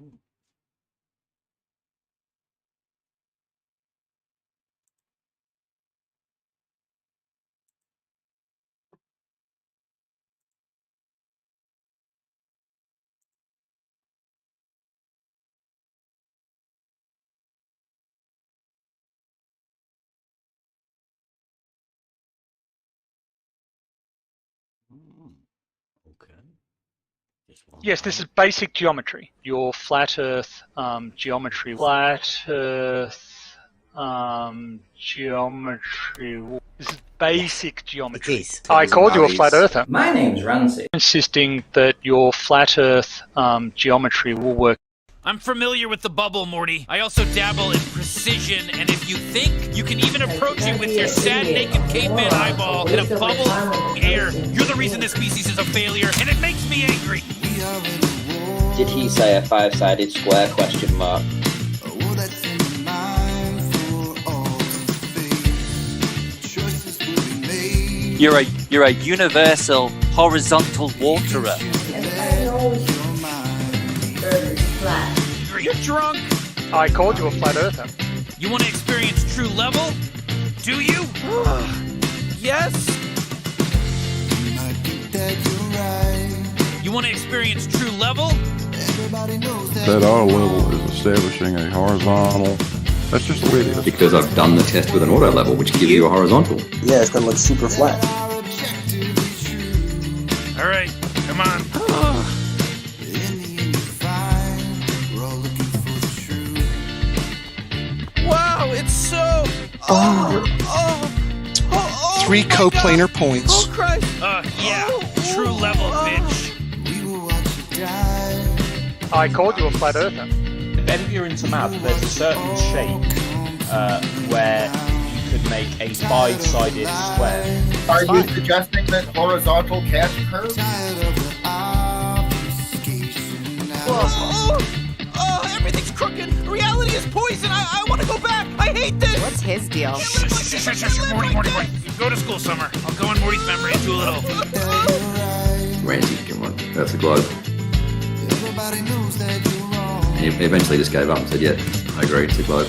Okay. Yes, this is basic geometry. Your flat Earth geometry. Flat Earth geometry. This is basic geometry. It is. I called you a flat earther. My name's Ramsey. Insisting that your flat Earth geometry will work. I'm familiar with the bubble, Morty. I also dabble in precision, and if you think you can even approach it with your sad naked caveman eyeball in a bubble of air, you're the reason this species is a failure, and it makes me angry. Did he say a five-sided square question mark? You're a universal horizontal waterer. You're drunk. I called you a flat earther. You want to experience true level? Do you? Yes. You want to experience true level? That auto level is establishing a horizontal. That's just the way it is. Because I've done the test with an auto level, which gives you a horizontal. Yeah, it's gonna look super flat. All right, come on. Wow, it's so. Three coplanar points. Oh Christ! Yeah, true level, bitch. I called you a flat earther. If you're into math, there's a certain shape where you could make a five-sided square. Are you suggesting that horizontal can't curve? Oh, everything's crooked. Reality is poison. I want to go back. I hate this. What's his deal? Morty. Go to school, Summer. I'll go in Morty's memory and do a little. Ranty, come on, that's a globe. And he eventually just gave up and said, yeah, I agree, it's a globe.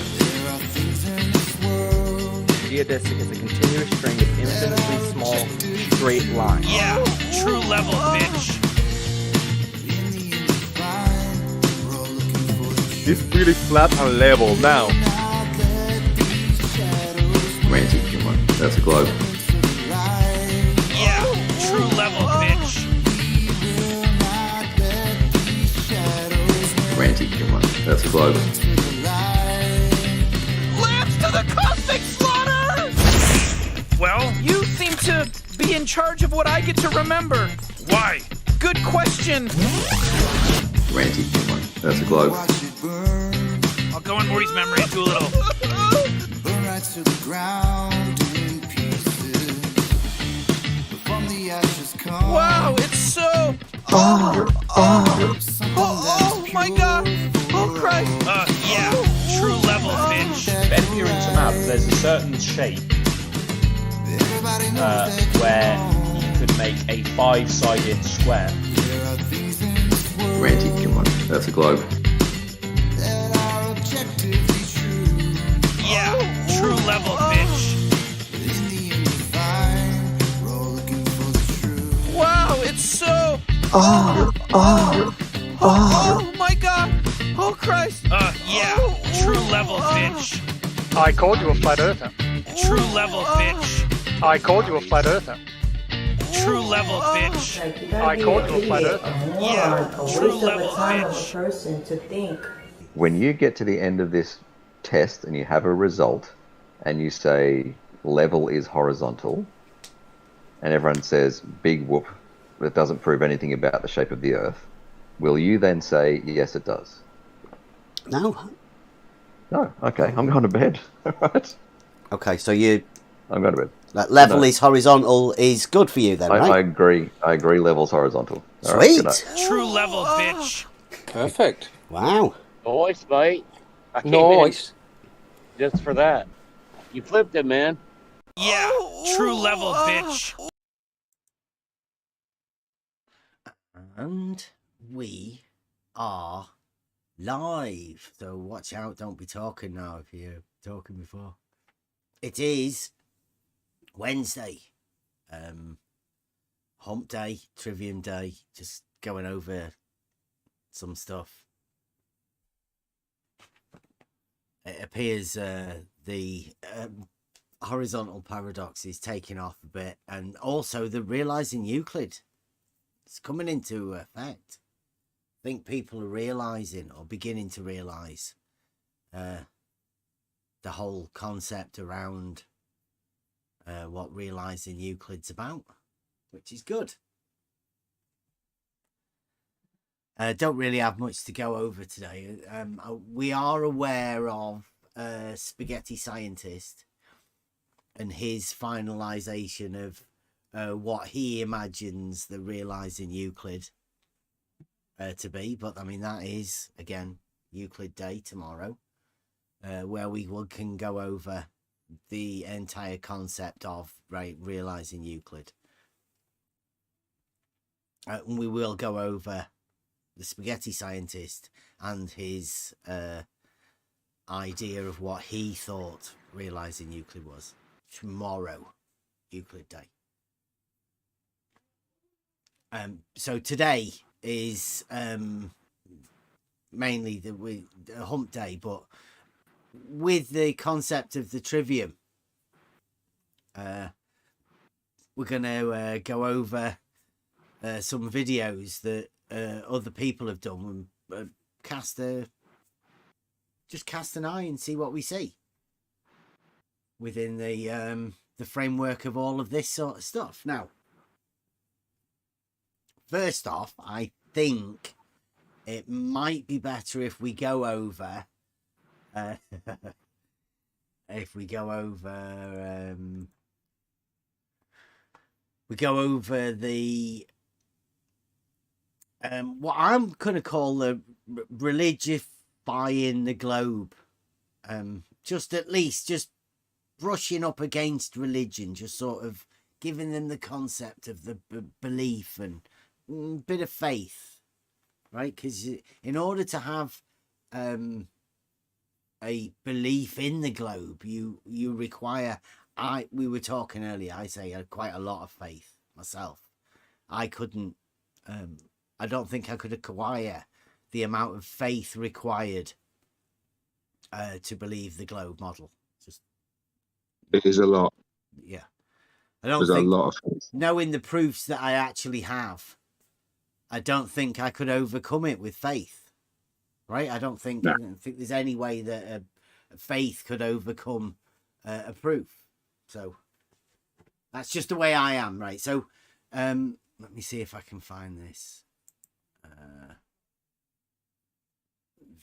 Geodesic is a continuous string of infinitely small, straight lines. Yeah, true level, bitch. It's really flat and level now. Ranty, come on, that's a globe. Yeah, true level, bitch. Ranty, come on, that's a globe. Lance to the cosmic slaughter! Well, you seem to be in charge of what I get to remember. Why? Good question. Ranty, come on, that's a globe. I'll go in Morty's memory and do a little. Wow, it's so. Oh my God! Oh Christ! Yeah, true level, bitch. If you're into math, there's a certain shape where you could make a five-sided square. Ranty, come on, that's a globe. Yeah, true level, bitch. Wow, it's so. Oh my God! Oh Christ! Yeah, true level, bitch. I called you a flat earther. True level, bitch. I called you a flat earther. True level, bitch. I called you a flat earther. Yeah, true level, bitch. When you get to the end of this test and you have a result and you say level is horizontal and everyone says big whoop, that doesn't prove anything about the shape of the Earth, will you then say yes it does? No. No. Okay, I'm going to bed. All right. Okay, so I'm going to bed. That level is horizontal is good for you then, right? I agree. I agree. Level's horizontal. All Sweet. Right, true level, bitch. Perfect. Wow. Nice, mate. I came Nice. in just for that. You flipped it, man. Yeah, true level, bitch. And we are live. So watch out, don't be talking now if you're talking before. It is Wednesday, Hump Day, Trivium Day, just going over some stuff. It appears the horizontal paradox is taking off a bit, and also the realizing Euclid is coming into effect. I think people are realizing or beginning to realize the whole concept around what realizing Euclid's about, which is good. Don't really have much to go over today. We are aware of Spaghetti Scientist and his finalization of what he imagines the realizing Euclid to be. But I mean, that is, again, Euclid Day tomorrow, where we can go over the entire concept of realizing Euclid. And we will go over the Spaghetti Scientist and his idea of what he thought realizing Euclid was tomorrow, Euclid Day. So today is mainly the Hump Day, but with the concept of the Trivium, we're going to go over some videos that other people have done, and cast an eye and see what we see within the framework of all of this sort of stuff. Now, first off, I think it might be better if we go over the what I'm going to call the religifying the globe. Just at least just brushing up against religion, just sort of giving them the concept of the belief and bit of faith, right? Because in order to have a belief in the globe, you require, we were talking earlier, I say quite a lot of faith myself. I couldn't, I don't think I could acquire the amount of faith required to believe the globe model. Just, it is a lot. Yeah. I don't There's think, a lot of faith. knowing the proofs that I actually have, I don't think I could overcome it with faith, right? I don't think there's any way that a faith could overcome a proof. So that's just the way I am, right? So let me see if I can find this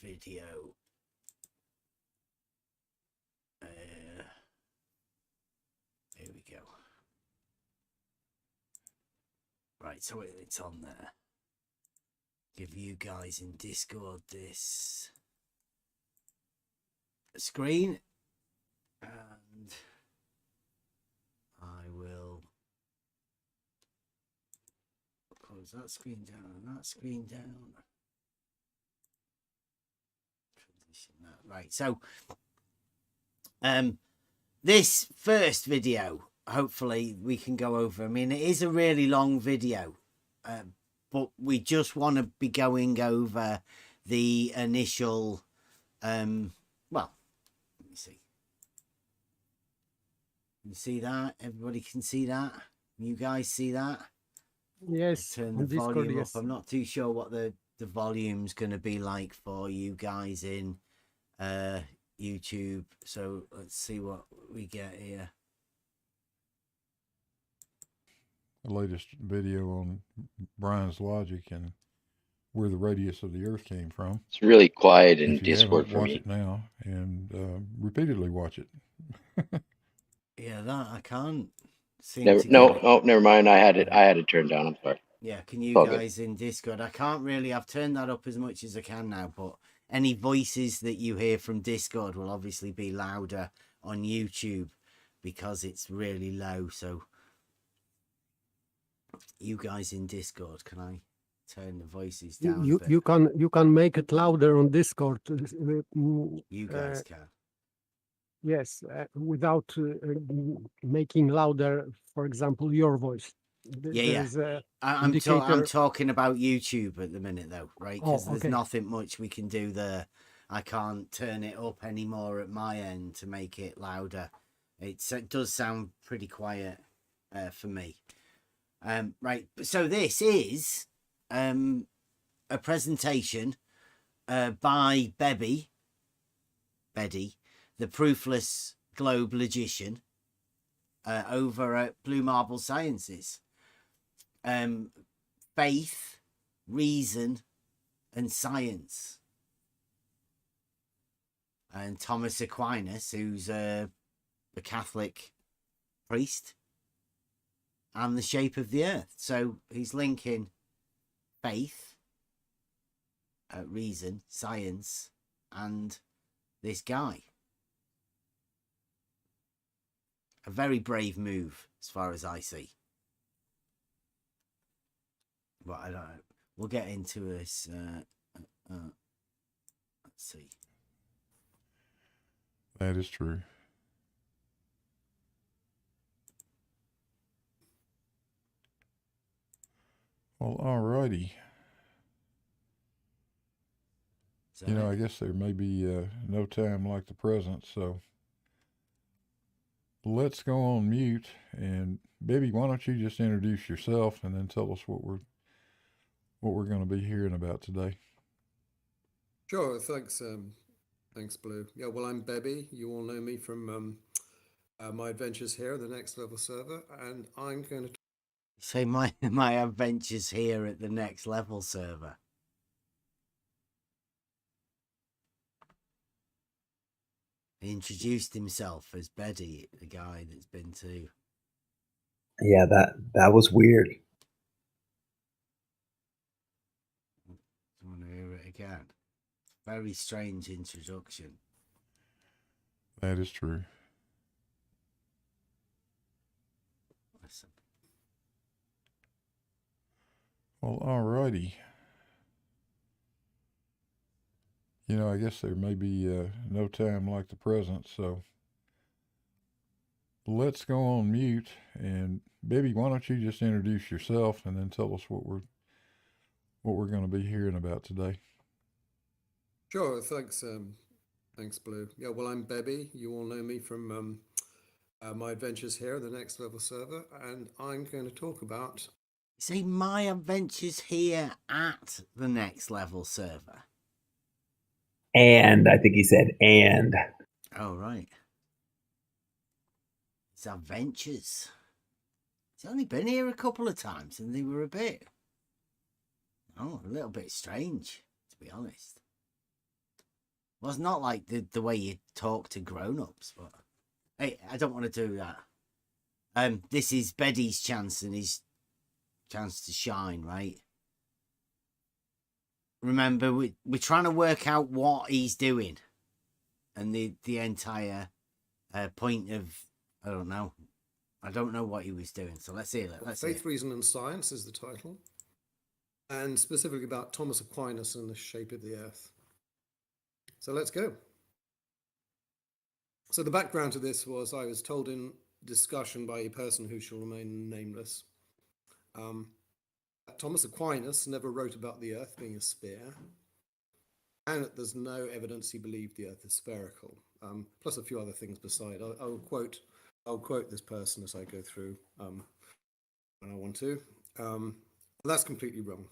video. Here we go. Right, so it's on there. Give you guys in Discord this screen, and I will close that screen down and that screen down. Transition that. Right, so this first video, hopefully we can go over. I mean, it is a really long video, but we just want to be going over the initial, well, let me see. You see that? Everybody can see that? You guys see that? Yes. Turn the Discord, volume yes. up. I'm not too sure what the volume's going to be like for you guys in YouTube. So let's see what we get here. The latest video on Brian's logic and where the radius of the Earth came from. It's really quiet in If you Discord haven't, for watch me. it now and repeatedly watch it. Yeah, that I can't seem Never, to no, get it. oh, never mind. I had it turned down. I'm sorry. Yeah, can you All good. guys in Discord? I can't really, I've turned that up as much as I can now, but any voices that you hear from Discord will obviously be louder on YouTube because it's really low. So you guys in Discord, can I turn the voices down a You bit. you can make it louder on Discord. You guys can. Yes, without making louder, for example, your voice. Yeah, There yeah. is a I'm indicator. talking about YouTube at the minute, though, right? Because Oh, there's okay. nothing much we can do there. I can't turn it up anymore at my end to make it louder. It does sound pretty quiet for me. Right. So this is a presentation by Beddy, the proofless globe logician, over at Blue Marble Sciences. Faith, reason, and science. And Thomas Aquinas, who's a Catholic priest, and the shape of the earth. So he's linking faith, reason, science, and this guy. A very brave move, as far as I see. But I don't know. We'll get into this. Let's see. That is true. Well, alrighty. You know, I guess there may be no time like the present, so let's go on mute. And Bibby, why don't you just introduce yourself and then tell us what we're going to be hearing about today? Sure, thanks. Thanks, Blue. Yeah, well, I'm Bebby. You all know me from my adventures here at the Next Level server, and I'm going to say my adventures here at the Next Level server. He introduced himself as Beddy, the guy that's been to. Yeah, that was weird. Do you want to hear it again? Very strange introduction. That is true. Listen. Well, alrighty. You know, I guess there may be no time like the present, so let's go on mute. And Bibby, why don't you just introduce yourself and then tell us what we're going to be hearing about today? Sure, thanks. Thanks, Blue. Yeah, well, I'm Bebby. You all know me from my adventures here at the Next Level server, and I'm going to talk about. Say my adventures here at the Next Level server. And I think he said, and. Oh, right. It's adventures. He's only been here a couple of times and they were a little bit strange, to be honest. Well, it's not like the way you talk to grown-ups, but hey, I don't want to do that. This is Beddy's chance and his chance to shine, right? Remember, we're trying to work out what he's doing, and the entire point of I don't know what he was doing. So let's hear it. Let's Faith, Reason, and Science is the title, and specifically about Thomas Aquinas and the shape of the Earth. So let's go. So the background to this was I was told in discussion by a person who shall remain nameless. Thomas Aquinas never wrote about the Earth being a sphere, and that there's no evidence he believed the Earth is spherical. Plus a few other things beside. I'll quote this person as I go through when I want to. That's completely wrong.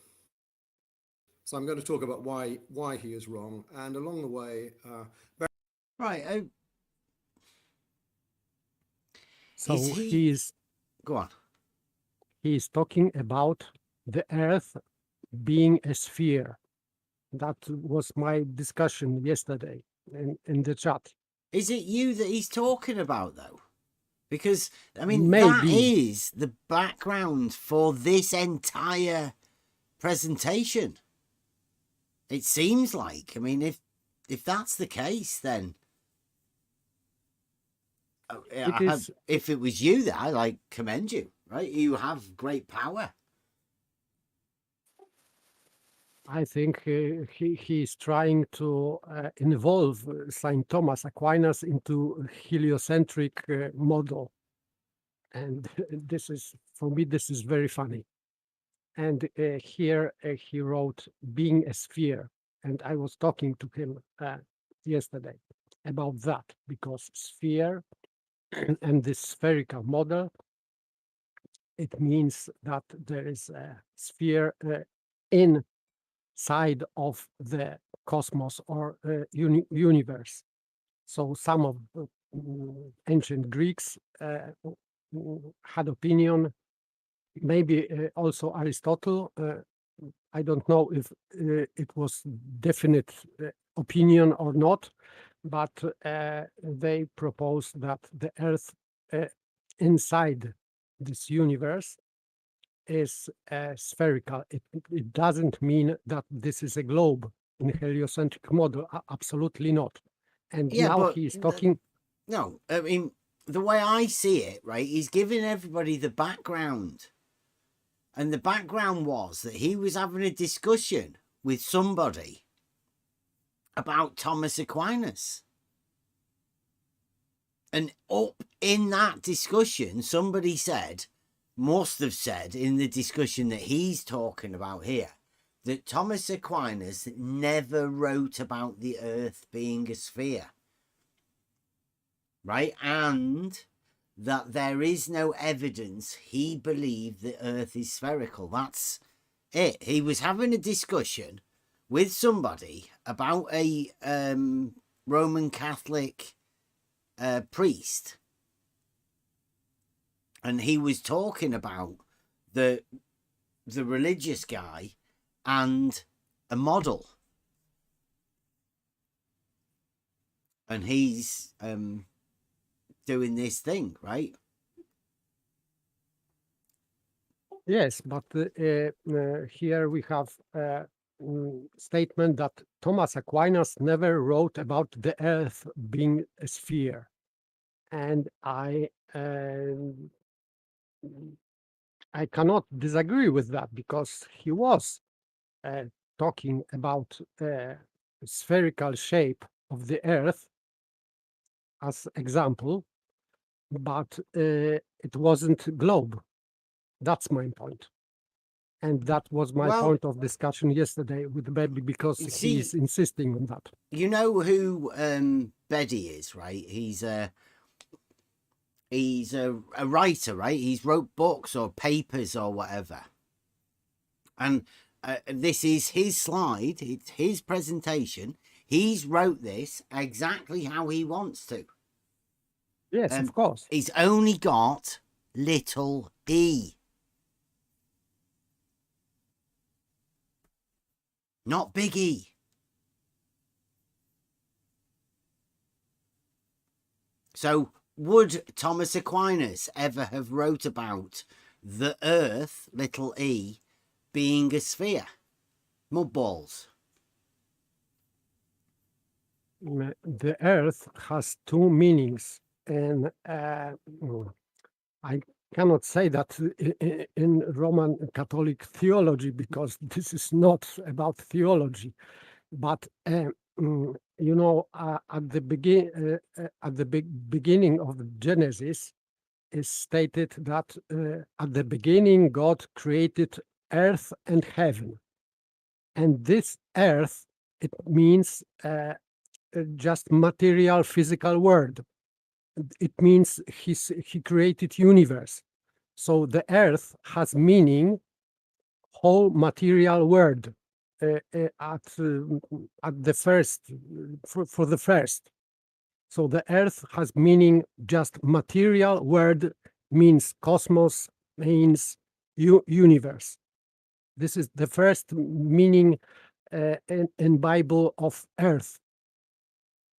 So I'm going to talk about why he is wrong, and along the way, right. So he's go on. He's talking about the Earth being a sphere. That was my discussion yesterday in the chat. Is it you that he's talking about, though? Because, I mean, Maybe. that is the background for this entire presentation. It seems like. I mean, if that's the case, then if it was you, that I commend you, right? You have great power. I think he's trying to involve Saint Thomas Aquinas into heliocentric model, and this is, for me, this is very funny. And here he wrote being a sphere, and I was talking to him yesterday about that, because sphere and this spherical model, it means that there is a sphere inside of the cosmos or universe. So some of the ancient Greeks had opinion, maybe also Aristotle. I don't know if it was definite opinion or not, but they proposed that the Earth inside this universe is spherical. It doesn't mean that this is a globe in heliocentric model. Absolutely not. And Yeah, now but he is talking. No, I mean, the way I see it, right, he's giving everybody the background. And the background was that he was having a discussion with somebody about Thomas Aquinas. And up in that discussion, somebody said, must have said in the discussion that he's talking about here, that Thomas Aquinas never wrote about the Earth being a sphere. Right? And that there is no evidence he believed the Earth is spherical. That's it. He was having a discussion with somebody about a Roman Catholic priest, and he was talking about the religious guy and a model, and he's doing this thing, right? Yes, but here we have a statement that Thomas Aquinas never wrote about the Earth being a sphere, and I cannot disagree with that, because he was talking about spherical shape of the Earth as example, but it wasn't globe. That's my point. And that was my point of discussion yesterday with Bebby, because he's insisting on that. You know who Beddy is, right? He's a writer, right? He's wrote books or papers or whatever. And this is his slide. It's his presentation. He's wrote this exactly how he wants to. Yes, of course. He's only got little e. Not big E. So would Thomas Aquinas ever have wrote about the Earth, little e, being a sphere? Mudballs. The Earth has two meanings, and I cannot say that in Roman Catholic theology, because this is not about theology. But you know, at the beginning of Genesis, is stated that at the beginning God created earth and heaven, and this earth, it means just material, physical world. It means he created universe. So the earth has meaning whole material world at the first, for the first. So the earth has meaning just material world, means cosmos, means universe. This is the first meaning in Bible of earth.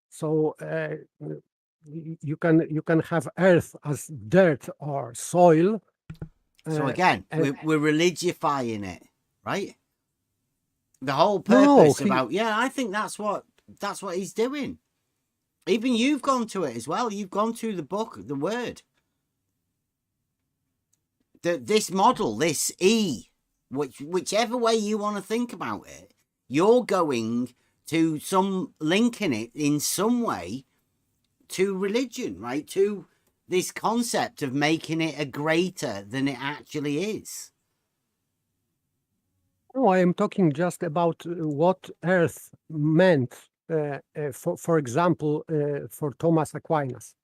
So you can have earth as dirt or soil. So again, we're religifying it, right? The whole purpose about, yeah, I think that's what he's doing. Even you've gone to it as well. You've gone to the book, the word. This model, this E, whichever way you want to think about it, You're going to linking it in some way to religion, right? To this concept of making it a greater than it actually is. No, I am talking just about what earth meant, for example, for Thomas Aquinas,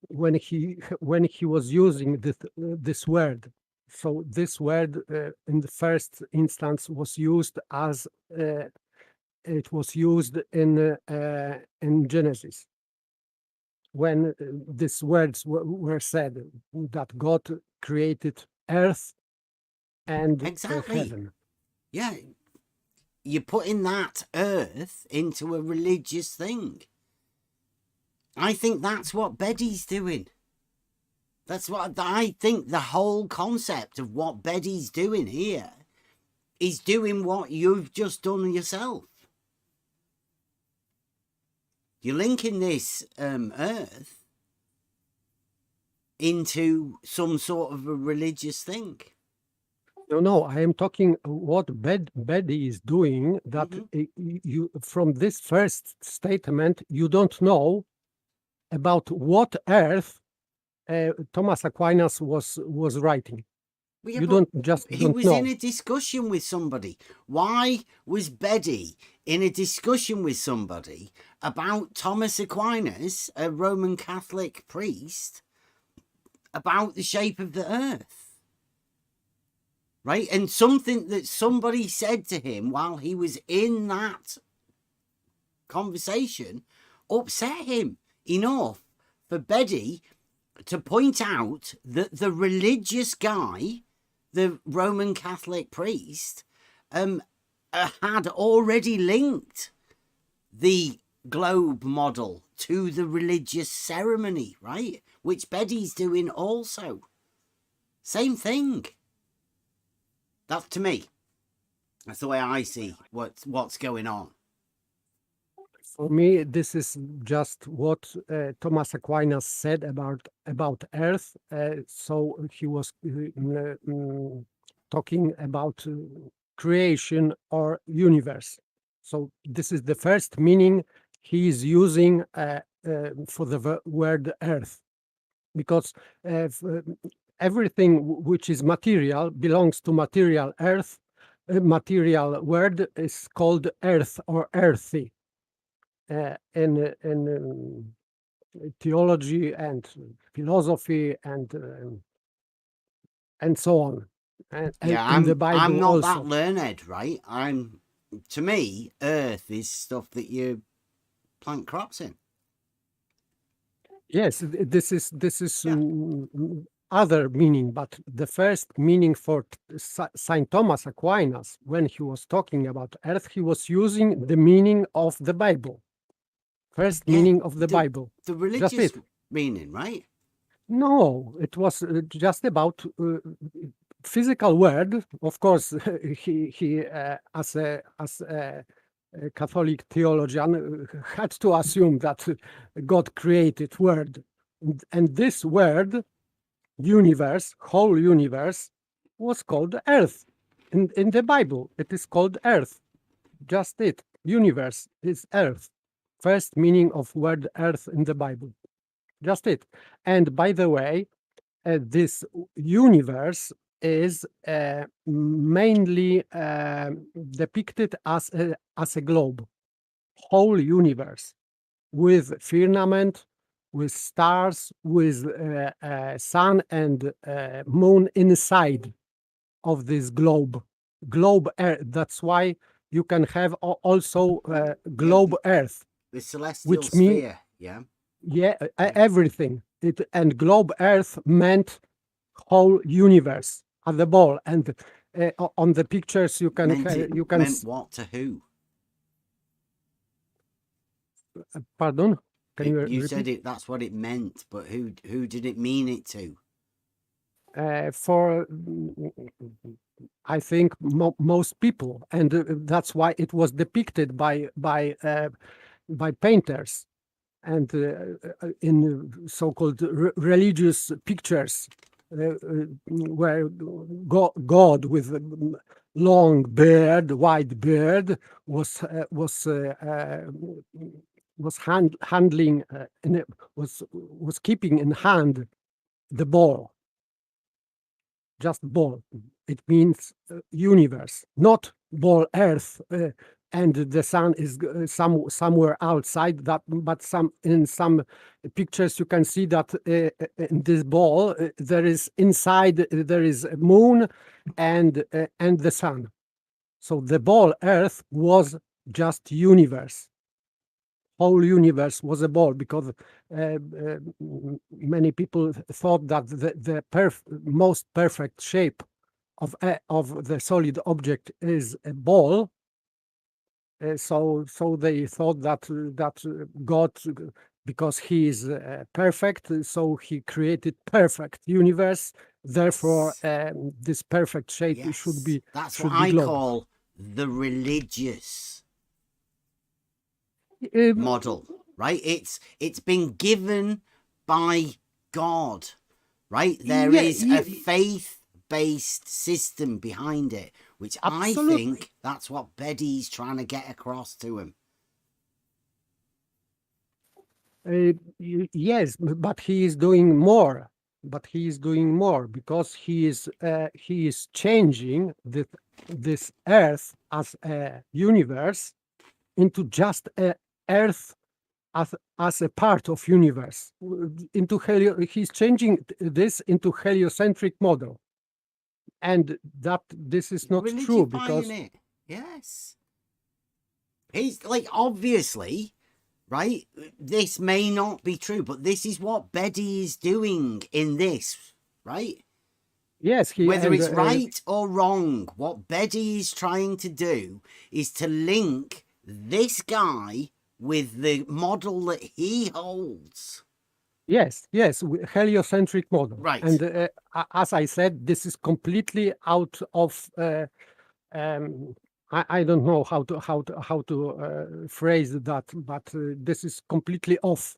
when he was using this word. So this word in the first instance was used as it was used in Genesis, when these words were said, that God created earth and heaven. Yeah, you're putting that earth into a religious thing. I think that's what Beddy's doing. That's what I think. The whole concept of what Beddy's doing here is doing what you've just done yourself. You're linking this earth into some sort of a religious thing. No, I am talking what Beddy is doing, that you, from this first statement, you don't know about what earth Thomas Aquinas was writing. Yeah, you don't he was know. in a discussion with somebody. Why was Beddy in a discussion with somebody about Thomas Aquinas, a Roman Catholic priest, about the shape of the earth? Right? And something that somebody said to him while he was in that conversation upset him enough for Beddy to point out that the religious guy, the Roman Catholic priest, had already linked the globe model to the religious ceremony, right? Which Beddy's doing also. Same thing. That's, to me, that's the way I see what's going on. For me, this is just what Thomas Aquinas said about Earth. So he was talking about creation or universe. So this is the first meaning he is using for the word Earth, because everything which is material belongs to material Earth. A material word is called Earth or earthy. In theology and philosophy and so on, and in the Bible I'm not also. that learned, right? To me, earth is stuff that you plant crops in. Yes, this is other meaning, but the first meaning for Saint Thomas Aquinas, when he was talking about earth, he was using the meaning of the Bible. First meaning of the Bible. The religious meaning, right? No, it was just about physical word. Of course, he as a Catholic theologian had to assume that God created word, and this word, universe, whole universe, was called earth. In the Bible, it is called earth. Just it. Universe is earth. First meaning of word earth in the Bible. Just it. And by the way, this universe is mainly depicted as a globe, whole universe, with firmament, with stars, with sun and moon inside of this globe. Globe Earth. That's why you can have also globe Earth. The celestial sphere, yeah. Yeah, everything. And globe Earth meant whole universe at the ball. And on the pictures you can meant what to who? Pardon? Can you You repeat? said it. That's what it meant, but who did it mean it to? For I think most people, and that's why it was depicted by painters and in so-called religious pictures, where God with long beard, white beard, was handling was keeping in hand the ball. Just ball. It means universe, not ball Earth, and the sun is somewhere outside. That, but in some pictures you can see that in this ball there is inside there is a moon and the sun. So the ball Earth was just universe. Whole universe was a ball, because many people thought that the most perfect shape of the solid object is a ball. So they thought that God, because he is perfect, so he created perfect universe. Therefore, this perfect shape should be. That's should what be I globe. call the religious model, right? It's been given by God, right? There is a faith-based system behind it, which I think that's what Beddy's trying to get across to him. Yes, but he is doing more. But he is doing more, because he is changing this Earth as a universe into just a Earth as a part of universe. Into he's changing this into heliocentric model, and that this is not true, because it. Yes, he's like, obviously, right? This may not be true, but this is what Beddy is doing in this, right? Yes, whether it's right or wrong, what Beddy is trying to do is to link this guy with the model that he holds. Yes, heliocentric model. Right. And as I said, this is completely out of. I don't know how to phrase that, but this is completely off.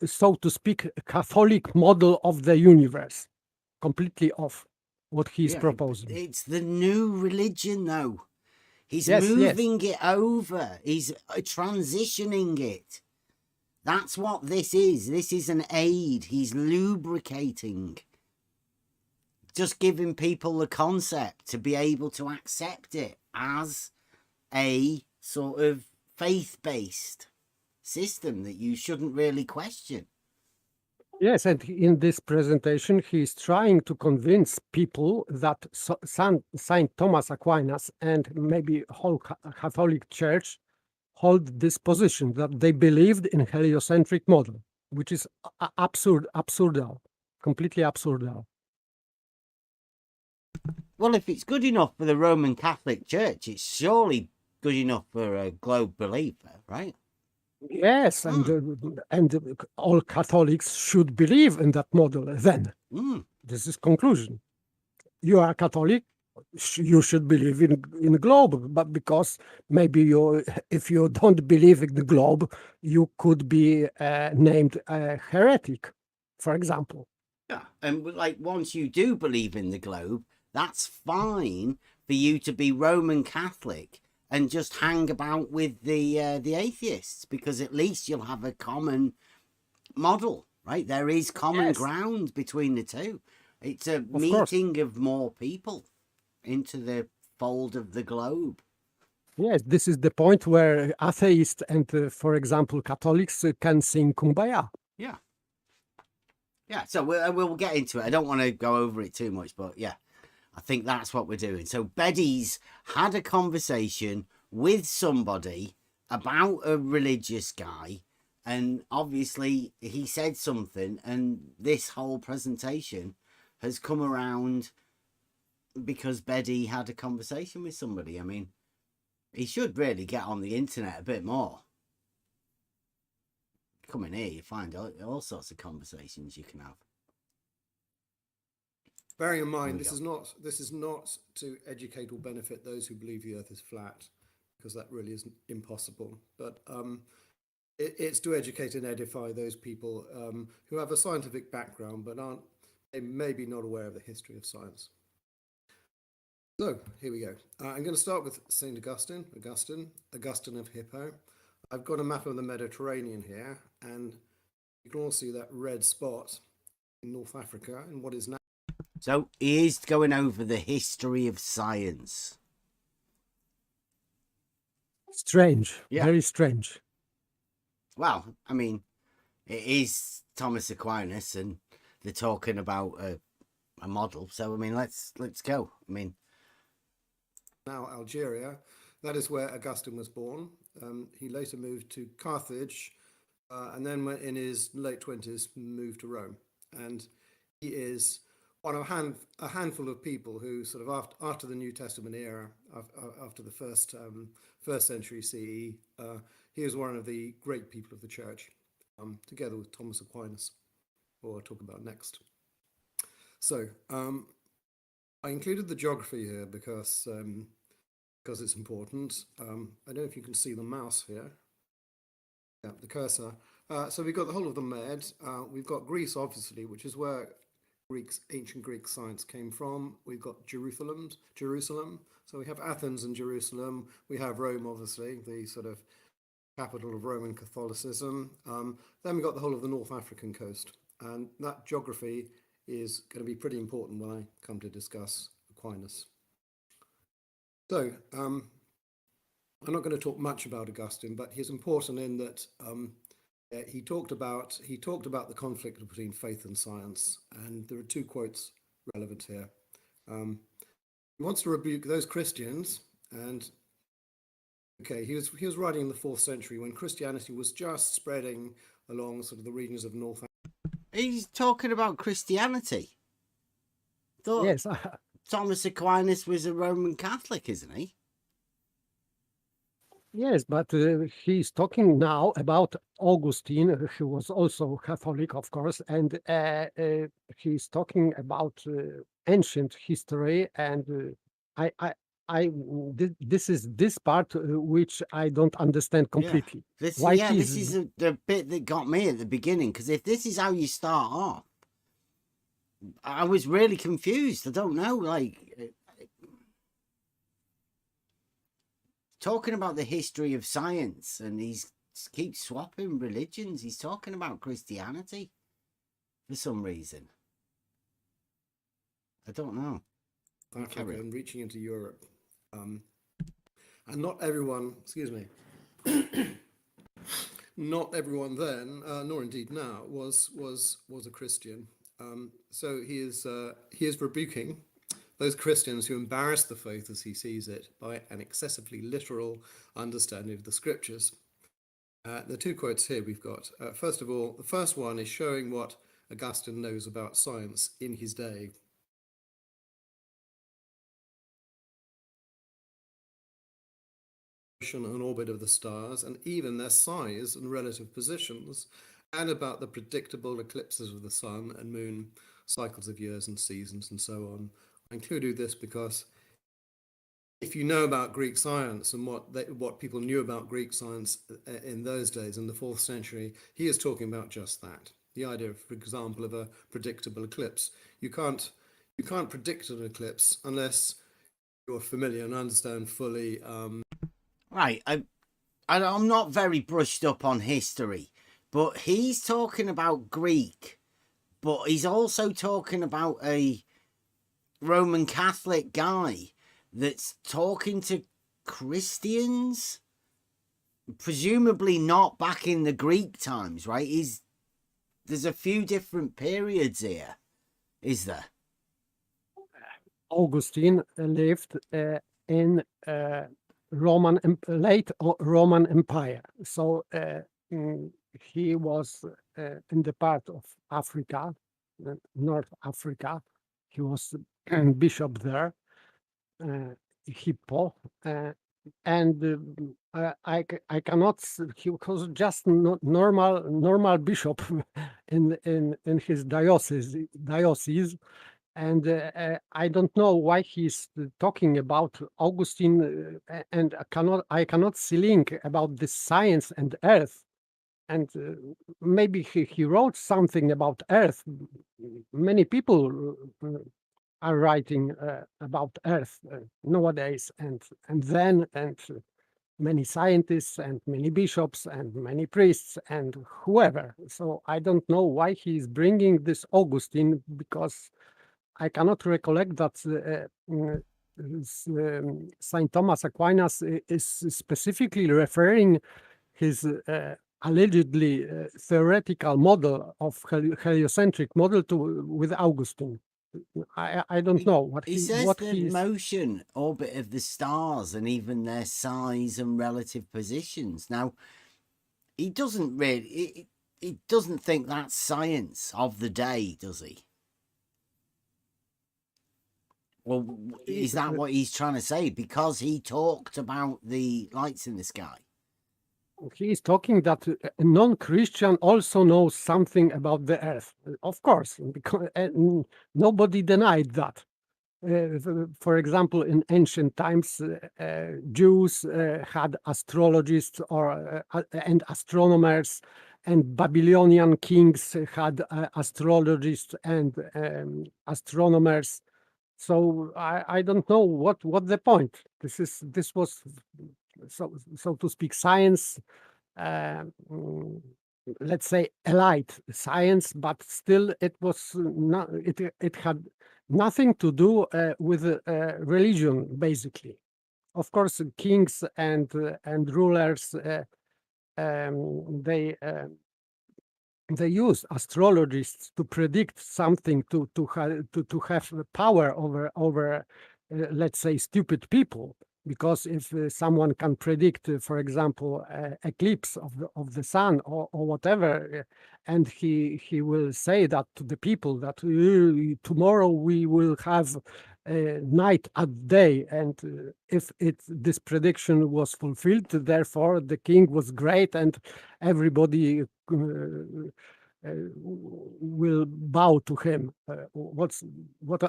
So to speak, Catholic model of the universe, completely off what he's proposing. It's the new religion, though. He's Yes, moving it over. He's transitioning it. That's what this is. This is an aid. He's lubricating. Just giving people the concept to be able to accept it as a sort of faith-based system that you shouldn't really question. Yes, and in this presentation, he is trying to convince people that Saint Thomas Aquinas and maybe whole Catholic Church hold this position, that they believed in heliocentric model, which is absurdal, completely absurdal. Well, if it's good enough for the Roman Catholic Church, it's surely good enough for a globe believer, right? Yes, and all Catholics should believe in that model. Then this is conclusion. You are Catholic, you should believe in the globe, but because maybe if you don't believe in the globe, you could be named a heretic, for example. Yeah, and like once you do believe in the globe, that's fine for you to be Roman Catholic and just hang about with the atheists, because at least you'll have a common model, right? There is common ground between the two. It's a meeting of more people into the fold of the globe. Yes, this is the point where atheists and, for example, Catholics can sing Kumbaya. Yeah. Yeah, so we'll get into it. I don't want to go over it too much, but yeah, I think that's what we're doing. So Beddy's had a conversation with somebody about a religious guy, and obviously he said something, and this whole presentation has come around because Beddy had a conversation with somebody. I mean, he should really get on the internet a bit more. Come in here, you find all sorts of conversations you can have. Bearing in mind, this is not to educate or benefit those who believe the Earth is flat, because that really is impossible. But it's to educate and edify those people who have a scientific background but aren't maybe not aware of the history of science. So here we go. I'm going to start with St. Augustine of Hippo. I've got a map of the Mediterranean here, and you can all see that red spot in North Africa and what is now. So he is going over the history of science. Strange, Yeah. very strange. Well, I mean, it is Thomas Aquinas, and they're talking about a model. So I mean, let's go. I mean, now Algeria. That is where Augustine was born. He later moved to Carthage, and then in his late 20s moved to Rome. And he is one of a handful of people who sort of after the New Testament era, after the first century CE, he is one of the great people of the church, together with Thomas Aquinas, who I'll talk about next. So I included the geography here because it's important. I don't know if you can see the mouse here. Yeah, the cursor. So we've got the whole of the Med. We've got Greece, obviously, which is where ancient Greek science came from. We've got Jerusalem. So we have Athens and Jerusalem. We have Rome, obviously, the sort of capital of Roman Catholicism. Then we've got the whole of the North African coast. And that geography is going to be pretty important when I come to discuss Aquinas. So I'm not going to talk much about Augustine, but he's important in that he talked about the conflict between faith and science, and there are two quotes relevant here. He wants to rebuke those Christians, and he was writing in the 4th century when Christianity was just spreading along sort of the regions of North. He's talking about Christianity. Yes. Thomas Aquinas was a Roman Catholic, isn't he? Yes, but he's talking now about Augustine, who was also Catholic, of course, and he's talking about ancient history, and this is this part which I don't understand completely. Yeah. This is the bit that got me at the beginning, because if this is how you start off, I was really confused. I don't know, like, talking about the history of science, and he keeps swapping religions. He's talking about Christianity for some reason. I don't know. Africa and reaching into Europe. And not everyone, not everyone then, nor indeed now, was a Christian. So he is rebuking those Christians who embarrass the faith as he sees it by an excessively literal understanding of the scriptures. The two quotes here we've got. First of all, the first one is showing what Augustine knows about science in his day. And orbit of the stars, and even their size and relative positions, and about the predictable eclipses of the sun and moon, cycles of years and seasons, and so on. I included this because if you know about Greek science and what people knew about Greek science in those days, in the 4th century, he is talking about just that. The idea, for example, of a predictable eclipse. You can't predict an eclipse unless you're familiar and understand fully. Right, I'm not very brushed up on history, but he's talking about Greek, but he's also talking about a Roman Catholic guy that's talking to Christians, presumably not back in the Greek times, right? There's a few different periods here, is there? Augustine lived in late Roman Empire, so he was in the part of Africa, North Africa. He was bishop there, Hippo, and I cannot. He was just normal bishop in his diocese. And I don't know why he's talking about Augustine, and I cannot see link about the science and Earth. And maybe he wrote something about Earth. Many people are writing about Earth nowadays, and many scientists and many bishops and many priests and whoever. So I don't know why he is bringing this Augustine, because I cannot recollect that Saint Thomas Aquinas is specifically referring his allegedly theoretical model of heliocentric model with Augustine. I don't know what he says the motion orbit of the stars and even their size and relative positions. Now, he doesn't really, he doesn't think that's science of the day, does he? Well, is that what he's trying to say? Because he talked about the lights in the sky. He is talking that a non-Christian also knows something about the Earth. Of course, because nobody denied that. For example, in ancient times, Jews had astrologists and astronomers, and Babylonian kings had astrologists and astronomers. So I don't know what the point. This was so to speak science. Let's say elite science, but still it was not. It had nothing to do with religion, basically. Of course, kings and rulers they use astrologists to predict something, to have power over let's say stupid people. Because if someone can predict, for example, eclipse of the sun or whatever, and he will say that to the people that tomorrow we will have night at day, and if this prediction was fulfilled, therefore the king was great and everybody will bow to him.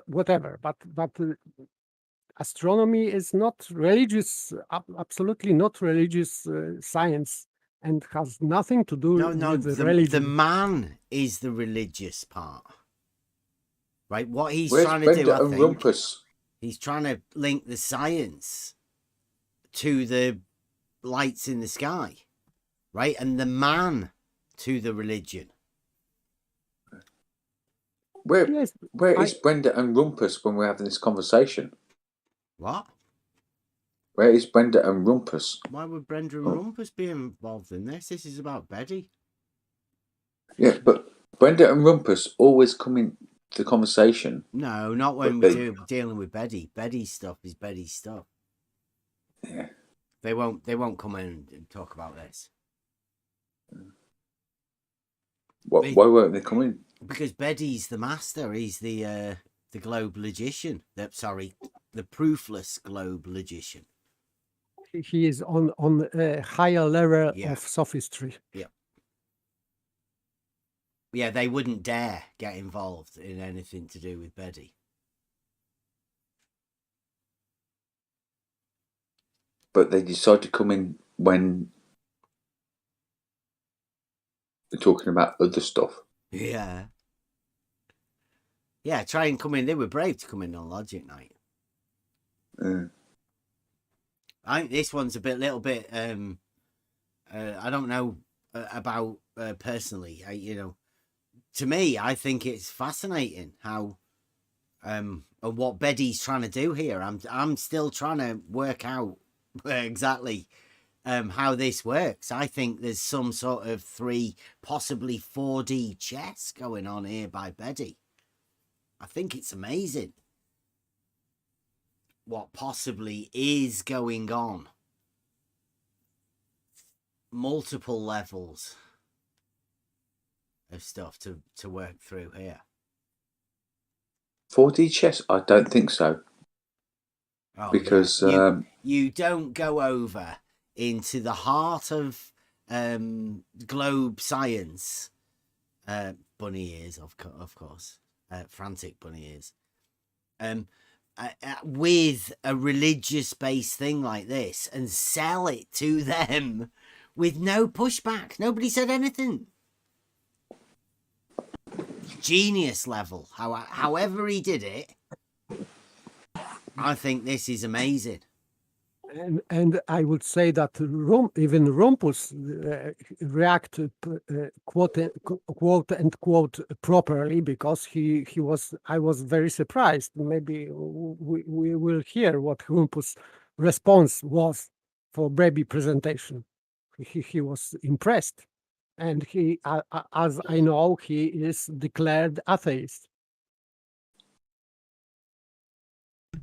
Whatever, but astronomy is not religious, absolutely not religious science, and has nothing to do with religion. The man is the religious part, right? What he's trying to do, I think, Rumpus? He's trying to link the science to the lights in the sky, right? And the man to the religion. Where is Brenda and Rumpus when we're having this conversation? What? Where is Brenda and Rumpus? Why would Brenda and Rumpus be involved in this? This is about Betty. Yeah, but Brenda and Rumpus always come in the conversation. No, not when we're dealing with Betty. Betty's stuff is Betty's stuff. Yeah. They won't come in and talk about this. Why won't they come in? Because Betty's the master. He's the globe logician. The proofless globe logician. He is on a higher level of sophistry. Yeah. Yeah, they wouldn't dare get involved in anything to do with Betty. But they decide to come in when they're talking about other stuff. Yeah. Yeah, try and come in. They were brave to come in on Logic Night. I think this one's a little bit. I don't know about personally. To me, I think it's fascinating how and what Betty's trying to do here. I'm still trying to work out exactly how this works. I think there's some sort of 3, possibly 4D chess going on here by Betty. I think it's amazing what possibly is going on. Multiple levels of stuff to work through here. 4D chess? I don't think so. Oh, because yeah. You don't go over into the heart of globe science. Bunny ears, of course. Frantic bunny ears. With a religious-based thing like this and sell it to them with no pushback. Nobody said anything. Genius level. However he did it, I think this is amazing. And I would say that even Rumpus react quote unquote properly, because I was very surprised. Maybe we will hear what Rumpus' response was for Breby presentation. He was impressed, and he, as I know, he is declared atheist.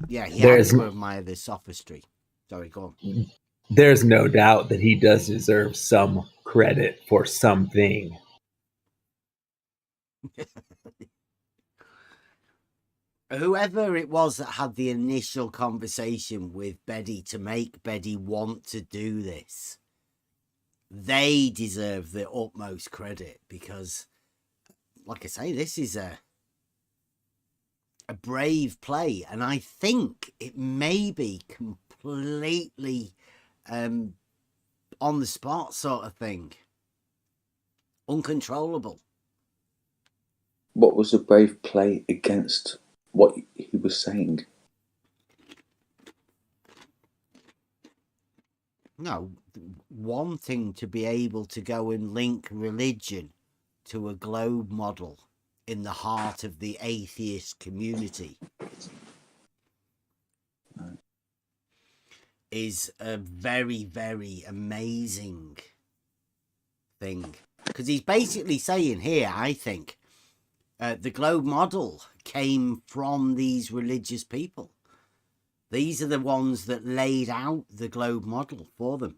Yeah, he had to admire the sophistry. Sorry, go on. There's no doubt that he does deserve some credit for something. Whoever it was that had the initial conversation with Betty to make Betty want to do this, they deserve the utmost credit, because, like I say, this is a brave play, and I think it may be completely on the spot sort of thing, uncontrollable. What was a brave play against what he was saying? No, wanting to be able to go and link religion to a globe model in the heart of the atheist community is a very, very amazing thing. Because he's basically saying here, I think, the globe model came from these religious people. These are the ones that laid out the globe model for them.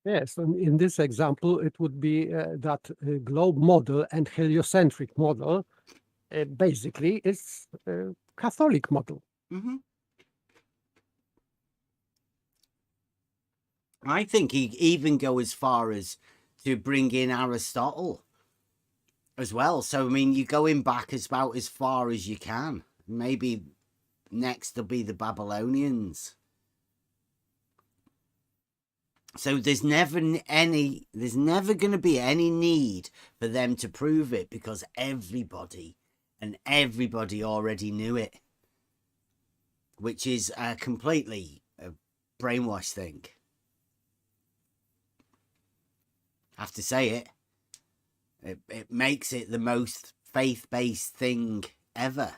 Yes, and in this example, it would be that globe model and heliocentric model basically is a Catholic model. Mm-hmm. I think he even go as far as to bring in Aristotle as well. So, I mean, you're going back about as far as you can. Maybe next will be the Babylonians. So there's never going to be any need for them to prove it, because everybody already knew it, which is a completely brainwash thing. I have to say it. It makes it the most faith-based thing ever.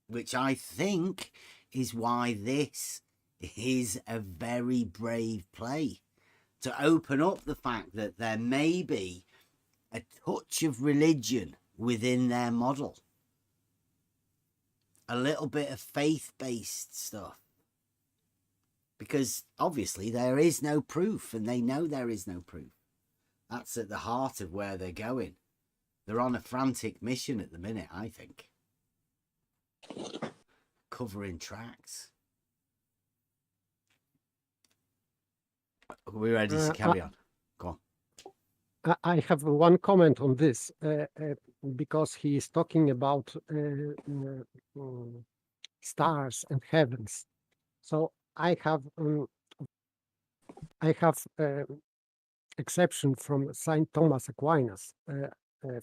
Which I think is why this is a very brave play. To open up the fact that there may be a touch of religion within their model. A little bit of faith-based stuff. Because obviously there is no proof, and they know there is no proof. That's at the heart of where they're going. They're on a frantic mission at the minute, I think. Covering tracks. Are we ready to carry on? Go on. I have one comment on this, because he is talking about stars and heavens. So I have exception from Saint Thomas Aquinas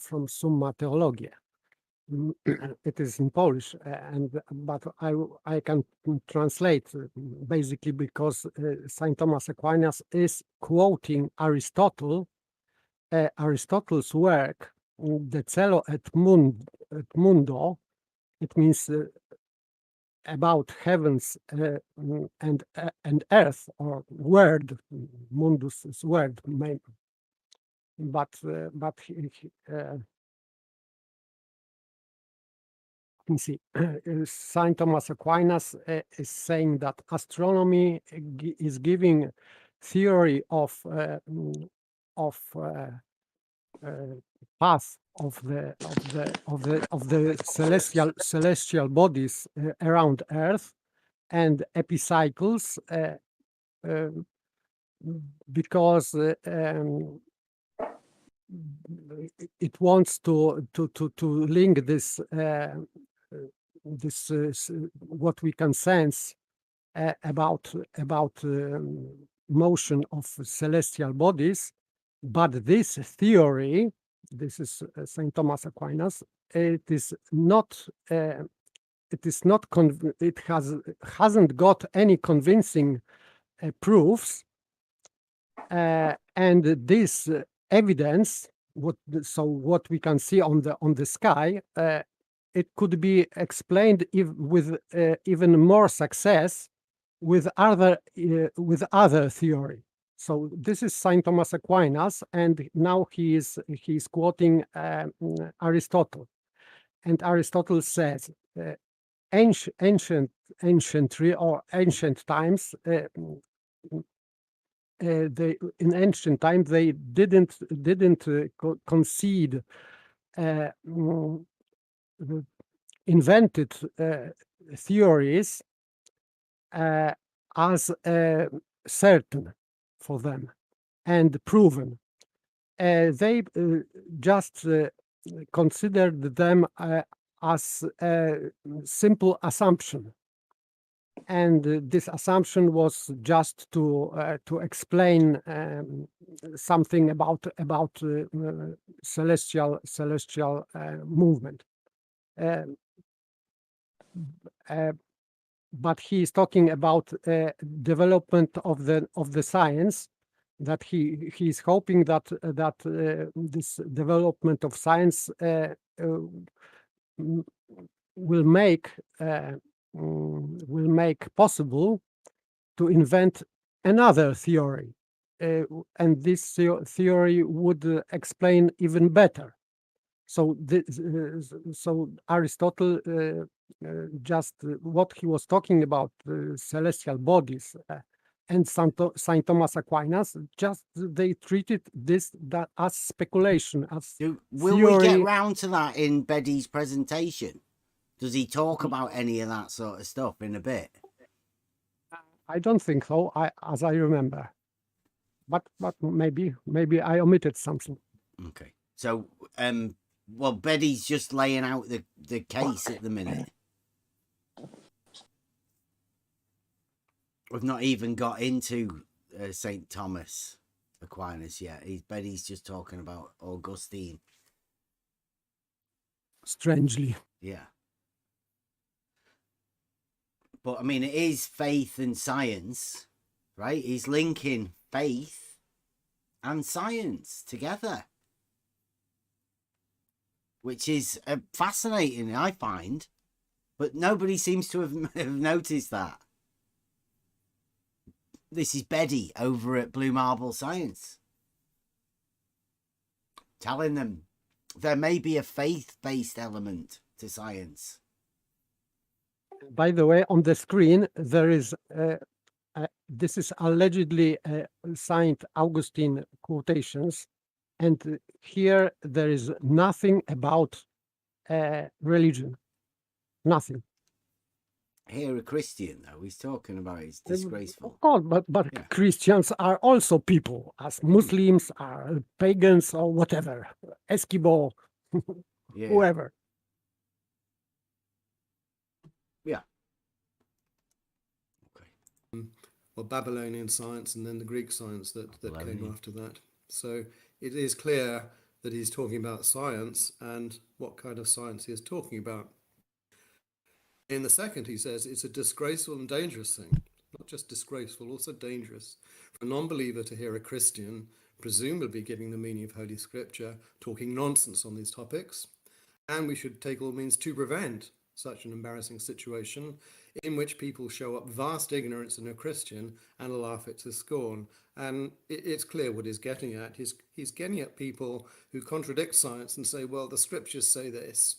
from Summa Theologia. It is in Polish, but I can translate basically because Saint Thomas Aquinas is quoting Aristotle, Aristotle's work, De Celo et Mundo. It means about heavens and earth, or word. Mundus is word, maybe. But let me see. Saint Thomas Aquinas is saying that astronomy is giving theory of path of the celestial bodies around Earth, and epicycles, because it wants to link this what we can sense about motion of celestial bodies But this theory, this is Saint Thomas Aquinas, it is not. It hasn't got any convincing proofs, and this evidence, what we can see on the sky, it could be explained with even more success with other theory. So this is Saint Thomas Aquinas, and now he's quoting Aristotle, and Aristotle says ancient times. In ancient times they didn't concede invented theories as certain for them and proven. They just considered them as a simple assumption, and this assumption was just to explain something about celestial movement. But he is talking about development of the science, that he is hoping that this development of science will make possible to invent another theory, and this theory would explain even better. So so Aristotle just what he was talking about, celestial bodies, and Saint Thomas Aquinas, just they treated that as speculation, as Will theory. we get round to that in Beddy's presentation? Does he talk about any of that sort of stuff in a bit? I don't think so, as I remember. But maybe I omitted something. Okay. So, well, Beddy's just laying out the case at the minute. We've not even got into St. Thomas Aquinas yet. Beddy's just talking about Augustine. Strangely. Yeah. But, I mean, it is faith and science, right? He's linking faith and science together, which is fascinating, I find. But nobody seems to have noticed that. This is Beddy over at Blue Marble Science, telling them there may be a faith-based element to science. By the way, on the screen, there is, this is allegedly Saint Augustine quotations. And here there is nothing about religion. Nothing. Here a Christian, though, he's talking about it's disgraceful. Of course, but yeah. Christians are also people, as Muslims are pagans or whatever, Eskimo, yeah. Whoever. Yeah. Okay. Well, Babylonian science and then the Greek science that came after that. So it is clear that he's talking about science and what kind of science he is talking about. In the second, he says it's a disgraceful and dangerous thing. Not just disgraceful, also dangerous for a non-believer to hear a Christian, presumably giving the meaning of Holy Scripture, talking nonsense on these topics. And we should take all means to prevent such an embarrassing situation in which people show up vast ignorance in a Christian and laugh it to scorn. And it's clear what he's getting at. He's getting at people who contradict science and say, well, the scriptures say this.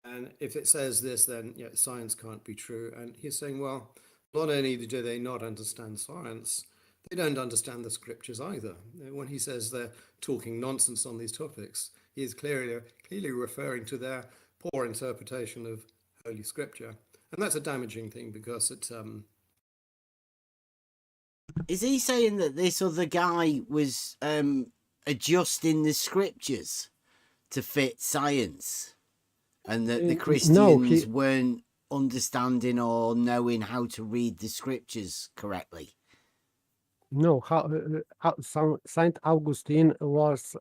And if it says this, then science can't be true. And he's saying, well, not only do they not understand science, they don't understand the scriptures either. When he says they're talking nonsense on these topics, he is clearly referring to their poor interpretation of Holy Scripture. And that's a damaging thing because it's... Is he saying that this other guy was adjusting the scriptures to fit science? And that the Christians weren't understanding or knowing how to read the scriptures correctly? no, Saint Augustine was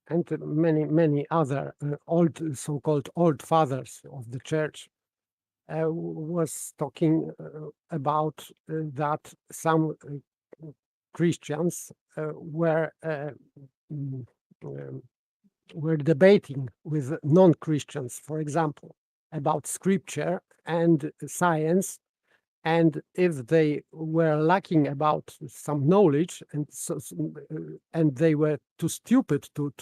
and many other old so-called old fathers of the church was talking about that some Christians were debating with non-Christians, for example, about scripture and science, and if they were lacking about some knowledge and they were too stupid to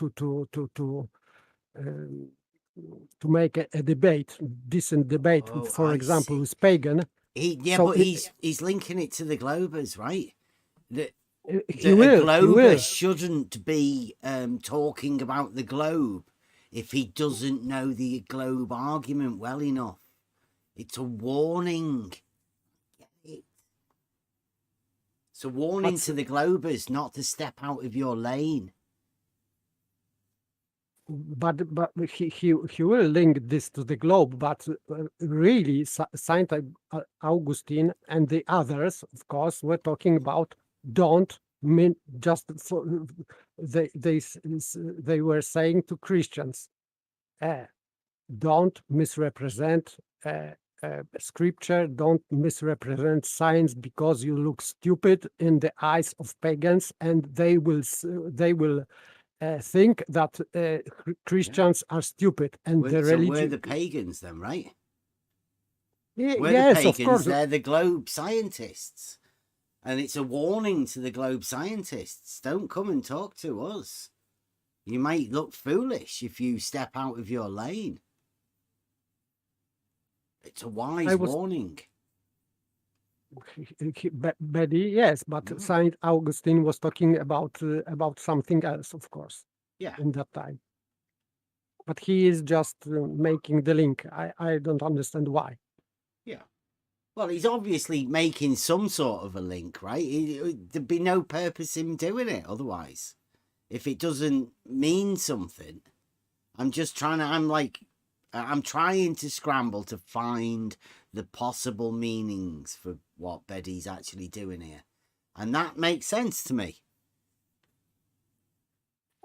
make a debate, decent debate, for example, with pagan. He's linking it to the globers, right? A glober shouldn't be talking about the globe if he doesn't know the globe argument well enough. It's a warning. It's a warning to the globers not to step out of your lane. But he will link this to the globe, but really Saint Augustine and the others, of course, were talking about don't mean just for they were saying to Christians, don't misrepresent scripture, don't misrepresent science because you look stupid in the eyes of pagans, and they will think that Christians are stupid and the religion. So we're the pagans then, right? We're the pagans, of course. They're the globe scientists. And it's a warning to the globe scientists. Don't come and talk to us. You might look foolish if you step out of your lane. It's a wise warning. Betty, yes, but Saint Augustine was talking about something else, of course. Yeah. In that time, but he is just making the link. I don't understand why. Yeah. Well, he's obviously making some sort of a link, right? There'd be no purpose in doing it otherwise. If it doesn't mean something, I'm trying to scramble to find the possible meanings for what Betty's actually doing here. And that makes sense to me.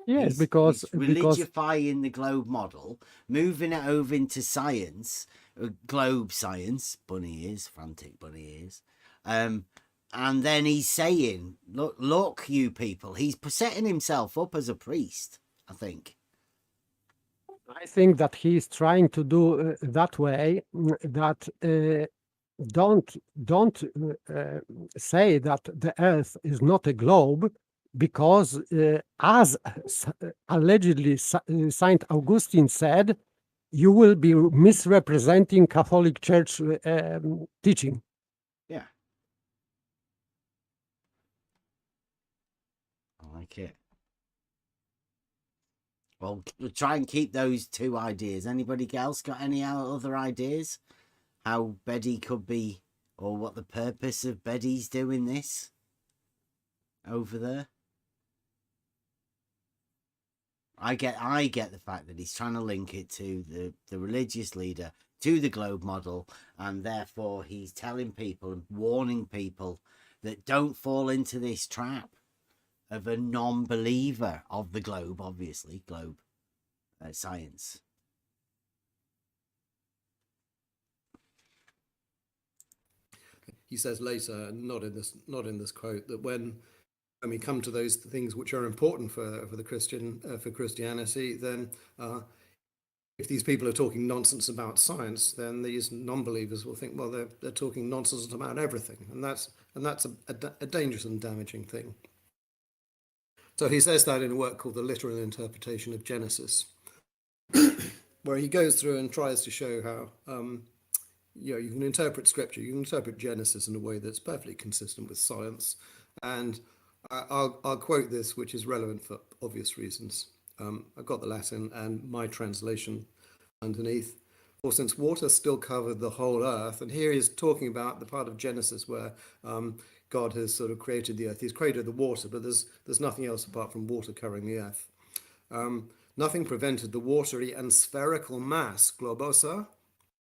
Yes, because religifying the globe model, moving it over into science, globe science, bunny ears, frantic bunny ears. And then he's saying, look, you people, he's setting himself up as a priest, I think. I think that he is trying to do that way, that don't say that the Earth is not a globe, because as allegedly Saint Augustine said, you will be misrepresenting Catholic Church teaching. Yeah. I like it. Well, we'll try and keep those two ideas. Anybody else got any other ideas? How Betty could be, or what the purpose of Betty's doing this over there? I get the fact that he's trying to link it to the religious leader, to the globe model, and therefore he's telling people and warning people that don't fall into this trap of a non-believer of the globe, obviously, globe science. He says later, not in this quote, that when we come to those things which are important for Christianity, then if these people are talking nonsense about science, then these non-believers will think, well, they're talking nonsense about everything, and that's a dangerous and damaging thing. So he says that in a work called The Literal Interpretation of Genesis, where he goes through and tries to show how you can interpret scripture, you can interpret Genesis in a way that's perfectly consistent with science. And I'll quote this, which is relevant for obvious reasons. I've got the Latin and my translation underneath. For since water still covered the whole earth, and here he's talking about the part of Genesis where God has sort of created the earth. He's created the water, but there's nothing else apart from water covering the earth. Nothing prevented the watery and spherical mass, globosa,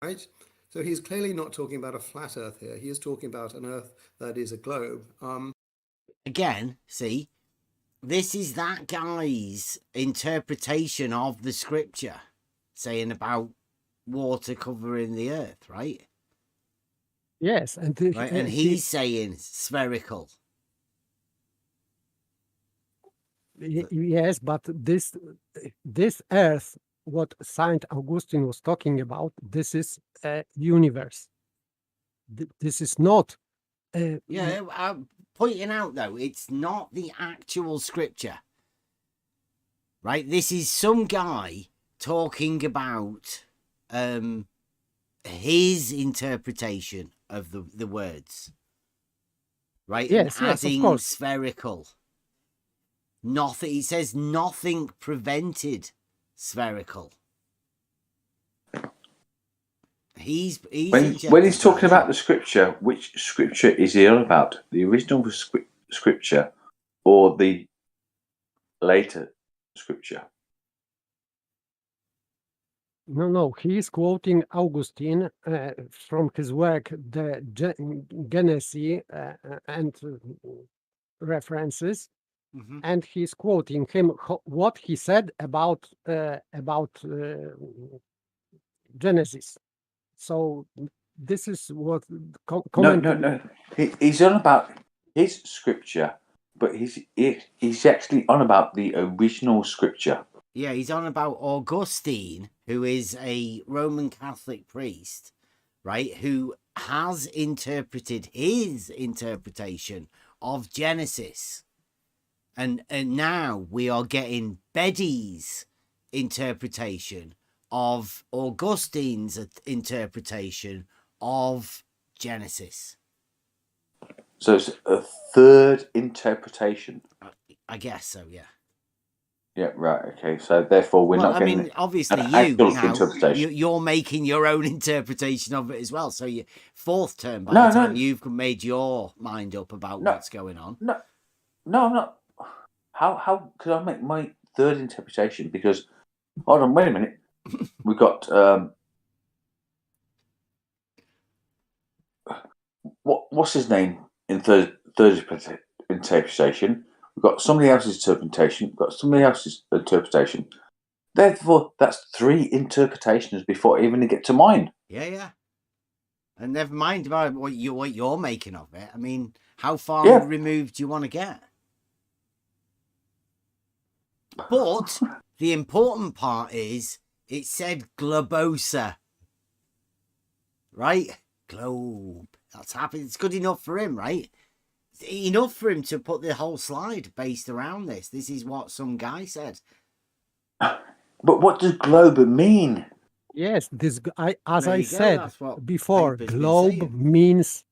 right, So he's clearly not talking about a flat Earth here. He is talking about an Earth that is a globe. Again, see, this is that guy's interpretation of the scripture, saying about water covering the Earth, right? Yes, and Right, and he's saying spherical. Yes, but this Earth, what Saint Augustine was talking about, this is a universe. This is not. Yeah, I'm pointing out though, it's not the actual scripture, right? This is some guy talking about his interpretation of the words, right? Yes, and yes, of adding course. spherical. Nothing. He says nothing prevented spherical. He's when he's talking about the scripture, which scripture is he on about? The original scripture or the later scripture? No, he is quoting Augustine from his work, the Genesis and references, and he's quoting him what he said about Genesis. So this is what No. He's on about his scripture, but he's actually on about the original scripture. Yeah, he's on about Augustine, who is a Roman Catholic priest, right? Who has interpreted his interpretation of Genesis. And now we are getting Beddy's interpretation of Augustine's interpretation of Genesis. So it's a third interpretation. I guess so, yeah. Yeah, right. Okay, so therefore we're not getting. I mean, obviously an you actual now interpretation. you're making your own interpretation of it as well. So your fourth term, by No, the time no. you've made your mind up about what's going on. No, I'm not. How could I make my third interpretation? Because hold on, wait a minute. We've got what's his name in third interpretation? We've got somebody else's interpretation. We've got somebody else's interpretation. Therefore, that's three interpretations before even they get to mine. Yeah. And never mind about what you're making of it. I mean, how far removed do you want to get? But the important part is it said globosa, right? Globe. That's happy. It's good enough for him, right? It's enough for him to put the whole slide based around this. This is what some guy said. But what does globe mean? Yes, as I said before, globe means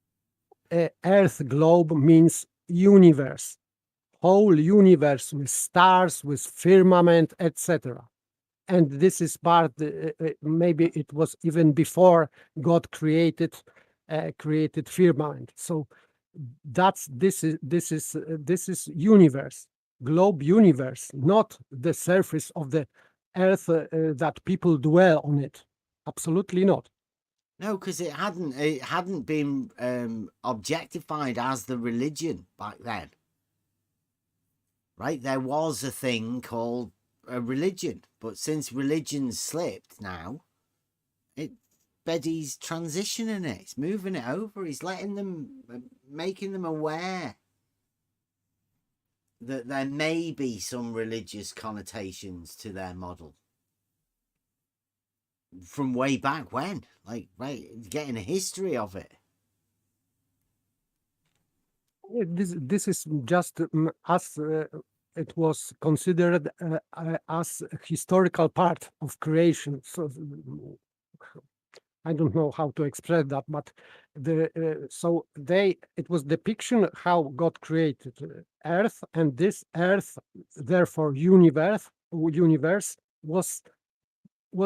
Earth globe means universe, whole universe with stars, with firmament, etc. And this is part. Maybe it was even before God created firmament. So this is universe, globe universe, not the surface of the Earth that people dwell on it. Absolutely not. No, because it hadn't been objectified as the religion back then. Right? There was a thing called a religion, but since religion's slipped now, Beddy's transitioning it. He's moving it over. He's letting them, making them aware that there may be some religious connotations to their model from way back when, like, right, getting a history of it. This is just as it was considered as a historical part of creation. So I don't know how to express that, but it was depiction how God created Earth, and this Earth, therefore universe was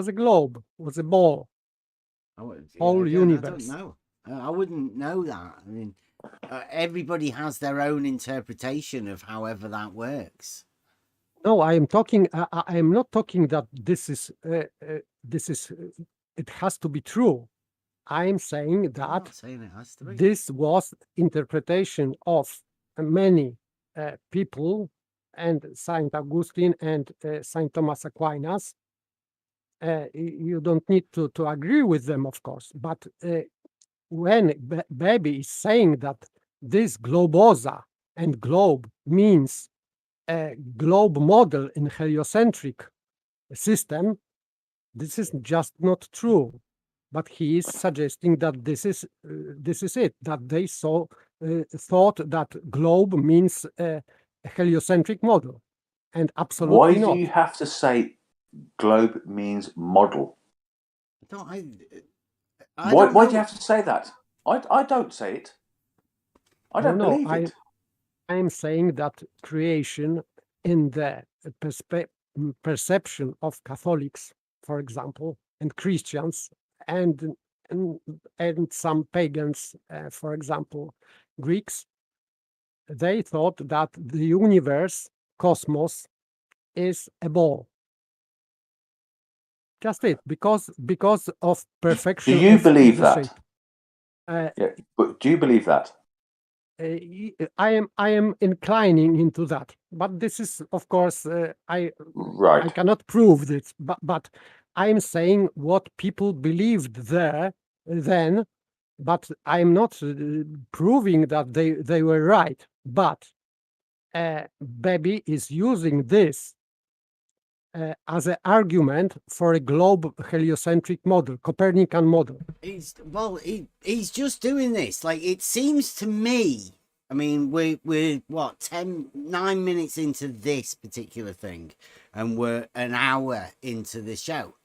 a globe, was a ball, whole universe. I don't know. I wouldn't know that. I mean, everybody has their own interpretation of however that works. No, I am talking. I am not talking that this is. It has to be true. I'm saying I'm that not saying it has to be. this was interpretation of many people, and Saint Augustine and Saint Thomas Aquinas. You don't need to agree with them, of course, but when Baby is saying that this globosa and globe means a globe model in heliocentric system, this is just not true. But he is suggesting that this is it, that they thought that globe means a heliocentric model, and absolutely Why not. do you have to say globe means model? No, I Why don't do know. you have to say that? I don't say it. I don't believe it. I'm saying that creation in the perception of Catholics, for example, and Christians, and some pagans, for example, Greeks, they thought that the universe, cosmos, is a ball. Just it, because of perfection. Do you believe the that? shape. Yeah, but do you believe that? I am inclining into that, but this is, of course, I cannot prove this, but I'm saying what people believed then, but I'm not proving that they were right. But Baby is using this as an argument for a globe heliocentric model, Copernican model. He's just doing this. Like, it seems to me, I mean, we're what, 9 minutes into this particular thing, and we're an hour into the show.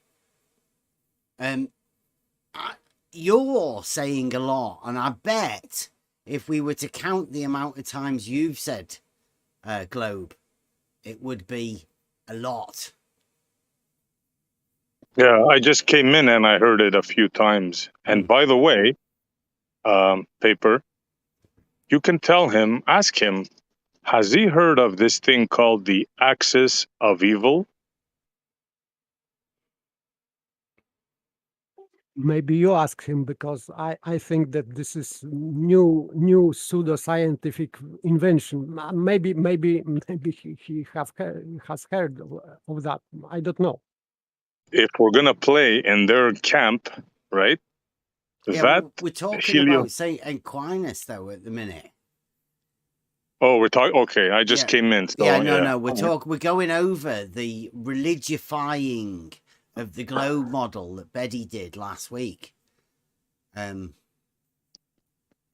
You're saying a lot, and I bet if we were to count the amount of times you've said globe, it would be a lot. Yeah, I just came in and I heard it a few times. And by the way, Paper, you can tell him, ask him, has he heard of this thing called the axis of evil? Maybe you ask him, because I think that this is new pseudoscientific invention. Maybe he has heard of that. I don't know. If we're gonna play in their camp, right? Yeah, that we're talking about Saint Aquinas though at the minute. Oh, we're talking. Okay, I just came in. So, No. We're going over the religifying of the globe model that Betty did last week.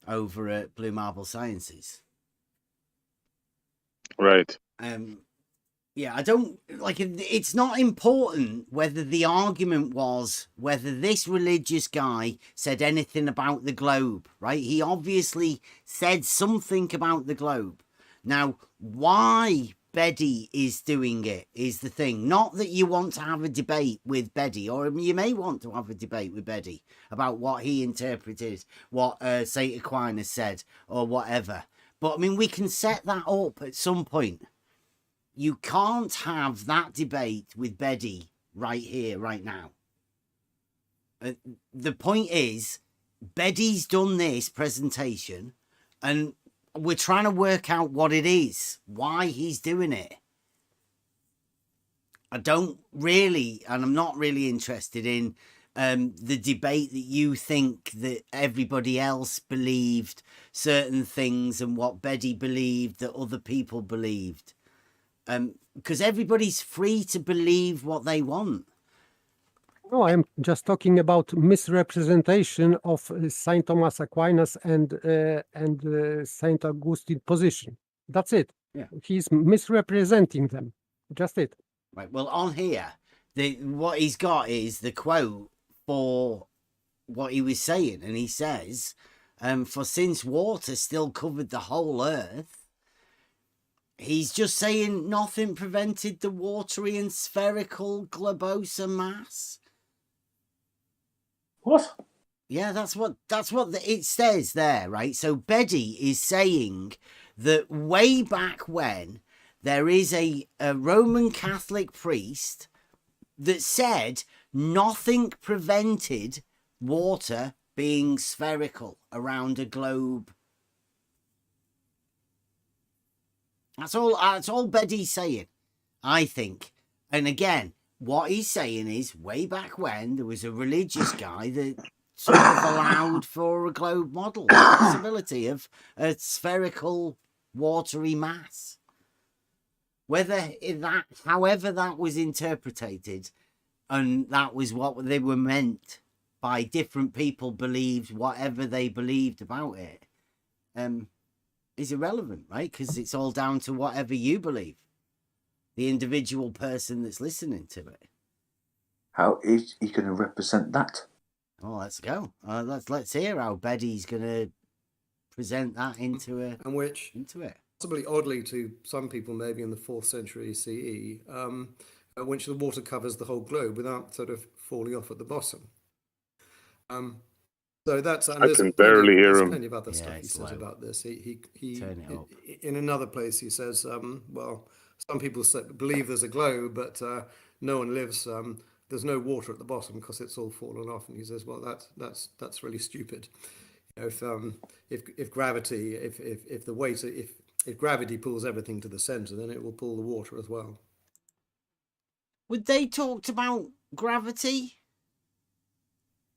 Over at Blue Marble Sciences. Right. I don't like it. It's not important whether the argument was whether this religious guy said anything about the globe, right? He obviously said something about the globe. Now, why Betty is doing it is the thing. Not that you want to have a debate with Betty, or you may want to have a debate with Betty about what he interpreted, what St. Aquinas said, or whatever. But I mean, we can set that up at some point. You can't have that debate with Betty right here, right now. The point is, Betty's done this presentation, and we're trying to work out what it is, why he's doing it. I don't really, and I'm not really interested in the debate that you think that everybody else believed certain things and what Betty believed that other people believed. Because everybody's free to believe what they want. No, I'm just talking about misrepresentation of Saint Thomas Aquinas and Saint Augustine position. That's it. Yeah. He's misrepresenting them. Just it. Right. Well, on here, what he's got is the quote for what he was saying, and he says, "For since water still covered the whole earth." He's just saying nothing prevented the watery and spherical globosa mass. What? Yeah, that's what it says there, right? So Betty is saying that way back when there is a Roman Catholic priest that said nothing prevented water being spherical around a globe. That's all Beddy's saying, I think. And again, what he's saying is, way back when, there was a religious guy that sort of allowed for a globe model, the possibility of a spherical, watery mass. However that was interpreted, and that was what they were meant by different people believed whatever they believed about it, is irrelevant, right? Because it's all down to whatever you believe, the individual person that's listening to it. How is he going to represent that? Oh, let's go. Let's hear how Beddy's going to present that into it. Possibly oddly to some people, maybe in the 4th century CE, which the water covers the whole globe without sort of falling off at the bottom. So that's, and I can barely hear him. There's plenty of other stuff he says about this. He Turn it up. In another place he says, well, some people believe there's a globe, but no one lives. There's no water at the bottom because it's all fallen off. And he says, well, that's really stupid. You know, if gravity, if the weight, if gravity pulls everything to the center, then it will pull the water as well. Would they talked about gravity?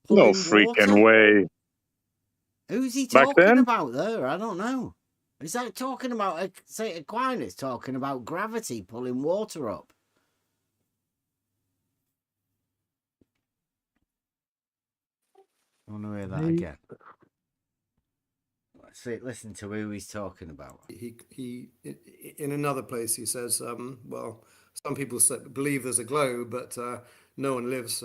No freaking way. Who's he Back talking then? about there? I don't know. Is that talking about, say, Aquinas talking about gravity pulling water up? I want to hear that again. Let's see, listen to who he's talking about. He in another place he says, well, some people believe there's a globe, but no one lives.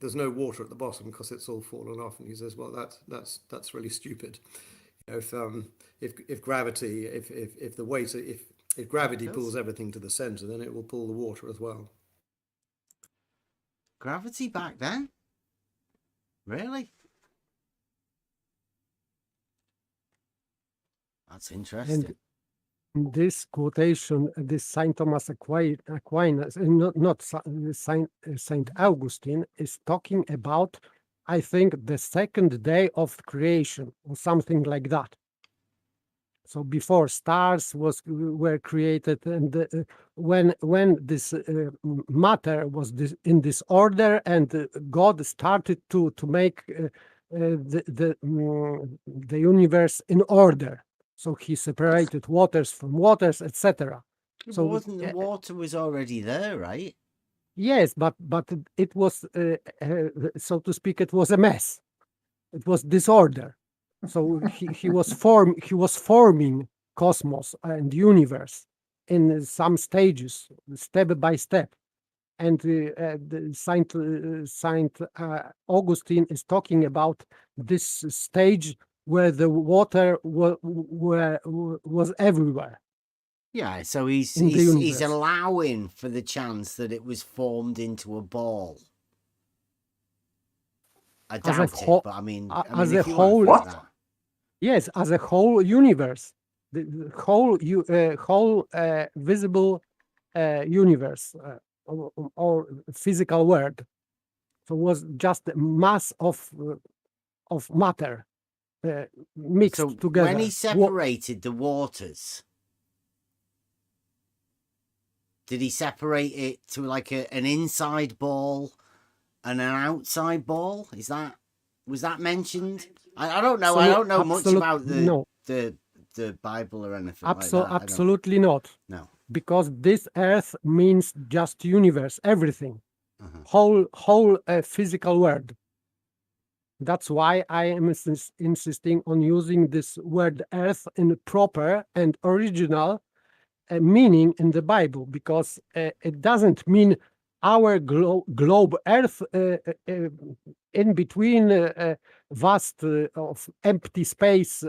There's no water at the bottom because it's all fallen off. And he says, well, that's really stupid. You know, if gravity, if the weight, if gravity pulls everything to the center, then it will pull the water as well. Gravity back then? Really? That's interesting. And this quotation, this Saint Thomas Aquinas, not Saint Augustine, is talking about, I think, the second day of creation or something like that. So before stars were created, and when this matter was in this order, and God started to make the universe in order. So he separated waters from waters, etc. So wasn't the water was already there, right? Yes, but it was, so to speak, it was a mess. It was disorder. So he was forming cosmos and universe in some stages, step by step. And Saint Augustine is talking about this stage where the water was everywhere. Yeah, so he's allowing for the chance that it was formed into a ball. I doubt it, but I mean as a if you whole, want that. Yes, as a whole universe, the whole visible universe or physical world, so was just a mass of matter mixed together. When he separated the waters, did he separate it to like an inside ball and an outside ball? Was that mentioned? I don't know. I don't know much about the Bible or anything like that. Absolutely not. No. Because this earth means just universe, everything, whole physical world. That's why I am insisting on using this word earth in proper and original meaning in the Bible, because it doesn't mean our globe earth in between vast of empty space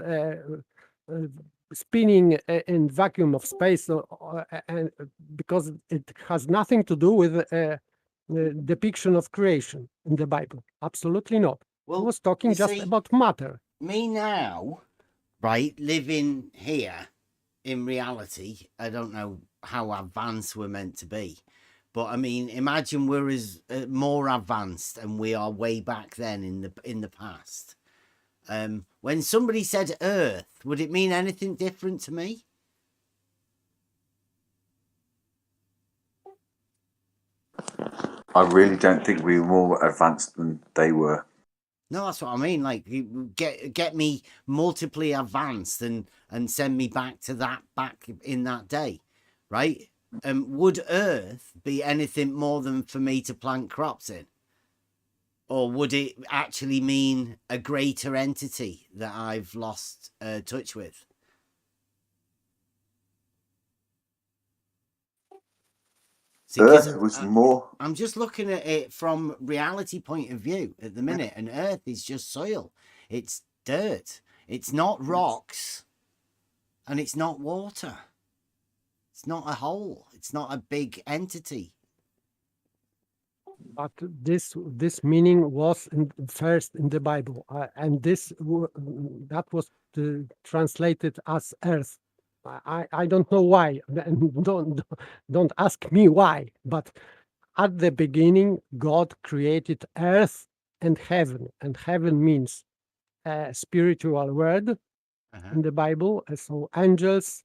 spinning in vacuum of space, and because it has nothing to do with the depiction of creation in the Bible. Absolutely not. I was talking just about matter. Me now, right, living here in reality, I don't know how advanced we're meant to be, but I mean, imagine we're as more advanced and we are way back then in the past. When somebody said Earth, would it mean anything different to me? I really don't think we were more advanced than they were. No, that's what I mean. Like, you get me multiply advanced and send me back in that day, right? Would Earth be anything more than for me to plant crops in? Or would it actually mean a greater entity that I've lost touch with? See, Earth was more. I'm just looking at it from reality point of view at the minute, and Earth is just soil. It's dirt. It's not rocks, and it's not water. It's not a whole. It's not a big entity. But this meaning was first in the Bible, and that was translated as earth. I don't know why. Don't ask me why. But at the beginning, God created earth and heaven means a spiritual word in the Bible. So angels,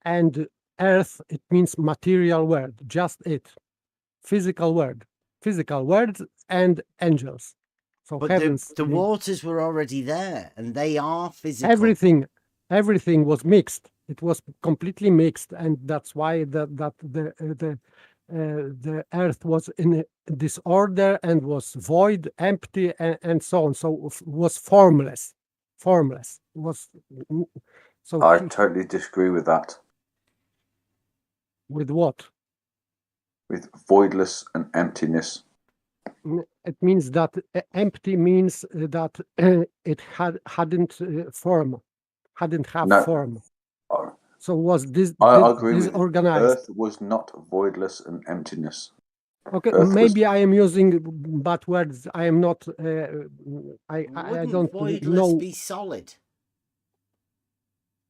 and earth, it means material word, just it, physical words and angels. So but heavens, the waters were already there, and they are physical. Everything was mixed. It was completely mixed, and that's why the earth was in disorder and was void, empty, and so on. So was formless. Was so. I totally disagree with that. With what? With voidless and emptiness. It means that empty means that it hadn't form, hadn't have form. So was this I agree disorganized? With Earth was not voidless and emptiness. Okay, maybe I am using bad words. I am not. I don't voidless know. Be solid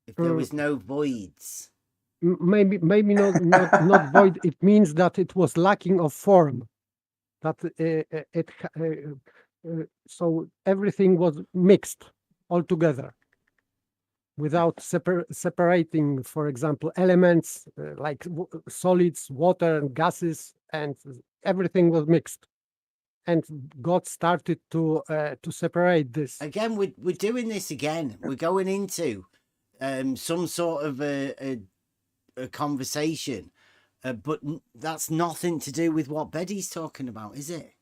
if there was no voids. Maybe not void. It means that it was lacking of form. That so everything was mixed all together without separating, for example, elements like solids, water, and gases, and everything was mixed. And God started to separate this. Again, we're doing this again. We're going into some sort of a conversation, but that's nothing to do with what Betty's talking about, is it?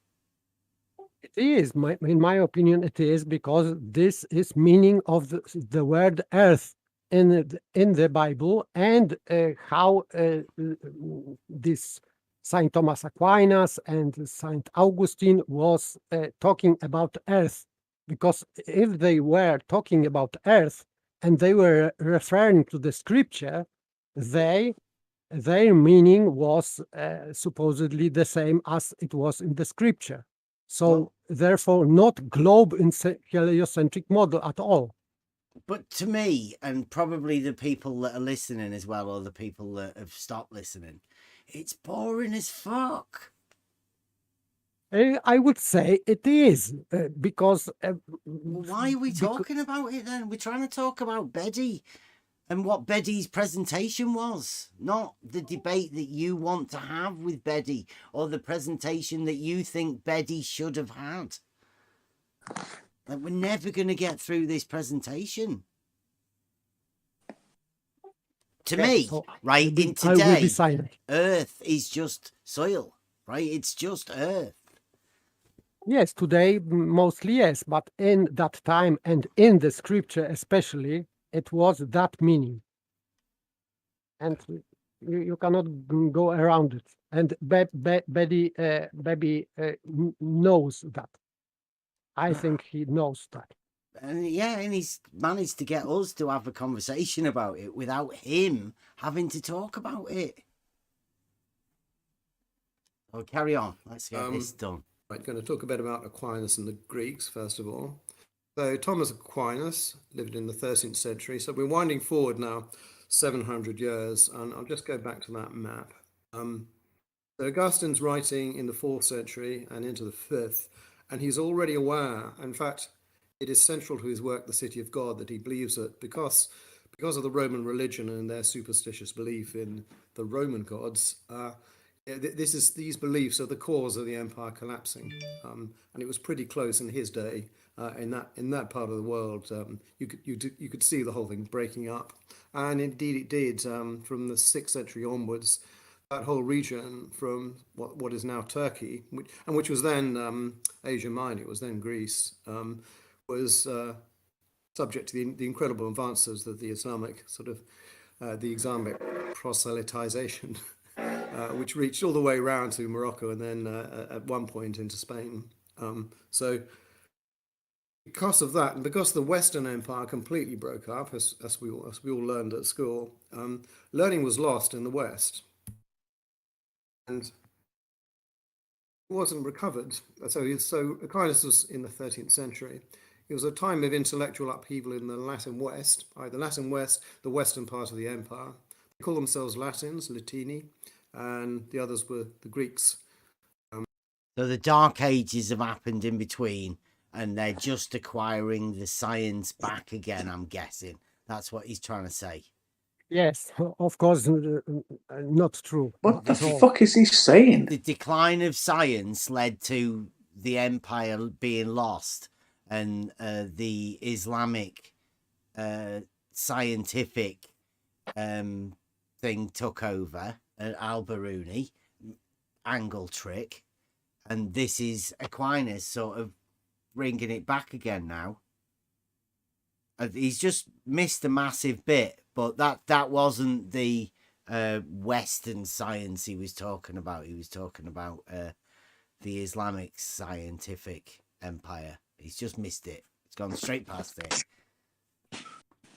It is, in my opinion, it is, because this is meaning of the word earth in the Bible, and how this Saint Thomas Aquinas and Saint Augustine was talking about earth. Because if they were talking about earth and they were referring to the scripture, their meaning was supposedly the same as it was in the scripture. So therefore, not globe in heliocentric model at all. But to me, and probably the people that are listening as well, or the people that have stopped listening, it's boring as fuck. I would say it is, because... why are we talking about it then? We're trying to talk about Betty and what Betty's presentation was, not the debate that you want to have with Betty or the presentation that you think Betty should have had. Like, we're never going to get through this presentation. To me, right, in today, Earth is just soil, right? It's just Earth. Yes, today, mostly yes, but in that time and in the scripture especially, it was that meaning. And you cannot go around it. And Betty knows that. I think he knows that. And yeah, and he's managed to get us to have a conversation about it without him having to talk about it. Oh, carry on. Let's get this done. Right, going to talk a bit about Aquinas and the Greeks, first of all. So Thomas Aquinas lived in the 13th century. So we're winding forward now 700 years, and I'll just go back to that map. So Augustine's writing in the 4th century and into the 5th, and he's already aware. In fact, it is central to his work, The City of God, that he believes that because of the Roman religion and their superstitious belief in the Roman gods, these beliefs are the cause of the empire collapsing, and it was pretty close in his day. In that part of the world, you could see the whole thing breaking up, and indeed it did. From the 6th century onwards, that whole region from what is now Turkey, which was then Asia Minor, it was then Greece, was subject to the incredible advances that the Islamic proselytization, which reached all the way around to Morocco and then at one point into Spain. So because of that, and because the Western Empire completely broke up, as we all learned at school, learning was lost in the West, and it wasn't recovered. So Aquinas was in the 13th century. It was a time of intellectual upheaval in the Latin West, the Latin West, the western part of the empire. They call themselves Latins, Latini, and the others were the Greeks. So the Dark Ages have happened in between, and they're just acquiring the science back again, I'm guessing. That's what he's trying to say. Yes, of course, not true. What the fuck is he saying? The decline of science led to the empire being lost, and the Islamic scientific thing took over, Al-Biruni, angle trick, and this is Aquinas sort of bringing it back again now. He's just missed a massive bit, but that wasn't the Western science he was talking about. He was talking about the Islamic scientific empire. He's just missed it. It's gone straight past it.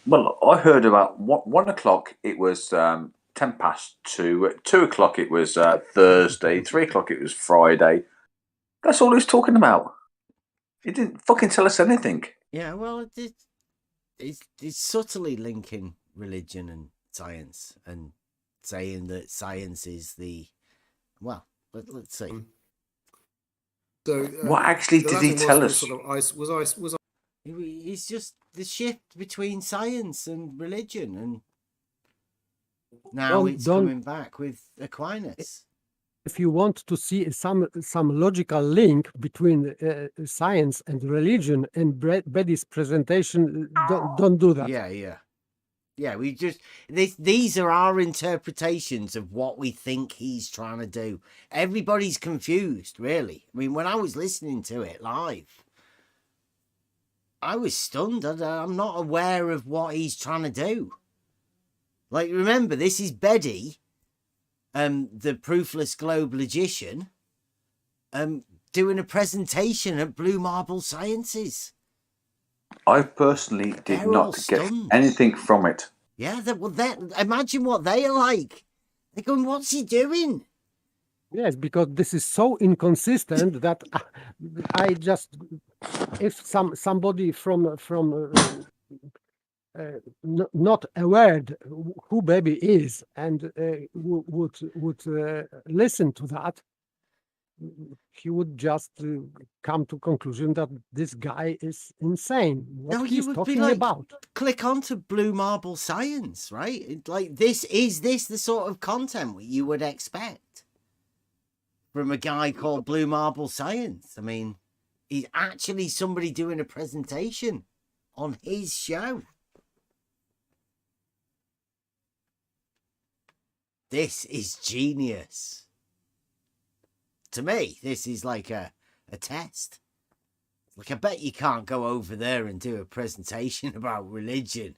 Well, I heard about 1 o'clock. It was 10 past 2. At 2 o'clock it was Thursday. 3 o'clock it was Friday. That's all he was talking about. He didn't fucking tell us anything. Yeah, well, it's subtly linking religion and science and saying that science is the... Well, let's see. So, what actually did he tell us? It's just the shift between science and religion, and now it's coming back with Aquinas. If you want to see some logical link between science and religion and Betty's presentation, don't do that. Yeah. We just these are our interpretations of what we think he's trying to do. Everybody's confused, really. I mean, when I was listening to it live, I was stunned. I'm not aware of what he's trying to do. Like, remember, this is Betty, the proofless globe logician, doing a presentation at Blue Marble Sciences. I personally did not get anything from it. Yeah, imagine what they are like. They're going, what's he doing? Yes, because this is so inconsistent that I just, if somebody from not aware who Baby is and would listen to that, he would just come to conclusion that this guy is insane. What he's talking about? Click onto Blue Marble Science, right? Like, is this the sort of content you would expect from a guy called Blue Marble Science? I mean, he's actually somebody doing a presentation on his show. This is genius. To me, this is like a test. Like, I bet you can't go over there and do a presentation about religion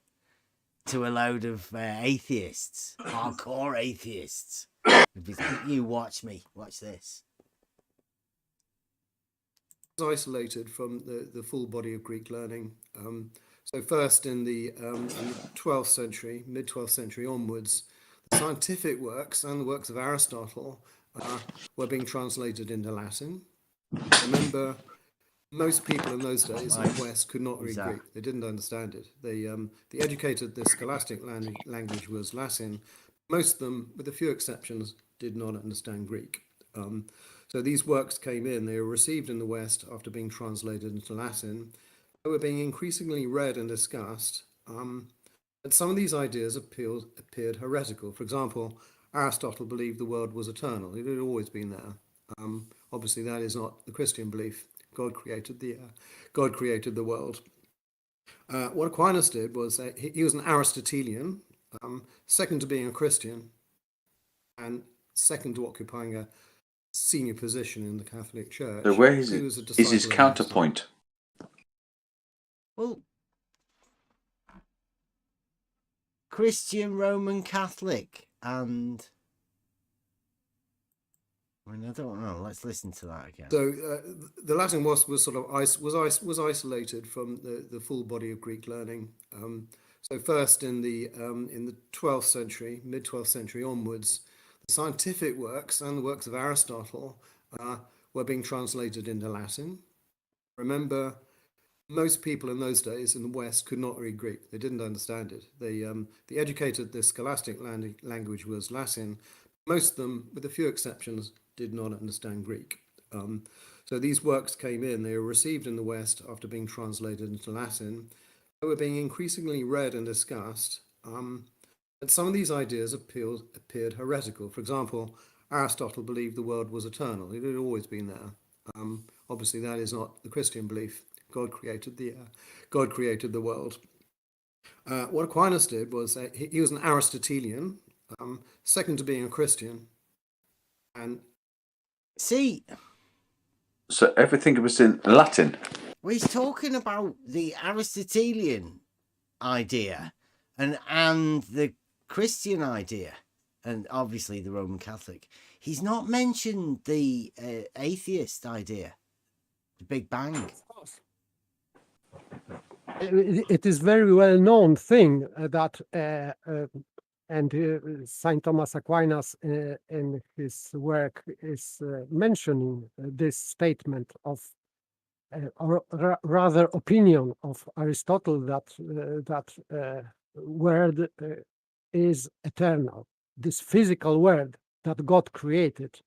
to a load of atheists, hardcore atheists. You watch me. Watch this. Isolated from the full body of Greek learning. So first in the 12th century, mid-12th century onwards, the scientific works and the works of Aristotle were being translated into Latin. Remember, most people in those days in the West could not read Greek. They didn't understand it. The educated, the scholastic language was Latin. Most of them, with a few exceptions, did not understand Greek. So these works came in. They were received in the West after being translated into Latin. were being increasingly read and discussed, but some of these ideas appeared heretical. For example, Aristotle believed the world was eternal. It had always been there. Obviously, that is not the Christian belief. God created the world. What Aquinas did was he was an Aristotelian, second to being a Christian, and second to occupying a senior position in the Catholic Church. So where is He it? was a Is disciple his of counterpoint? Well, Christian, Roman Catholic, and I mean, I don't know. Let's listen to that again. So the Latin was sort of was isolated from the full body of Greek learning. So first in the 12th century, mid 12th century onwards, the scientific works and the works of Aristotle were being translated into Latin. Remember, most people in those days in the West could not read Greek. They didn't understand it. The educated, the scholastic language was Latin. Most of them, with a few exceptions, did not understand Greek. So these works came in. They were received in the West after being translated into Latin. They were being increasingly read and discussed. But some of these ideas appeared heretical. For example, Aristotle believed the world was eternal. It had always been there. Obviously, that is not the Christian belief. God created the world. What Aquinas did was he was an Aristotelian, second to being a Christian, and see. So everything was in Latin. Well, he's talking about the Aristotelian idea and the Christian idea, and obviously the Roman Catholic. He's not mentioned the atheist idea, the Big Bang. It is very well known thing that Saint Thomas Aquinas in his work is mentioning this statement of or rather opinion of Aristotle that world is eternal. This physical world that God created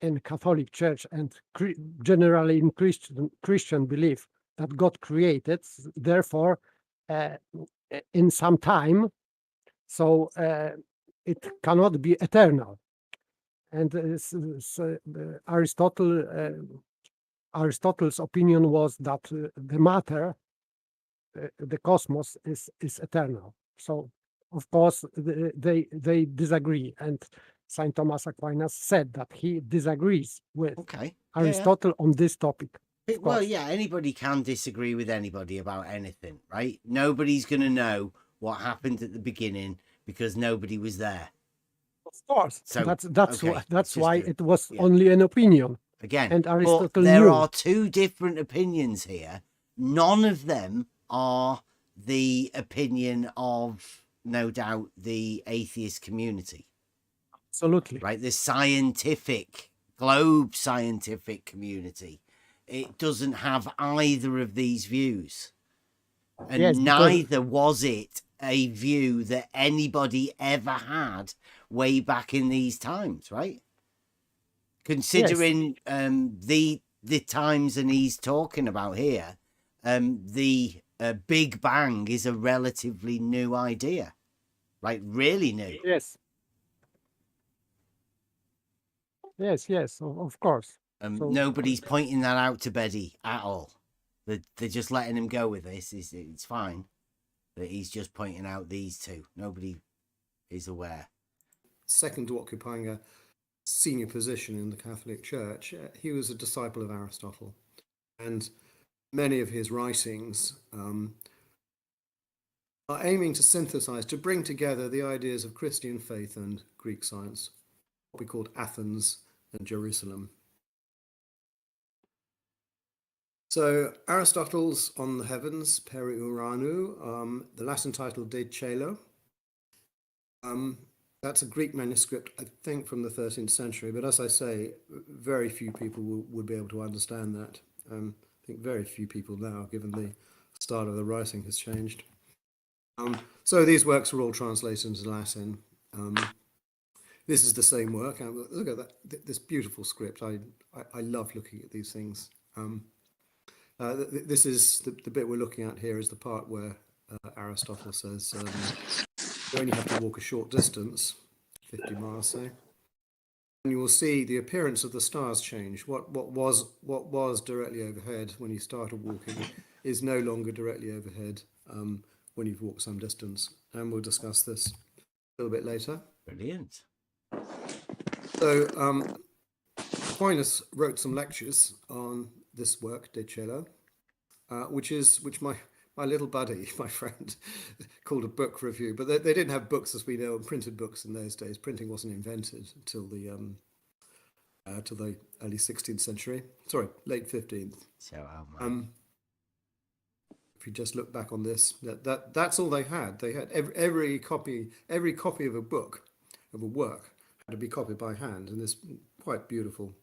in Catholic Church and generally in Christian belief that God created, therefore, in some time, so it cannot be eternal. And Aristotle's opinion was that the matter, the cosmos, is eternal. So, of course, they disagree, and Saint Thomas Aquinas said that he disagrees with Aristotle on this topic. Well, yeah, anybody can disagree with anybody about anything, right? Nobody's going to know what happened at the beginning because nobody was there. Of course, so that's why it was only an opinion. Again, and Aristotle but there knew. are two different opinions here. None of them are the opinion of, no doubt, the atheist community. Absolutely. Right, the scientific, globe scientific community. It doesn't have either of these views. And Yes, neither was it a view that anybody ever had way back in these times, right? Considering the times and he's talking about here, the Big Bang is a relatively new idea, right? Really new. Yes. Yes, of course. So, nobody's pointing that out to Betty at all. They're just letting him go with this. It's fine. But he's just pointing out these two. Nobody is aware. Second to occupying a senior position in the Catholic Church, he was a disciple of Aristotle. And many of his writings are aiming to synthesize, to bring together the ideas of Christian faith and Greek science, what we called Athens and Jerusalem. So Aristotle's On the Heavens, Peri Uranu, the Latin title De Caelo. That's a Greek manuscript, I think, from the 13th century. But as I say, very few people would be able to understand that. I think very few people now, given the style of the writing has changed. So these works were all translated into Latin. This is the same work. Look at that, this beautiful script. I love looking at these things. This is the bit we're looking at here is the part where Aristotle says you only have to walk a short distance, 50 miles, say, and you will see the appearance of the stars change. What was directly overhead when you started walking is no longer directly overhead when you've walked some distance, and we'll discuss this a little bit later. Brilliant. So Aquinas wrote some lectures on this work, De Coelo, which my little buddy, my friend, called a book review. But they didn't have books as we know, printed books in those days. Printing wasn't invented until the early 16th century. Sorry, late 15th. So if you just look back on this, that's all they had. They had every copy of a book, of a work, had to be copied by hand in this quite beautiful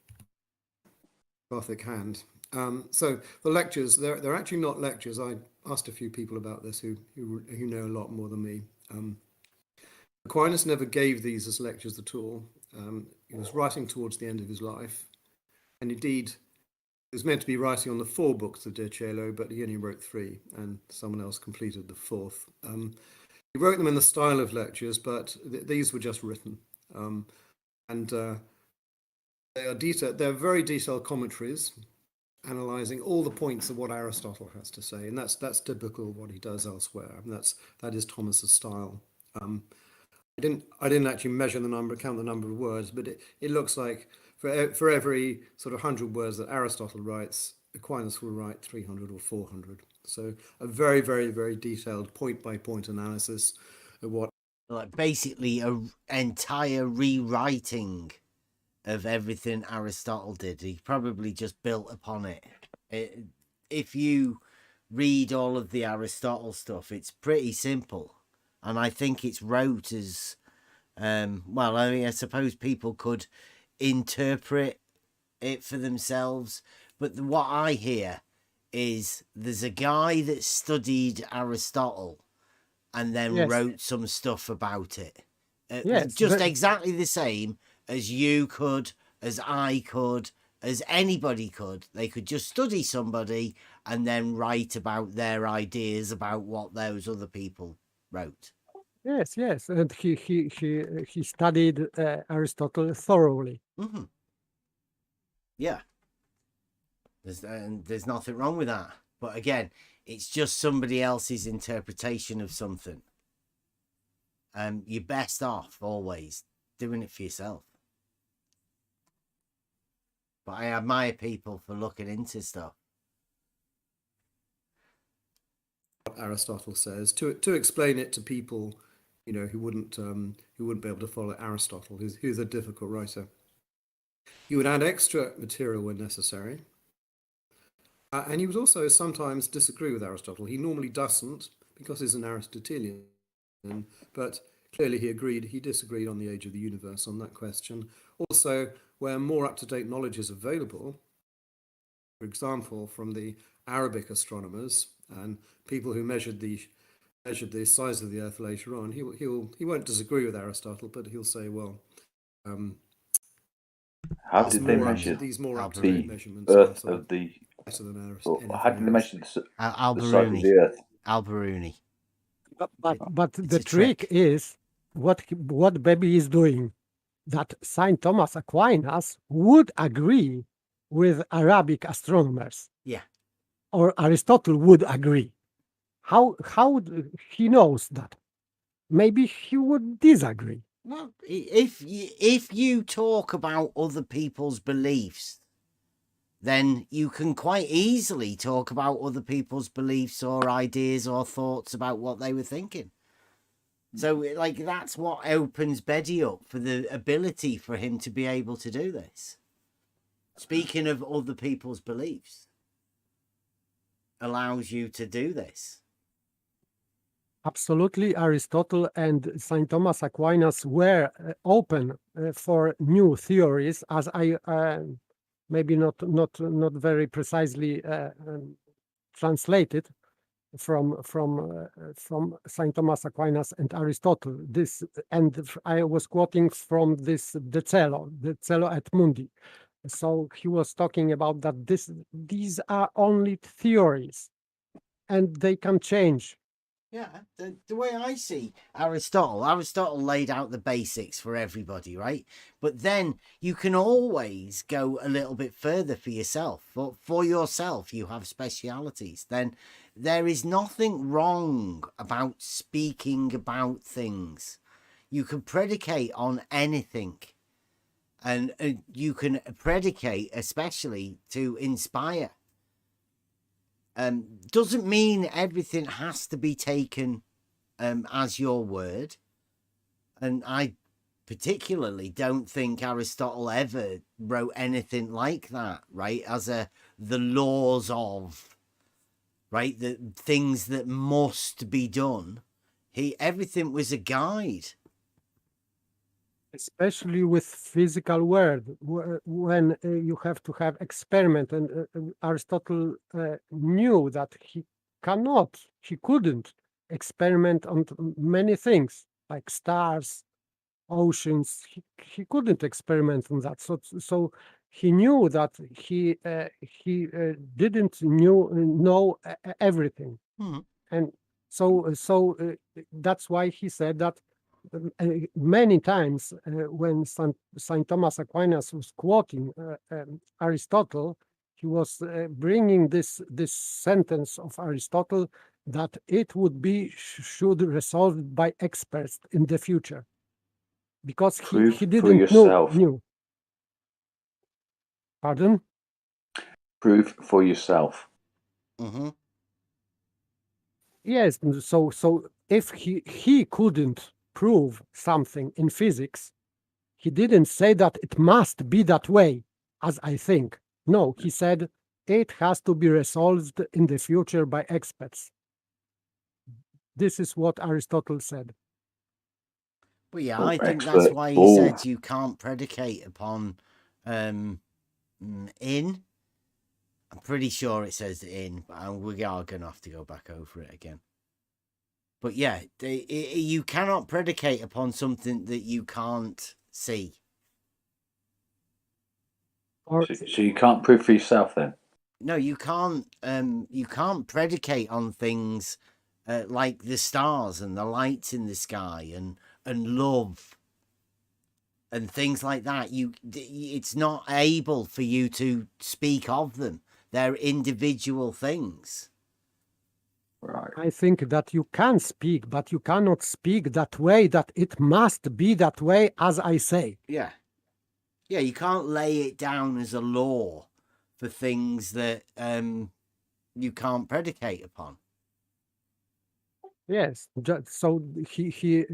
Gothic hand. So the lectures, they're actually not lectures. I asked a few people about this who know a lot more than me. Aquinas never gave these as lectures at all. He was writing towards the end of his life, and indeed he was meant to be writing on the 4 books of De Coelo, but he only wrote 3, and someone else completed the 4th. He wrote them in the style of lectures, but these were just written, and they are detailed. They're very detailed commentaries, analysing all the points of what Aristotle has to say, and that's typical of what he does elsewhere. I mean, that is Thomas's style. I didn't actually count the number of words, but it looks like for every sort of 100 words that Aristotle writes, Aquinas will write 300 or 400. So a very, very, very detailed point-by-point analysis of what... Like basically an entire rewriting of everything Aristotle did. He probably just built upon it. If you read all of the Aristotle stuff, it's pretty simple. And I think it's wrote as, well, I mean, I suppose people could interpret it for themselves. But what I hear is there's a guy that studied Aristotle and then wrote some stuff about it. Just exactly the same as you could, as I could, as anybody could. They could just study somebody and then write about their ideas about what those other people wrote. Yes, and he studied Aristotle thoroughly. Mm-hmm. Yeah, there's nothing wrong with that. But again, it's just somebody else's interpretation of something. You're best off always doing it for yourself. But I admire people for looking into stuff. Aristotle says to explain it to people, you know, who wouldn't be able to follow Aristotle, who's a difficult writer. He would add extra material when necessary, and he would also sometimes disagree with Aristotle. He normally doesn't, because he's an Aristotelian, but clearly he disagreed on the age of the universe on that question. Also, where more up-to-date knowledge is available, for example, from the Arabic astronomers and people who measured the size of the Earth later on, he won't disagree with Aristotle, but he'll say, well, how did they measure these more the measurements Earth of the? How did they measure the size of the Earth? Al-Biruni. But the trick is what Baby is doing. That Saint Thomas Aquinas would agree with Arabic astronomers. Yeah. Or Aristotle would agree. How he knows that? Maybe he would disagree. Well, if you talk about other people's beliefs, then you can quite easily talk about other people's beliefs or ideas or thoughts about what they were thinking. So, like, that's what opens Betty up for the ability for him to be able to do this. Speaking of other people's beliefs, allows you to do this. Absolutely, Aristotle and Saint Thomas Aquinas were open for new theories, as I maybe not very precisely translated from Saint Thomas Aquinas and Aristotle. This, and I was quoting from this De Coelo et Mundi. So he was talking about that these are only theories, and they can change. Yeah, the way I see Aristotle laid out the basics for everybody, right? But then you can always go a little bit further for yourself. For yourself, you have specialities. Then there is nothing wrong about speaking about things. You can predicate on anything. And you can predicate especially to inspire. Doesn't mean everything has to be taken as your word. And I particularly don't think Aristotle ever wrote anything like that, right? As the laws of, right? The things that must be done. Everything was a guide. Especially with physical world, when you have to have experiment, and Aristotle knew that he couldn't experiment on many things like stars, oceans. He couldn't experiment on that. So he knew that he didn't know everything, and so that's why he said that. Many times when Saint Thomas Aquinas was quoting Aristotle, he was bringing this sentence of Aristotle that it would be should resolved by experts in the future, because he didn't know. Pardon? Proof for yourself. Mm-hmm. Yes. So if he couldn't prove something in physics, he didn't say that it must be that way, as I think. No, he said it has to be resolved in the future by experts. This is what Aristotle said. But yeah, I think that's why he said you can't predicate upon in. I'm pretty sure it says in, but we are going to have to go back over it again. But yeah, you cannot predicate upon something that you can't see. So you can't prove for yourself then? No, you can't. You can't predicate on things like the stars and the lights in the sky and love and things like that. It's not able for you to speak of them. They're individual things. Right. I think that you can speak, but you cannot speak that way, that it must be that way, as I say. Yeah. Yeah, you can't lay it down as a law for things that you can't predicate upon. Yes, so he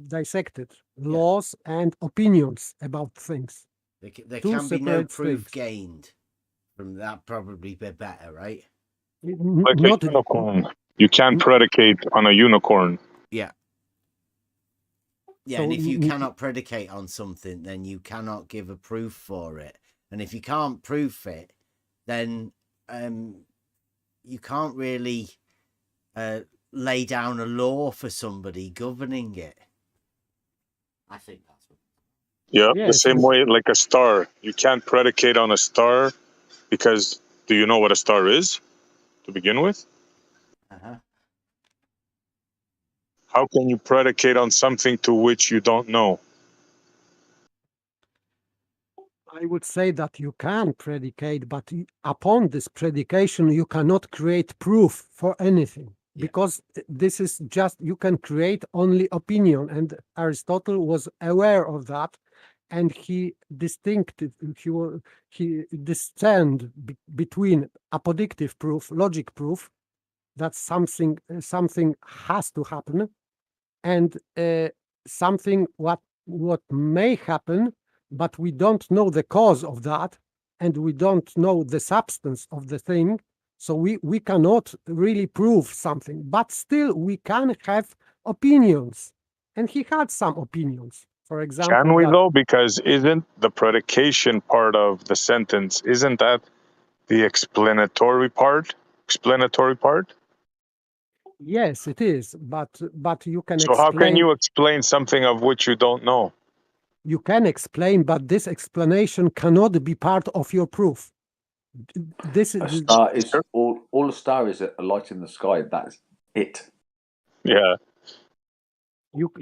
dissected laws and opinions about things. There can be no proof gained from that. Probably be better, right? Like a unicorn. You can't predicate on a unicorn. Yeah. Yeah, and if you cannot predicate on something, then you cannot give a proof for it. And if you can't prove it, then you can't really lay down a law for somebody governing it. I think that's what. Yeah, the same way like a star. You can't predicate on a star because do you know what a star is to begin with? Uh-huh. How can you predicate on something to which you don't know? I would say that you can predicate, but upon this predication, you cannot create proof for anything. Yeah. Because this is just, you can create only opinion. And Aristotle was aware of that. And he distinguished between apodictive proof, logic proof, that something has to happen, and something what may happen, but we don't know the cause of that, and we don't know the substance of the thing, so we cannot really prove something, but still we can have opinions, and he had some opinions. For example, can we though? Because isn't the predication part of the sentence, isn't that the explanatory part? Yes, it is, but you can explain. So how can you explain something of which you don't know? You can explain, but this explanation cannot be part of your proof. This A is star is all a star is a light in the sky. That's it. Yeah.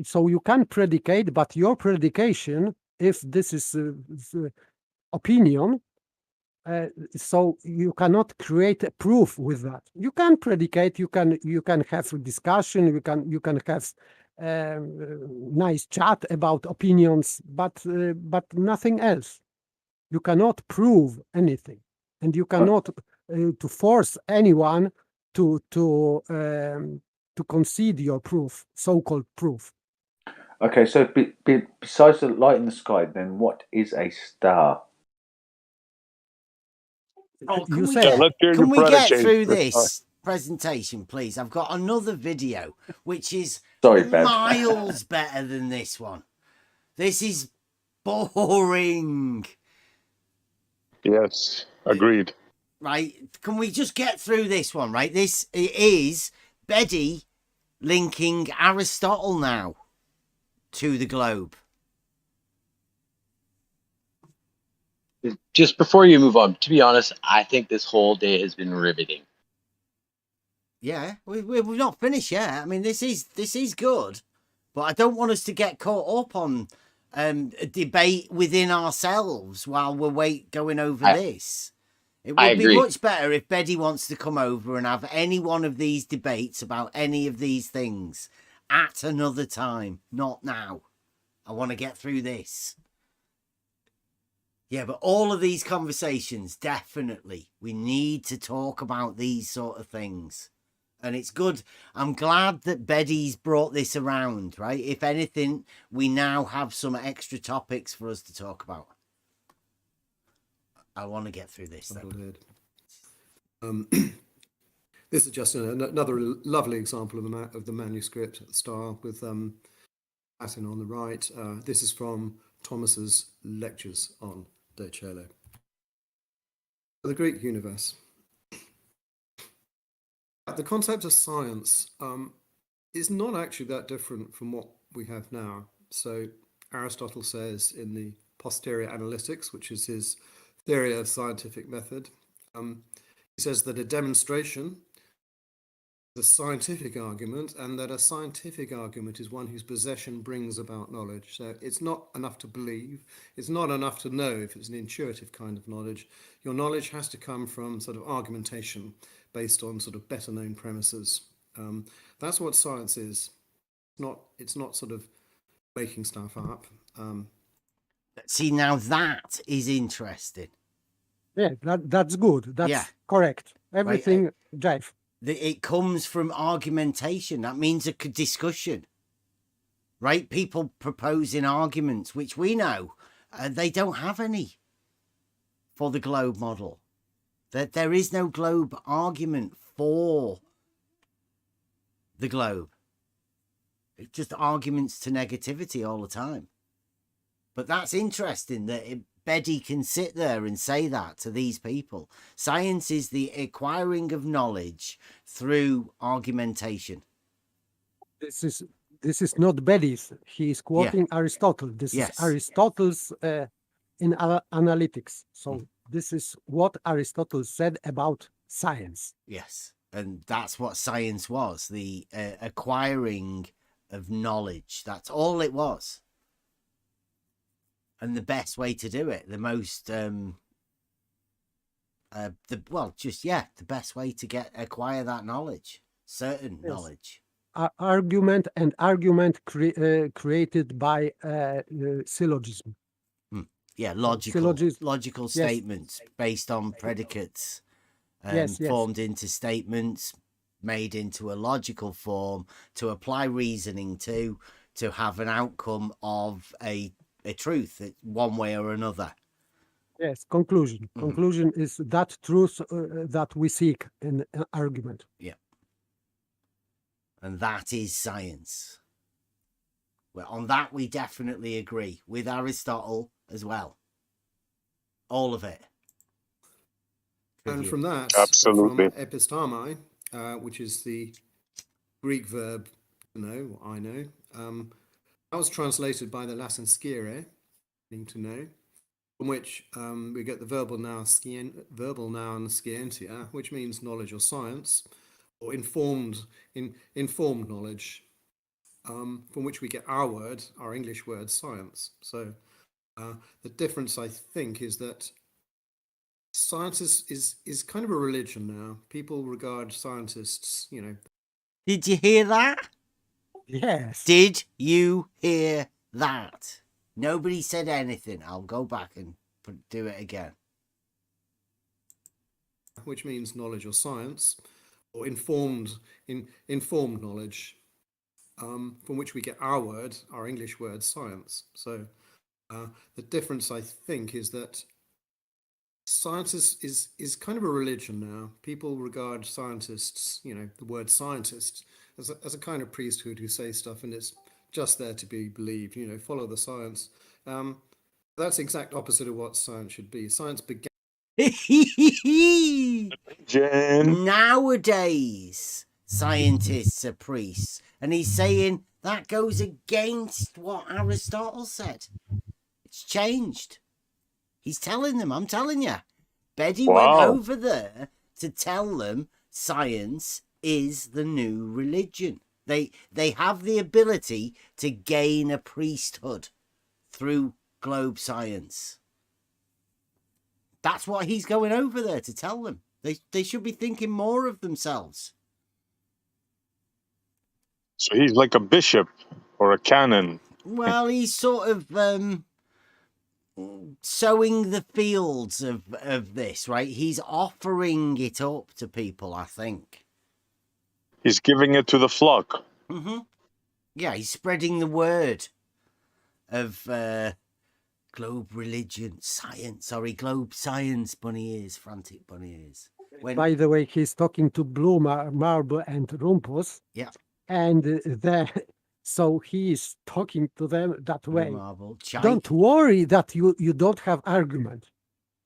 so you can predicate, but your predication, if this is opinion, so you cannot create a proof with that. You can predicate, you can have a discussion, you can have nice chat about opinions, but nothing else. You cannot prove anything, and you cannot to force anyone to concede your proof, so-called proof. Okay, so besides the light in the sky, then what is a star? Oh, You can we get through this presentation, please? I've got another video which is miles better than this one. This is boring. Yes, agreed. Right? Can we just get through this one, right? This is Betty linking Aristotle now to the globe. Just before you move on, to be honest, I think this whole day has been riveting. Yeah, we've not finished yet. I mean, this is good, but I don't want us to get caught up on a debate within ourselves while we're going over this. It would be much better if Betty wants to come over and have any one of these debates about any of these things at another time, not now. I want to get through this. Yeah, but all of these conversations, definitely, we need to talk about these sort of things. And it's good. I'm glad that Betty's brought this around, right? If anything, we now have some extra topics for us to talk about. I want to get through this, though. This is just another lovely example of the manuscript at the start with Latin on the right. This is from Thomas's lectures on De Coelo. The Greek universe. The concept of science is not actually that different from what we have now. So Aristotle says in the Posterior Analytics, which is his theory of scientific method, he says that a demonstration is a scientific argument, and that a scientific argument is one whose possession brings about knowledge. So it's not enough to believe, it's not enough to know if it's an intuitive kind of knowledge. Your knowledge has to come from sort of argumentation based on sort of better known premises. That's what science is. It's not sort of making stuff up. See, now that is interesting. Yeah, that's good. That's correct. Everything, Jeff. It comes from argumentation. That means a discussion, right? People proposing arguments, which we know they don't have any for the globe model. That there is no globe argument for the globe. It's just arguments to negativity all the time. But that's interesting that Betty can sit there and say that to these people. Science is the acquiring of knowledge through argumentation. This is not Betty's. He is quoting Aristotle. This is Aristotle's in analytics. So this is what Aristotle said about science. Yes, and that's what science was, the acquiring of knowledge. That's all it was. And the best way to do it, the most, the best way to acquire that knowledge, certain knowledge. Argument created by syllogism. Yeah, logical statements based on predicates, formed into statements, made into a logical form to apply reasoning to have an outcome of a truth, one way or another. Yes, conclusion. Conclusion is that truth that we seek in an argument. Yeah. And that is science. Well, on that we definitely agree with Aristotle as well. All of it. And from that, absolutely, from epistami, which is the Greek verb to know, I know, that was translated by the Latin scire, to know, from which we get the verbal noun scientia, which means knowledge or science, or informed knowledge, from which we get our English word, science. So the difference, I think, is that science is kind of a religion now. People regard scientists, Did you hear that? Yes. Did you hear that? Nobody said anything. I'll go back and do it again. Which means knowledge or science, or informed knowledge, from which we get our English word, science. So the difference, I think, is that science is kind of a religion now. People regard scientists, the word scientist, as a kind of priesthood who say stuff and it's just there to be believed, follow the science. That's the exact opposite of what science should be. Science began. Nowadays, scientists are priests. And he's saying that goes against what Aristotle said. It's changed. He's telling them, I'm telling you. Betty went over there to tell them science is the new religion. They have the ability to gain a priesthood through globe science. That's what he's going over there to tell them. They should be thinking more of themselves. So he's like a bishop or a canon. Well, he's sort of sowing the fields of this, right? He's offering it up to people, I think. He's giving it to the flock. Mm-hmm. Yeah, he's spreading the word of globe religion, globe science, bunny ears, frantic bunny ears. By the way, he's talking to Blue Marble and Rumpus. Yeah. And so he is talking to them that way. Marble, don't worry that you don't have argument.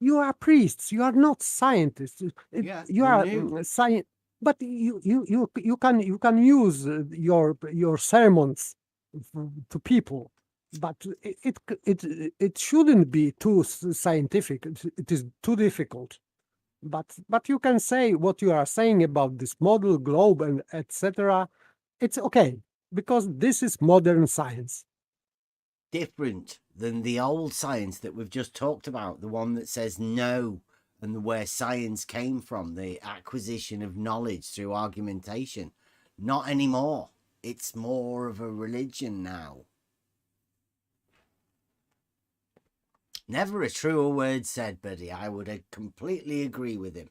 You are priests. You are not scientists. Yeah, you are science, but you can use your sermons to people. But it shouldn't be too scientific. It is too difficult. But you can say what you are saying about this model globe and etc. It's okay because this is modern science. Different than the old science that we've just talked about, the one that says no, and where science came from, the acquisition of knowledge through argumentation. Not anymore. It's more of a religion now. Never a truer word said, buddy. I would completely agree with him.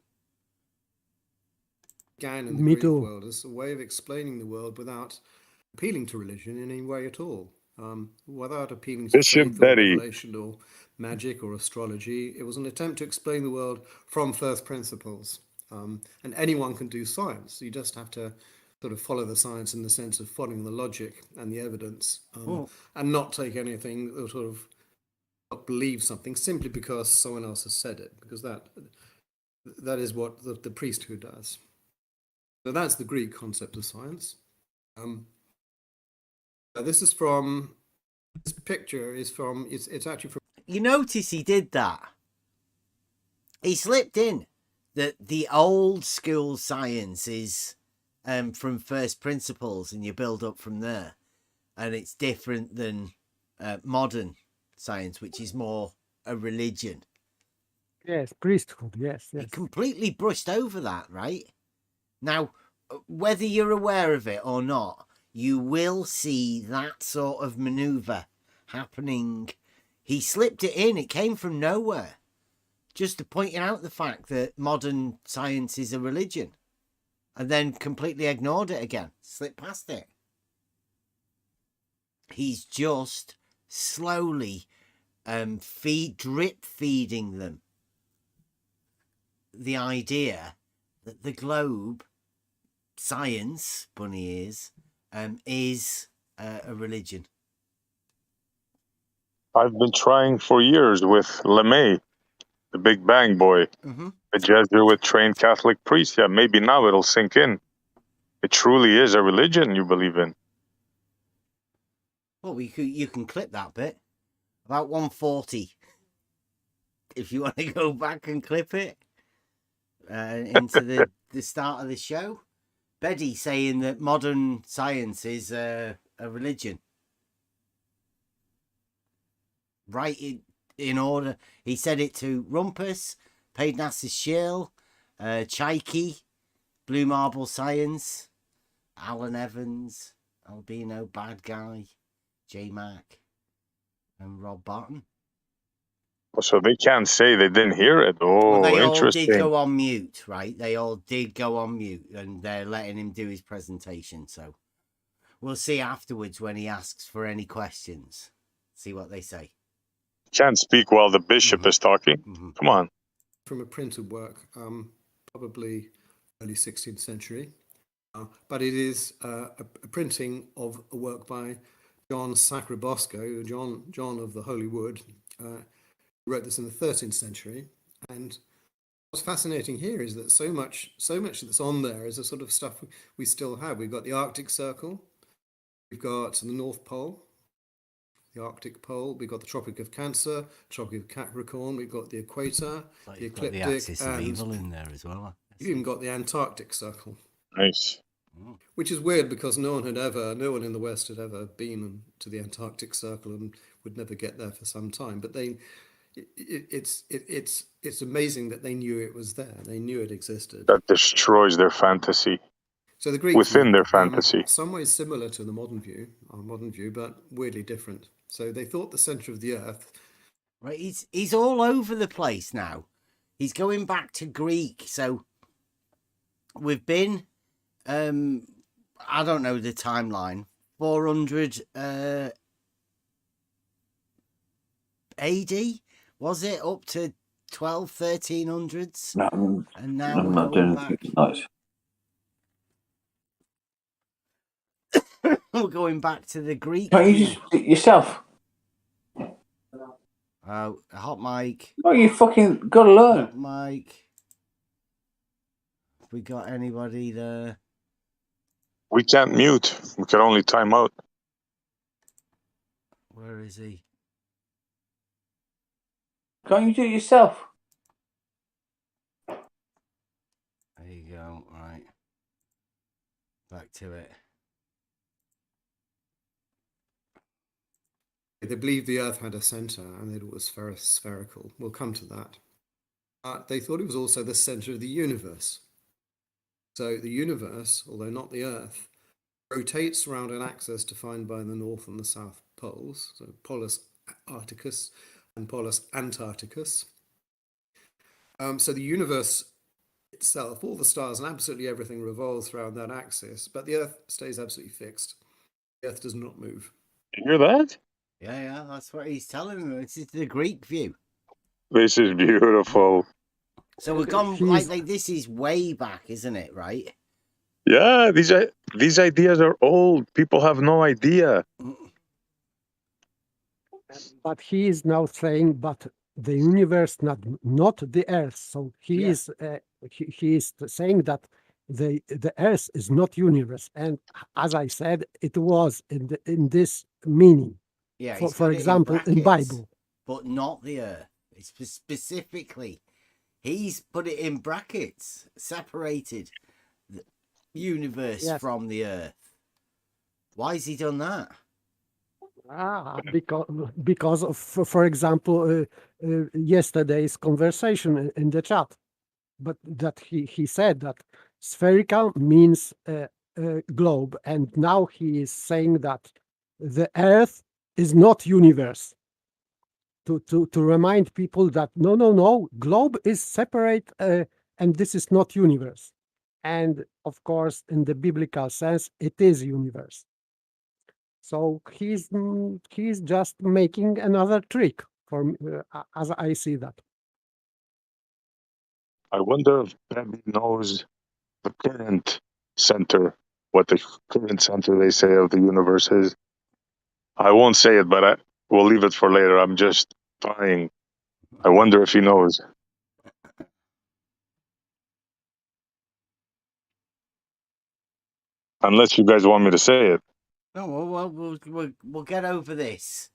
Began in the Greek world as a way of explaining the world without appealing to religion in any way at all. Without appealing to faith or revelation or magic or astrology. It was an attempt to explain the world from first principles. And anyone can do science. You just have to sort of follow the science in the sense of following the logic and the evidence, and not take anything or sort of not believe something simply because someone else has said it, because that is what the priesthood does. So that's the Greek concept of science. This picture is from, it's actually from... You notice he did that. He slipped in that the old school science is from first principles and you build up from there. And it's different than modern science, which is more a religion. Yes, priesthood, yes. He completely brushed over that, right? Now, whether you're aware of it or not, you will see that sort of maneuver happening. He slipped it in. It came from nowhere. Just to pointing out the fact that modern science is a religion. And then completely ignored it again. Slipped past it. He's just slowly drip feeding them the idea that the globe science, bunny ears, is a religion. I've been trying for years with LeMay, the Big Bang boy, a Jesuit trained Catholic priest. Yeah, maybe now it'll sink in. It truly is a religion you believe in. Well, you can clip that bit. About 140. If you want to go back and clip it into the start of the show. Betty saying that modern science is a religion. Right in order. He said it to Rumpus, Paid NASA's Shill, Chaiki, Blue Marble Science, Alan Evans, Albino Bad Guy, J Mac, and Rob Barton. So they can't say they didn't hear it. Oh, Well, they all interesting. did go on mute, right? They all did go on mute, and they're letting him do his presentation. So we'll see afterwards when he asks for any questions. See what they say. Can't speak while the bishop is talking. Come on. From a printed work, probably early 16th century, but it is a printing of a work by John Sacrobosco, John of the Holy Wood. Who wrote this in the 13th century, and what's fascinating here is that so much that's on there is the sort of stuff we still have. We've got the Arctic Circle, we've got the North Pole, the Arctic Pole, we've got the Tropic of Cancer, Tropic of Capricorn, we've got the Equator, the Ecliptic, the axis of evil in there as well. You've even got the Antarctic Circle. Nice. Which is weird because no one in the West had ever been to the Antarctic Circle and would never get there for some time. But it's amazing that they knew it was there. They knew it existed. That destroys their fantasy. So the Greek within view, their fantasy. Some ways similar to the modern view, but weirdly different. So they thought the center of the Earth. Right, he's all over the place now. He's going back to Greek. So we've been, I don't know the timeline, 400 AD, was it, up to 1300s? No, and now I'm we're not going doing back. anything nice. We're going back to the Greek. Can't you just do it yourself? Oh, hot mic. No, you fucking gotta learn. Hot mic. Have we got anybody there? We can't mute. We can only time out. Where is he? Can't you do it yourself? There you go. Right. Back to it. They believed the Earth had a center and that it was spherical. We'll come to that. They thought it was also the center of the universe. So the universe, although not the Earth, rotates around an axis defined by the North and the South poles, so Polus Arcticus and Polus Antarcticus. So the universe itself, all the stars and absolutely everything revolves around that axis, but the Earth stays absolutely fixed. The Earth does not move. You hear that? Yeah, that's what he's telling them. This is the Greek view. This is beautiful. So we've gone like this is way back, isn't it? Right? Yeah, these ideas are old. People have no idea. But he is now saying, but the universe, not the Earth. So he is saying that the Earth is not universe. And as I said, it was in this meaning. Yeah, for example, in Bible, but not the Earth. It's specifically, he's put it in brackets, separated the universe from the Earth. Why has he done that? Because of, for example, yesterday's conversation in the chat, but that he said that spherical means globe, and now he is saying that the Earth is not universe. To remind people that no, globe is separate, and this is not universe. And of course, in the biblical sense, it is universe. So he's just making another trick for me, as I see that. I wonder if Debbie knows the current center, what the current center they say of the universe is. I won't say it, but we'll leave it for later. I'm just trying. I wonder if he knows. Unless you guys want me to say it. No, well, we'll get over this.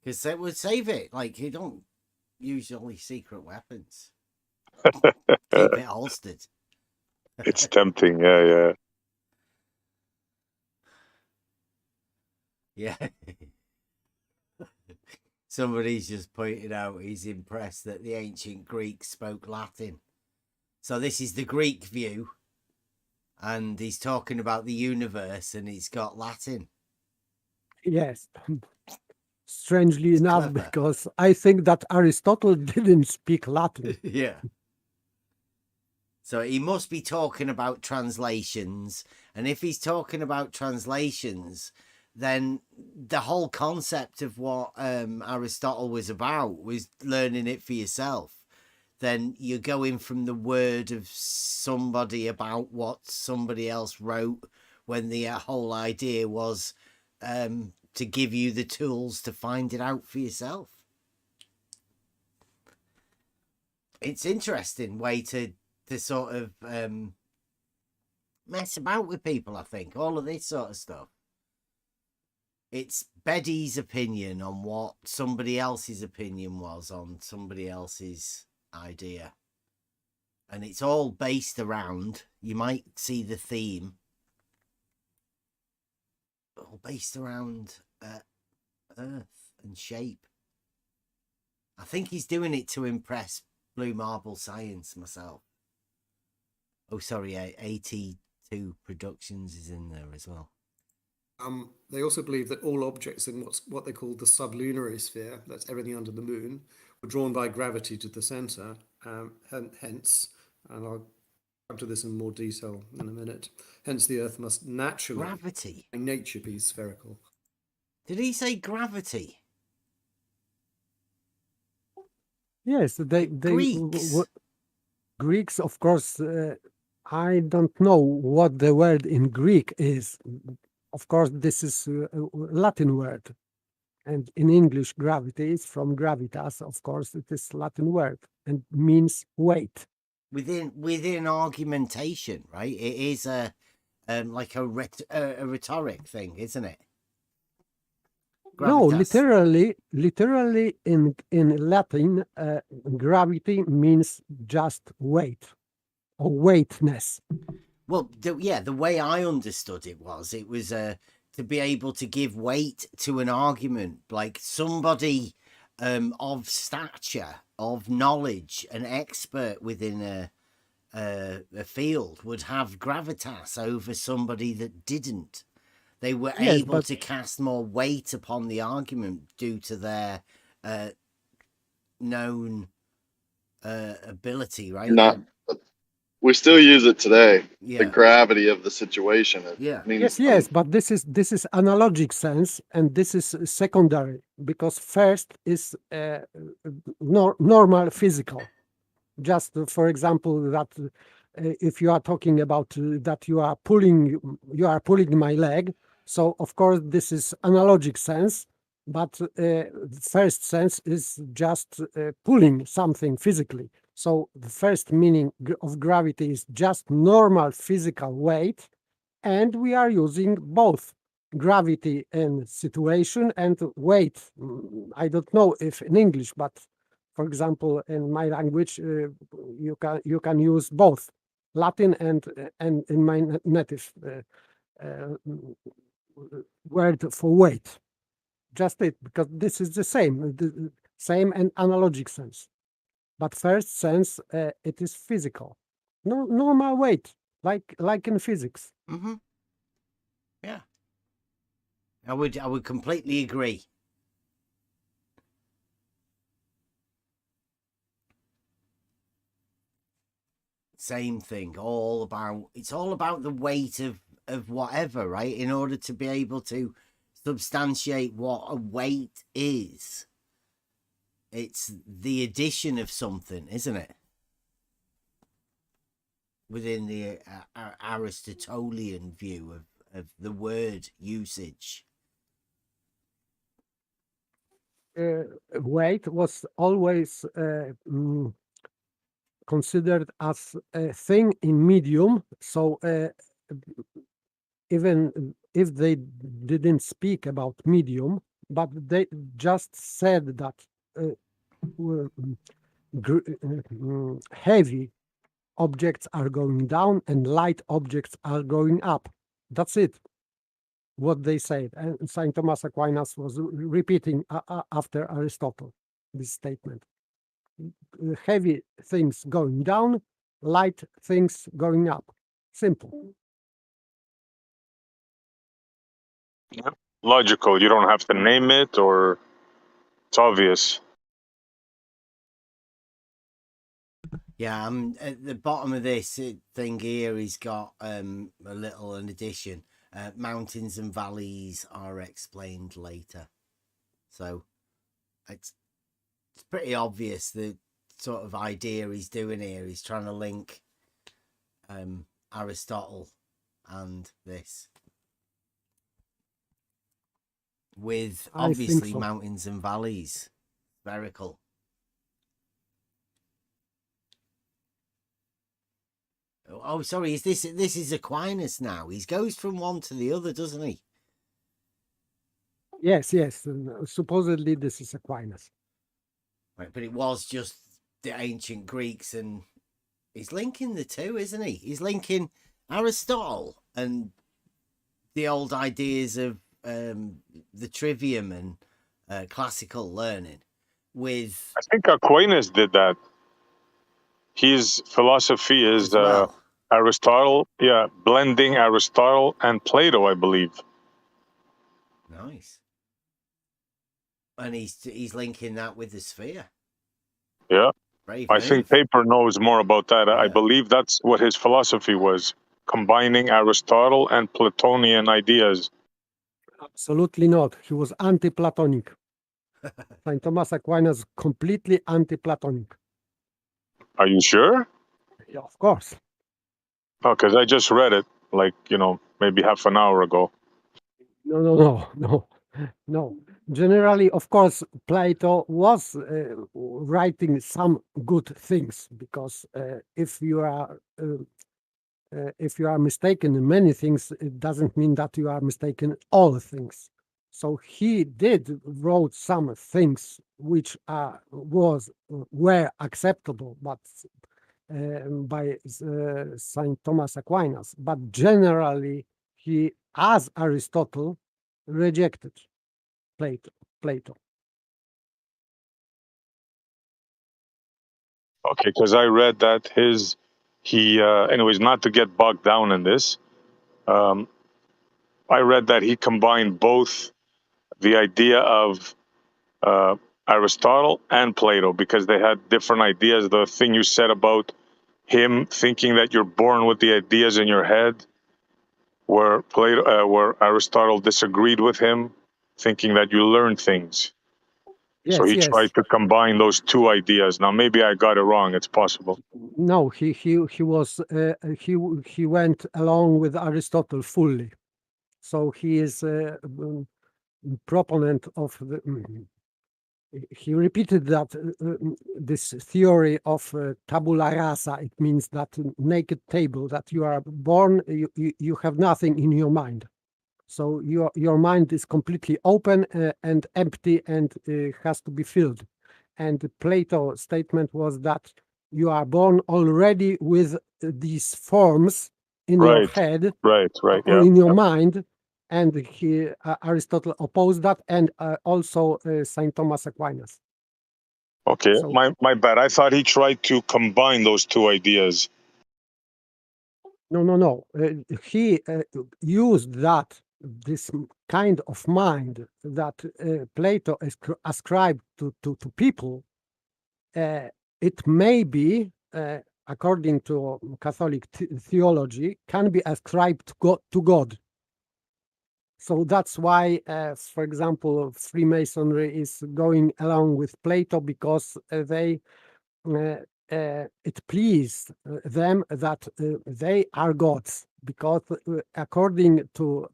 Because they would save it. Like, you don't usually secret weapons. Keep it holstered. It's tempting. Yeah. Yeah. Somebody's just pointed out he's impressed that the ancient Greeks spoke Latin. So this is the Greek view. And he's talking about the universe and he's got Latin. Yes. Strangely It's enough, clever. because I think that Aristotle didn't speak Latin. Yeah. So he must be talking about translations. And if he's talking about translations, then the whole concept of what Aristotle was about was learning it for yourself. Then you're going from the word of somebody about what somebody else wrote, when the whole idea was to give you the tools to find it out for yourself. It's interesting way to sort of mess about with people, I think. All of this sort of stuff. It's Beddy's opinion on what somebody else's opinion was on somebody else's idea. And it's all based around, you might see the theme, all based around earth and shape. I think he's doing it to impress Blue Marble Science myself. Oh, sorry, 82 Productions is in there as well. They also believe that all objects in what they call the sublunary sphere, that's everything under the moon, were drawn by gravity to the center, and hence, and I'll come to this in more detail in a minute, hence the Earth must naturally, gravity, by nature, be spherical. Did he say gravity? Yes, they Greeks. Greeks, of course. I don't know what the word in Greek is. Of course, this is a Latin word, and in English, gravity is from gravitas. Of course, it is Latin word and means weight. Within argumentation, right? It is a like a rhetoric thing, isn't it? No, Gravitas. literally in Latin, gravity means just weight or weightness. Well, the way I understood it was to be able to give weight to an argument, like somebody of stature, of knowledge, an expert within a field would have gravitas over somebody that didn't. They were able to cast more weight upon the argument due to their known ability, right? We still use it today. Yeah. The gravity of the situation. Yes, but this is analogic sense, and this is secondary, because first is normal physical. Just for example, that if you are talking about that you are pulling my leg, so of course this is analogic sense, but the first sense is just pulling something physically. So the first meaning of gravity is just normal physical weight, and we are using both gravity in situation and weight. I don't know if in English, but for example, in my language, you can use both Latin and in my native word for weight. Just it, because this is the same and analogic sense. But first sense, it is physical, normal weight, like in physics. Mm-hmm. Yeah, I would completely agree. Same thing. It's all about the weight of whatever, right? In order to be able to substantiate what a weight is. It's the addition of something, isn't it? Within the Aristotelian view of the word usage. Weight was always considered as a thing in medium. So even if they didn't speak about medium, but they just said that heavy objects are going down and light objects are going up. That's it. What they said. And St. Thomas Aquinas was repeating after Aristotle this statement. Heavy things going down, light things going up. Simple. Logical. You don't have to name it, or it's obvious. Yeah, at the bottom of this thing here, he's got a little an addition. Mountains and valleys are explained later. So it's pretty obvious the sort of idea he's doing here. He's trying to link Aristotle and this with obviously so. mountains and valleys, spherical. Oh, sorry. Is this is Aquinas now? He goes from one to the other, doesn't he? Yes. Supposedly this is Aquinas. Right, but it was just the ancient Greeks, and he's linking the two, isn't he? He's linking Aristotle and the old ideas of the trivium and classical learning with. I think Aquinas did that. His philosophy is Aristotle, blending Aristotle and Plato, I believe. Nice. And he's linking that with the sphere. Yeah. Brave I move. think Paper knows more about that. I believe that's what his philosophy was, combining Aristotle and Platonian ideas. Absolutely not. He was anti-Platonic. St. Thomas Aquinas completely anti-Platonic. Are you sure? Yeah, of course. Oh, because I just read it, maybe half an hour ago. No. Generally, of course, Plato was writing some good things, because if you are mistaken in many things, it doesn't mean that you are mistaken in all things. So he did wrote some things which were acceptable, but by Saint Thomas Aquinas. But generally, he, as Aristotle, rejected Plato. Okay, because I read that anyways, not to get bogged down in this, I read that he combined both the idea of Aristotle and Plato, because they had different ideas. The thing you said about him thinking that you're born with the ideas in your head, where Aristotle disagreed with him, thinking that you learn things. Yes, so he tried to combine those two ideas. Now, maybe I got it wrong. It's possible. No, he went along with Aristotle fully. So he is a proponent of the. He repeated that this theory of tabula rasa. It means that naked table, that you are born, you have nothing in your mind. So your mind is completely open and empty, and has to be filled. And Plato's statement was that you are born already with these forms in your head, right, or in your mind. And Aristotle opposed that, and also Saint Thomas Aquinas. Okay, So, my bad. I thought he tried to combine those two ideas. No. He used this kind of mind that Plato ascribed to people. It may be, according to Catholic theology, can be ascribed to God. So that's why, for example, Freemasonry is going along with Plato, because it pleased them that they are gods, because according to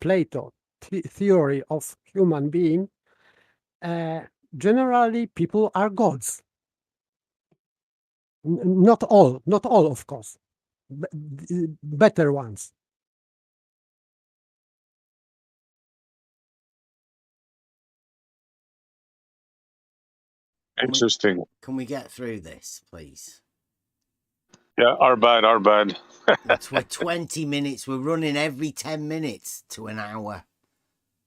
Plato theory of human being, generally people are gods. Not all, of course, better ones. Interesting. Can we get through this, please? Yeah, our bad. We're 20 minutes. We're running every 10 minutes to an hour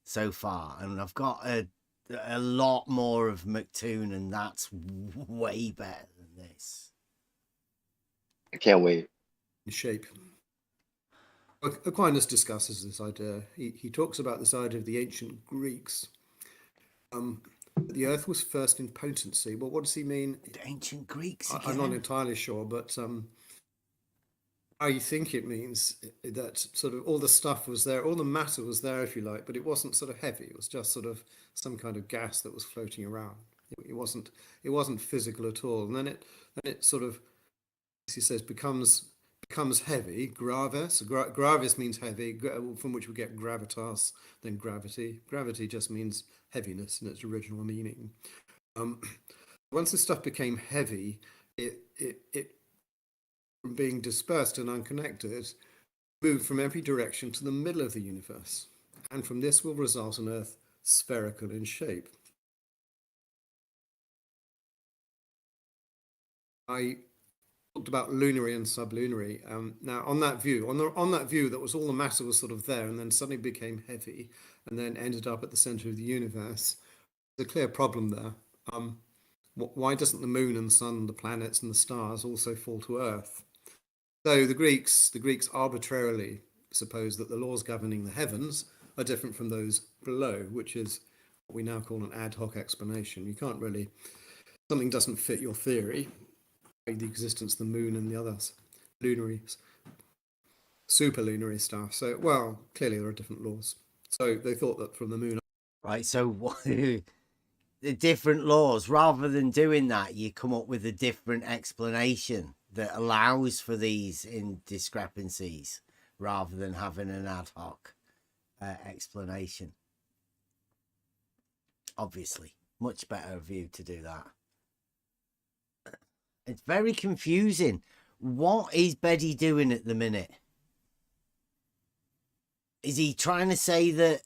so far. And I've got a lot more of McToon, and that's way better than this. I can't wait. Shape. Aquinas discusses this idea. He talks about this idea of the ancient Greeks. The Earth was first in potency. Well, what does he mean? The ancient Greeks again? I'm not entirely sure, but I think it means that sort of all the stuff was there, all the matter was there, if you like, but it wasn't sort of heavy. It was just sort of some kind of gas that was floating around. It wasn't physical at all. And then it sort of, as he says, becomes heavy. Gravis. Gravis means heavy, from which we get gravitas, then gravity. Gravity just means heaviness in its original meaning. Once the stuff became heavy, it from being dispersed and unconnected, moved from every direction to the middle of the universe. And from this will result an Earth spherical in shape. I talked about lunary and sublunary. Now, on that view, that was all the matter was sort of there, and then suddenly became heavy, and then ended up at the center of the universe. There's a clear problem there. Why doesn't the moon and the sun, the planets and the stars also fall to Earth? So the Greeks arbitrarily suppose that the laws governing the heavens are different from those below, which is what we now call an ad hoc explanation. You can't really, something doesn't fit your theory, the existence of the moon and the others, lunary, superlunary stuff. So, well, clearly there are different laws. So they thought that from the moon. Right, so the different laws, rather than doing that, you come up with a different explanation that allows for these discrepancies rather than having an ad hoc explanation. Obviously, much better view to do that. It's very confusing. What is Beddy doing at the minute? Is he trying to say that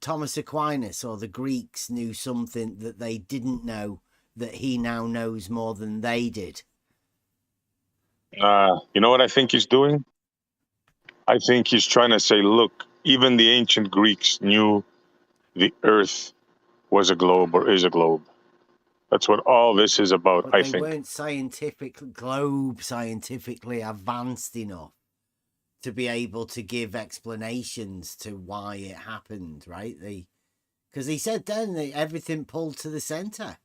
Thomas Aquinas or the Greeks knew something that they didn't know, that he now knows more than they did? You know what I think he's doing? I think he's trying to say, look, even the ancient Greeks knew the Earth was a globe or is a globe. That's what all this is about, But I they think. weren't scientifically advanced enough to be able to give explanations to why it happened, right? Because he said then that everything pulled to the center.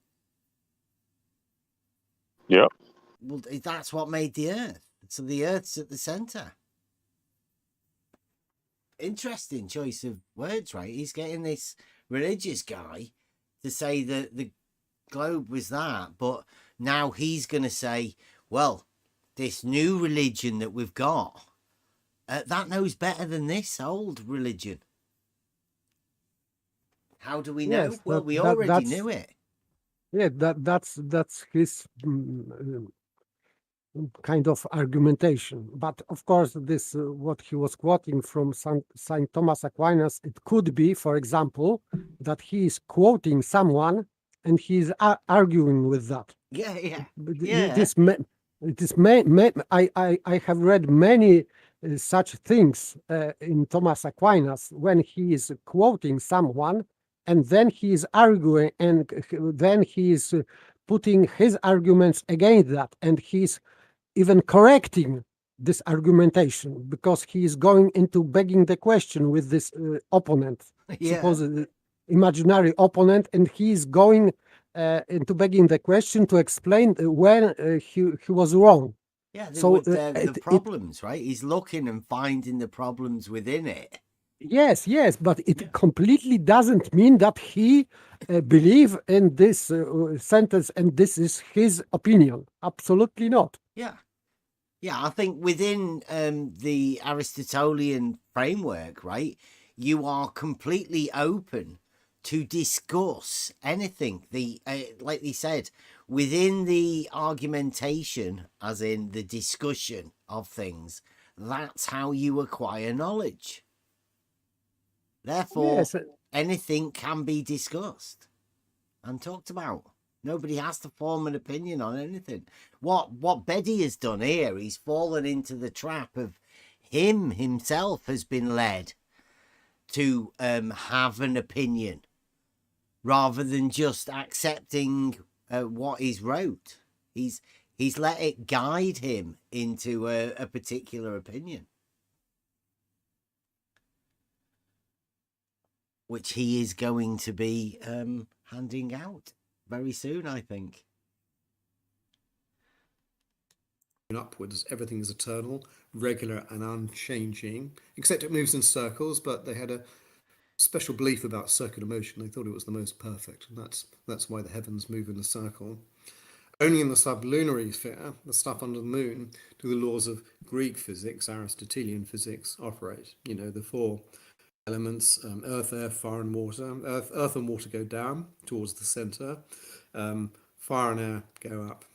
Yeah. Well, that's what made the Earth. So the Earth's at the center. Interesting choice of words, right? He's getting this religious guy to say that the globe was that, but now he's going to say, well, this new religion that we've got, that knows better than this old religion. How do we know? Yes, Well, we already knew it. Yeah, that's his kind of argumentation. But of course, this what he was quoting from Saint Thomas Aquinas, it could be, for example, that he is quoting someone and he is arguing with that. Yeah. I have read many such things in Thomas Aquinas when he is quoting someone and then he is arguing and then he is putting his arguments against that, and he's even correcting this argumentation because he is going into begging the question with this opponent, supposed imaginary opponent, and he is going into begging the question to explain when he was wrong. Yeah, so the problems, right? He's looking and finding the problems within it. Yes, but it completely doesn't mean that he believe in this sentence and this is his opinion. Absolutely not. Yeah, I think within the Aristotelian framework, right, you are completely open to discuss anything. Like they said, within the argumentation, as in the discussion of things, that's how you acquire knowledge. Therefore, anything can be discussed and talked about. Nobody has to form an opinion on anything. What Beddy has done here, he's fallen into the trap of himself has been led to have an opinion rather than just accepting what he's wrote. He's let it guide him into a particular opinion, which he is going to be handing out very soon, I think. Upwards, everything is eternal, regular and unchanging, except it moves in circles, but they had a special belief about circular motion. They thought it was the most perfect, and that's why the heavens move in a circle. Only in the sublunary sphere, the stuff under the moon, do the laws of Greek physics, Aristotelian physics, operate. You know, the four elements, earth, air, fire and water. Earth and water go down towards the center. Fire and air go up.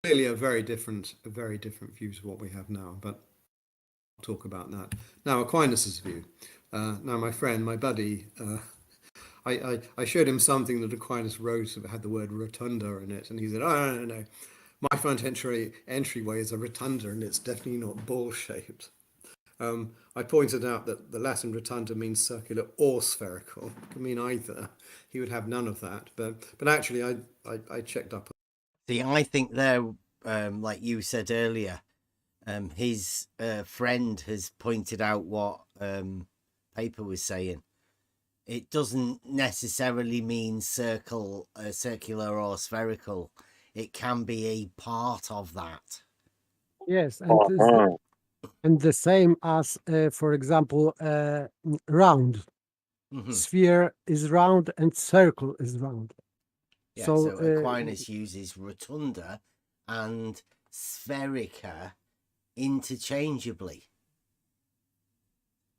Clearly a very different view to what we have now, but I'll talk about that. Now, Aquinas' view. Now, my friend, my buddy, I showed him something that Aquinas wrote that had the word rotunda in it, and he said, "Oh, no. My front entryway is a rotunda, and it's definitely not ball-shaped." I pointed out that the Latin rotunda means circular or spherical. It can mean either. He would have none of that, but actually, I checked up. See, I think there, like you said earlier, his friend has pointed out what Paper was saying. It doesn't necessarily mean circular or spherical. It can be a part of that. Yes, and the same as, for example, round. Mm-hmm. Sphere is round and circle is round. Yeah, so Aquinas uses rotunda and spherica interchangeably.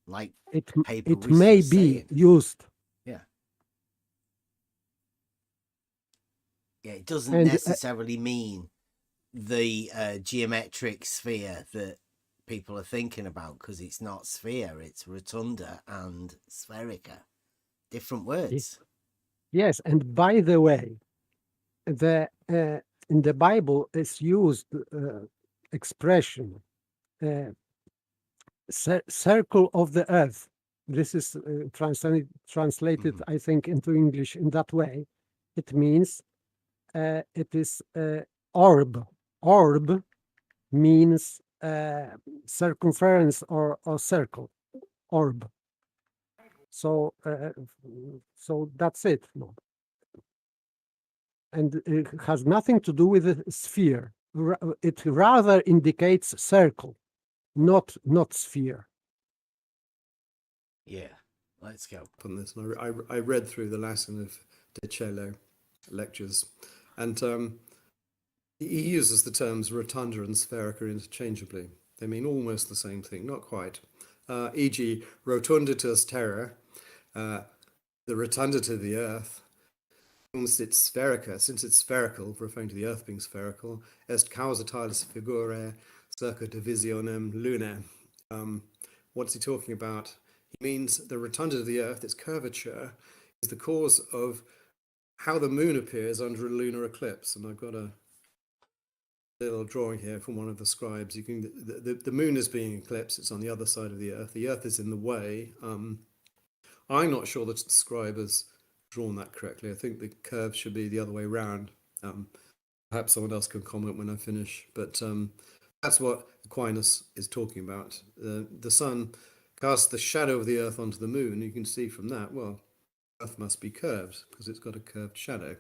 Like it Paper may was be saying. used. Yeah. Yeah, it doesn't necessarily mean the geometric sphere that people are thinking about, because it's not sphere, it's rotunda and spherica. Different words. Yes, and by the way, in the Bible is used expression circle of the earth. This is translated, I think, into English in that way. It means it is orb. Orb means circumference or circle. Orb. So that's it. And it has nothing to do with a sphere. It rather indicates circle, not sphere. Yeah, let's go. On this, and I read through the Latin of De Cello lectures, and he uses the terms rotunda and spherica interchangeably. They mean almost the same thing, not quite. E.g., rotunditas terra, the rotundity of the earth, since it's spherical, referring to the earth being spherical, est causatalis figurae circa divisionem lunae. What's he talking about? He means the rotundity of the earth, its curvature, is the cause of how the moon appears under a lunar eclipse. And I've got a little drawing here from one of the scribes. You can the moon is being eclipsed. It's on the other side of the earth. The earth is in the way. I'm not sure that the scribe has drawn that correctly. I think the curve should be the other way around. Perhaps someone else can comment when I finish. But that's what Aquinas is talking about. The sun casts the shadow of the earth onto the moon. You can see from that, well, earth must be curved because it's got a curved shadow.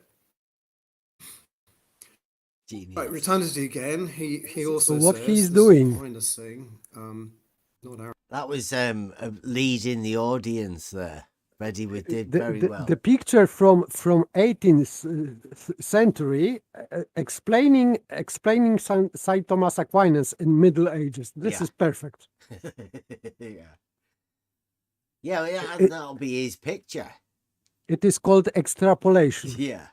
Genius. Right, rotundity again. He also so what says, he's doing. That was a lead in the audience there. Betty did very well. The picture from 18th century explaining Saint Thomas Aquinas in Middle Ages. This is perfect. yeah, that'll be his picture. It is called extrapolation. Yeah.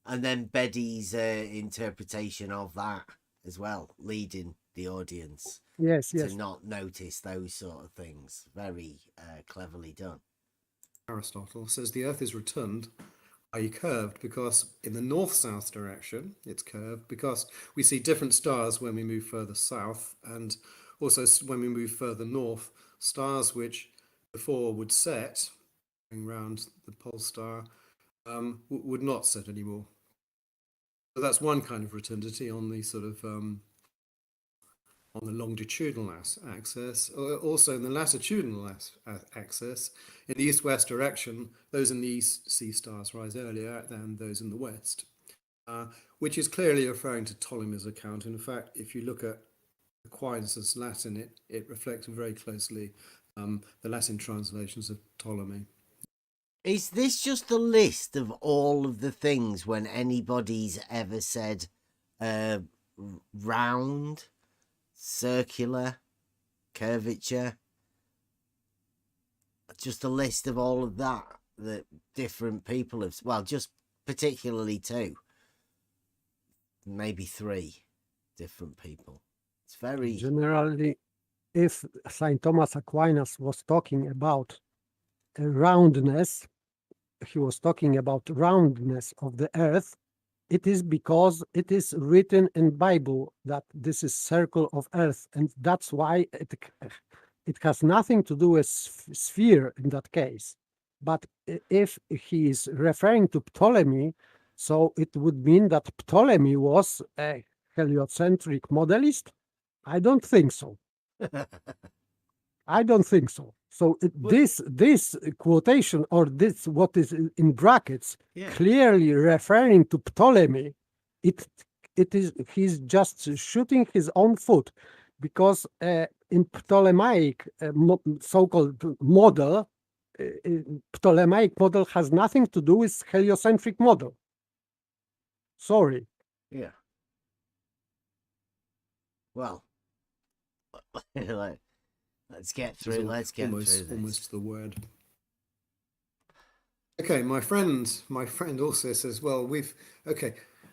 And then Betty's interpretation of that as well, leading the audience to not notice those sort of things. Very cleverly done. Aristotle says the earth is rotund i.e. curved, because in the north-south direction it's curved because we see different stars when we move further south, and also when we move further north, stars which before would set going around the pole star would not set anymore. So that's one kind of rotundity on the sort of on the longitudinal axis. Also in the latitudinal axis, in the east-west direction, those in the east see stars rise earlier than those in the west, which is clearly referring to Ptolemy's account. In fact, if you look at Aquinas' Latin, it reflects very closely the Latin translations of Ptolemy. Is this just a list of all of the things when anybody's ever said round, circular, curvature? Just a list of all of that different people have, well, just particularly 2, maybe 3 different people. It's very... Generally, if St. Thomas Aquinas was talking about a roundness, he was talking about roundness of the earth, it is because it is written in Bible that this is circle of earth, and that's why it has nothing to do with sphere in that case. But if he is referring to Ptolemy, so it would mean that Ptolemy was a heliocentric modelist? I don't think so. I don't think so. So this quotation, or this what is in brackets, clearly referring to Ptolemy, it is he's just shooting his own foot, because in Ptolemaic so-called model, Ptolemaic model has nothing to do with heliocentric model. Sorry. Yeah. Well, let's get through. Let's get through this. Almost the word. Okay, my friend also says, well, we've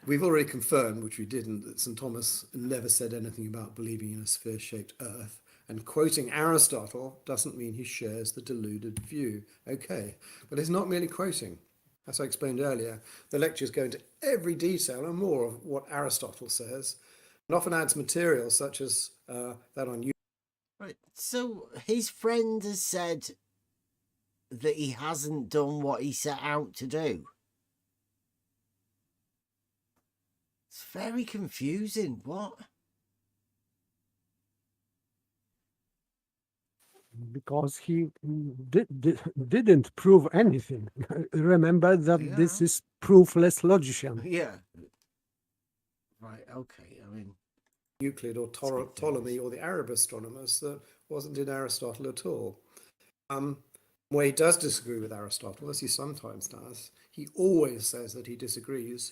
already confirmed, which we didn't, that St. Thomas never said anything about believing in a sphere-shaped Earth. And quoting Aristotle doesn't mean he shares the deluded view. Okay, but it's not merely quoting. As I explained earlier, the lectures go into every detail and more of what Aristotle says, and often adds material such as that on Euclid. Right. So his friend has said that he hasn't done what he set out to do. It's very confusing. What? Because he didn't prove anything. Remember that this is proofless logician. Yeah. Right, okay. I mean, Euclid or Ptolemy or the Arab astronomers, that wasn't in Aristotle at all. Where he does disagree with Aristotle, as he sometimes does, he always says that he disagrees,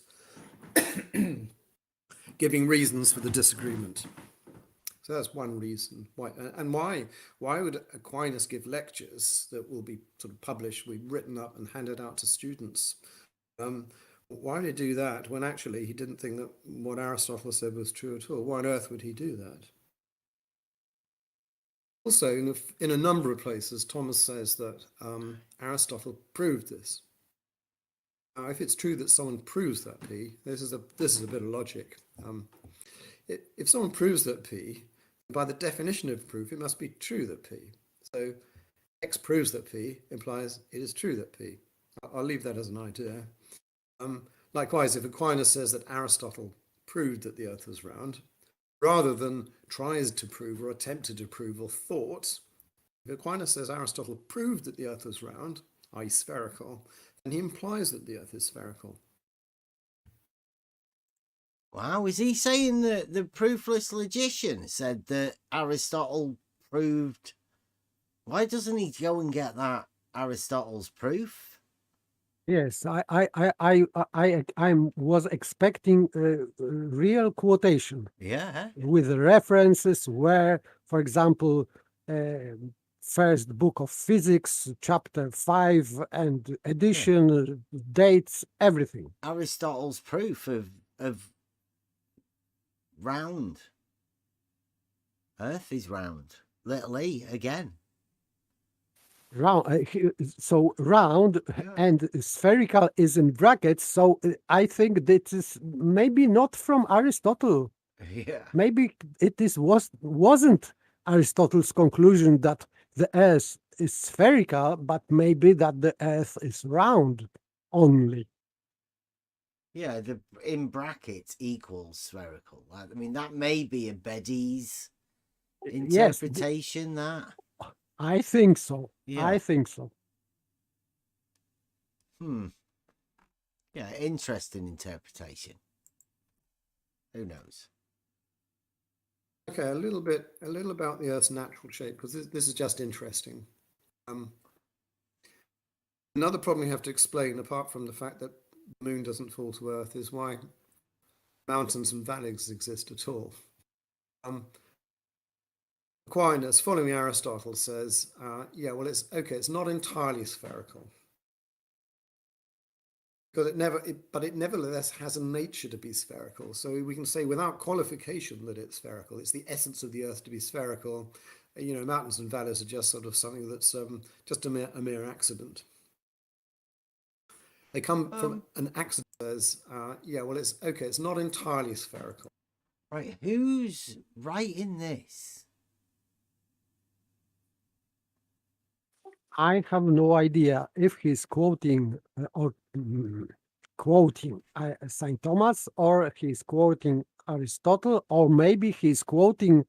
giving reasons for the disagreement. So that's one reason. Why would Aquinas give lectures that will be sort of published, written up and handed out to students? Why would he do that when actually he didn't think that what Aristotle said was true at all? Why on earth would he do that? Also, in a number of places, Thomas says that Aristotle proved this. Now, if it's true that someone proves that P, this is a bit of logic. If someone proves that P, by the definition of proof, it must be true that P. So X proves that P implies it is true that P. I'll leave that as an idea. Likewise, if Aquinas says that Aristotle proved that the Earth was round, rather than tries to prove or attempted to prove or thought, if Aquinas says Aristotle proved that the Earth was round, i.e. spherical, then he implies that the Earth is spherical. wow, is he saying that the proofless logician said that Aristotle proved... Why doesn't he go and get that Aristotle's proof? Yes, I was expecting a real quotation. Yeah. With references where, for example, first book of physics, chapter 5, and edition, dates, everything. Aristotle's proof of round. Earth is round. Little e again. round. So round and spherical is in brackets. So I think that is maybe not from Aristotle. Yeah. Maybe wasn't Aristotle's conclusion that the Earth is spherical, but maybe that the Earth is round only. Yeah, the in brackets equals spherical. I mean, that may be a Bede's interpretation. That I think so. Yeah. I think so. Yeah, interesting interpretation. Who knows? Okay, a little about the Earth's natural shape, because this is just interesting. Another problem we have to explain, apart from the fact that the moon doesn't fall to Earth, is why mountains and valleys exist at all. Aquinas, following Aristotle, says, yeah, well, it's okay, it's not entirely spherical. Because but it nevertheless has a nature to be spherical. So we can say without qualification that it's spherical. It's the essence of the Earth to be spherical. You know, mountains and valleys are just sort of something that's just a mere accident. They come from an accident. Says, yeah, well, it's okay. It's not entirely spherical. Right, who's writing this? I have no idea if he's quoting quoting Saint Thomas, or he's quoting Aristotle, or maybe he's quoting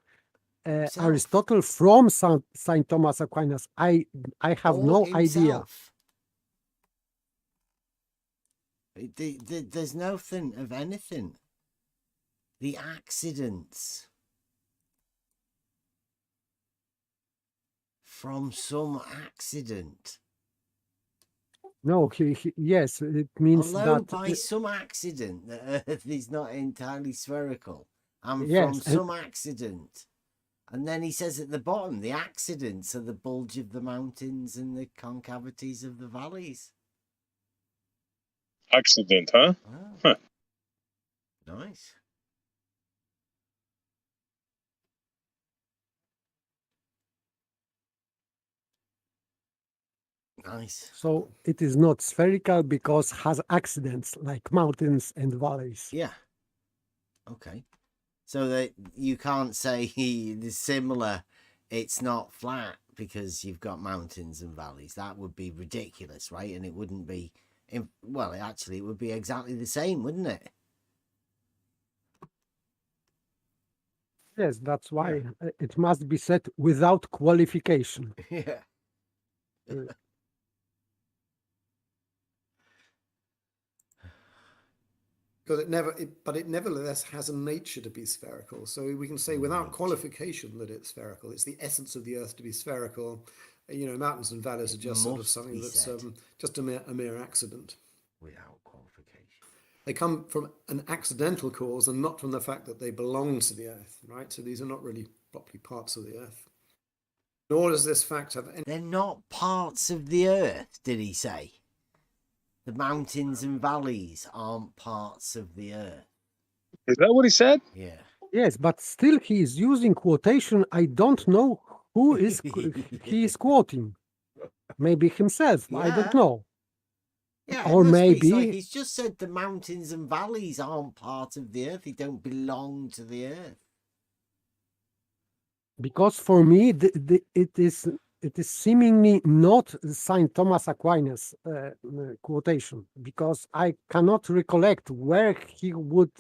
Aristotle from Saint Thomas Aquinas. I have no idea. There's nothing of anything. The accidents from some accident. No, yes, it means Although that by some accident the Earth is not entirely spherical, and yes, from some accident. And then he says at the bottom, the accidents are the bulge of the mountains and the concavities of the valleys. Accident, huh? Oh. Huh. Nice. Nice. So it is not spherical because has accidents like mountains and valleys. Yeah. Okay. So that you can't say the similar, it's not flat because you've got mountains and valleys. That would be ridiculous, right? And it wouldn't be, well, actually, it would be exactly the same, wouldn't it? Yes, that's why it must be said without qualification. Yeah. Because but it nevertheless has a nature to be spherical. So we can say without qualification that it's spherical. It's the essence of the Earth to be spherical. You know, mountains and valleys are just sort of something that's just a mere accident. Without qualification. They come from an accidental cause and not from the fact that they belong to the Earth, right? So these are not really properly parts of the Earth. Nor does this fact have any... They're not parts of the Earth, did he say? The mountains and valleys aren't parts of the Earth. Is that what he said? Yeah. Yes, but still he is using quotation. I don't know who is he is quoting. Maybe himself. I don't know. Yeah, or maybe like he's just said the mountains and valleys aren't part of the Earth. They don't belong to the Earth. Because for me, it is seemingly not Saint Thomas Aquinas quotation, because I cannot recollect where he would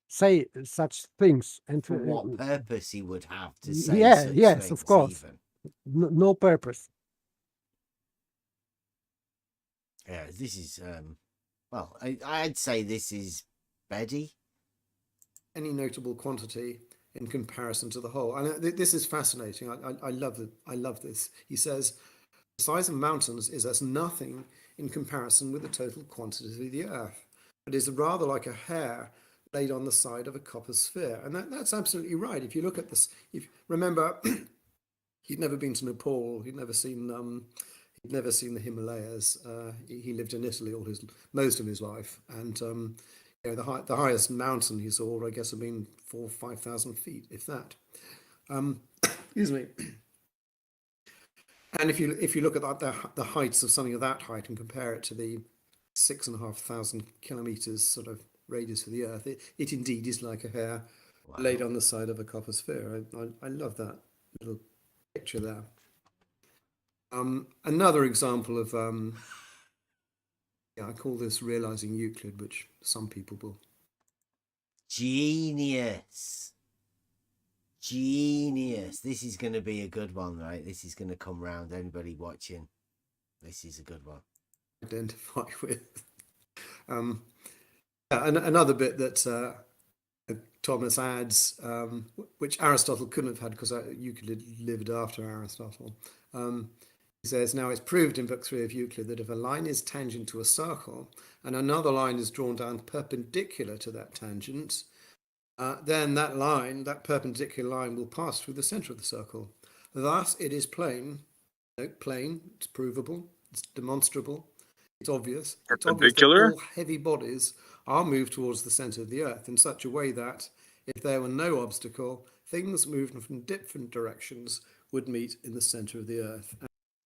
say such things and for what purpose he would have to say. Yes, things, of course, no purpose. Yeah, this is well, I'd say this is Bede. Any notable quantity in comparison to the whole. And this is fascinating. I love this. He says, the size of mountains is as nothing in comparison with the total quantity of the Earth. It is rather like a hair laid on the side of a copper sphere. And that's absolutely right. If you look at this, remember, he'd never been to Nepal. He'd never seen the Himalayas. He lived in Italy most of his life. And you know, the highest mountain he saw, I guess, had been 4,000 or 5,000 feet, if that. Excuse me. And if you look at the heights of something of that height and compare it to the 6,500 kilometers sort of radius of the Earth, it indeed is like a hair laid on the side of a copper sphere. I love that little picture there. Another example of I call this realizing Euclid, which some people will. Genius. Genius. This is going to be a good one, right? This is going to come round. Anybody watching, this is a good one. Identify with. And another bit that Thomas adds, which Aristotle couldn't have had because Euclid lived after Aristotle. He says, now it's proved in Book 3 of Euclid that if a line is tangent to a circle and another line is drawn down perpendicular to that tangent, then that perpendicular line will pass through the center of the circle. Thus, it is plain, it's provable, it's demonstrable, it's obvious. It's obvious that all heavy bodies are moved towards the center of the Earth in such a way that if there were no obstacle, things moving from different directions would meet in the center of the Earth.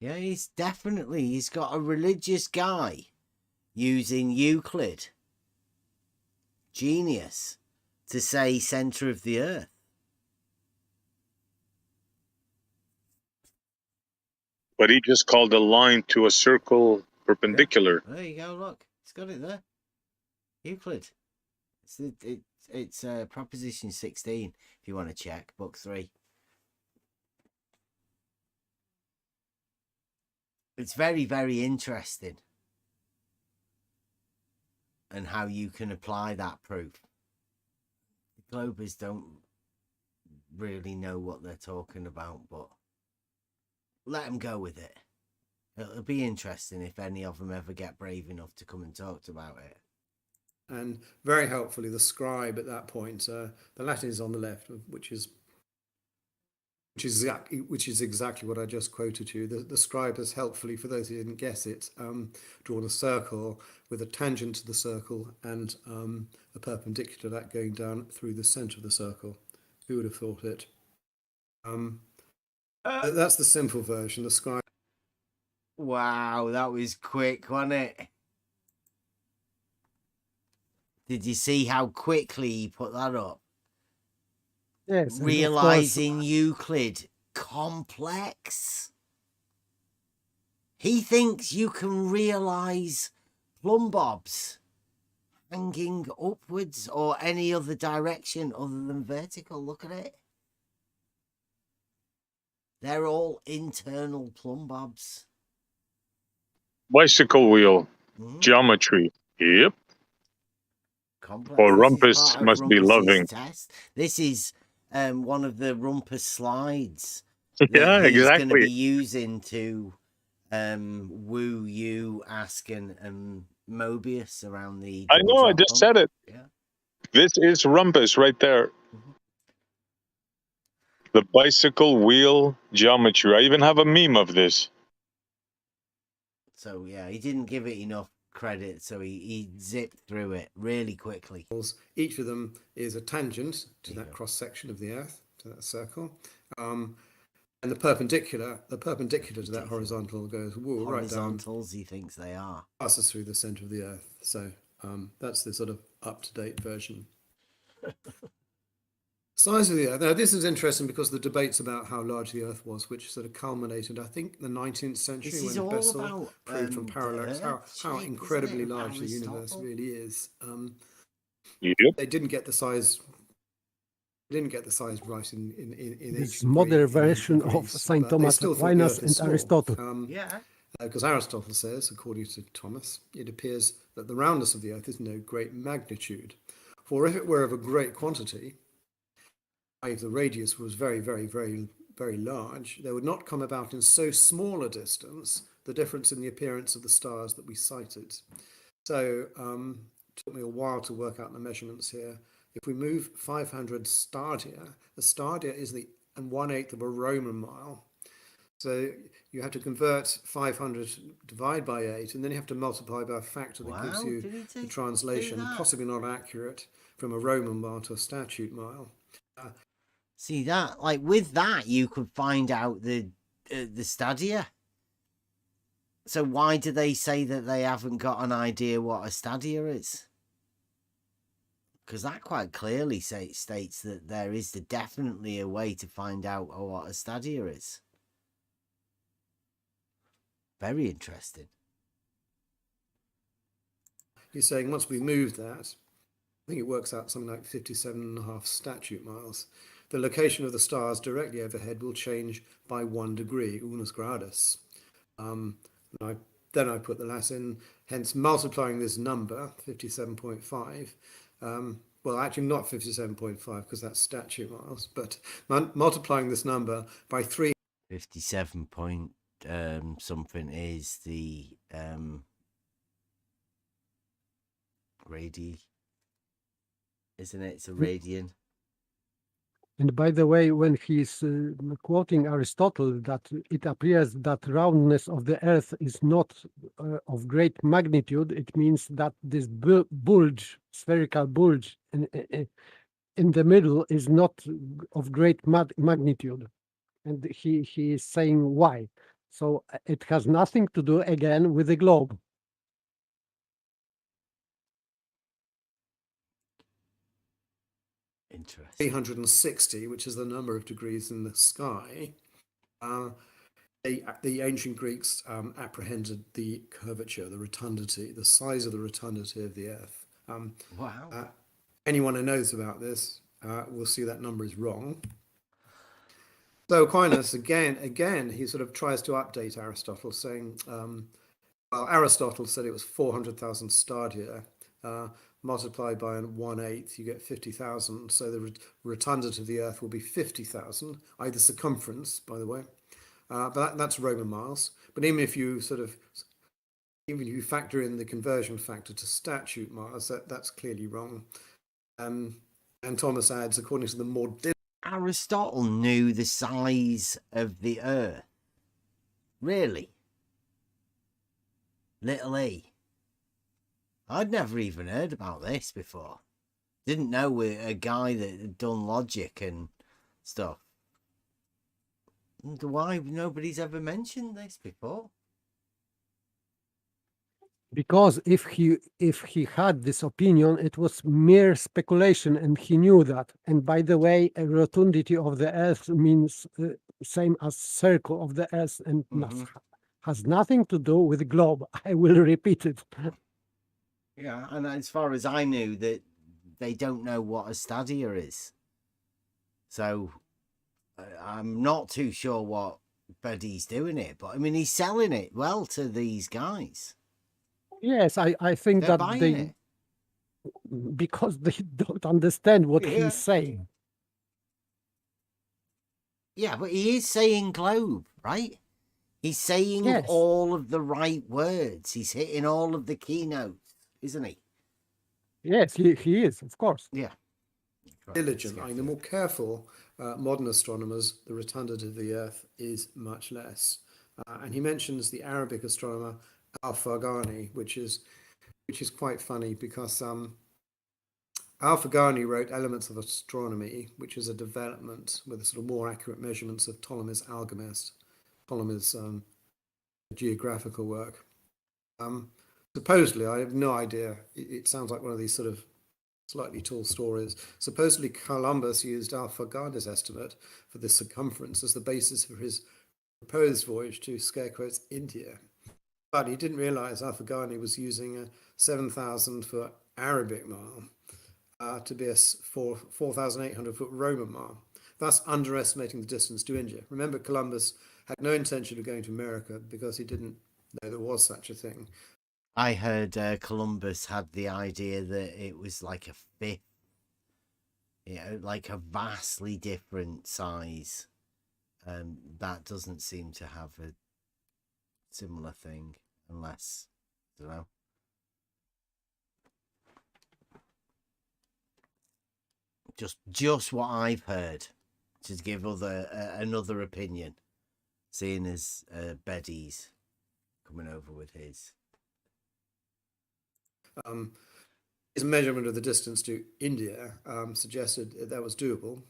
Yeah, he's got a religious guy using Euclid. Genius. To say center of the Earth. But he just called a line to a circle perpendicular. Yeah. There you go, look. It's got it there. Euclid. It's proposition 16, if you want to check, book 3. It's very, very interesting. And how you can apply that proof. The Globers don't really know what they're talking about, but let them go with it. It'll be interesting if any of them ever get brave enough to come and talk about it. And very helpfully, the scribe at that point, the Latin is on the left, which is exactly what I just quoted you. The scribe has helpfully, for those who didn't guess it, drawn a circle with a tangent to the circle and a perpendicular to that going down through the center of the circle. Who would have thought it? That's the simple version. The scribe. Wow, that was quick, wasn't it? Did you see how quickly he put that up? Yes. Realizing Euclid complex. He thinks you can realize plumb bobs hanging upwards or any other direction other than vertical. Look at it. They're all internal plumb bobs. Bicycle wheel. Geometry. Yep. Complex. Or Rumpus must be loving. Test. This is one of the Rumpus slides. Yeah, he's exactly. Going to be using to woo you, Ask, and Mobius around the. I know. I just said it. Yeah. This is Rumpus right there. The bicycle wheel geometry. I even have a meme of this. So yeah, he didn't give it enough credit, so he zipped through it really quickly. Each of them is a tangent to that cross section of the Earth, to that circle, and the perpendicular to that horizontal goes right down. Horizontals, he thinks they are. Passes through the center of the Earth. So that's the sort of up-to-date version. Size of the Earth. Now, this is interesting because the debates about how large the Earth was, which sort of culminated, I think, in the 19th century when Bessel proved from parallax how incredibly large the universe really is. They didn't get the size. Right in this modern version of Saint Thomas Aquinas and Aristotle. Because Aristotle says, according to Thomas, it appears that the roundness of the Earth is no great magnitude. For if it were of a great quantity, if the radius was very, very, very, very large, there would not come about in so small a distance the difference in the appearance of the stars that we cited. So it took me a while to work out the measurements here. If we move 500 stadia, a stadia is the 1/8 of a Roman mile. So you have to convert 500, divide by 8, and then you have to multiply by a factor that gives you the translation, possibly not accurate, from a Roman mile to a statute mile. See that, like with that, you could find out the the stadia. So why do they say that they haven't got an idea what a stadia is? Because that quite clearly states that there is definitely a way to find out what a stadia is. Very interesting. He's saying once we move that, I think it works out something like 57.5 statute miles. The location of the stars directly overhead will change by 1 degree, unus gradus. Then I put the Latin, hence multiplying this number, 57.5. Well, actually not 57.5 because that's statute miles, but multiplying this number by 3. 57 point something is the radii, isn't it? It's a radian. And by the way, when he's quoting Aristotle, that it appears that roundness of the Earth is not of great magnitude, it means that this bulge, spherical bulge in the middle is not of great magnitude. And he is saying why. So it has nothing to do again with the globe. Interesting. 360, which is the number of degrees in the sky. The ancient Greeks apprehended the curvature, the rotundity, the size of the rotundity of the Earth. Wow. Anyone who knows about this will see that number is wrong. So Aquinas, again, he sort of tries to update Aristotle, saying, well, Aristotle said it was 400,000 stadia. Multiplied by 1/8, you get 50,000. So the rotundity of the Earth will be 50,000, the circumference, by the way. But that's Roman miles. But even if you factor in the conversion factor to statute miles, that's clearly wrong. And Thomas adds, according to the more Aristotle knew the size of the Earth. Really? Little e. I'd never even heard about this before. Didn't know a guy that had done logic and stuff. Wonder why nobody's ever mentioned this before. Because if he had this opinion, it was mere speculation, and he knew that. And by the way, a rotundity of the Earth means same as circle of the Earth, and has nothing to do with the globe. I will repeat it. Yeah, and as far as I knew, that they don't know what a stadia is. So I'm not too sure what Buddy's doing it, but I mean, he's selling it well to these guys. Yes, I think They're that buying it. because they don't understand what he's saying. Yeah, but he is saying globe, right? He's saying all of the right words. He's hitting all of the keynotes, isn't he? Yes, he is, of course. Yeah. diligent, the more careful modern astronomers, the rotundity of the Earth is much less. And he mentions the Arabic astronomer Al-Farghani, which is quite funny because Al-Farghani wrote Elements of Astronomy, which is a development with a sort of more accurate measurements of Ptolemy's Almagest, Ptolemy's geographical work. Supposedly, I have no idea, it sounds like one of these sort of slightly tall stories. Supposedly, Columbus used Al-Farghani's estimate for the circumference as the basis for his proposed voyage to, scare quotes, India. But he didn't realize Al-Farghani was using a 7,000 foot Arabic mile to be a 4,800 foot Roman mile, thus underestimating the distance to India. Remember, Columbus had no intention of going to America because he didn't know there was such a thing. I heard Columbus had the idea that it was like a fifth, like a vastly different size. That doesn't seem to have a similar thing, unless, I don't know. Just what I've heard, to give another opinion, seeing as Beddy's coming over with his. His measurement of the distance to India suggested that was doable.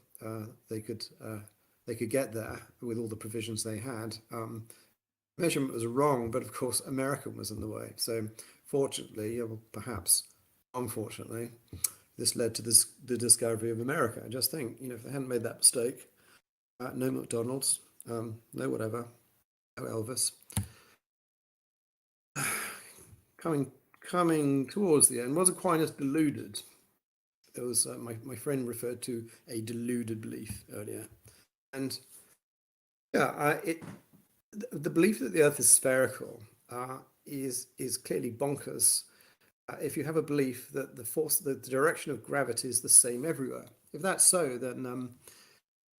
They could they could get there with all the provisions they had. Measurement was wrong, but of course American was in the way. So fortunately, or perhaps unfortunately, this led to the discovery of America. I just think, if they hadn't made that mistake, no McDonald's, no whatever, no Elvis. Coming towards the end, was Aquinas deluded? There was my friend referred to a deluded belief earlier, and yeah, the belief that the Earth is spherical is clearly bonkers. If you have a belief that the direction of gravity is the same everywhere, if that's so, then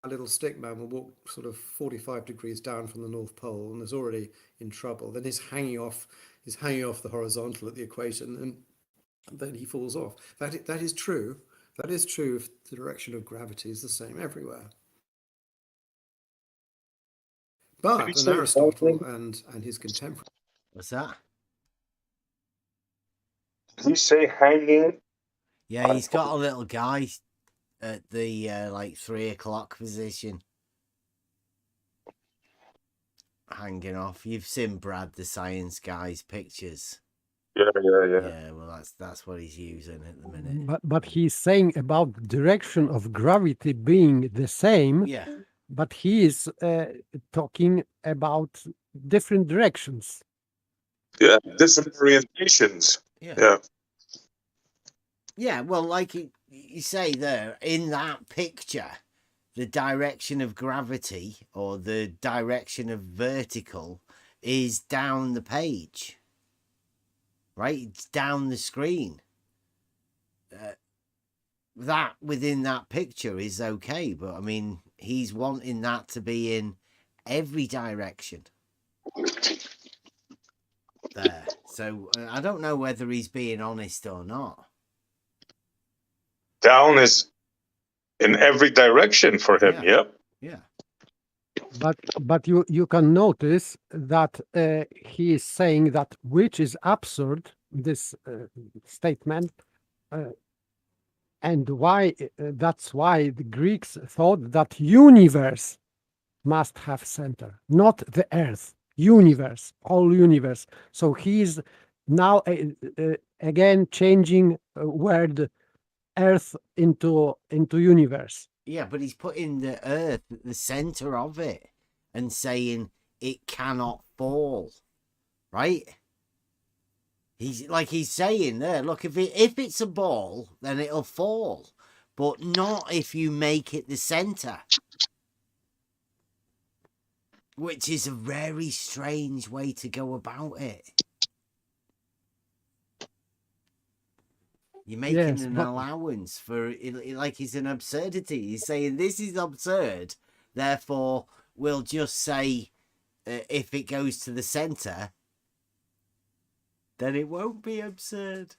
a little stick man will walk sort of 45 degrees down from the North Pole and is already in trouble. Then he's hanging off the horizontal at the equator, and then he falls off. That is true. That is true if the direction of gravity is the same everywhere. But an Aristotle and his contemporary. What's that? Did he say hanging? Yeah, he's got a little guy at the 3 o'clock position, hanging off. You've seen Brad the Science Guy's pictures. Yeah. Yeah, well, that's what he's using at the minute. But he's saying about the direction of gravity being the same. Yeah. But he is talking about different directions. Yeah, different orientations. Yeah. Yeah, well, like you say there, in that picture, the direction of gravity or the direction of vertical is down the page, right? It's down the screen. That within that picture is okay, but I mean, he's wanting that to be in every direction. There. So I don't know whether he's being honest or not. Down is in every direction for him. Yeah. Yep. Yeah. But you can notice that he is saying that, which is absurd, this statement, and why that's why the Greeks thought that universe must have center, not the Earth. Universe, whole universe. So he's now again changing word Earth into universe. Yeah, but he's putting the Earth at the center of it and saying it cannot fall, right? He's saying there, look, if it's a ball, then it'll fall, but not if you make it the center. Which is a very strange way to go about it. You're making an allowance for it, like it's an absurdity. He's saying this is absurd, therefore we'll just say if it goes to the center, then it won't be absurd.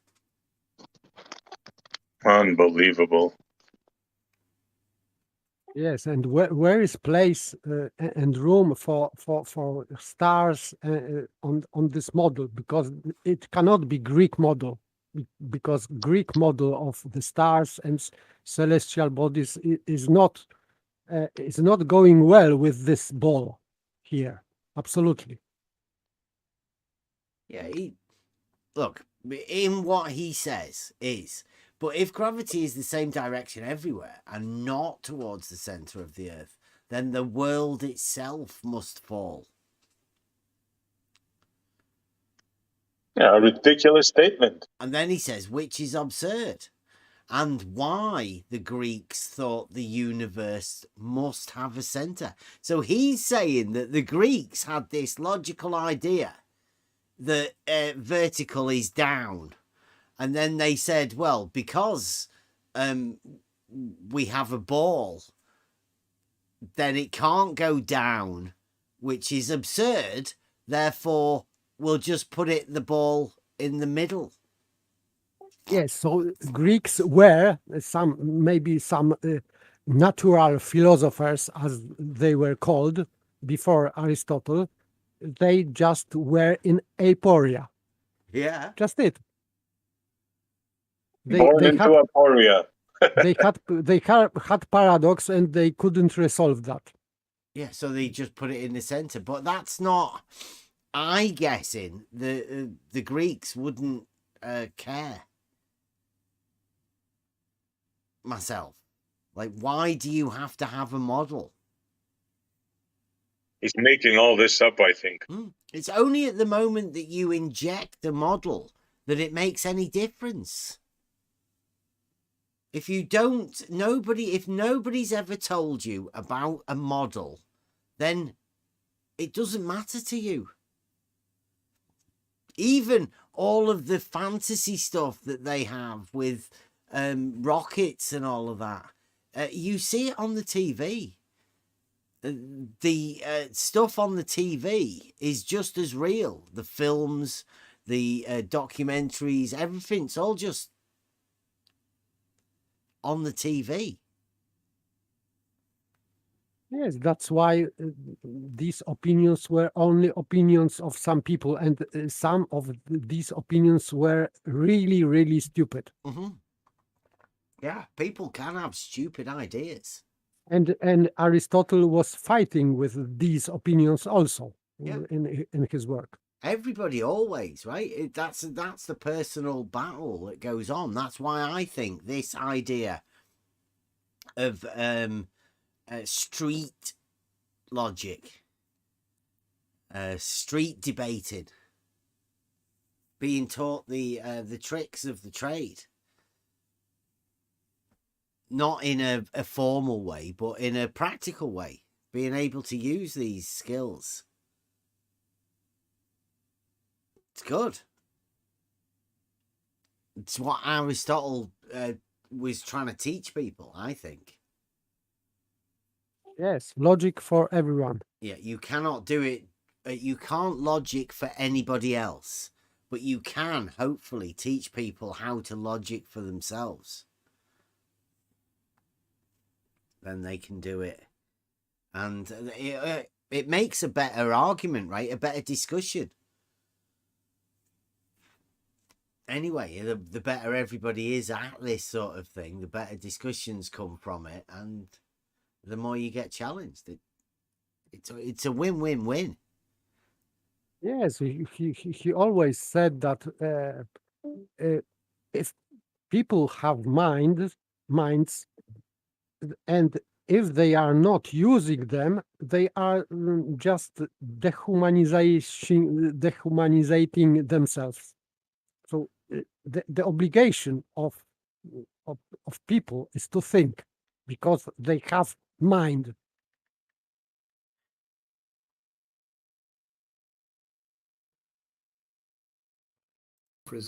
Unbelievable. Yes, and where is place and room for stars on this model? Because it cannot be Greek model, because Greek model of the stars and celestial bodies is not going well with this ball here. Absolutely. Yeah, look, in what he says is, but if gravity is the same direction everywhere and not towards the center of the Earth, then the world itself must fall. Yeah, a ridiculous statement. And then he says, which is absurd, and why the Greeks thought the universe must have a center. So he's saying that the Greeks had this logical idea that vertical is down. And then they said, well, because we have a ball, then it can't go down, which is absurd. Therefore, we'll just put the ball in the middle. Yes, so Greeks were maybe some natural philosophers, as they were called before Aristotle. They just were in aporia. Yeah. Just it. Born into aporia. they had paradox and they couldn't resolve that. Yeah, so they just put it in the center, but that's not. I guessing the Greeks wouldn't care. Myself, like, why do you have to have a model? He's making all this up, I think. It's only at the moment that you inject a model that it makes any difference. If you don't, if nobody's ever told you about a model, then it doesn't matter to you. Even all of the fantasy stuff that they have with rockets and all of that, you see it on the TV. The stuff on the TV is just as real. The films, the documentaries, everything's all just on the TV. Yes, that's why these opinions were only opinions of some people, and some of these opinions were really, really stupid. Yeah, people can have stupid ideas. And Aristotle was fighting with these opinions also in his work. Everybody always, right? That's the personal battle that goes on. That's why I think this idea of street logic, street debating, being taught the tricks of the trade, not in a formal way, but in a practical way, being able to use these skills. It's good. It's what Aristotle was trying to teach people, I think. Yes, logic for everyone. Yeah, you cannot do it. You can't logic for anybody else, but you can hopefully teach people how to logic for themselves. Then they can do it. And it makes a better argument, right? A better discussion. Anyway, the better everybody is at this sort of thing, the better discussions come from it, and the more you get challenged. It's a win-win-win. Yes, he always said that if people have minds, and if they are not using them, they are just dehumanizing themselves. So the obligation of people is to think, because they have mind.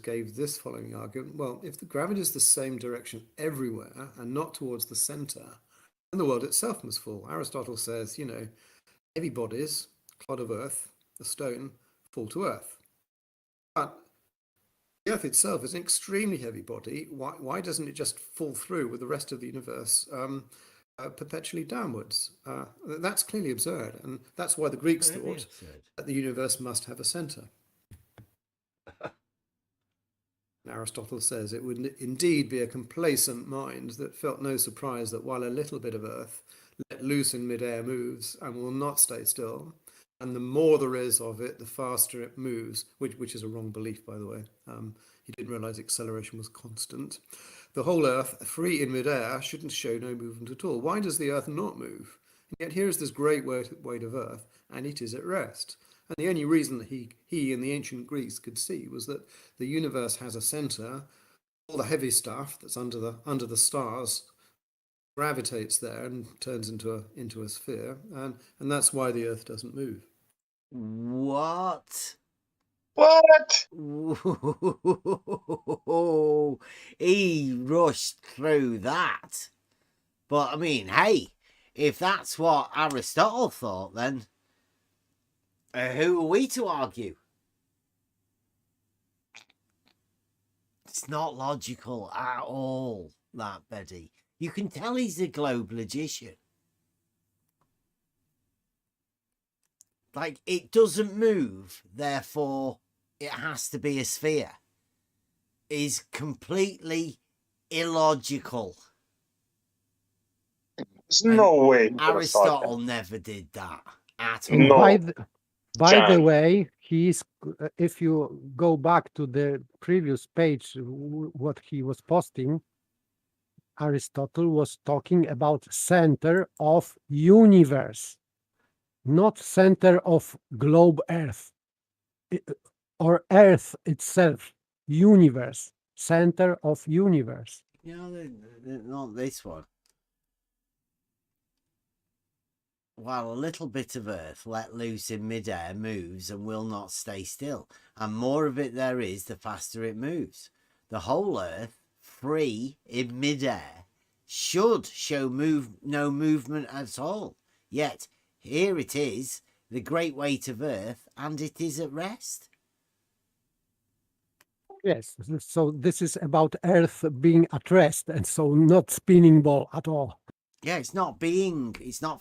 Gave this following argument. Well, if the gravity is the same direction everywhere and not towards the center, then the world itself must fall. Aristotle says, heavy bodies, clod of earth, a stone, fall to earth. But the earth itself is an extremely heavy body. Why doesn't it just fall through with the rest of the universe perpetually downwards? That's clearly absurd. And that's why the Greeks thought that the universe must have a center. Aristotle says it would indeed be a complacent mind that felt no surprise that while a little bit of earth let loose in midair moves and will not stay still, and the more there is of it, the faster it moves, which is a wrong belief, by the way. He didn't realize acceleration was constant. The whole earth, free in midair, shouldn't show no movement at all. Why does the earth not move? And yet here is this great weight of earth, and it is at rest. And the only reason that he and the ancient Greeks could see was that the universe has a center. All the heavy stuff that's under the stars gravitates there and turns into a sphere, and that's why the Earth doesn't move. What? What? He rushed through that. But I mean, hey, if that's what Aristotle thought, then who are we to argue? It's not logical at all, that, Betty. You can tell he's a globe logician. Like, it doesn't move, therefore it has to be a sphere. Is completely illogical. There's no way he's gonna start Aristotle that. never did that at And all. No. by the Chance. way, if you go back to the previous page, what he was posting, Aristotle was talking about center of universe, not center of globe Earth or Earth itself, universe, center of universe. No, not this one. While a little bit of Earth let loose in midair moves and will not stay still, and more of it there is, the faster it moves. The whole Earth, free in midair, should show no movement at all. Yet here it is, the great weight of Earth, and it is at rest. Yes, so this is about Earth being at rest, and so not spinning ball at all. Yeah, it's not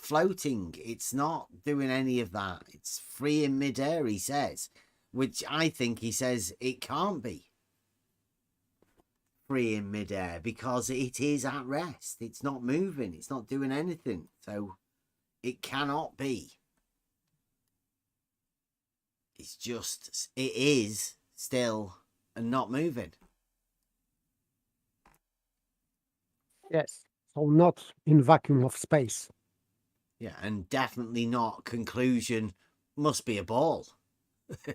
floating, it's not doing any of that. It's free in midair, he says, which I think he says it can't be free in midair because it is at rest. It's not moving, it's not doing anything, so it cannot be. It is still and not moving. Yes, so not in vacuum of space. Yeah, and definitely not conclusion must be a ball.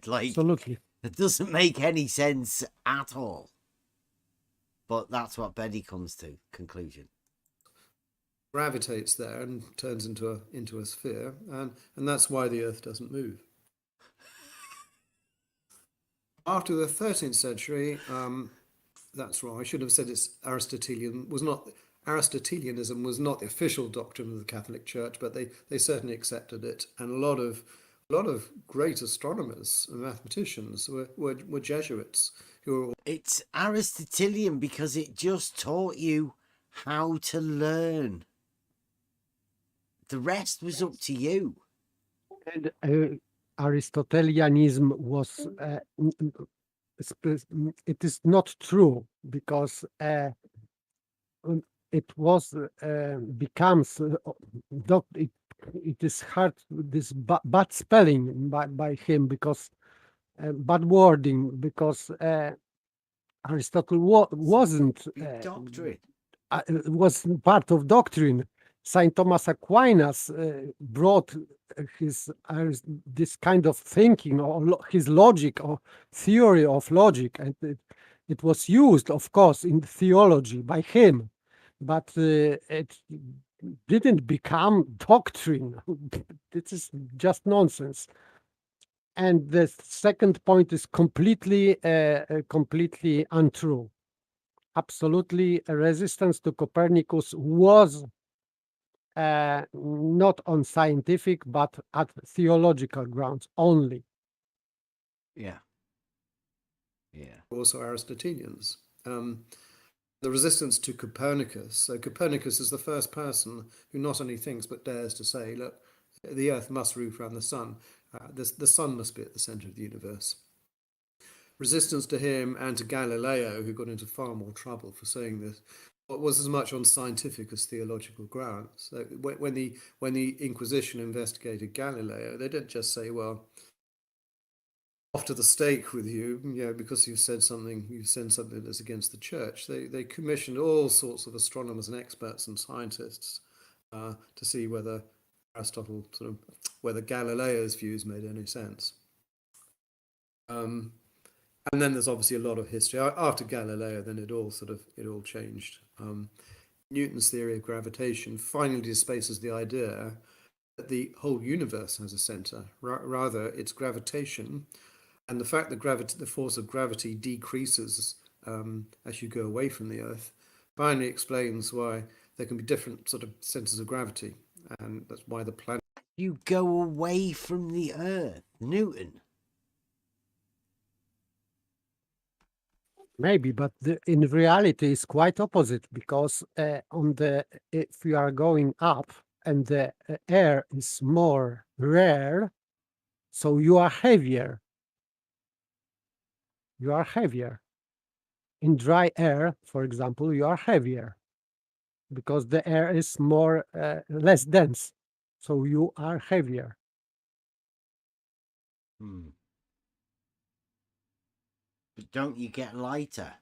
Like, absolutely, it doesn't make any sense at all. But that's what Betty comes to, conclusion. Gravitates there and turns into a sphere, and that's why the Earth doesn't move. After the 13th century, that's wrong. I should have said it's Aristotelian. Aristotelianism was not the official doctrine of the Catholic Church, but they certainly accepted it, and a lot of great astronomers and mathematicians were Jesuits who were. It's Aristotelian because it just taught you how to learn. The rest was up to you. And Aristotelianism was it is not true because it was becomes it is hard, this bad spelling by him, because bad wording, because Aristotle wasn't doctrine. Was part of doctrine. Saint Thomas Aquinas brought his this kind of thinking, or his logic, or theory of logic, and it was used, of course, in theology by him, but it didn't become doctrine. This is just nonsense. And the second point is completely untrue. Absolutely, a resistance to Copernicus was not on scientific, but at theological grounds only. Yeah. Yeah. Also Aristotelians. The resistance to Copernicus. So Copernicus is the first person who not only thinks but dares to say, look, the Earth must revolve around the sun. The sun must be at the center of the universe. Resistance to him and to Galileo, who got into far more trouble for saying this, was as much on scientific as theological grounds. So when the Inquisition investigated Galileo, they didn't just say, well, off to the stake with you, because you've said something that's against the church. They commissioned all sorts of astronomers and experts and scientists to see whether whether Galileo's views made any sense. And then there's obviously a lot of history after Galileo. Then it all changed. Newton's theory of gravitation finally displaces the idea that the whole universe has a center. Rather, it's gravitation, and the fact that the force of gravity decreases as you go away from the Earth finally explains why there can be different sort of centers of gravity, and that's why the planet. You go away from the Earth, Newton. Maybe, but in reality, it's quite opposite, because if you are going up and the air is more rare, so you are heavier. You are heavier. In dry air, for example, you are heavier. because the air is more less dense, so you are heavier. But don't you get lighter?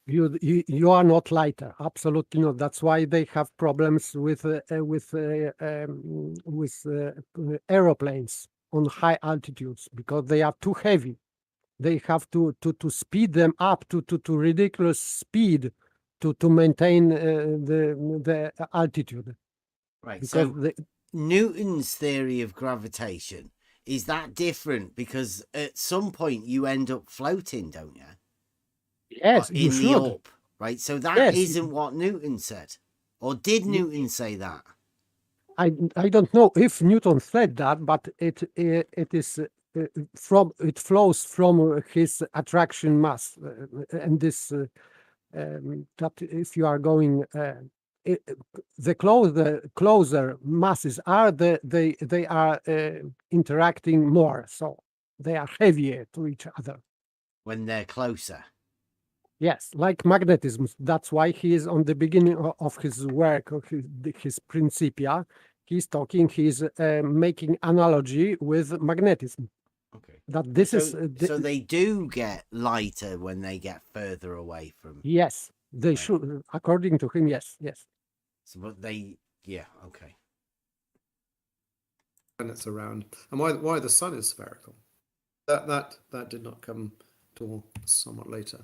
You are not lighter, absolutely not. That's why they have problems with aeroplanes on high altitudes, because they are too heavy. They have to speed them up to ridiculous speed to maintain the altitude. Right. Because So Newton's theory of gravitation, is that different? Because at some point you end up floating, don't you? Yes, you in the should. up, right? So that Yes. isn't what Newton said, or did Newton say that? I don't know if Newton said that, but it is it flows from his attraction mass, and this that if you are going the closer masses are, they are interacting more, so they are heavier to each other when they're closer. Yes, like magnetism. That's why he is on the beginning of his work, of his Principia. He's making analogy with magnetism. Okay. That this is so they do get lighter when they get further away from. Yes, they should, according to him. Yes. So, but yeah, okay. Planets around, and why the sun is spherical. That did not come till somewhat later.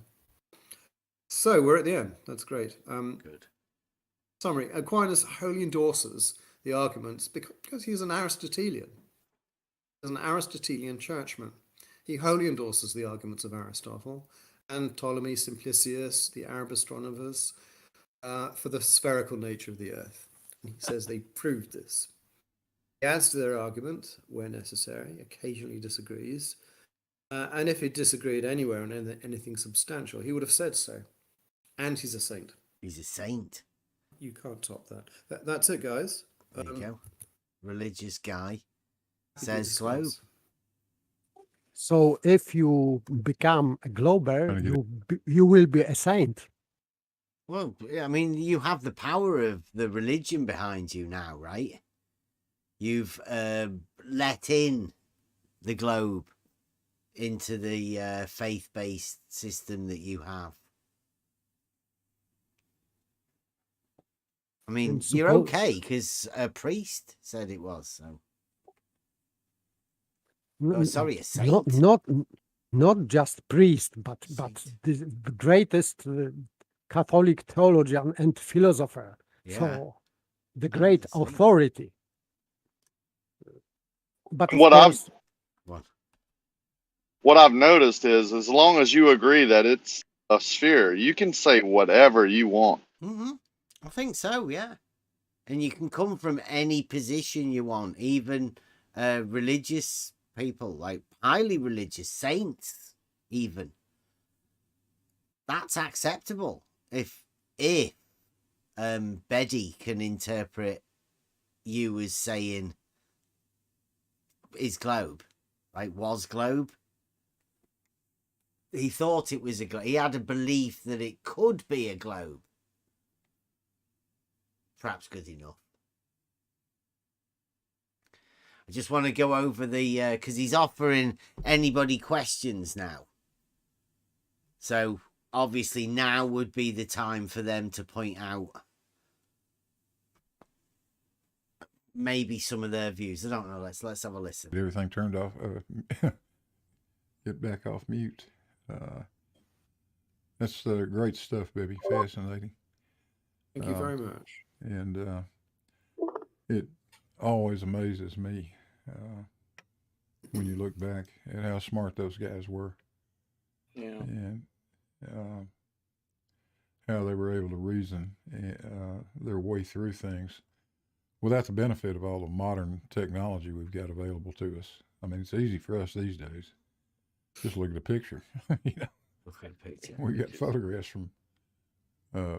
So we're at the end. That's great. Good. Summary: Aquinas wholly endorses the arguments because he's an Aristotelian. He's an Aristotelian churchman. He wholly endorses the arguments of Aristotle and Ptolemy, Simplicius, the Arab astronomers, for the spherical nature of the Earth. And he says they proved this. He adds to their argument where necessary, occasionally disagrees, and if he disagreed anywhere on anything substantial, he would have said so. And he's a saint. He's a saint. You can't top that. That's it, guys. There you go. Religious guy says globe. So if you become a glober, you will be a saint. Well, I mean, you have the power of the religion behind you now, right? You've let in the globe into the faith-based system that you have. I mean, you're okay because a priest said it was. So, oh, sorry, a saint. Not just priest, but the greatest Catholic theologian and philosopher. Yeah. So, the great authority. But what I've noticed is, as long as you agree that it's a sphere, you can say whatever you want. Mm-hmm. I think so, yeah. And you can come from any position you want, even religious people, like highly religious saints, even. That's acceptable if Betty can interpret you as saying is globe, right? Was globe. He thought it was a globe. He had a belief that it could be a globe. Perhaps good enough. I just want to go over the because he's offering anybody questions now. So obviously now would be the time for them to point out maybe some of their views. I don't know. Let's have a listen. Everything turned off. Get back off mute. That's great stuff, baby. Fascinating. Thank you very much. And it always amazes me when you look back at how smart those guys were. Yeah. And how they were able to reason their way through things without the benefit of all the modern technology we've got available to us. I mean, it's easy for us these days. Just look at a picture. You know, look at a picture. We got photographs from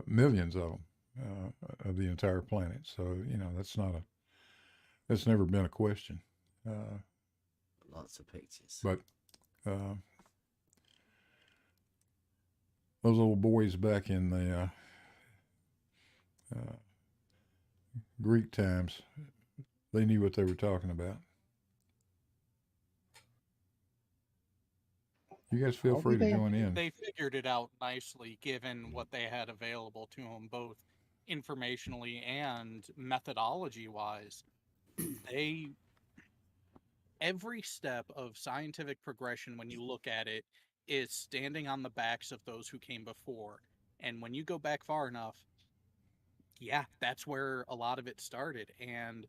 millions of them. Of the entire planet, so you know that's never been a question. Lots of pictures. But those little boys back in the Greek times, they knew what they were talking about. You guys feel free to join in. They figured it out nicely given what they had available to them, both informationally and methodology-wise. Every step of scientific progression, when you look at it, is standing on the backs of those who came before. And when you go back far enough, yeah, that's where a lot of it started. And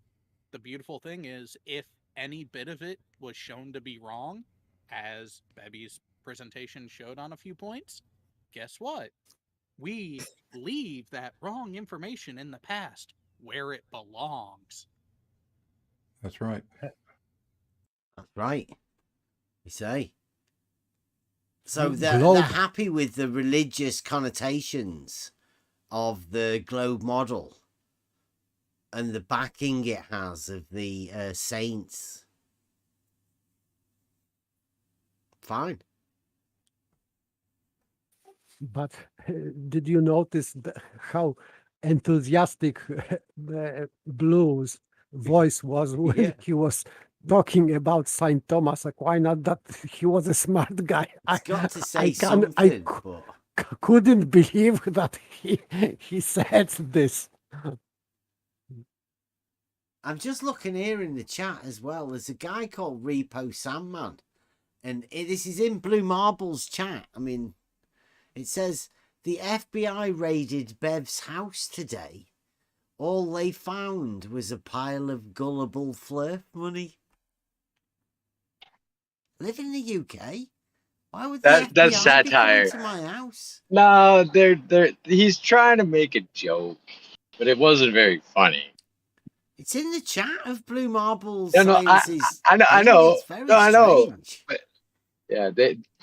the beautiful thing is, if any bit of it was shown to be wrong, as Bebby's presentation showed on a few points, guess what? We leave that wrong information in the past where it belongs. That's right. That's right. You say. So they're happy with the religious connotations of the globe model and the backing it has of the saints. Fine. But did you notice how enthusiastic Blue's voice was when he was talking about Saint Thomas Aquinas, that he was a smart guy? He's got to say something, but couldn't believe that he said this. I'm just looking here in the chat as well. There's a guy called Repo Sandman, and this is in Blue Marble's chat. I mean, it says the FBI raided Bev's house today. All they found was a pile of gullible flirt money. Live in the UK? Why would the FBI that's be satire. coming to my house? No, he's trying to make a joke, but it wasn't very funny. It's in the chat of Blue Marble's. I know. It's very strange. But yeah,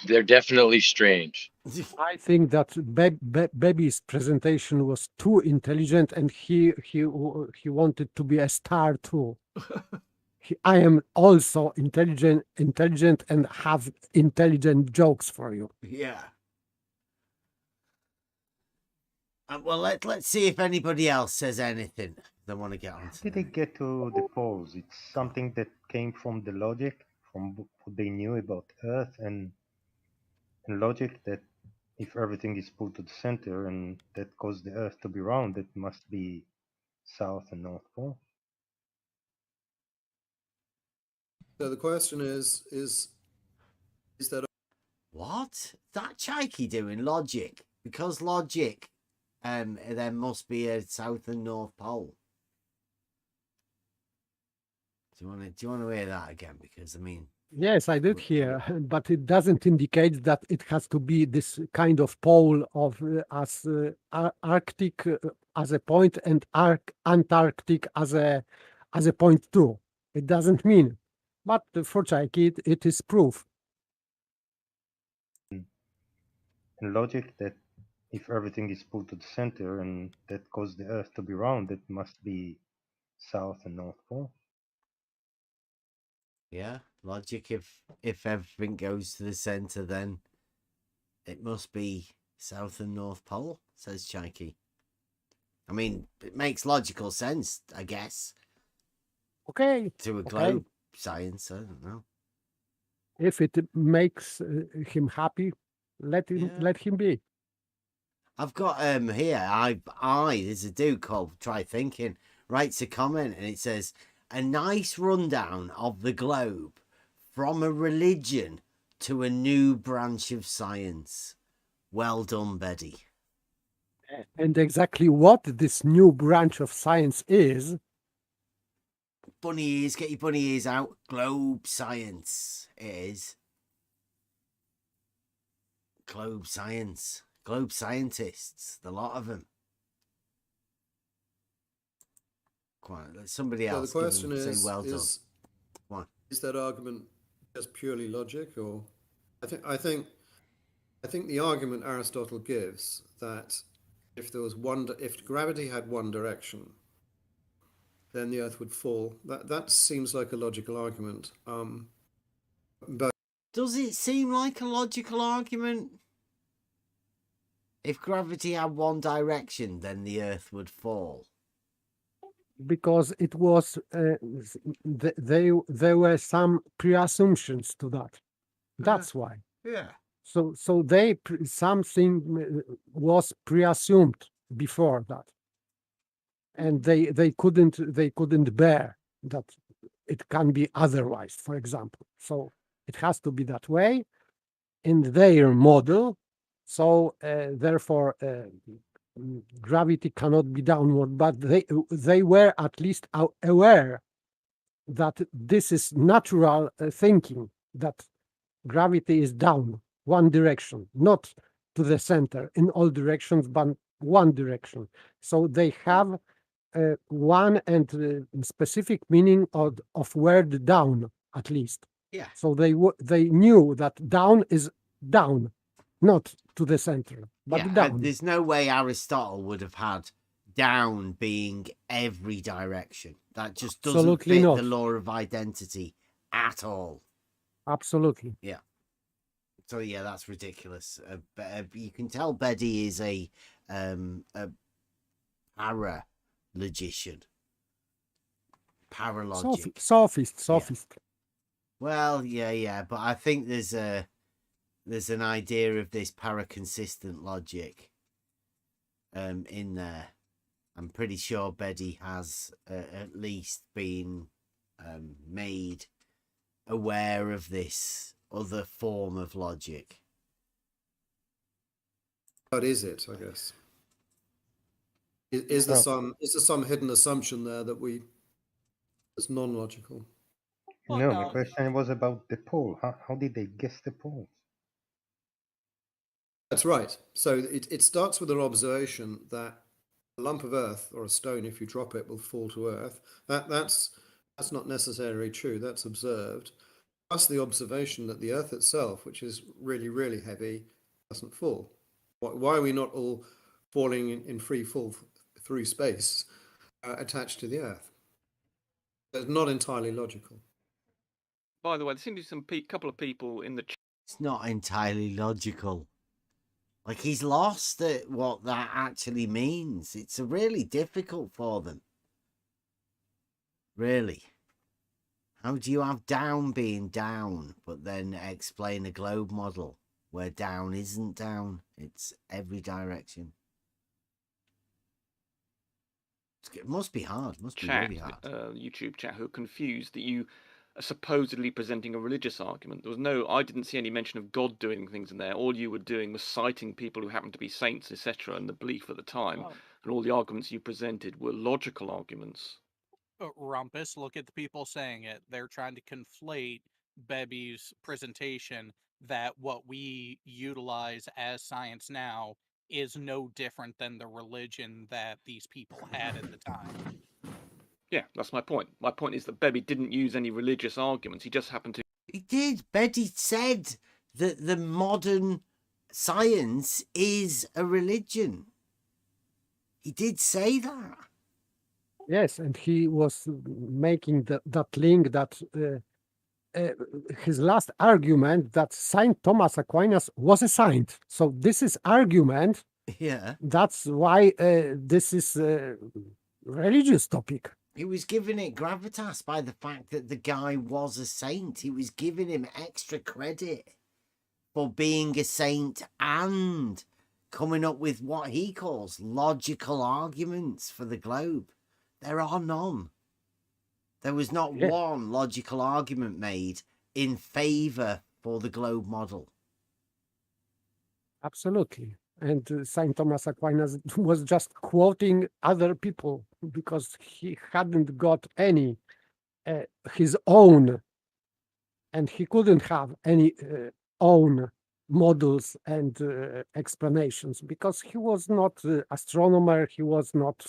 they're definitely strange. I think that Baby's presentation was too intelligent, and he wanted to be a star too. I am also intelligent, and have intelligent jokes for you. Yeah. Well, let's see if anybody else says anything they want to get on. How did they get to the poles? It's something that came from the logic, from what they knew about Earth, and logic that if everything is pulled to the center and that caused the Earth to be round, it must be South and North Pole. So the question is that what that Chaiki doing logic? Because logic, there must be a South and North Pole. Do you want to hear that again? Because I mean, yes, I did hear, but it doesn't indicate that it has to be this kind of pole of as Arctic as a point and Antarctic as a point too. It doesn't mean, but for Chaiki it is proof. And logic that if everything is pulled to the center and that caused the Earth to be round, it must be South and North Pole. Yeah, logic. If everything goes to the center, then it must be South and North Pole, says Chaiki. I mean, it makes logical sense, I guess. Okay. To a globe science, I don't know. If it makes him happy, let him be. I've got here. There's a dude called Try Thinking writes a comment, and it says, a nice rundown of the globe from a religion to a new branch of science. Well done, Betty. And exactly what this new branch of science is. Bunny ears, get your bunny ears out. Globe science is. Globe science. Globe scientists. The lot of them. Let somebody else. So the question say well done. Is that argument just purely logic, or I think the argument Aristotle gives that if gravity had one direction, then the Earth would fall. That seems like a logical argument. But does it seem like a logical argument? If gravity had one direction, then the Earth would fall. Because it was there were some pre-assumptions to that. That's why. Yeah. So something was pre-assumed before that, and they couldn't bear that it can be otherwise, for example. So it has to be that way in their model. So therefore, gravity cannot be downward. But they were at least aware that this is natural thinking, that gravity is down one direction, not to the center in all directions, but one direction. So they have one and specific meaning of word down, at least. Yeah. So they knew that down is down, not to the center, but Yeah, down. there's no way Aristotle would have had down being every direction. That just doesn't Absolutely fit not. the law of identity at all. Absolutely. Yeah. So yeah, that's ridiculous. You can tell Beddy is a para-logician. Paralogic. Sophist. Yeah. Well, yeah, but I think there's an idea of this para-consistent logic in there. I'm pretty sure Beddy has at least been made aware of this other form of logic. What is it, I guess? Is there some hidden assumption there that it's non-logical? No, my question was about the pole. How did they guess the poles? That's right. So it starts with an observation that a lump of earth or a stone, if you drop it, will fall to earth. That's not necessarily true. That's observed. Plus the observation that the earth itself, which is really, really heavy, doesn't fall. Why are we not all falling in free fall through space attached to the earth? It's not entirely logical. By the way, there seem to be some couple of people in the chat. It's not entirely logical. Like, he's lost at what that actually means. It's really difficult for them. Really. How do you have down being down, but then explain a globe model where down isn't down? It's every direction. It must be hard. Must be really hard. YouTube chat who are confused that you are supposedly presenting a religious argument. I didn't see any mention of God doing things in there. All you were doing was citing people who happened to be saints, etc., and the belief at the time. And all the arguments you presented were logical arguments. Rumpus, look at the people saying it. They're trying to conflate Bebe's presentation that what we utilize as science now is no different than the religion that these people had at the time. Yeah, that's my point. My point is that Bebe didn't use any religious arguments. He just happened to... He did. Beddy said that the modern science is a religion. He did say that. Yes, and he was making that link that his last argument that Saint Thomas Aquinas was a saint. So this is argument. Yeah. That's why this is a religious topic. He was giving it gravitas by the fact that the guy was a saint. He was giving him extra credit for being a saint and coming up with what he calls logical arguments for the globe. There are none. There was not one logical argument made in favor for the globe model. Absolutely. And Saint Thomas Aquinas was just quoting other people because he hadn't got any his own, and he couldn't have any own models and explanations because he was not astronomer, he was not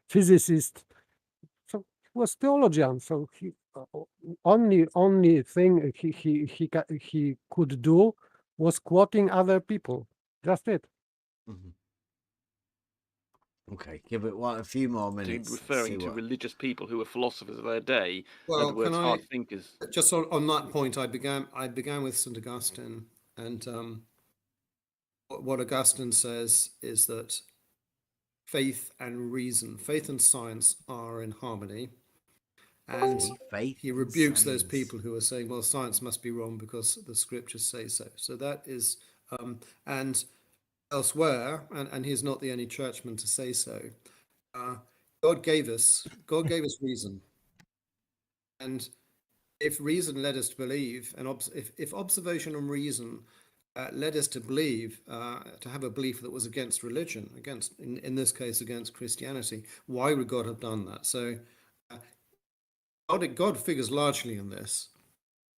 physicist, so he was theologian. So he only thing he could do was quoting other people. Just it. Mm-hmm. Okay, give it a few more minutes. Referring to religious people who were philosophers of their day. Well, in other words, hard thinkers. Just on that point, I began with St. Augustine, and what Augustine says is that faith and science are in harmony. And he rebukes those people who are saying, well, science must be wrong because the scriptures say so. So that is, and elsewhere, and he's not the only churchman to say so, God gave us reason. And if reason led us to believe, and if observation and reason led us to believe, to have a belief that was against religion, in this case, against Christianity, why would God have done that? So God figures largely in this,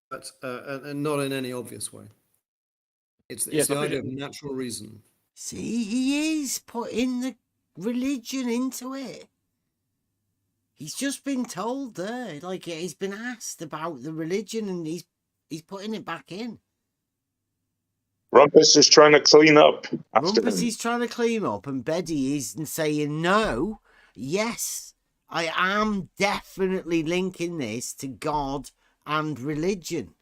but and not in any obvious way. It's the idea of natural reason. See, he is putting the religion into it. He's just been told there, like he's been asked about the religion, and he's putting it back in. Rumpus is trying to clean up. Rumpus is trying to clean up, and Betty is saying, no, yes, I am definitely linking this to God and religion.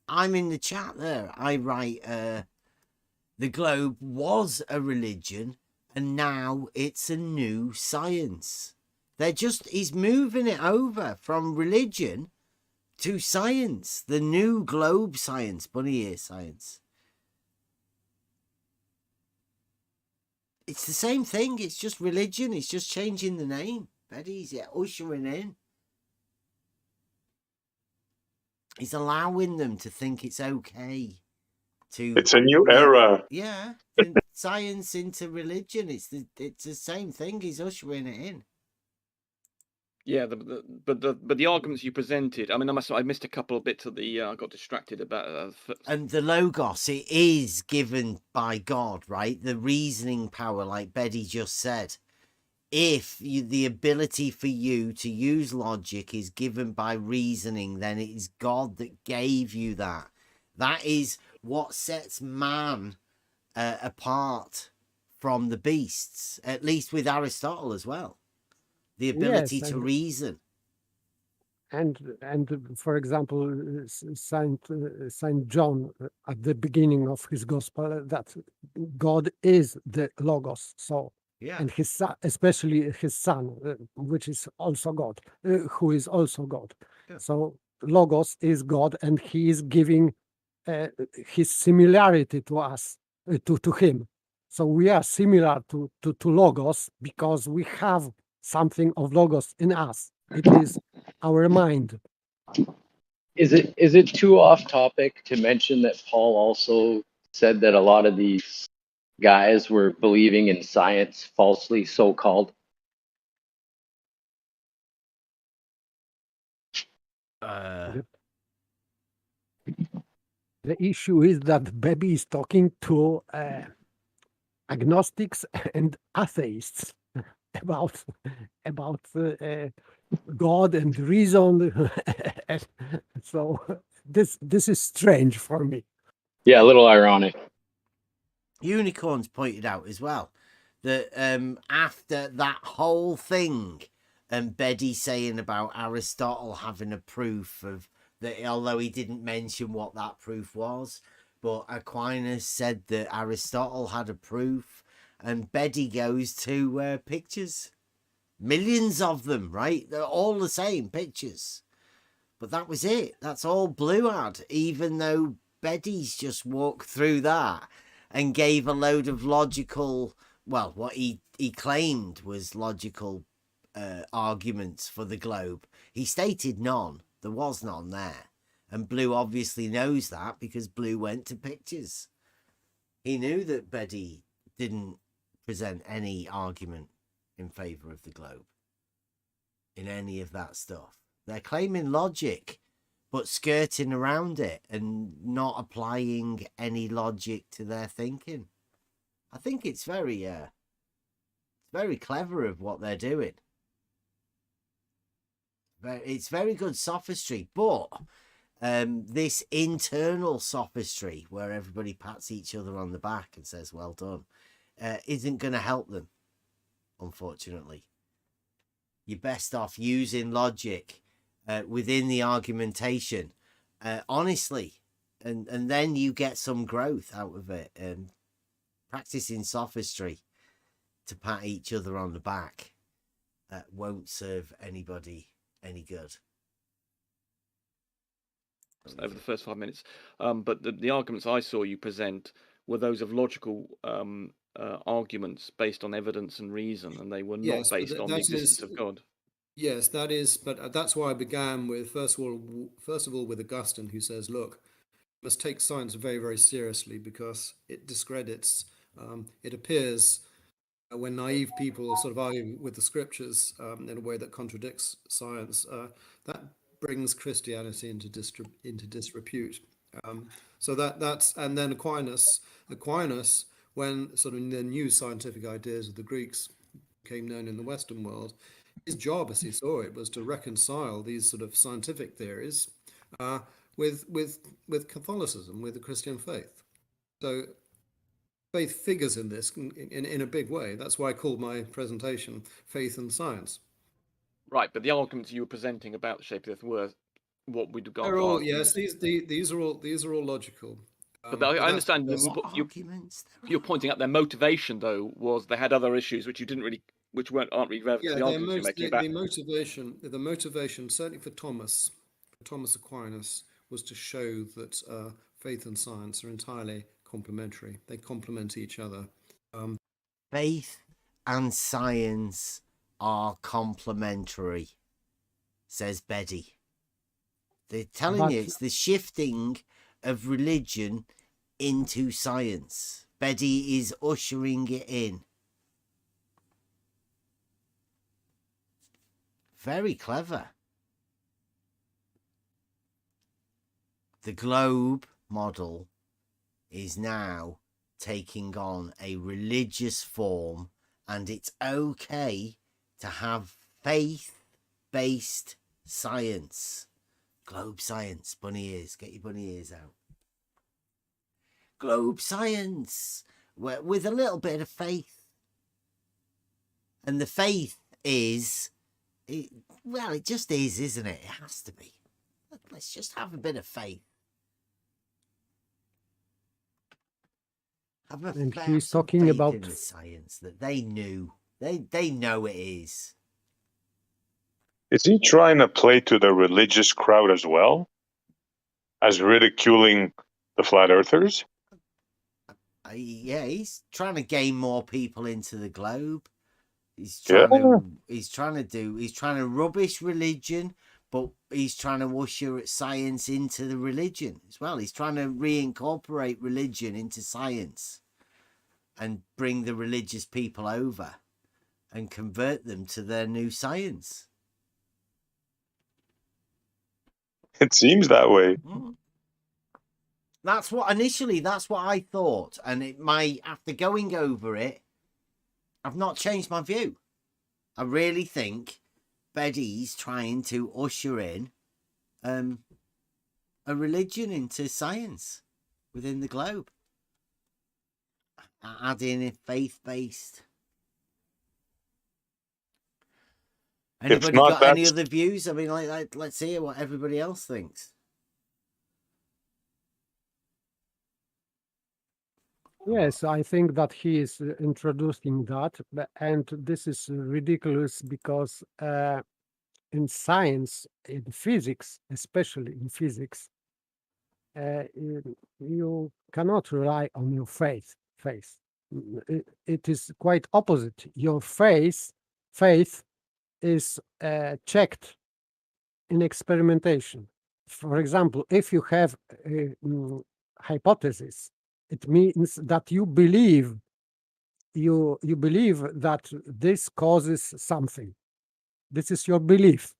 I'm in the chat there. I write, the globe was a religion, and now it's a new science. He's moving it over from religion to science, the new globe science, bunny ear science. It's the same thing. It's just religion. It's just changing the name. Betty's ushering in. He's allowing them to think it's okay to. It's a new era. Yeah, science into religion. It's the same thing. He's ushering it in. Yeah, but the arguments you presented. I mean, I missed a couple of bits of the. I got distracted about. And the logos, it is given by God, right? The reasoning power, like Betty just said. If the ability for you to use logic is given by reasoning, then it is God that gave you that. That is what sets man apart from the beasts, at least with Aristotle as well. The ability to reason. And for example, Saint John at the beginning of his gospel, that God is the Logos. So and his son, especially his son, which is also God, who is also God. Yeah. So Logos is God, and he is giving his similarity to us, to him. So we are similar to Logos because we have something of Logos in us. It is our mind. Is it too off topic to mention that Paul also said that a lot of these guys were believing in science falsely, so-called? The issue is that Baby is talking to agnostics and atheists about God and reason. So this is strange for me. Yeah, a little ironic. Unicorns pointed out as well that after that whole thing, and Betty saying about Aristotle having a proof of that, although he didn't mention what that proof was, but Aquinas said that Aristotle had a proof, and Betty goes to pictures. Millions of them, right? They're all the same pictures. But that was it. That's all Blue had, even though Betty's just walked through that and gave a load of logical, well, what he claimed was logical arguments for the globe. He stated none. There was none there. And Blue obviously knows that because Blue went to pictures. He knew that Betty didn't present any argument in favor of the globe in any of that stuff. They're claiming logic, but skirting around it and not applying any logic to their thinking. I think it's very clever of what they're doing. It's very good sophistry, but this internal sophistry where everybody pats each other on the back and says, well done, isn't going to help them, unfortunately. You're best off using logic within the argumentation. Honestly, and then you get some growth out of it. Practicing sophistry to pat each other on the back won't serve anybody any good. Over the first 5 minutes, but the arguments I saw you present were those of logical arguments based on evidence and reason, and they were not Yes, but based on the existence of God. Yes, that is, but that's why I began with first of all with Augustine, who says, look, you must take science very, very seriously because it discredits. It appears when naive people sort of argue with the scriptures in a way that contradicts science, that brings Christianity into disrepute. So that's, and then Aquinas, when sort of the new scientific ideas of the Greeks became known in the Western world, his job, as he saw it, was to reconcile these sort of scientific theories with Catholicism, with the Christian faith. So faith figures in this in a big way. That's why I called my presentation "Faith and Science." Right, but the arguments you were presenting about the shape of the Earth were what we'd regard. They're all, yes. These are all logical. But I understand you're pointing out their motivation, though, was they had other issues which you didn't really, aren't really relevant to the arguments you're making about. The motivation, certainly for Thomas Aquinas, was to show that faith and science are entirely complementary. They complement each other. Faith and science are complementary, says Beddy. They're telling you it's the shifting of religion into science. Beddy is ushering it in. Very clever. The globe model is now taking on a religious form, and it's okay to have faith-based science. Globe science, bunny ears, get your bunny ears out. Globe science, with a little bit of faith. And the faith is, it just is, isn't it? It has to be. Let's just have a bit of faith. And he's talking about in the science that they knew. They know it is. Is he trying to play to the religious crowd as well, as ridiculing the flat earthers? Yeah, he's trying to gain more people into the globe. He's trying to rubbish religion, but he's trying to usher science into the religion as well. He's trying to reincorporate religion into science and bring the religious people over and convert them to their new science. It seems that way. That's what I thought. And after going over it, I've not changed my view. I really think Beddy's trying to usher in a religion into science within the globe. Adding in faith-based. Anybody got any other views? I mean, let's hear what everybody else thinks. Yes, I think that he is introducing that, and this is ridiculous because in science, in physics, especially in physics, you cannot rely on your faith. It is quite opposite. Your faith is checked in experimentation. For example, if you have a hypothesis, it means that you believe that this causes something. This is your belief,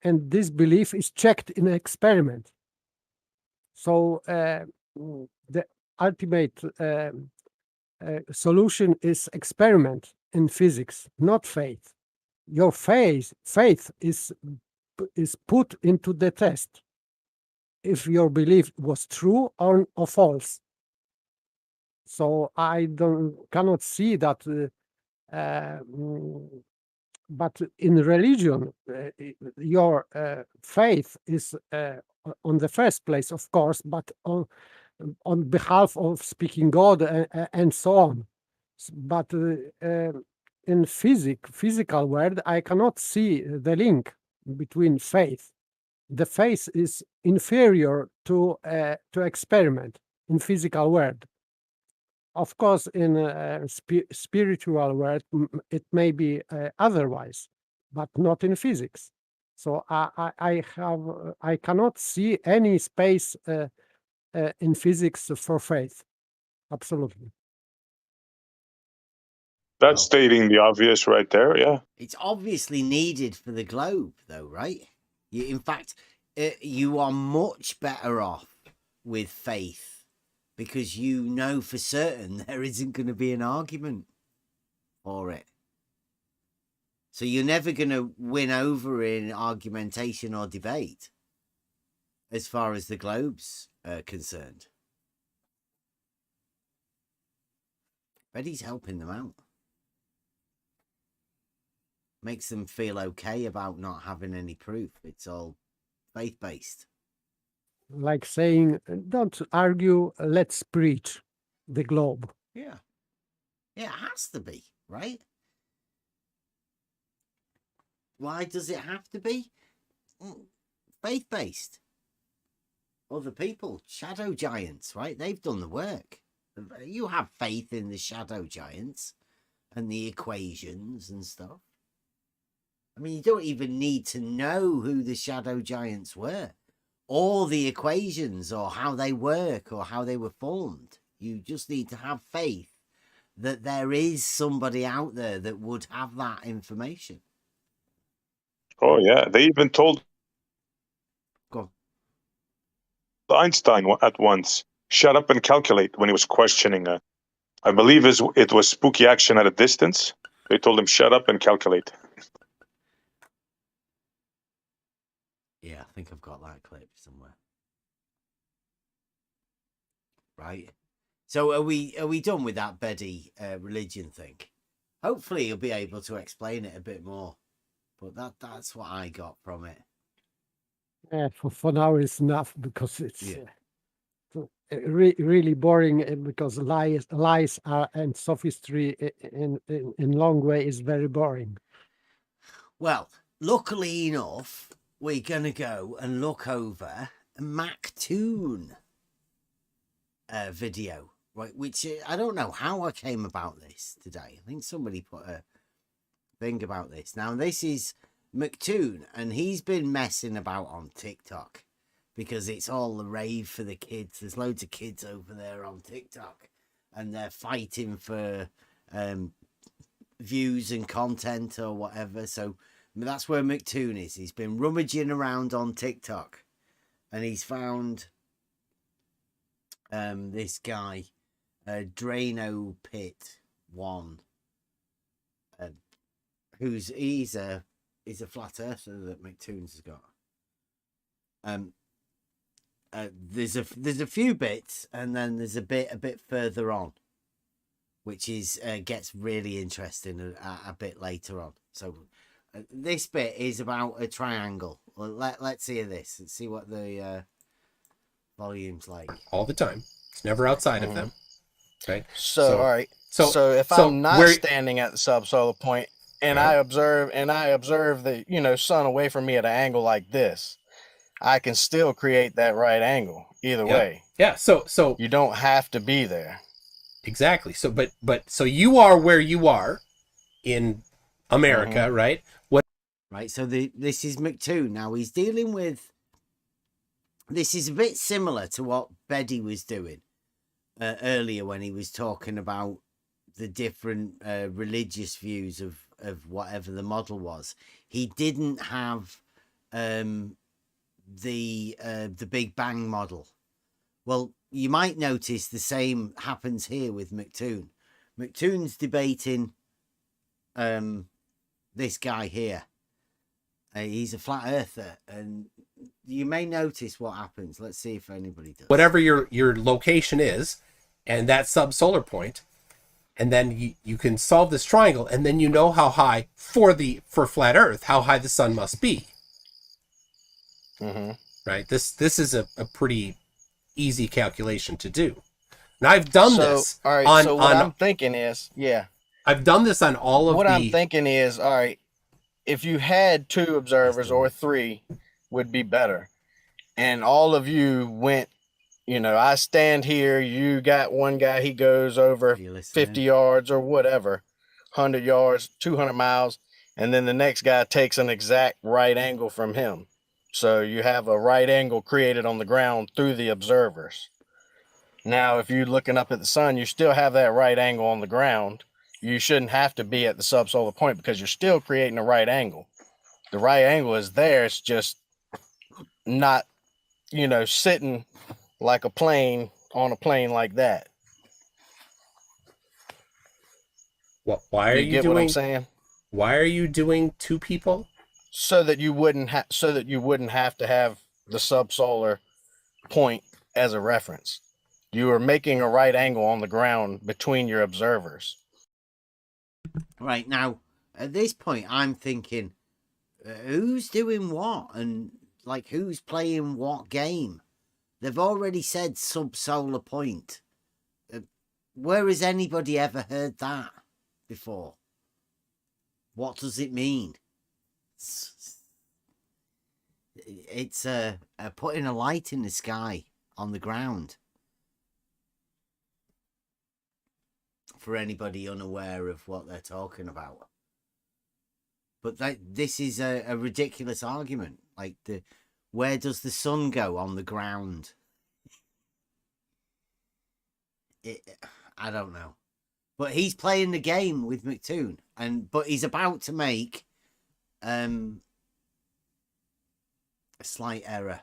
and this belief is checked in an experiment. So the ultimate solution is experiment in physics, not faith. Your faith is put into the test if your belief was true or false. So I cannot see that. But in religion, your faith is on the first place, of course, but on behalf of speaking God and so on. But in physical world, I cannot see the link between faith. The faith is inferior to experiment in physical world. Of course, in spiritual world, it may be otherwise, but not in physics. So I cannot see any space in physics for faith. Absolutely. That's stating the obvious right there, yeah. It's obviously needed for the globe, though, right? In fact, you are much better off with faith because you know for certain there isn't going to be an argument for it. So you're never going to win over in argumentation or debate as far as the globe's concerned. But he's helping them out. Makes them feel okay about not having any proof. It's all faith-based. Like saying, don't argue, let's preach the globe. Yeah. Yeah, it has to be, right? Why does it have to be? Faith-based. Other people, shadow giants, right? They've done the work. You have faith in the shadow giants and the equations and stuff. I mean, you don't even need to know who the shadow giants were or the equations or how they work or how they were formed. You just need to have faith that there is somebody out there that would have that information. Oh, yeah. They even told Einstein at once, shut up and calculate when he was questioning. I believe it was spooky action at a distance. They told him, shut up and calculate. Yeah, I think I've got that clip somewhere. Right. So are we done with that Beddy religion thing? Hopefully you'll be able to explain it a bit more. But that's what I got from it. Yeah, for now it's enough because it's really boring because lies are and sophistry in long way is very boring. Well, luckily enough, we're going to go and look over a MacToon video, right? Which I don't know how I came about this today. I think somebody put a thing about this. Now, this is MacToon, and he's been messing about on TikTok because it's all the rave for the kids. There's loads of kids over there on TikTok, and they're fighting for views and content or whatever. So that's where MacToon is. He's been rummaging around on TikTok, and he's found this guy, Drano Pit 1, he's a flat earther that MacToons has got. There's a few bits, and then there's a bit further on, which is gets really interesting a bit later on. So this bit is about a triangle. Let's hear this and see what the volume's like. All the time. It's never outside of them. Okay. So all right. So if I'm not standing at the subsolar point and I observe the sun away from me at an angle like this, I can still create that right angle either way. Yeah. So you don't have to be there. Exactly. So so you are where you are in America, right? Right. So this is MacToon. Now he's dealing with. This is a bit similar to what Beddy was doing earlier when he was talking about the different religious views of whatever the model was. He didn't have the Big Bang model. Well, you might notice the same happens here with MacToon. MacToon's debating this guy here. He's a flat earther, and you may notice what happens. Let's see if anybody does. Whatever your location is, and that subsolar point, and then you can solve this triangle, and then you know how high for flat Earth, how high the sun must be. right? This is a pretty easy calculation to do. And I've done this. All right. So what I'm thinking is, I've done this on all of what I'm thinking is, all right, if you had 2 observers or 3 would be better. And all of you went, I stand here, you got one guy, he goes over 50 yards or whatever, 100 yards, 200 miles, and then the next guy takes an exact right angle from him. So you have a right angle created on the ground through the observers. Now, if you're looking up at the sun, you still have that right angle on the ground. You shouldn't have to be at the subsolar point because you're still creating a right angle. The right angle is there. It's just not, sitting like a plane on a plane like that. Why are you get doing? What I'm saying? Why are you doing 2 people? So that you wouldn't have to have the subsolar point as a reference. You are making a right angle on the ground between your observers. Right, now, at this point, I'm thinking, who's doing what? And, who's playing what game? They've already said subsolar point. Where has anybody ever heard that before? What does it mean? It's putting a light in the sky on the ground. For anybody unaware of what they're talking about. But this is a ridiculous argument. Where does the sun go on the ground? I don't know. But he's playing the game with McToon, but he's about to make a slight error.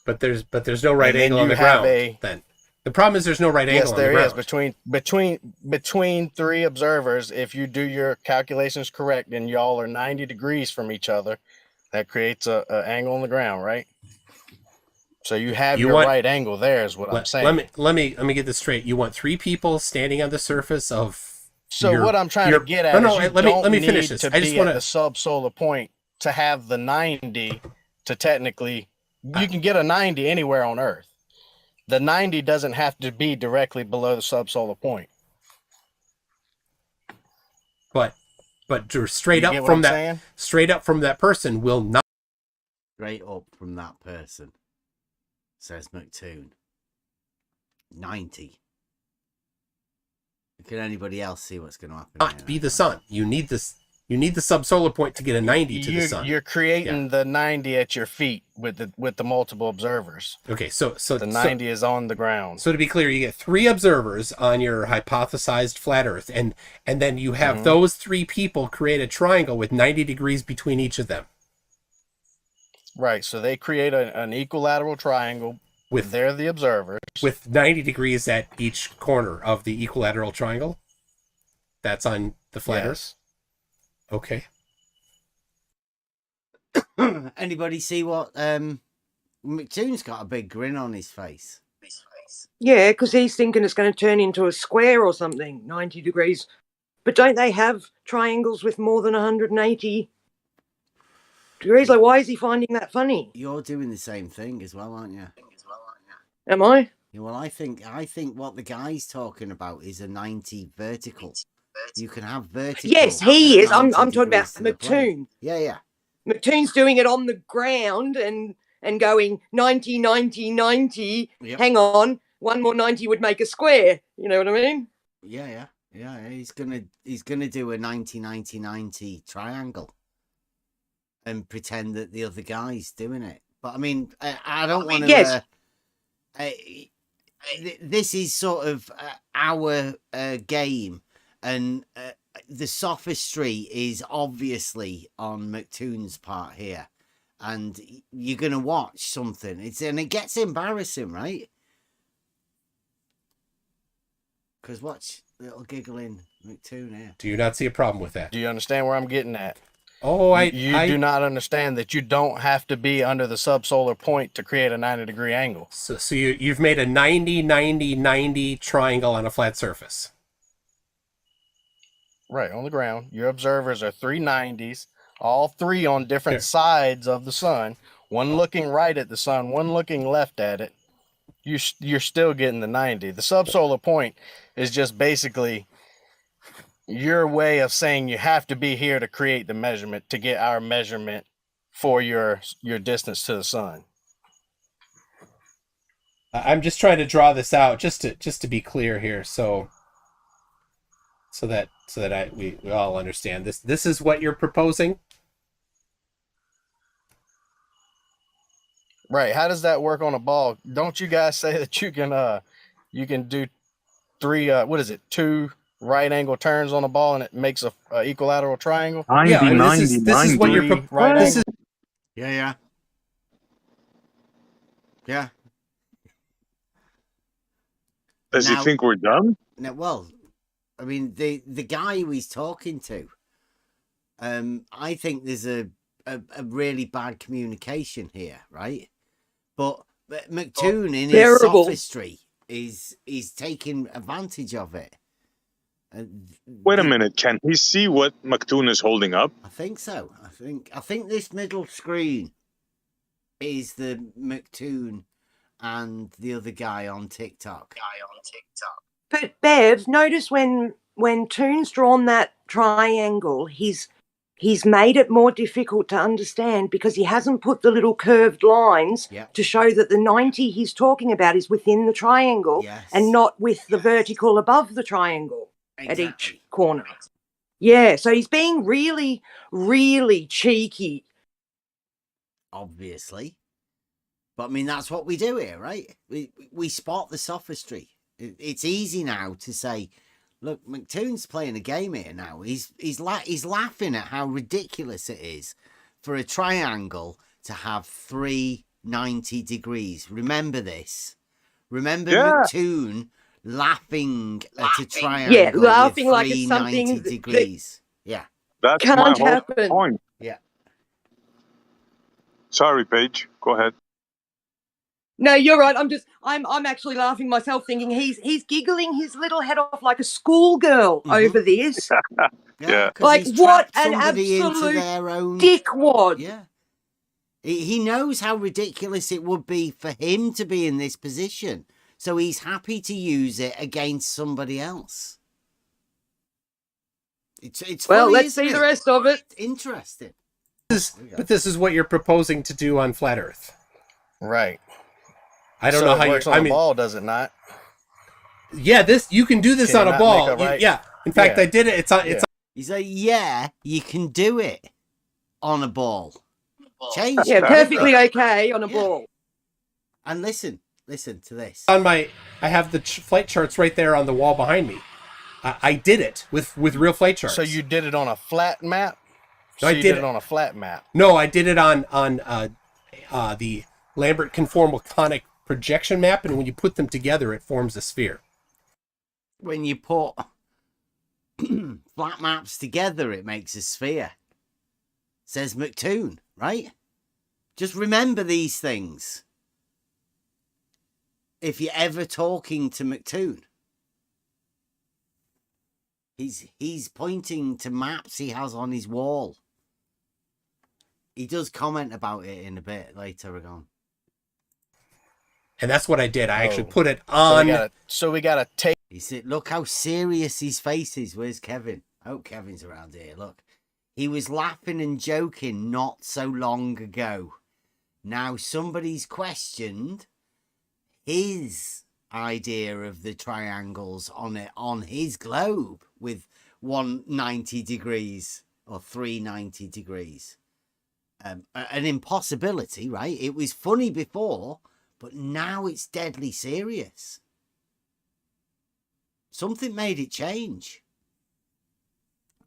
But there's no right angle on the ground. Then the problem is there's no right angle on the ground. Yes, there is. Between 3 observers, if you do your calculations correct and y'all are 90 degrees from each other, that creates a angle on the ground, right? So you have your right angle there is what I'm saying. Let me get this straight. You want 3 people standing on the surface of. What I'm trying to get at is let me finish this. I just want the subsolar point to have the 90 to technically. You can get a 90 anywhere on Earth. The 90 doesn't have to be directly below the subsolar point. But straight up from that person will not. Straight up from that person, says McToon. 90. Can anybody else see what's going to happen? Not be the sun. You need this. You need the subsolar point to get a 90 to the sun. You're creating the 90 at your feet with the multiple observers. Okay, so the 90 is on the ground. So to be clear, you get 3 observers on your hypothesized flat Earth, and then you have those 3 people create a triangle with 90 degrees between each of them. Right. So they create an equilateral triangle. They're the observers with 90 degrees at each corner of the equilateral triangle. That's on the flat Earth. Okay. Anybody see what McToon's got a big grin on his face? Yeah, because he's thinking it's going to turn into a square or something, 90 degrees. But don't they have triangles with more than 180 degrees? Why is he finding that funny? You're doing the same thing as well, aren't you? Am I? Yeah, well, I think what the guy's talking about is a 90 vertical. You can have vertical. Yes, he is. I'm talking about McToon. Yeah. McToon's doing it on the ground and going 90, 90, 90. Yep. Hang on, one more 90 would make a square. You know what I mean? Yeah. He's gonna do a 90, 90, 90 triangle and pretend that the other guy's doing it. But I mean, I don't want to. Yes. This is sort of our game. And the sophistry is obviously on McToon's part here. And you're going to watch something. And it gets embarrassing, right? Because watch, little giggling McToon here. Do you not see a problem with that? Do you understand where I'm getting at? Oh, You do not understand that you don't have to be under the subsolar point to create a 90-degree angle. So you've made a 90, 90, 90 triangle on a flat surface. Right, on the ground. Your observers are 3 90s, all 3 on different sides of the sun. one looking right at the sun, one looking left at it, you're still getting the 90. The subsolar point is just basically your way of saying you have to be here to create the measurement to get our measurement for your distance to the sun. I'm just trying to draw this out just to be clear here, so that we all understand this. This is what you're proposing. Right. How does that work on a ball? Don't you guys say that you can do three two right angle turns on a ball and it makes a equilateral triangle? 90, yeah, I mean, 90, this is what you're right this angle. is Yeah. Does he think we're dumb? No, well, I mean, the guy who he's talking to, I think there's a really bad communication here, right? But McToon, in his sophistry, is taking advantage of it. Wait a minute. Can he see what McToon is holding up? I think so. I think this middle screen is the McToon and the other guy on TikTok. But Bev, notice when Toon's drawn that triangle, he's made it more difficult to understand because he hasn't put the little curved lines to show that the 90 he's talking about is within the triangle and not with the vertical above the triangle at each corner. Yeah, so he's being really, really cheeky. Obviously. But I mean, that's what we do here, right? We spot the sophistry. It's easy now to say, look, McToon's playing a game here now. He's laughing at how ridiculous it is for a triangle to have 390 degrees. Remember this. Remember McToon laughing at a triangle. Yeah, laughing with like it's something 390 degrees. Yeah. That's can't my whole happen. point. Yeah. Sorry, Paige. Go ahead. No, you're right. I'm actually laughing myself, thinking he's giggling his little head off like a schoolgirl over this. Yeah. Like what an somebody into absolute their own dickwad. Yeah. He knows how ridiculous it would be for him to be in this position. So he's happy to use it against somebody else. It's Well, funny, let's isn't see the it? rest of it. It's interesting. But this is what you're proposing to do on flat Earth. Right. I don't So know it how works you. on I a mean, ball, does it not? Yeah, you can do this Can on you a not ball. make a right- Yeah. In fact, Yeah. I did it. It's on. He's like, yeah, you can do it on a ball. Change. Yeah, perfectly okay on a ball. And listen to this. I have the flight charts right there on the wall behind me. I did it with real flight charts. So you did it on a flat map? No, I you did it on a flat map. No, I did it on the Lambert conformal conic projection map, and when you put them together, it forms a sphere. When you put flat maps together, it makes a sphere. Says McToon, right? Just remember these things. If you're ever talking to McToon, he's pointing to maps he has on his wall. He does comment about it in a bit later on. And that's what I did. I actually put it on. So we gotta take. He said, "Look how serious his face is." Where's Kevin? I hope Kevin's around here. Look, he was laughing and joking not so long ago. Now somebody's questioned his idea of the triangles on his globe with 190 degrees or 390 degrees. An impossibility, right? It was funny before, but now it's deadly serious. Something made it change.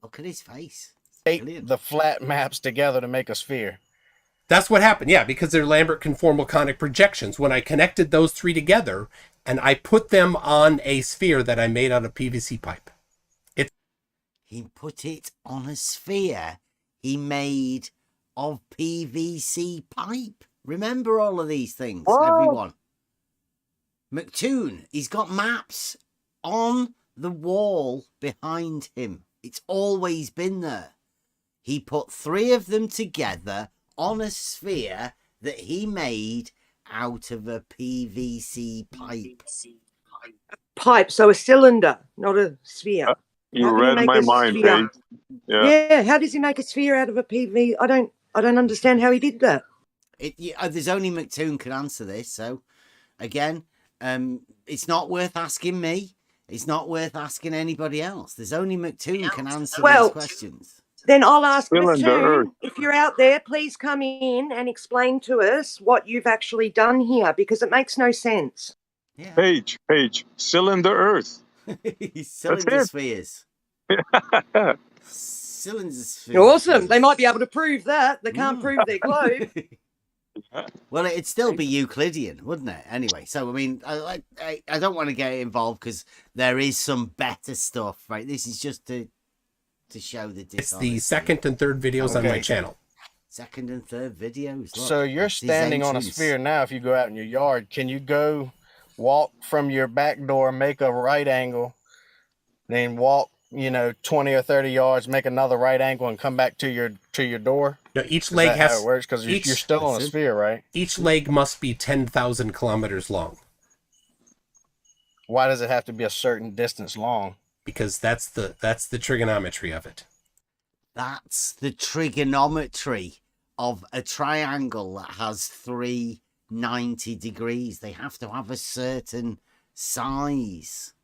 Look at his face. Take the flat maps together to make a sphere. That's what happened, yeah, because they're Lambert conformal conic projections. When I connected those three together, and I put them on a sphere that I made out of PVC pipe. He put it on a sphere he made of PVC pipe. Remember all of these things, everyone. McToon, he's got maps on the wall behind him. It's always been there. He put three of them together on a sphere that he made out of a PVC pipe. Pipe, so a cylinder, not a sphere. You read my mind, Paige. Yeah, how does he make a sphere out of a PV? I don't understand how he did that. There's only McToon can answer this. So, again, it's not worth asking me. It's not worth asking anybody else. There's only McToon can answer these questions. Then I'll ask Cylinder McToon, Earth. if you're out there, please come in and explain to us what you've actually done here, because it makes no sense. Yeah. Paige, cylinder Earth. Cylinder spheres. Cylinder spheres. Awesome. They might be able to prove that. They can't prove their globe. Well, it'd still be Euclidean, wouldn't it? Anyway, so I mean, I don't want to get involved because there is some better stuff, right? This is just to show the dishonesty. It's the second and third videos on my channel. Second and third videos. Look, so you're standing on a sphere now. If you go out in your yard, can you go walk from your back door, make a right angle, then walk 20 or 30 yards, make another right angle, and come back to your door? No, each leg has. How it works, because you're still on a sphere, right? Each leg must be 10,000 kilometers long. Why does it have to be a certain distance long? Because that's the trigonometry of it. That's the trigonometry of a triangle that has 390 degrees. They have to have a certain size.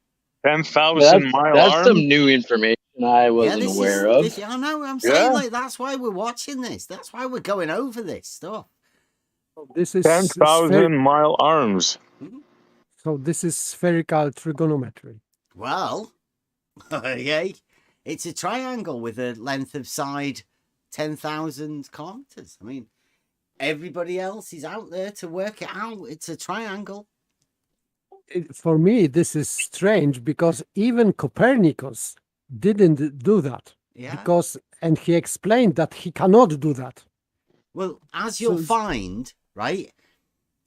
10,000 mile That's arm? some new information I wasn't aware of. I know. I'm saying that's why we're watching this. That's why we're going over this stuff. This is 10,000 mile arms. So this is spherical trigonometry. Well, okay. It's a triangle with a length of side 10,000 kilometers. I mean, everybody else is out there to work it out. It's a triangle. For me, this is strange because even Copernicus didn't do that. Yeah. And he explained that he cannot do that. Well, as you'll find, right,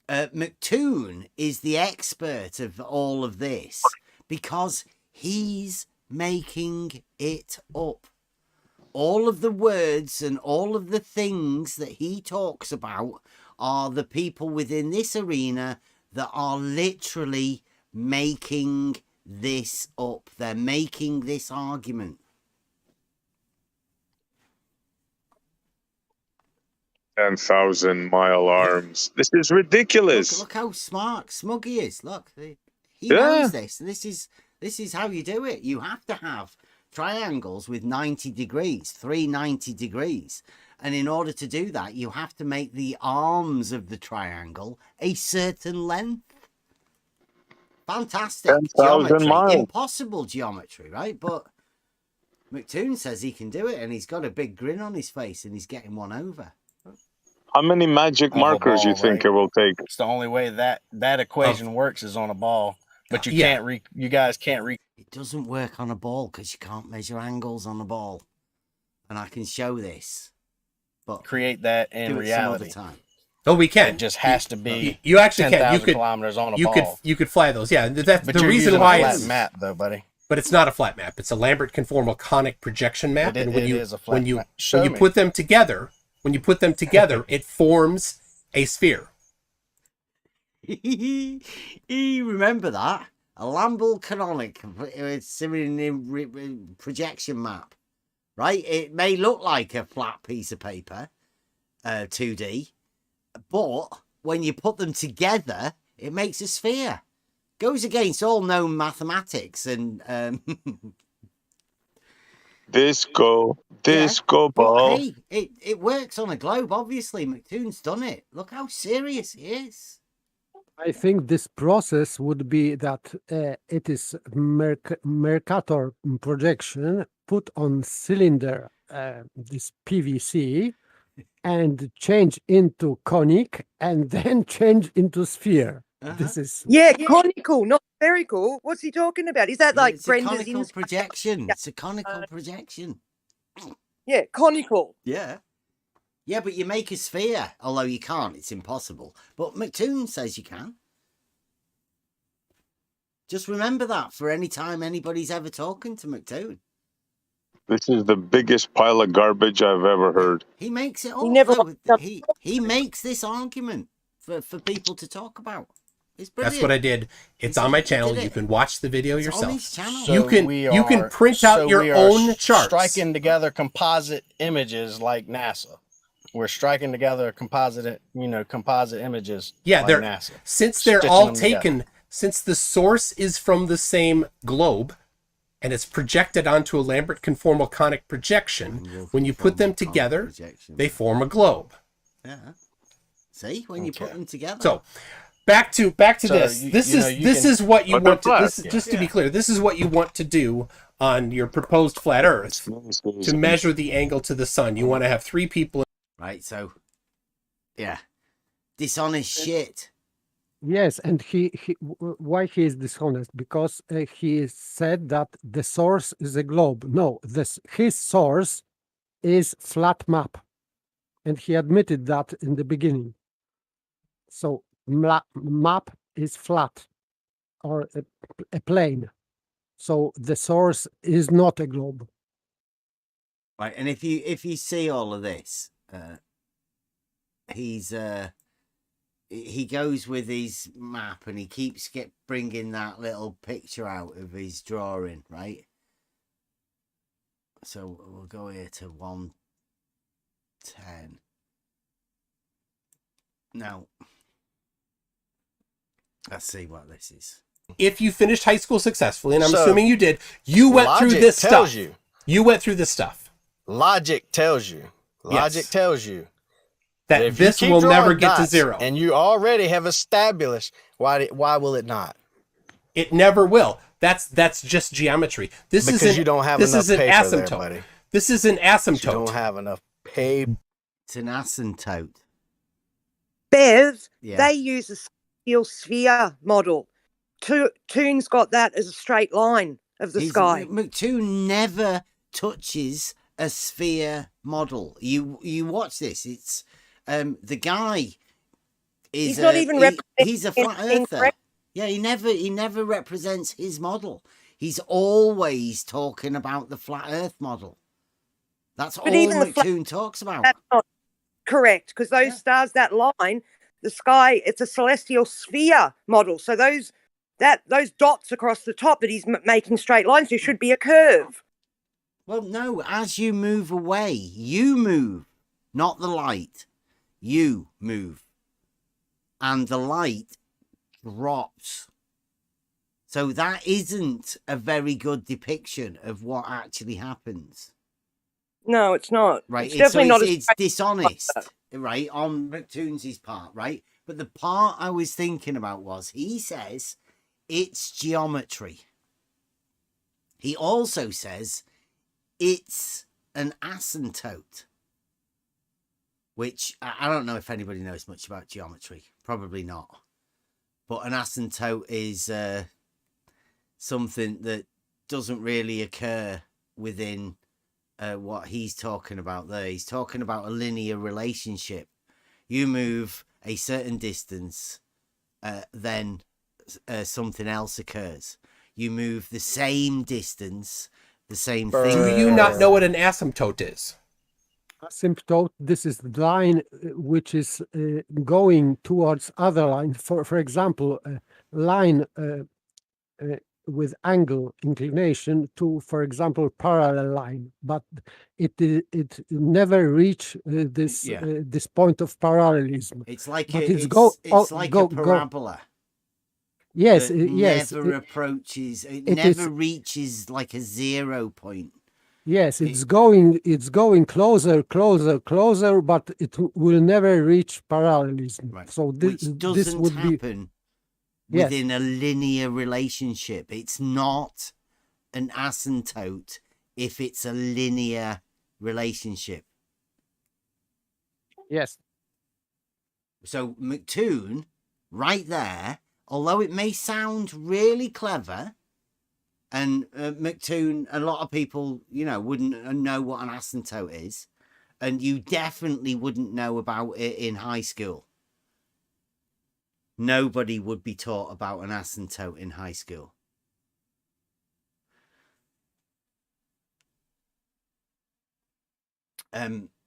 McToon is the expert of all of this because he's making it up. All of the words and all of the things that he talks about are the people within this arena that are literally making this up. They're making this argument. 10,000 mile arms. This is ridiculous. Look how smart Smug he is. Look, he knows this. This is how you do it. You have to have triangles with 90 degrees, 390 degrees. And in order to do that, you have to make the arms of the triangle a certain length. Fantastic geometry. Miles. Impossible geometry, right? But McToon says he can do it, and he's got a big grin on his face, and he's getting one over. How many magic markers you think it will take? It's the only way that equation works is on a ball. But you can't you guys can't It doesn't work on a ball because you can't measure angles on a ball. And I can show this. But create that in reality. Time. Oh, we can. It just has to be. You actually can. You could kilometers on a ball. You could fly those. Yeah, that's but the reason why it's a flat map, though, buddy. But it's not a flat map. It's a Lambert conformal conic projection map. It is a flat when you map. when you put them together, it forms a sphere. Remember that? A Lambert canonic projection map, right? It may look like a flat piece of paper, 2D, but when you put them together, it makes a sphere. Goes against all known mathematics and disco but ball. hey, it works on a globe. Obviously, McToon's done it. Look how serious he is. I think this process would be that it is Mercator projection put on cylinder, this PVC, and change into conic, and then change into sphere. This is conical, not spherical. What's he talking about? Is that like it's a conical projection? It's a conical projection. Yeah, conical. Yeah, but you make a sphere, although you can't. It's impossible. But McToon says you can. Just remember that for any time anybody's ever talking to McToon. This is the biggest pile of garbage I've ever heard. He makes it He all. never No, he makes this argument for people to talk about. It's brilliant. That's what I did. It's on my channel. You can watch the video It's yourself. on his channel. So you can print out your own charts. Striking together composite images like NASA. We're striking together composite images. Yeah, like they're NASA. since they're Stitching all them taken. together. Since the source is from the same globe, and it's projected onto a Lambert conformal conic projection, when you put them together, they form a globe. Yeah. See, when you put them together. So, back to So this. you- This you is know, you this can- is what you But they're want to. flat. This just to be clear, this is what you want to do on your proposed flat Earth to measure the angle to the sun. You want to have 3 people. Right. So, yeah, dishonest shit. Yes, and why he is dishonest? Because he said that the source is a globe. No, his source is flat map, and he admitted that in the beginning. So map is flat or a plane. So the source is not a globe. Right, and if you see all of this, he goes with his map and he keeps bringing that little picture out of his drawing, right? So we'll go here to 110. Now, let's see what this is. If you finished high school successfully, and I'm So, assuming you did, you went through logic this tells stuff. you. You went through this stuff. Logic tells you. Logic Yes. tells you That if you this keep will never drawing get to dots 0. and you already have established why will it not? It never will. That's just geometry. This Because isn't. you don't have this enough is an paper asymptote. there, buddy. This is an asymptote. You don't have enough paper. It's an asymptote. Bev, Yeah. they use a steel sphere model. Toon's got that as a straight line of the sky. McToon never touches a sphere model. You watch this. It's the guy is He's not even he's a flat representing earther. Yeah, he never represents his model. He's always talking about the flat Earth model. That's all even the McToon talks about. That's not correct, because those stars, that line, the sky, it's a celestial sphere model. So those dots across the top that he's making straight lines to should be a curve. Well, no, as you move away, you move, not the light. You move. And the light drops. So that isn't a very good depiction of what actually happens. No, it's not. Right, It's definitely not. it's dishonest, right, on McToon's part, right? But the part I was thinking about was he says it's geometry. He also says it's an asymptote, which I don't know if anybody knows much about geometry. Probably not. But an asymptote is something that doesn't really occur within what he's talking about there. He's talking about a linear relationship. You move a certain distance, then something else occurs. You move the same distance, the same thing. Do you not know what an asymptote is? Asymptote, this is the line which is going towards other line. For example, a line with angle inclination to, for example, parallel line, but it never reach this point of parallelism. It's like but it's like a parabola. Yes, that yes. Never approaches. It it never is- reaches like a 0 point. Yes, it's going closer, but it will never reach parallelism. Right. So Which this doesn't would be happen Yes. within a linear relationship. It's not an asymptote if it's a linear relationship. Yes. So McToon, right there, although it may sound really clever, and McToon, a lot of people, wouldn't know what an asymptote is, and you definitely wouldn't know about it in high school. Nobody would be taught about an asymptote in high school.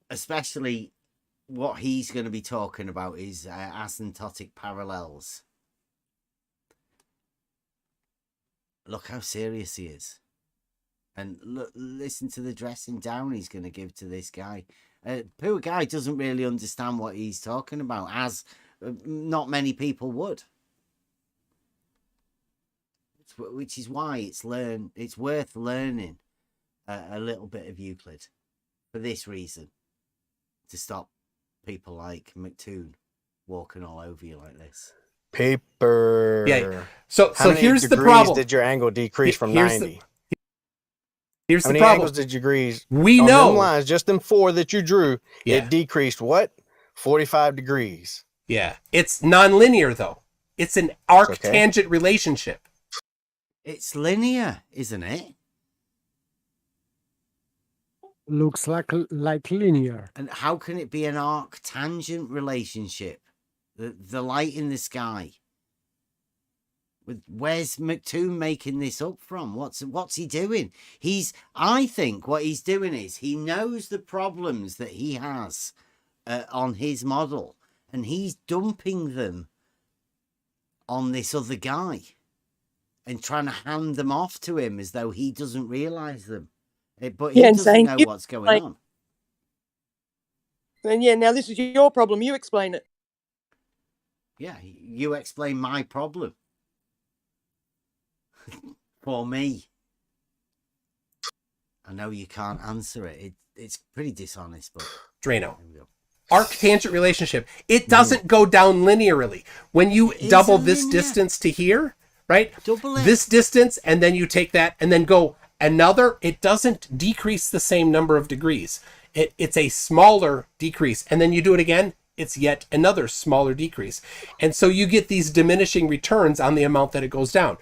Especially what he's going to be talking about is asymptotic parallels. Look how serious he is. And look, listen to the dressing down he's going to give to this guy. Poor guy doesn't really understand what he's talking about, as not many people would. Which is why it's worth learning a little bit of Euclid for this reason, to stop people like McToon walking all over you like this. Paper. Yeah. So How many here's the degrees problem. Did your angle decrease from Here's 90? Here's How the many problem. angles did degrees? We on know. them lines, just them 4 that you drew. Yeah. It decreased what? 45 degrees. Yeah. It's nonlinear though. It's an arctangent relationship. It's linear, isn't it? Looks like linear. And how can it be an arctangent relationship? The light in the sky. Where's McToon making this up from? What's he doing? I think what he's doing is he knows the problems that he has on his model, and he's dumping them on this other guy and trying to hand them off to him as though he doesn't realize them. But he doesn't know what's going on. And now this is your problem. You explain it. Yeah, you explain my problem. For me. I know you can't answer it. It's pretty dishonest, but... Drano. Arctangent relationship. It doesn't go down linearly. When you double this distance to here, right? Double it. This distance, and then you take that, and then go another, it doesn't decrease the same number of degrees. It's a smaller decrease. And then you do it again, it's yet another smaller decrease. And so you get these diminishing returns on the amount that it goes down.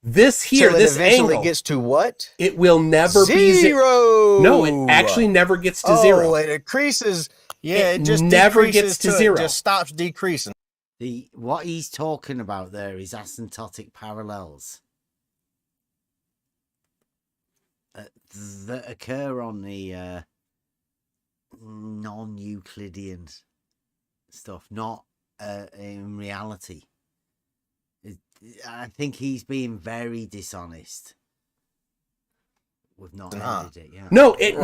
This here, so this eventually angle, gets to what? It will never be zero. No, it actually never gets to zero. Oh, it increases. Yeah, it just never gets to zero. It just stops decreasing. What he's talking about there is asymptotic parallels that occur on the non-Euclidean stuff, not in reality. I think he's being very dishonest. We've not ended it, yeah. No, it's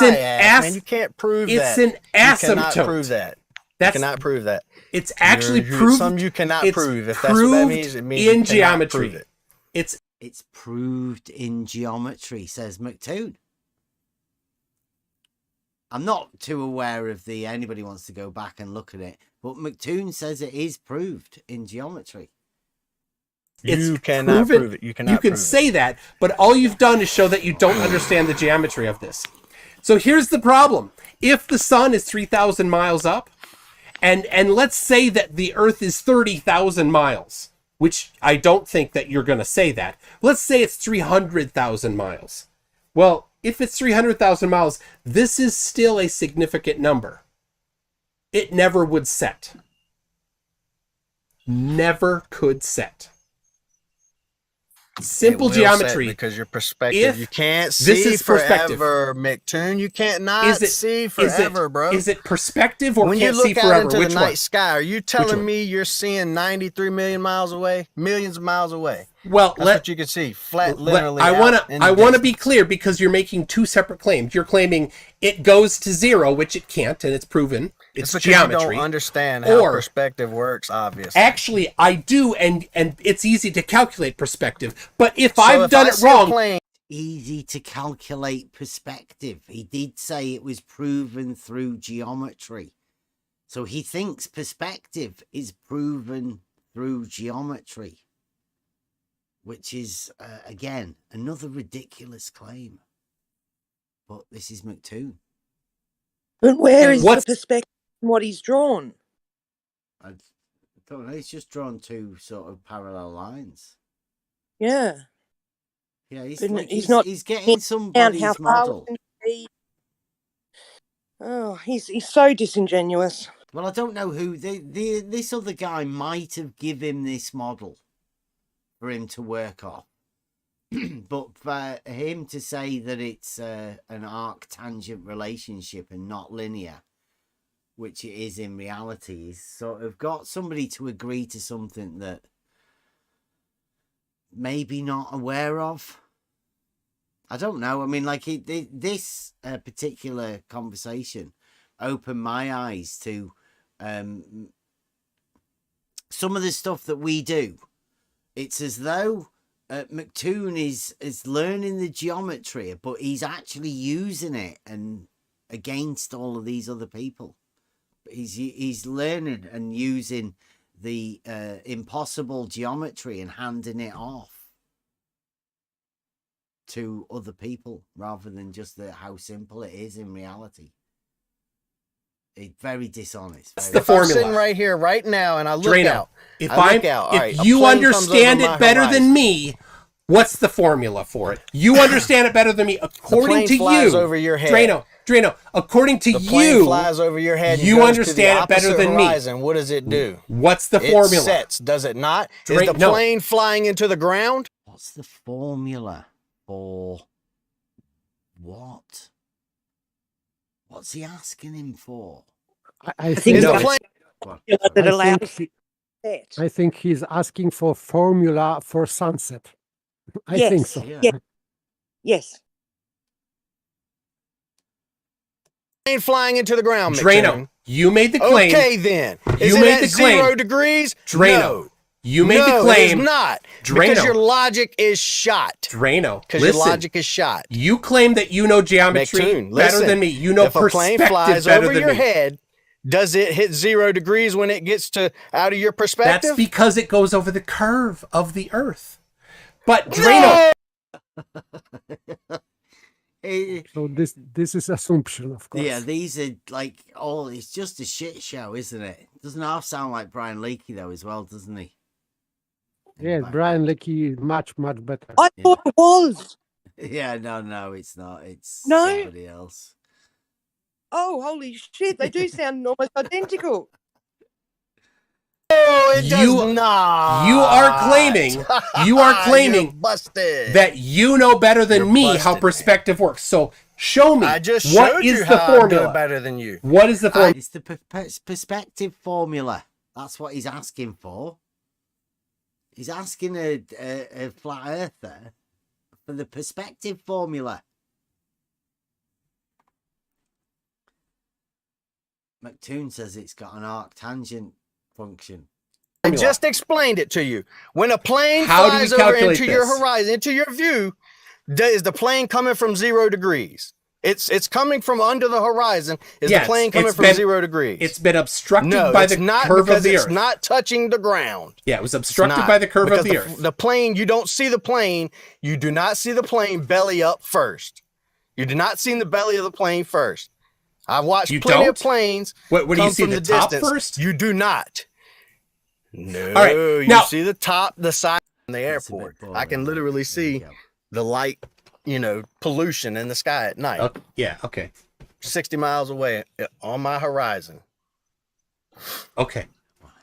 an man, you can't prove it's that. An asymptote. You cannot prove that. You cannot prove that. It's actually proved. Some you cannot prove. If that's what that means, it means in you geometry. Prove it. It's proved in geometry, says McToon. I'm not too aware of anybody wants to go back and look at it, but McToon says it is proved in geometry. You cannot prove it. You cannot. You can say that, but all you've done is show that you don't understand the geometry of this. So here's the problem: if the sun is 3,000 miles up, and let's say that the Earth is 30,000 miles, which I don't think that you're going to say that. Let's say it's 300,000 miles. Well, if it's 300,000 miles, this is still a significant number. It never would set. Never could set. Simple geometry. Because your perspective, you can't see this is forever, McToon. You can't not see forever, bro. Is it perspective or when can't you look see forever? out into Which the one? night sky, are you telling me you're seeing 93 million miles away, millions of miles away? Well, that's what you can see, flat, literally. I want to be clear because you're making two separate claims. You're claiming it goes to zero, which it can't, and it's proven. It's geometry. You don't understand how perspective works, obviously. Actually, I do, and it's easy to calculate perspective. But if I've done it wrong, easy to calculate perspective. He did say it was proven through geometry, so he thinks perspective is proven through geometry, which is again another ridiculous claim. But this is McToon. But where is the perspective? What he's drawn? I don't know. He's just drawn two sort of parallel lines. Yeah. Yeah, he's getting somebody's model. Oh, he's so disingenuous. Well, I don't know who this other guy might have given him this model for him to work off. But for him to say that it's an arctangent relationship and not linear, which it is in reality, is sort of got somebody to agree to something that maybe not aware of. I don't know. I mean, like this particular conversation opened my eyes to some of the stuff that we do. It's as though McToon is learning the geometry, but he's actually using it and against all of these other people. He's learning and using the impossible geometry and handing it off to other people rather than just how simple it is in reality. It's very dishonest. That's the formula. I'm sitting right here, right now, and I look Drano, out. If Right, you understand it better than me, what's the formula for it? You understand it better than me. According to you, flies over your head. Drano, according to the plane you, flies over your head. You understand it better than horizon. me. What does it do? What's the formula? It sets, does it not? Is the plane flying into the ground? What's the formula for what? What's he asking him for? I think the formula that allows I think he's asking for formula for sunset. I Yes, think so. yeah. Yes. Plane flying into the ground, Drano, you made the claim. Okay, then. Is You it made at the claim. 0 degrees? Drano, No. you made the No, claim. it is not. Drano. Because your logic is shot. Drano, Because your listen. logic is shot. You claim that you know geometry McToon, better listen, than me. You know if a plane perspective flies better over than your me. head, does it hit 0 degrees when it gets to out of your perspective? That's because it goes over the curve of the Earth. But Drano, So this is assumption, of course. Yeah, these are like it's just a shit show, isn't it? Doesn't half sound like Brian Leakey though as well, doesn't he? Yes, Brian Leakey is much better. I thought it was. Yeah, no, it's not. It's No? somebody else. Oh, holy shit. They do sound almost identical. Oh, it does You- not. you are claiming You're busted. that you know better than You're me how busted, perspective works. So show me I just what showed is you the how I do formula. it better than you. What is the formula? It's the perspective formula. That's what he's asking for. He's asking a flat earther for the perspective formula. McToon says it's got an arctangent function. I just explained it to you. When a plane How do we flies over calculate into your this? horizon, into your view, is the plane coming from 0 degrees? It's coming from under the horizon. Is Yes, the plane coming it's from been- 0 degrees? It's been obstructed no, by it's the not curve because of the it's Earth. not touching the ground. Yeah, it was It's obstructed not, by the curve of because the Earth. The plane, you don't see the plane. You do not see the plane belly up first. You do not see the belly of the plane first. I've watched You plenty of don't? planes. What do you come see, from the top distance. first? You do not. No, All right, you now- see the top, the side, in the airport. I can literally see the light, pollution in the sky at night. Yeah, okay. 60 miles away on my horizon. Okay.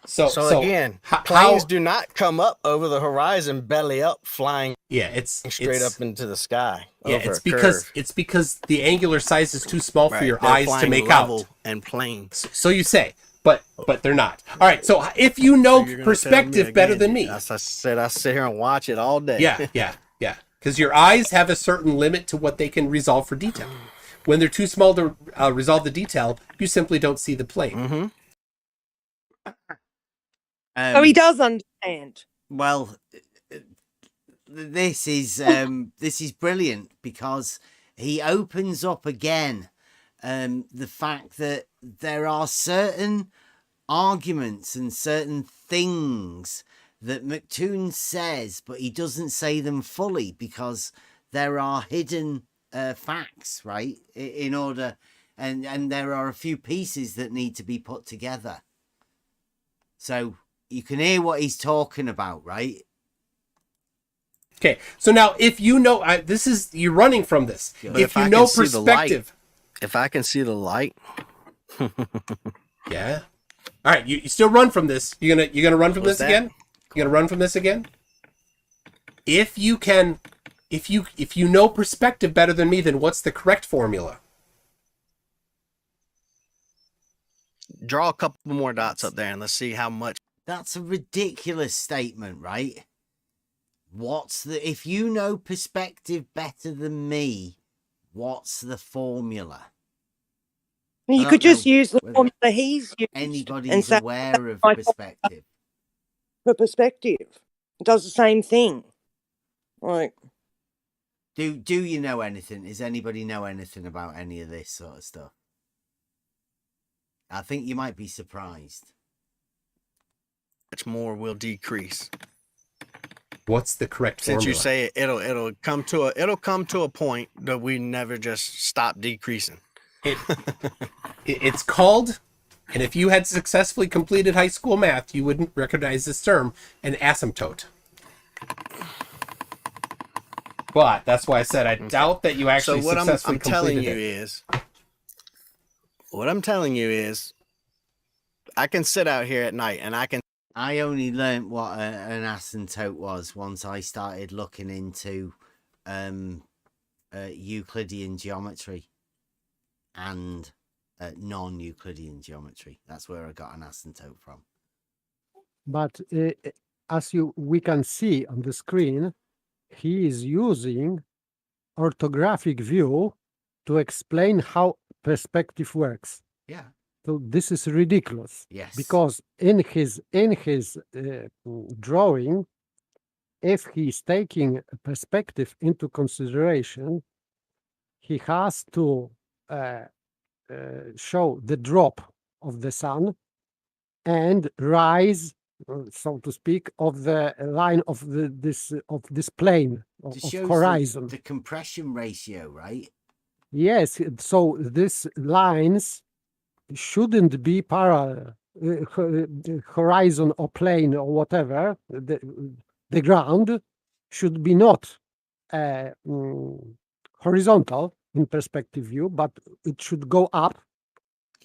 So again, how- planes do not come up over the horizon belly up, flying it's straight it's- up into the sky. Yeah, over it's a because curve. it's because the angular size is too small for Right, your they're eyes to flying make level out. and plane. So you say, but they're not. All right. So if you know You're gonna perspective tell me better again, than me, As I said, I sit here and watch it all day. yeah. Because your eyes have a certain limit to what they can resolve for detail. When they're too small to resolve the detail, you simply don't see the plane. Mm-hmm. So he does understand. Well, this is brilliant because he opens up again the fact that there are certain arguments and certain things that McToon says, but he doesn't say them fully because there are hidden facts, right? In order, and there are a few pieces that need to be put together. So you can hear what he's talking about, right? Okay, so now if you know, you're running from this. But If I you can know see the light- perspective, If I can see the light, yeah. All right, you still run from this. You gonna run from What's Uh, this that? again? You gonna run from this again? If you can if you know perspective better than me, then what's the correct formula? Draw a couple more dots up there and let's see how much. That's a ridiculous statement, right? If you know perspective better than me, what's the formula? You could just use the formula he's used. Anybody's aware of perspective. For perspective, it does the same thing. Right. Do you know anything? Does anybody know anything about any of this sort of stuff? I think you might be surprised. Much more will decrease. What's the correct formula? Since you say it'll come to a point that we never just stop decreasing. It's called, and if you had successfully completed high school math, you wouldn't recognize this term, an asymptote. But that's why I said I doubt that you actually successfully completed it. What I'm telling you is, I can sit out here at night and I only learned what an asymptote was once I started looking into Euclidean geometry and non-Euclidean geometry. That's where I got an asymptote from. But as we can see on the screen, he is using orthographic view to explain how perspective works. Yeah. So this is ridiculous. Yes. Because in his drawing, if he's taking perspective into consideration, he has to show the drop of the sun and rise, so to speak, of the line of this plane of horizon. The compression ratio, right? Yes. So these lines shouldn't be parallel, horizon or plane or whatever. The ground should be not horizontal in perspective view, but it should go up,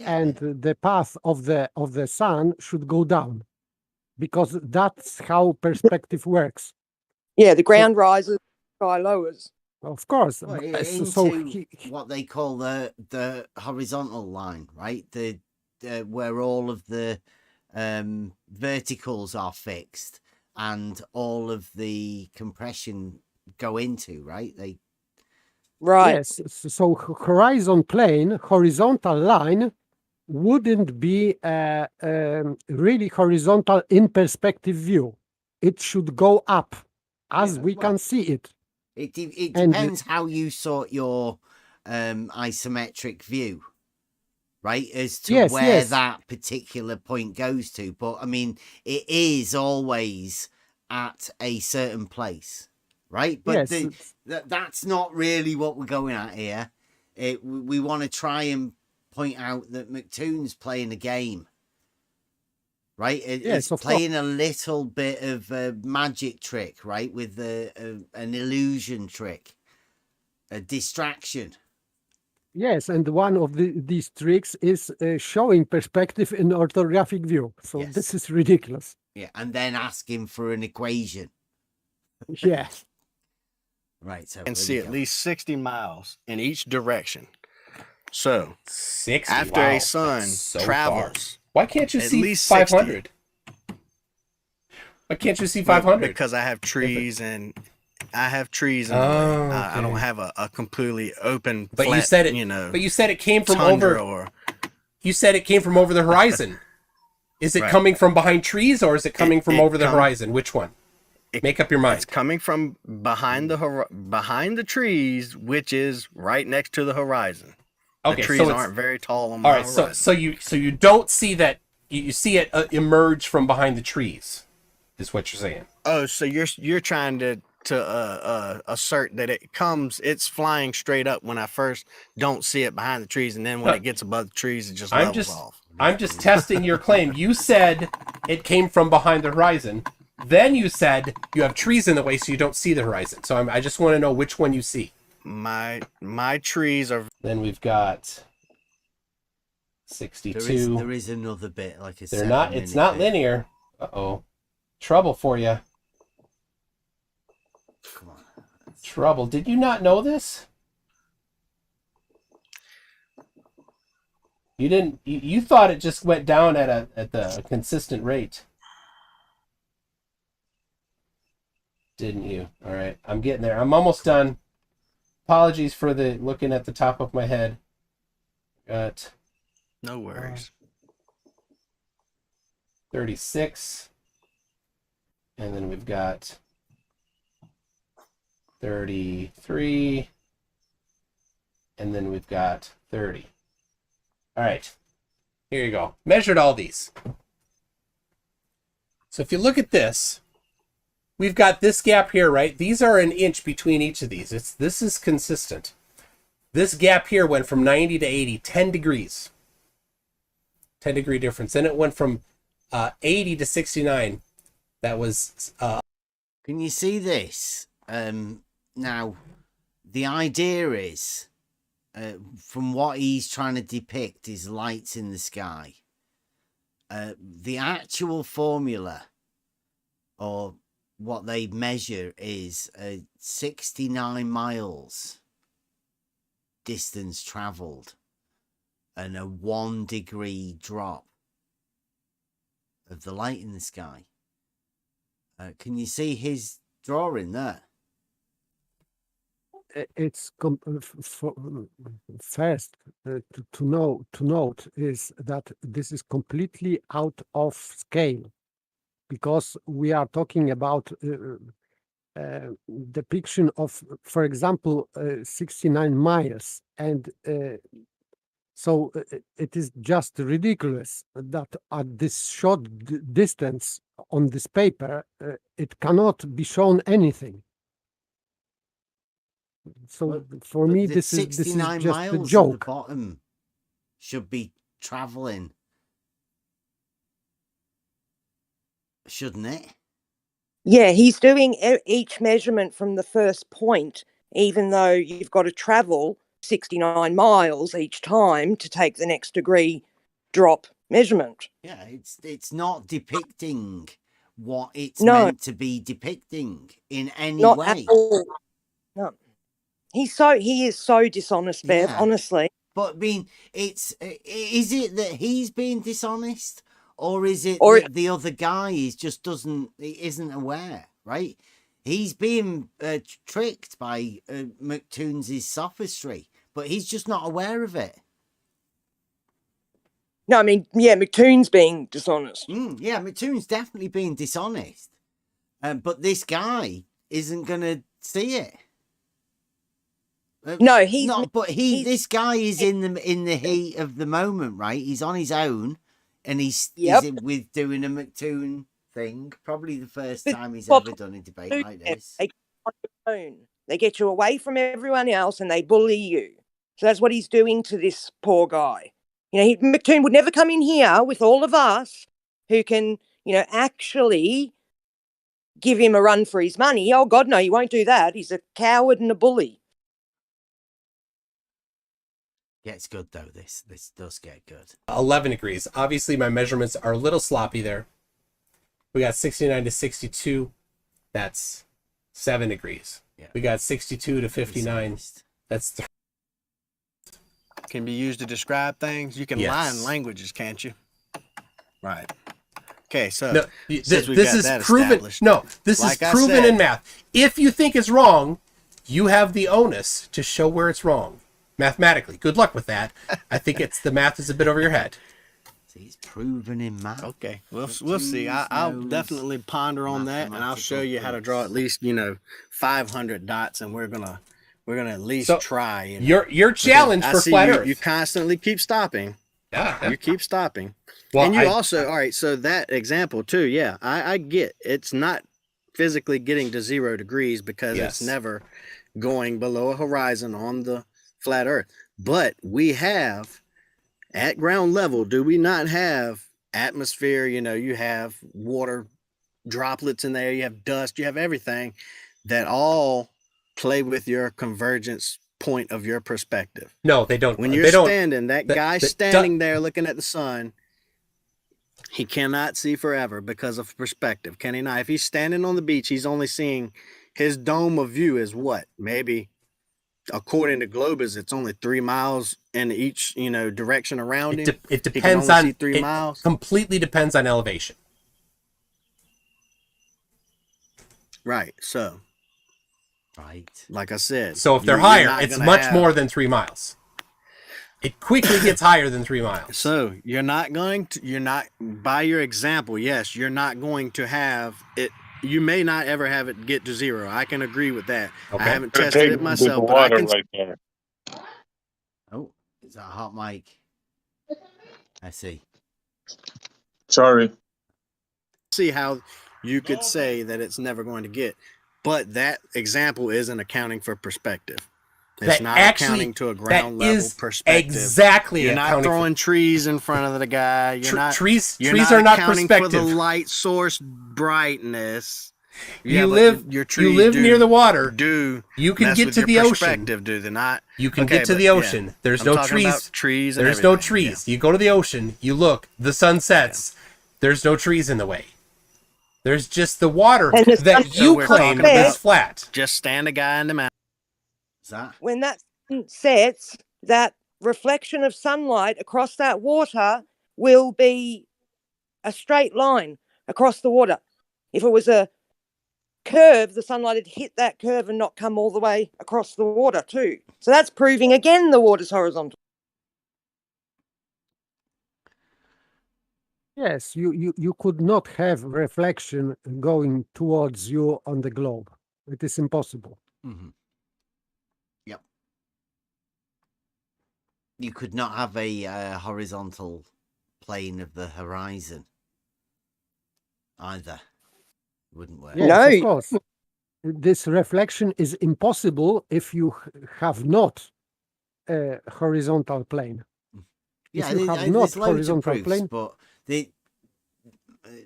and the path of the sun should go down, because that's how perspective works. Yeah, the ground rises, sky lowers. Of course. Well, what they call the horizontal line, right? The where all of the verticals are fixed and all of the compression go into, right? Right. Yes. So horizon plane, horizontal line wouldn't be really horizontal in perspective view. It should go up as we can see it. It depends how you sort your isometric view, right? As to where that particular point goes to. But I mean, it is always at a certain place, right? But that's not really what we're going at here. We want to try and point out that McToon's playing a game. Right, it's playing a little bit of a magic trick, right, with an illusion trick, a distraction. Yes, and one of these tricks is showing perspective in orthographic view. So this is ridiculous. Yeah, and then asking for an equation. Yes. Right, so and see at least 60 miles in each direction. So 60. After a sun travels. Why can't you see 500? Why can't you see 500? Because I have trees and I don't have a completely open. But flat, you said it. But you said it came from over. You said it came from over the horizon. Is it coming from behind trees or is it coming from over the horizon? Which one? Make up your mind. It's coming from behind the trees, which is right next to the horizon. Okay, the trees aren't very tall on my horizon. All right, so you don't see that. You see it emerge from behind the trees, is what you're saying. Oh, so you're trying to assert that it's flying straight up when I first don't see it behind the trees, and then when it gets above the trees, it just levels off. I'm just testing your claim. You said it came from behind the horizon. Then you said you have trees in the way, so you don't see the horizon. So I just want to know which one you see. My trees are. Then we've got 62. There is another bit like They're not. It's not linear. Trouble for you. Come on. trouble. Did you not know this? You didn't. You thought it just went down at the consistent rate, didn't you? All right, I'm getting there. I'm almost done. Apologies for the looking at the top of my head. Got no worries. 36, and then we've got 33, and then we've got 30. All right, here you go. Measured all these. So if you look at this, we've got this gap here, right? These are an inch between each of these. This is consistent. This gap here went from 90 to 80, 10 degrees. 10 degree difference. Then it went from 80 to 69. That was... Can you see this? Now, the idea is, from what he's trying to depict, is lights in the sky. The actual formula, or what they measure, is 69 miles distance traveled and a 1 degree drop of the light in the sky. Can you see his drawing there? It's first to note is that this is completely out of scale, because we are talking about depiction of, for example, 69 miles, and so it is just ridiculous that at this short distance on this paper it cannot be shown anything. So for me, this is just a joke. At the bottom should be traveling, shouldn't it? Yeah, he's doing each measurement from the first point, even though you've got to travel 69 miles each time to take the next degree drop measurement. Yeah, it's not depicting what it's meant to be depicting in any way. At all. No. He is so dishonest, Bev, honestly. But I mean, is it that he's being dishonest, or is it that the other guy isn't aware, right? He's being tricked by McToon's sophistry, but he's just not aware of it. No, I mean, yeah, McToon's being dishonest. Yeah, McToon's definitely being dishonest, but this guy isn't going to see it. No, he's not. But this guy is in the heat of the moment, right? He's on his own, and he's with doing a McToon thing. Probably the first time he's ever done a debate like this. They get you away from everyone else, and they bully you. So that's what he's doing to this poor guy. You know, McToon would never come in here with all of us, who can, actually give him a run for his money. Oh God, no, he won't do that. He's a coward and a bully. Gets good though. This does get good. 11 degrees. Obviously, my measurements are a little sloppy there. We got 69 to 62. That's 7 degrees. Yeah. We got 62 to 59. That's can be used to describe things. You can lie in languages, can't you? Right. Okay, so no, this is proven. No, this is proven in math. If you think it's wrong, you have the onus to show where it's wrong. Mathematically. Good luck with that. I think the math is a bit over your head. See, it's proven in math. Okay, we'll see. I'll definitely ponder on that, and I'll show you how to draw at least 500 dots, and we're gonna at least try. Your challenge for flat Earth. You constantly keep stopping. Yeah. You keep stopping. Well, and you also all right. So that example too. Yeah, I get it's not physically getting to 0 degrees because it's never going below a horizon on the flat Earth, but we have at ground level, do we not have atmosphere? You have water droplets in there, you have dust, you have everything that all play with your convergence point of your perspective. No, they don't. When you're standing, that guy standing there looking at the sun, he cannot see forever because of perspective, can he not? If he's standing on the beach, he's only seeing his dome of view is what? Maybe according to Globus, it's only 3 miles in each, direction around him. It He can depends only see on 3 miles. Completely depends on elevation. Right. So, like I said, So if they're you're higher, not it's gonna much have- more than 3 miles. It quickly gets higher than 3 miles. So you're not, by your example, yes, you're not going to have it. You may not ever have it get to 0. I can agree with that. Okay. I haven't Could tested take it myself, the but I water can right there. Oh, is that a hot mic? I see. Sorry. see how you could say that it's never going to get. But that example isn't accounting for perspective. It's That not actually- accounting to a ground that level is perspective. exactly You're not accounting for- throwing trees in front of the guy. You're not trees You're are not not accounting for the perspective. light source brightness. You but live your you trees live do- near the water. Do You can mess get with to your the ocean. perspective, do they not? You can Okay, get to but the yeah, ocean. There's I'm no talking trees. about trees and There's no everything, trees. You go to the ocean. You look. The sun sets. There's no trees in the way. There's just the water And the that sun- you we're claim talking is about- flat. Just stand a guy in the mountain. When that sun sets, that reflection of sunlight across that water will be a straight line across the water. If it was a curve, the sunlight had hit that curve and not come all the way across the water too. So that's proving again the water's horizontal. Yes, you could not have reflection going towards you on the globe. It is impossible. Mm-hmm. Yep. You could not have a horizontal plane of the horizon either. Wouldn't work. Yes, of course. This reflection is impossible if you have not a horizontal plane. Yeah, If you have there's not loads of horizontal proofs, plane, but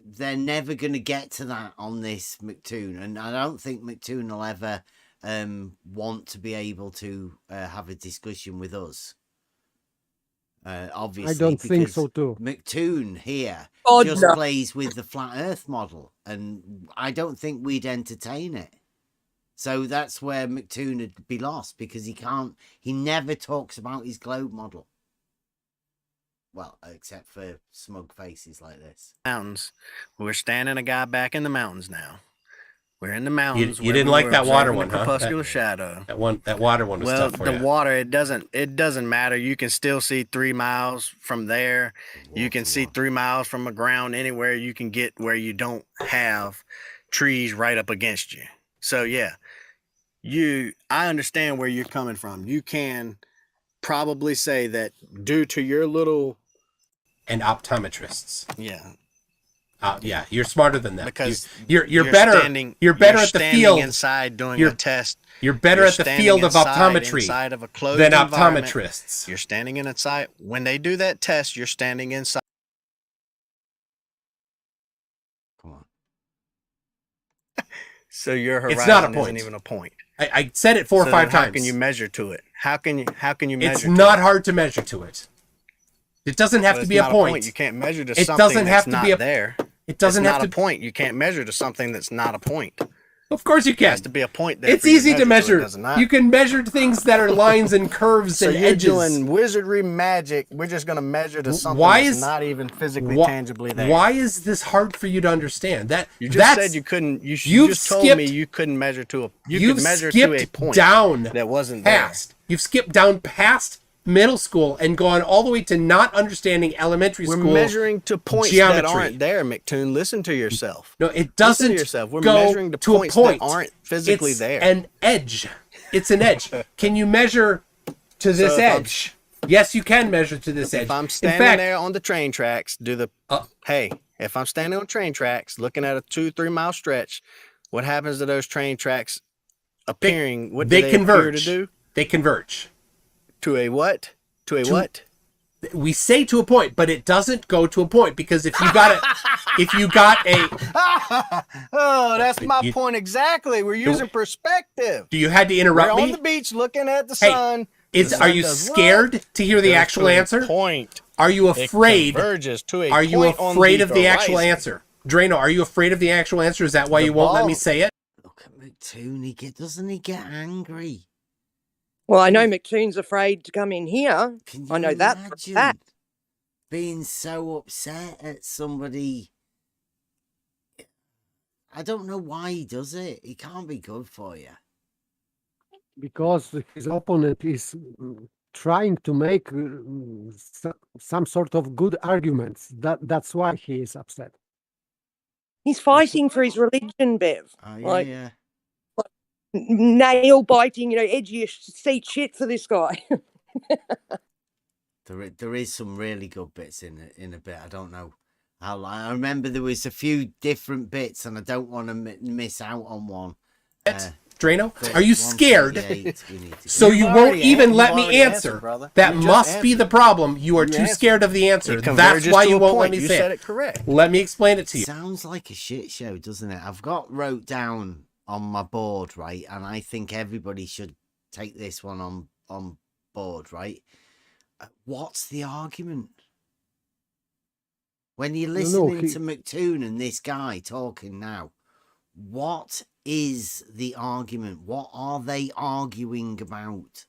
they're never going to get to that on this McToon, and I don't think McToon will ever want to be able to have a discussion with us. Obviously, I don't think because so too. McToon here God, just no. plays with the flat Earth model, and I don't think we'd entertain it. So that's where McToon would be lost, because he never talks about his globe model. Well, except for smug faces like this. Mountains. We're standing a guy back in the mountains now. We're in the mountains. You where didn't we like were that water observing one, the huh? crepuscular shadow. That water one was Well, tough for the you. water, it doesn't matter. You can still see 3 miles from there. You can see 3 miles from the ground anywhere. You can get where you don't have trees right up against you. So yeah, I understand where you're coming from. You can probably say that due to your little And optometrists. yeah. Yeah, you're smarter than that. Because you're better. You're better at the standing field. inside doing You're- a test. You're better at the standing field of inside optometry of a closed than environment. optometrists. You're standing inside. When they do that test, you're standing inside. Come on. So your horizon It's not a isn't point. even a point. I said it 4 or So 5 then times. How can you measure to it? How can you measure? It's to not it? hard to measure to it. It doesn't have Well, to it's be a not point. You can't measure to It something doesn't that's have to not be a there. It doesn't it's have not to a point. You can't measure to something that's not a point. Of course you It can. has to be a point there. It's for you easy to it, measure. does it not? You can measure things that are lines and curves So and you're edges. doing wizardry magic. We're just going to measure to something Why that's is- not even physically Why- tangibly there. Why is this hard for you to understand? You just said you couldn't. You you've just told skipped- me you couldn't measure to a. You You've could measure skipped to a point down that wasn't past. You've skipped down past middle school and gone all the way to not understanding elementary there. We're school. measuring to points geometry. that aren't there, McToon. Listen to yourself. No, it Listen doesn't to yourself. We're go measuring to to a points point. that aren't physically It's there. an edge. It's an edge. Can you measure to this So if I'm- edge? Yes, you can measure to this edge. If I'm In standing fact, there on the train tracks, if I'm standing on train tracks looking at a 2-3 mile stretch, what happens to those train tracks appearing? What do they they appear converge. to do? They converge. To a what? To a what? We say to a point, but it doesn't go to a point, because if you got Oh, that's my You- point exactly. We're using perspective. do you had to interrupt We're me? on the beach looking at the Hey, sun. Are sun you does what? scared to hear the Goes actual to a answer? Point. Are you It afraid? converges to a Are you point on afraid of the actual horizon. answer? Drano, are you afraid of the actual answer? Is that why The you won't let ball- me say it? Look at McToon, doesn't he get angry? Well, I know McToon's afraid to come in here. Can I you know that for a imagine fact. being so upset at somebody? I don't know why he does it. He can't be good for you. Because his opponent is trying to make some sort of good arguments. That's why he is upset. He's fighting for his religion, Bev. Oh, yeah. Nail biting, edgy seat shit for this guy. There is some really good bits in a bit. I don't know how long. I remember there was a few different bits, and I don't want to miss out on one. Drano, are you scared? So you won't even let me answer. That must be the problem. You are too scared of the answer. That's why you won't let me say it. Correct. Let me explain it to you. Sounds like a shit show, doesn't it? I've got wrote down on my board, right? And I think everybody should take this one on board, right? What's the argument? When you're listening to McToon and this guy talking now, what is the argument? What are they arguing about?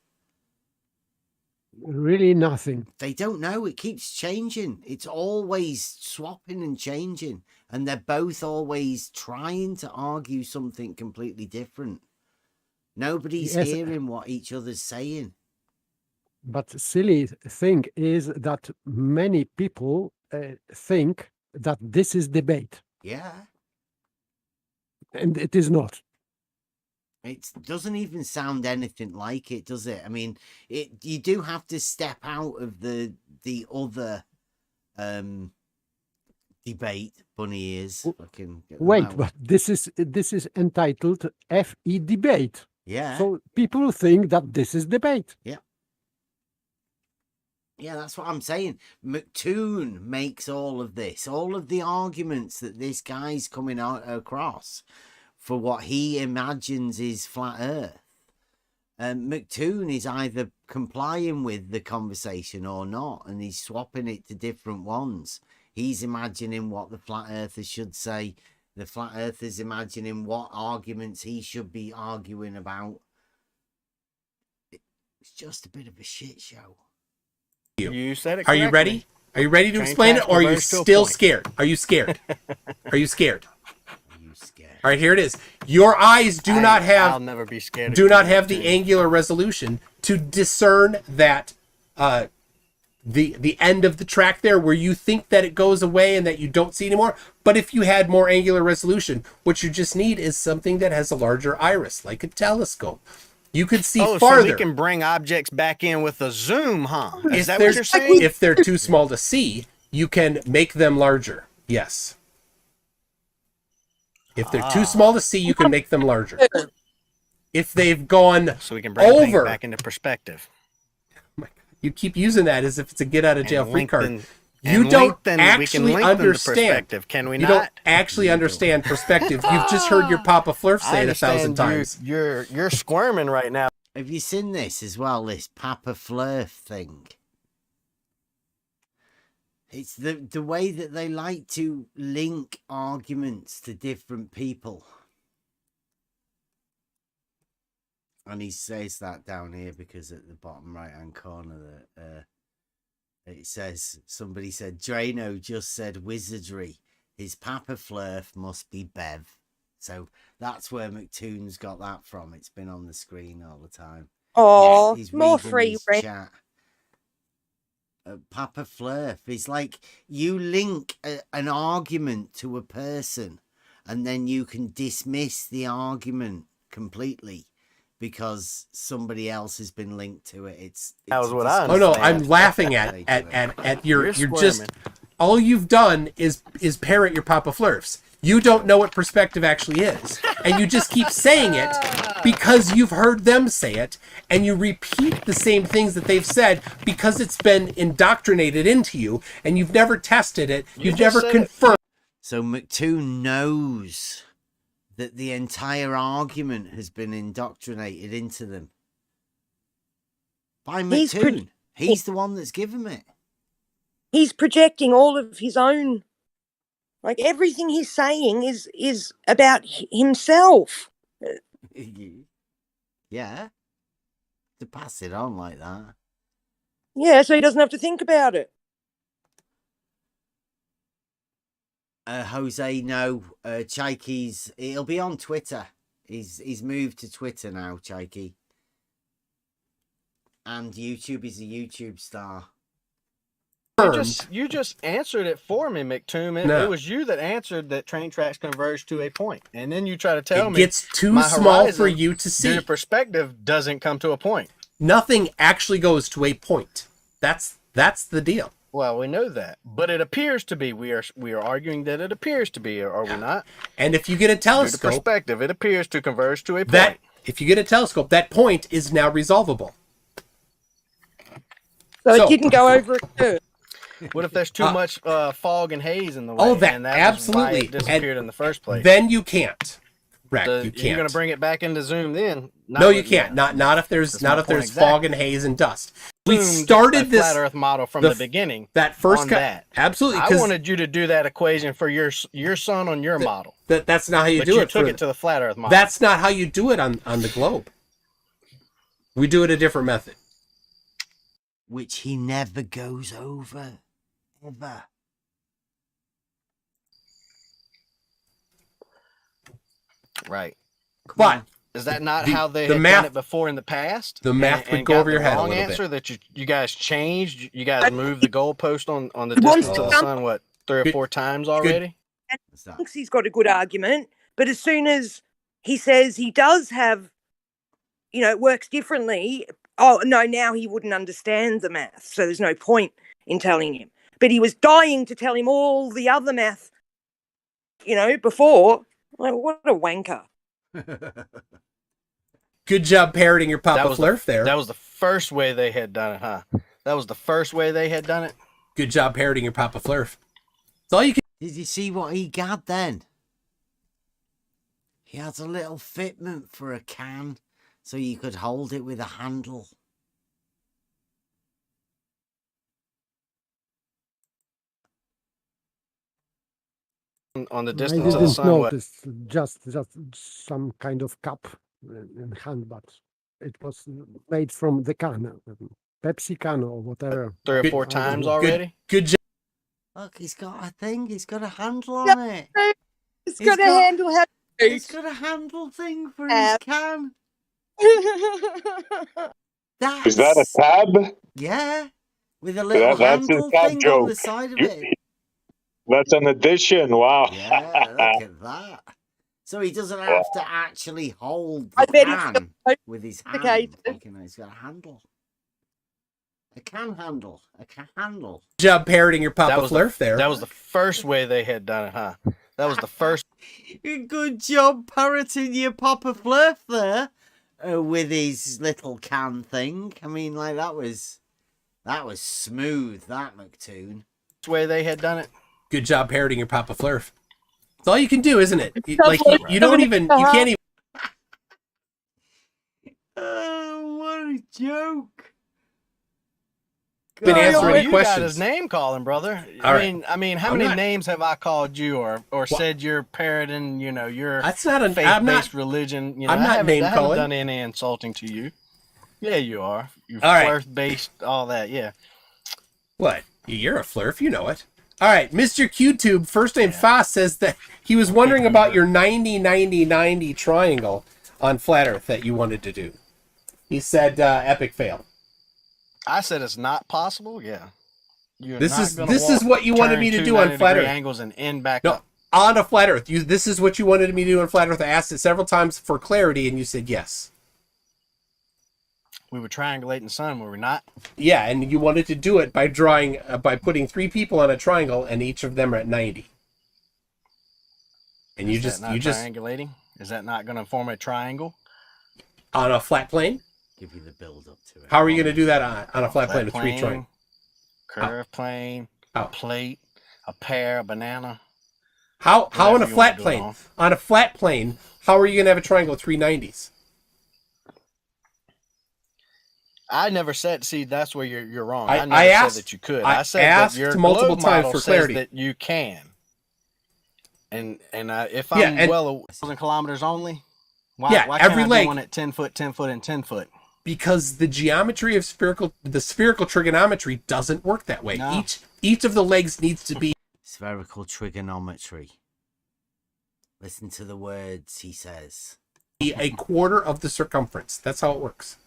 Really nothing. They don't know. It keeps changing. It's always swapping and changing. And they're both always trying to argue something completely different. Nobody's hearing what each other's saying. But silly thing is that many people think that this is debate. Yeah. And it is not. It doesn't even sound anything like it, does it? I mean, you do have to step out of the other debate, bunny ears. Wait, but this is entitled FE debate. Yeah. So people think that this is debate. Yeah. Yeah, that's what I'm saying. McToon makes all of this, all of the arguments that this guy's coming out across for what he imagines is flat Earth. McToon is either complying with the conversation or not, and he's swapping it to different ones. He's imagining what the flat earthers should say. The flat earthers imagining what arguments he should be arguing about. It's just a bit of a shit show. You said it correctly. Are you ready? Are you ready to explain it, or are you still scared? Are you scared? Are you scared? All right, here it is. Your eyes do not have. I'll never be scared. Do not have the angular resolution to discern that the end of the track there, where you think that it goes away and that you don't see anymore. But if you had more angular resolution, what you just need is something that has a larger iris, like a telescope. You could see farther. So we can bring objects back in with a zoom, huh? Is that what you're saying? If they're too small to see, you can make them larger. Yes. If they're too small to see, you can make them larger. If they've gone so we can bring things over back into perspective. You keep using that as if it's a get out of jail free card. You don't actually understand. Can we not? You don't actually understand perspective. You've just heard your Papa Flurf say it 1,000 times. You're squirming right now. Have you seen this as well? This Papa Flurf thing. It's the way that they like to link arguments to different people. And he says that down here because at the bottom right-hand corner that it says, somebody said, Drano just said wizardry. His Papa Flurf must be Bev. So that's where McToon's got that from. It's been on the screen all the time. Oh, he's more reading free his chat. Papa Flurf is like you link an argument to a person and then you can dismiss the argument completely because somebody else has been linked to it. It's that was what I understand. Oh no, I'm laughing at your you're just all you've done is parrot your Papa Flurfs. You don't know what perspective actually is. And you just keep saying it because you've heard them say it. And you repeat the same things that they've said because it's been indoctrinated into you. And you've never tested it. You've never confirmed. So McToon knows that the entire argument has been indoctrinated into them. By McToon. He's the one that's given it. He's projecting all of his own. Like everything he's saying is about himself. Yeah. To pass it on like that. Yeah, so he doesn't have to think about it. Jose, no. Chaikey's. It'll be on Twitter. He's moved to Twitter now, Chaikey. And YouTube. He's a YouTube star. You just answered it for me, McToom. It was you that answered that train tracks converge to a point, and then you try to tell me it gets too my small horizon, for you to see. Your perspective doesn't come to a point. Nothing actually goes to a point. That's the deal. Well, we know that, but it appears to be. We are arguing that it appears to be, are we not? And if you get a telescope, the perspective, it appears to converge to a point. That if you get a telescope, that point is now resolvable. So it didn't go over a curve. What if there's too much fog and haze in the way? Oh, that and that absolutely was why it disappeared in the first place. Then you can't. Correct. You can't. You're going to bring it back into Zoom then? No, you can't. Not if there's fog and haze and dust. We started this flat Earth model from the beginning. That first absolutely. I wanted you to do that equation for your son on your model. That's not how you do it. Took it to the flat Earth model. That's not how you do it on the globe. We do it a different method, which he never goes over, ever. Right. But is that not how they had done it before in the past? The math would go over your head a little answer bit. That you guys changed. You guys moved the goalpost on the distance to the sun, what, 3 or 4 times already? And he thinks he's got a good argument, but as soon as he says he does have, it works differently, oh, no, now he wouldn't understand the math, so there's no point in telling him. But he was dying to tell him all the other math, before. Like, what a wanker. Good job parroting your Papa Flurf there. That was the first way they had done it, huh? That was the first way they had done it? Good job parroting your Papa Flurf. That's all you can. Did you see what he got then? He has a little fitment for a can, so you could hold it with a handle. On the I distance of the didn't sun, notice, just some kind of cup in hand, but it was made from the can, Pepsi can or whatever. 3 or 4 times already? Good job. Look, he's got a thing. He's got a handle on it. He's got a handle. He's got a handle thing for his can. Is that a tab? Yeah, with a little handle thing on the side of it. That's an addition. Wow. Yeah, look at that. So he doesn't have to actually hold the can with his hand. He's got a handle. A can handle. A can handle. Good job parroting your Papa Flurf there. That was the first way they had done it, huh? That was the first. Good job parroting your Papa Flurf there with his little can thing. I mean, like, that was smooth, that McToon. Way they had done it. Good job parroting your Papa Flurf. It's all you can do, isn't it? You don't even, you can't even. Oh, what a joke. Been answering you questions. Got his name calling, brother. All I mean, how many names have I called you or said you're parroting, your that's not a faith-based religion? I'm not name I calling. haven't done any insulting to you. Yeah, you are. You All right. Flurf-based, all that, yeah. What? You're a Flurf, you know it. All right, Mr. QTube, first name Foss, says that he was wondering about your 90-90-90 triangle on Flat Earth that you wanted to do. He said epic fail. I said it's not possible. Yeah. This is what you wanted me to do on Flat Earth. Angles and end back up. On a Flat Earth. This is what you wanted me to do on Flat Earth. I asked it several times for clarity, and you said yes. We were triangulating sun, were we not? Yeah, and you wanted to do it by drawing, by putting 3 people on a triangle, and each of them are at 90. And you just triangulating? Is that not going to form a triangle on a flat plane? Give you the build up to it. How are you going to do that on a flat plane with 3 triangles? Curve plane, a plate, a pear, a banana. How on a flat plane? On a flat plane, how are you going to have a triangle with 3 90s? I never said. See, that's where you're wrong. I never asked said that you could. I said asked that your multiple globe times model for says clarity that you can. And if I'm 1,000 kilometers only, Why every can't I leg. do one at 10 foot, 10 foot, and 10 foot? Because the geometry of the spherical trigonometry doesn't work that way. No. Each of the legs needs to be spherical trigonometry. Listen to the words he says. a quarter of the circumference. That's how it works.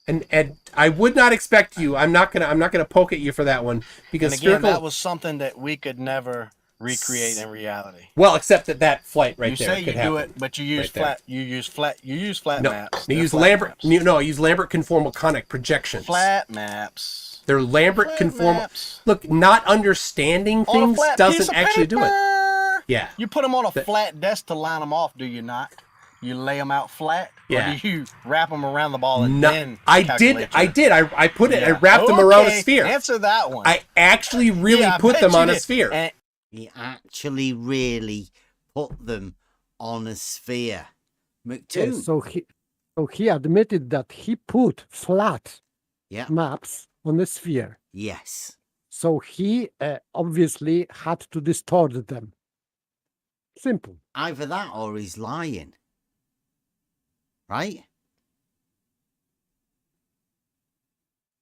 And I would not expect you. I'm not gonna poke at you for that one because And again, spherical. that was something that we could never recreate in reality. Well, except that flight right you there. say could you happen. do it, but you use right there. flat. You use flat No, maps. you They're use flat Lambert. maps. No, I use Lambert conformal conic projections. Flat maps. They're Lambert Flat conformal. maps. Look, not understanding On a things flat doesn't piece of actually do it. paper. Yeah. You put them on a flat desk to line them off, do you not? You lay them out flat, Yeah. or do you wrap them around the ball and No, then I calculate did. I put it. I Yeah. wrapped them around a Okay, sphere. Answer that one. I actually really Yeah, I put bet them you on a did. sphere. He actually really put them on a sphere. McToon. Yes, so he admitted that he put flat Yeah. maps on the sphere. Yes. So he obviously had to distort them. Simple. Either that or he's lying. Right?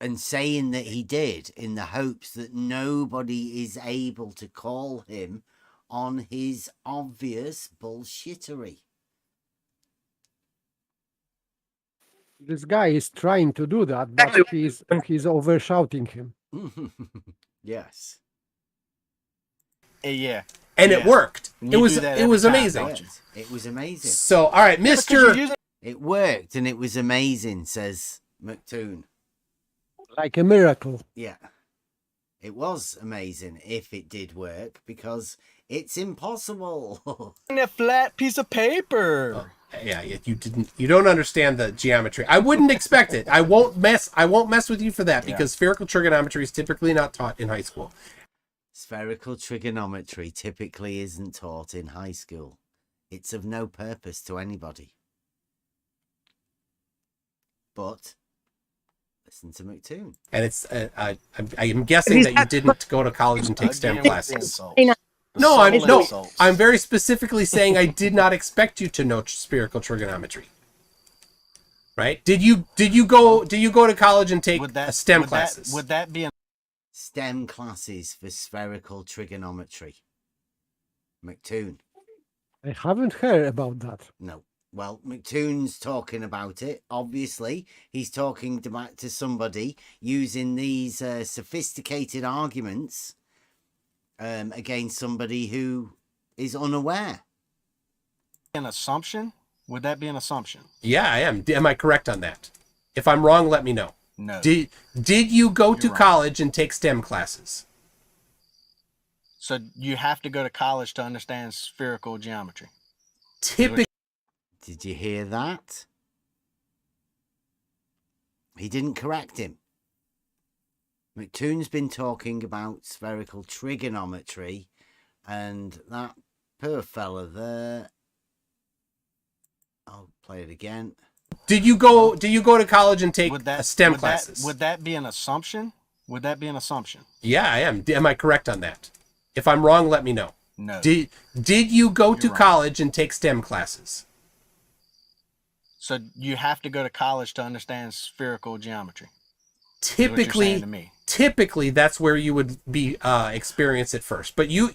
And saying that he did in the hopes that nobody is able to call him on his obvious bullshittery. This guy is trying to do that, but he's overshouting him. Yes. Yeah. And Yeah. it worked. And It you was do that it every was time, amazing. don't you? It was amazing. So, all right, Mr. It worked and it was amazing, says McToon. Like a miracle. Yeah. It was amazing if it did work because it's impossible. In a flat piece of paper. Yeah, you don't understand the geometry. I wouldn't expect it. I won't mess with you for that because spherical trigonometry is typically not taught in high school. Spherical trigonometry typically isn't taught in high school. It's of no purpose to anybody. But listen to McToon. And it's I'm guessing that you didn't go to college and take STEM classes. No, I'm very specifically saying I did not expect you to know spherical trigonometry. Right? Did you go to college and take STEM classes? Would that be STEM classes for spherical trigonometry? McToon. I haven't heard about that. No. Well, McToon's talking about it. Obviously, he's talking to somebody using these sophisticated arguments against somebody who is unaware. an assumption? Would that be an assumption? Yeah, I am. Am I correct on that? If I'm wrong, let me know. No. Did you go to college and take STEM classes? So you have to go to college to understand spherical geometry. Typically. Did you hear that? He didn't correct him. McToon's been talking about spherical trigonometry, and that poor fella there. I'll play it again. Did you go to college and take STEM classes? Would that be an assumption? Would that be an assumption? Yeah, I am. Am I correct on that? If I'm wrong, let me know. No. Did you go to college and take STEM classes? So you have to go to college to understand spherical geometry. Typically, that's where you would be experience it first. But you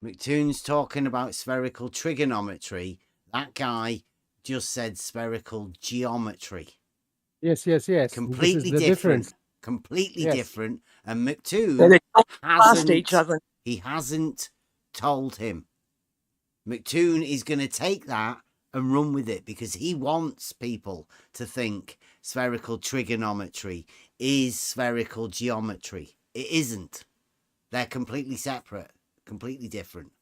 McToon's talking about spherical trigonometry. That guy just said spherical geometry. Yes. Completely different. Difference. Completely Yes. different. And McToon They talk past each other. He hasn't told him. McToon is going to take that and run with it because he wants people to think spherical trigonometry is spherical geometry. It isn't. They're completely separate, completely different.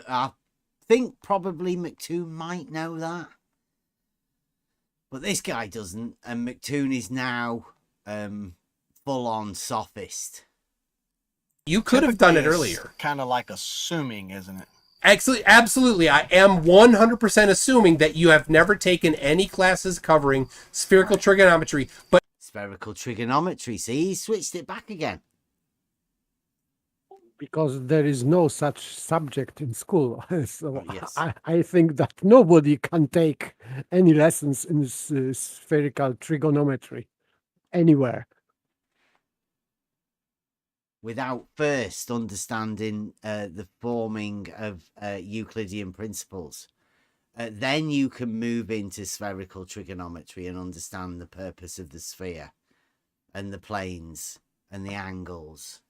I think probably McToon might know that. But this guy doesn't, and McToon is now full-on sophist. You could have done it earlier. Kind of like assuming, isn't it? Actually, absolutely. I am 100% assuming that you have never taken any classes covering spherical trigonometry. But spherical trigonometry. See, he switched it back again. because there is no such subject in school. So yes. I think that nobody can take any lessons in spherical trigonometry anywhere. Without first understanding the forming of Euclidean principles. Then you can move into spherical trigonometry and understand the purpose of the sphere and the planes and the angles.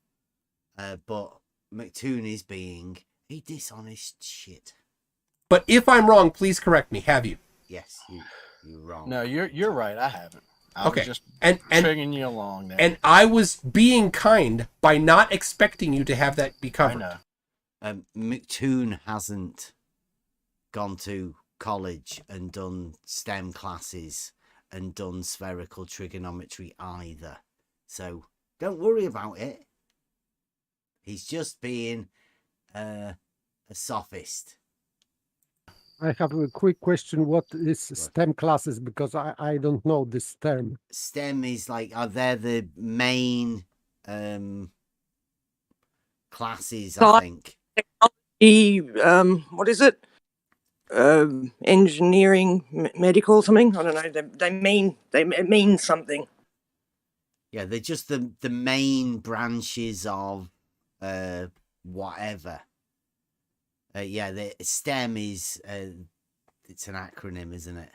But McToon is being a dishonest shit. But if I'm wrong, please correct me. Have you? Yes, you're wrong. No, you're right. I haven't. I Okay. was just and triggering you along there. And I was being kind by not expecting you to have that be covered. I know. McToon hasn't gone to college and done STEM classes and done spherical trigonometry either. So don't worry about it. He's just being a sophist. I have a quick question. What is STEM classes? Because I don't know this term. STEM is like, they're the main classes, I think. What is it? Engineering, medical, something. I don't know. It means something. Yeah, they're just the main branches of whatever. Yeah, the STEM is it's an acronym, isn't it?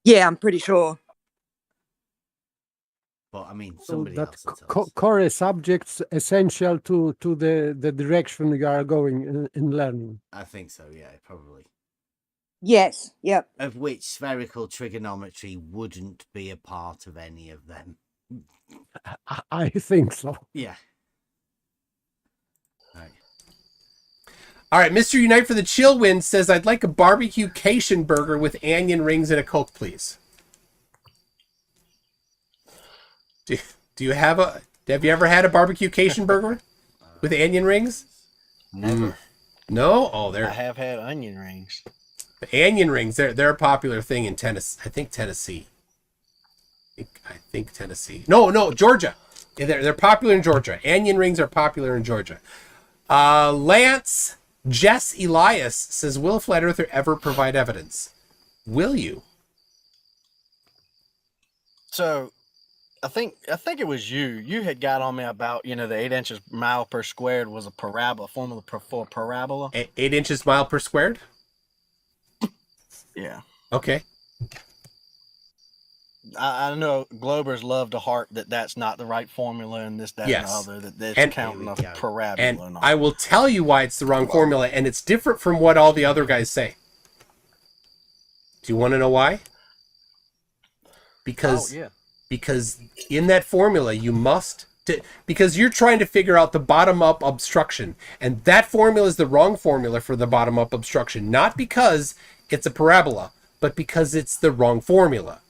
Yeah, I'm pretty sure. But I mean, So somebody that else will tell us. core subjects essential to the direction you are going in learning. I think so, yeah, probably. Yes, yep. Of which spherical trigonometry wouldn't be a part of any of them. I think so. Yeah. Right. All right, Mr. Unite for the Chill Wind says, I'd like a barbecue Cation burger with onion rings and a Coke, please. Do you have you ever had a barbecue Cation burger with onion rings? Never. No? Oh, I have had onion rings. The onion rings, they're a popular thing in Tennessee. I think Tennessee. I think Tennessee. No, Georgia. They're popular in Georgia. Onion rings are popular in Georgia. Lance Jess Elias says, will Flat Earther ever provide evidence? Will you? So, I think it was you. You had got on me about, the 8 inches mile per squared was a parabola, formula for parabola. 8 inches mile per squared? Yeah. Okay. I know Globers love to harp that that's not the right formula and this, that, Yes. and the other, that that's counting a parabola. And and all. I will tell you why it's the wrong formula, and it's different from what all the other guys say. Do you want to know why? Because in that formula, you must... because you're trying to figure out the bottom-up obstruction, and that formula is the wrong formula for the bottom-up obstruction, not because it's a parabola, but because it's the wrong formula.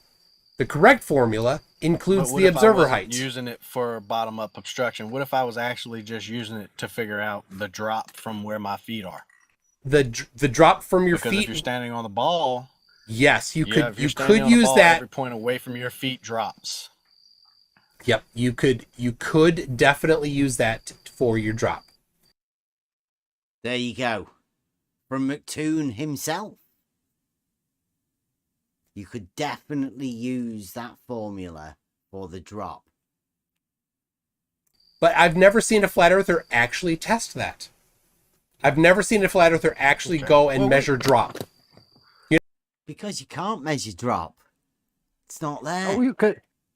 The correct formula includes the observer height. Using it for bottom up obstruction. What if I was actually just using it to figure out the drop from where my feet are? The drop from your because feet. If you're standing on the ball, yes, you could use ball, that. Every point away from your feet drops. Yep, you could definitely use that for your drop. There you go. From McToon himself. You could definitely use that formula for the drop. But I've never seen a flat earther actually test that. I've never seen a flat earther actually go and measure drop. Because you can't measure drop. It's not there.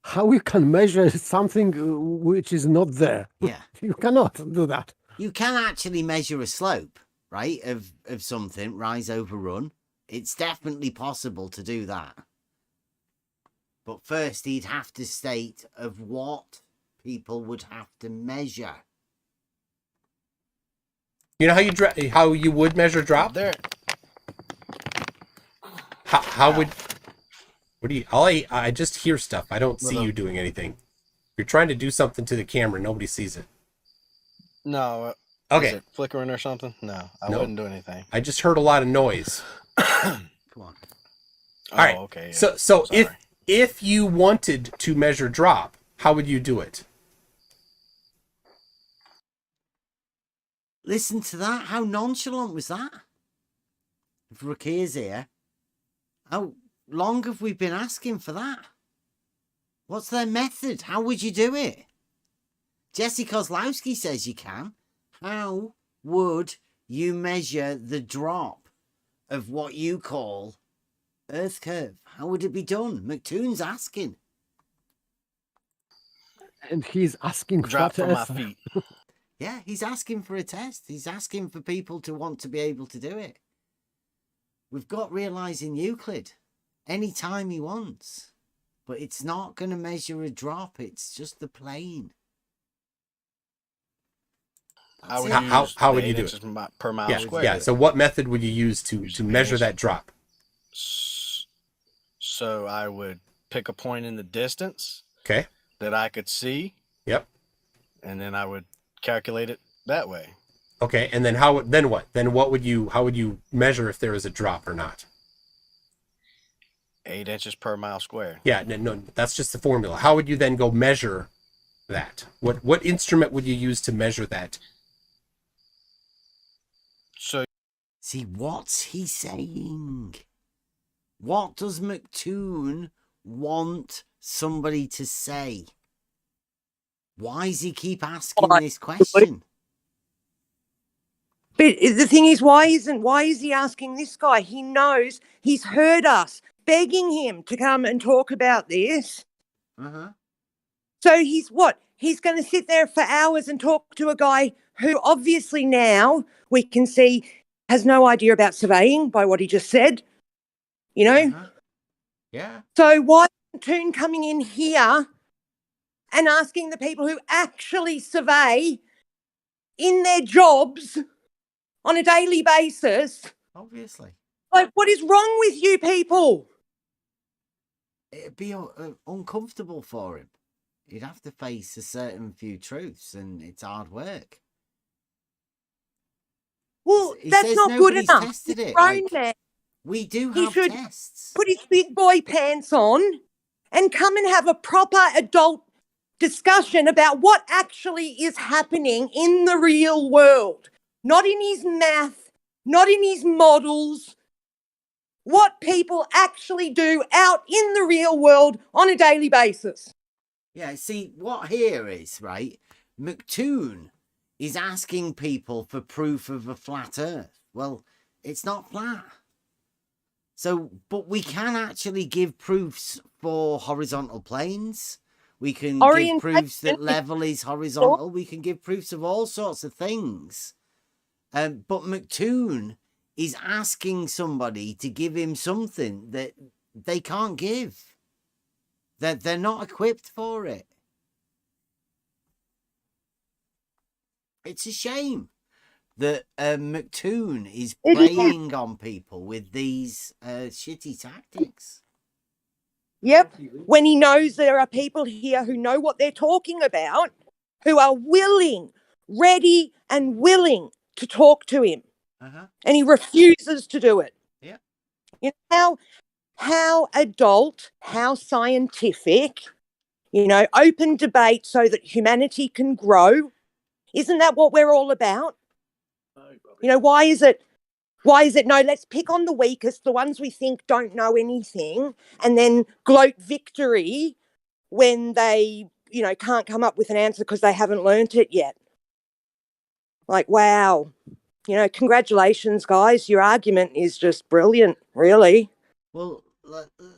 How you can measure something which is not there? Yeah. You cannot do that. You can actually measure a slope, right, of something, rise over run. It's definitely possible to do that. But first, he'd have to state of what people would have to measure. You know how you would measure drop? There. How would... What do you... I just hear stuff. I don't see you doing anything. You're trying to do something to the camera. Nobody sees it. No. Okay. Is it flickering or something? No, I wouldn't do anything. I just heard a lot of noise. Come on. All right. Okay. Yeah. So if you wanted to measure drop, how would you do it? listen to that. How nonchalant was that? If Rakir's here, how long have we been asking for that? What's their method? How would you do it? Jesse Kozlowski says you can. How would you measure the drop of what you call Earth curve? How would it be done? McToon's asking. And he's asking Drop for from my Earth. feet. Yeah, he's asking for a test. He's asking for people to want to be able to do it. We've got realizing Euclid anytime he wants. But it's not going to measure a drop. It's just the plane. How would you do it? Per mile squared. Yeah. So what method would you use to measure that drop? So I would pick a point in the distance. Okay. That I could see. Yep. And then I would calculate it that way. Okay. And then then what? Then how would you measure if there is a drop or not? 8 inches per mile squared. Yeah, no, that's just the formula. How would you then go measure that? What instrument would you use to measure that? So, see, what's he saying? What does McToon want somebody to say? Why does he keep asking this question? But the thing is, why is he asking this guy? He knows, he's heard us begging him to come and talk about this. Uh-huh. So he's going to sit there for hours and talk to a guy who obviously now we can see has no idea about surveying by what he just said, you know? Uh-huh. Yeah. So why is Toon coming in here and asking the people who actually survey in their jobs on a daily basis? Obviously. Like, what is wrong with you people? It'd be uncomfortable for him. He'd have to face a certain few truths, and it's hard work. Well, He that's says not good nobody's enough. tested it. Grown Like, man. we do He have should tests. put his big boy pants on and come and have a proper adult discussion about what actually is happening in the real world. Not in his math, not in his models. What people actually do out in the real world on a daily basis. Yeah, see, what here is, right, McToon is asking people for proof of a flat Earth. Well, it's not flat. So, but we can actually give proofs for horizontal planes. We can give proofs that level is horizontal. We can give proofs of all sorts of things. But McToon is asking somebody to give him something that they can't give. That they're not equipped for it. It's a shame that McToon is preying on people with these shitty tactics. Yep. When he knows there are people here who know what they're talking about, who are willing, ready and willing to talk to him. Uh-huh. And he refuses to do it. Yeah. You know, how adult, how scientific, you know, open debate so that humanity can grow. Isn't that what we're all about? You know, why is it, no, let's pick on the weakest, the ones we think don't know anything, and then gloat victory when they, you know, can't come up with an answer because they haven't learnt it yet. Like, wow. You know, congratulations, guys. Your argument is just brilliant, really. Well,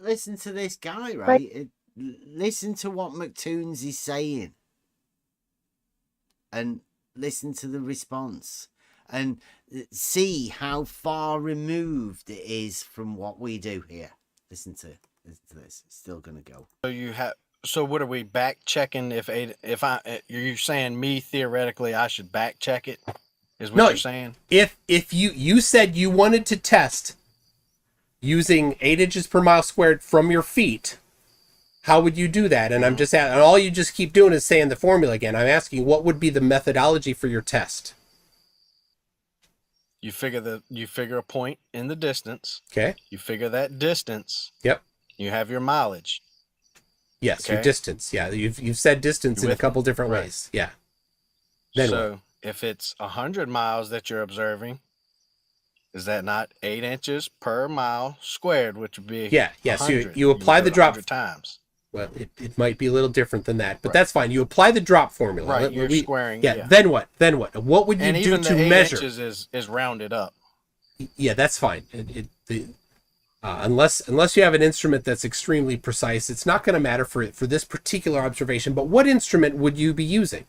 listen to this guy, right? Listen to what McToons is saying. And listen to the response. And see how far removed it is from what we do here. Listen to this. It's still going to go. So what are we back checking? If you're saying me theoretically, I should back check it? Is what you're saying? If you said you wanted to test using 8 inches per mile squared from your feet, how would you do that? And I'm just asking, and all you just keep doing is saying the formula again. I'm asking, what would be the methodology for your test? You figure a point in the distance. Okay. You figure that distance. Yep. You have your mileage. Yes, your distance. Yeah, you've said distance in a couple different ways. Yeah. Then if it's 100 miles that you're observing, is that not 8 inches per mile squared, which would be Yeah. So you apply the drop times. Well, it might be a little different than that, but that's fine. You apply the drop formula. Right, you're squaring. Yeah. Then what? What would you do to measure? 8 inches is rounded up. Yeah, that's fine. Unless you have an instrument that's extremely precise, it's not going to matter for this particular observation. But what instrument would you be using?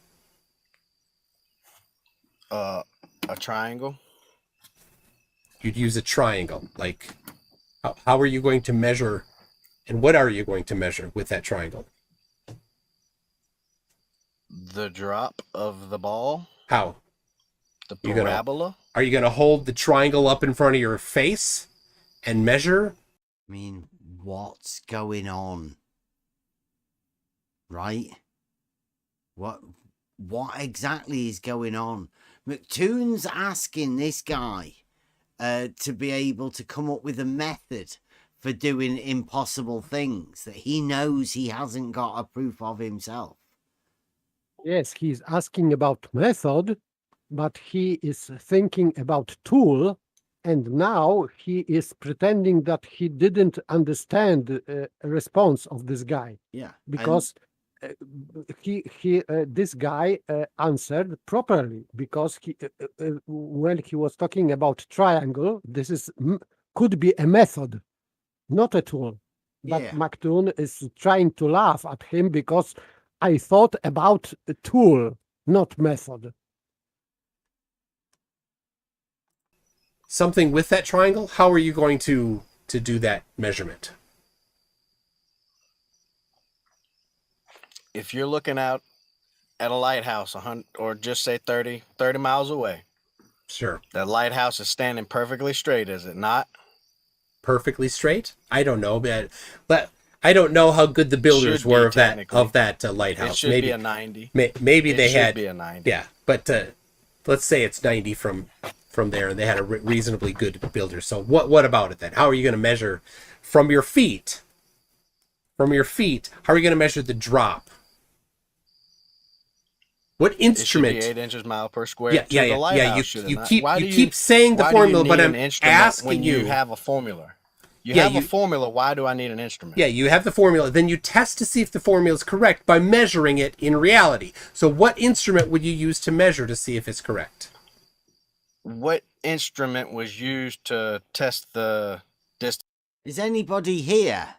A triangle. You'd use a triangle. Like, how are you going to measure, and what are you going to measure with that triangle? The drop of the ball. How? The parabola. Are you going to hold the triangle up in front of your face and measure? I mean, what's going on? Right? What exactly is going on? McToon's asking this guy to be able to come up with a method for doing impossible things that he knows he hasn't got a proof of himself. Yes, he's asking about method, but he is thinking about tool, and now he is pretending that he didn't understand a response of this guy. Yeah, because this guy answered properly, because when he was talking about triangle, this is could be a method, not a tool. But Yeah. McToon is trying to laugh at him because I thought about a tool, not method. Something with that triangle? How are you going to do that measurement? If you're looking out at a lighthouse, 100, or just say 30 miles away. Sure. The lighthouse is standing perfectly straight, is it not? Perfectly straight? I don't know, but I don't know how good the builders were of that lighthouse. It should be a 90. Maybe they had. It should be a 90. Yeah, but let's say it's 90 from there, and they had a reasonably good builder. So what about it then? How are you going to measure from your feet? From your feet, how are you going to measure the drop? What instrument? It should be 8 inches mile per square. Yeah. You keep saying the why formula, do you but need I'm an instrument asking when you have a formula. You have a formula. Why do I need an instrument? Yeah, you have the formula. Then you test to see if the formula is correct by measuring it in reality. So what instrument would you use to measure to see if it's correct? What instrument was used to test the distance? Is anybody here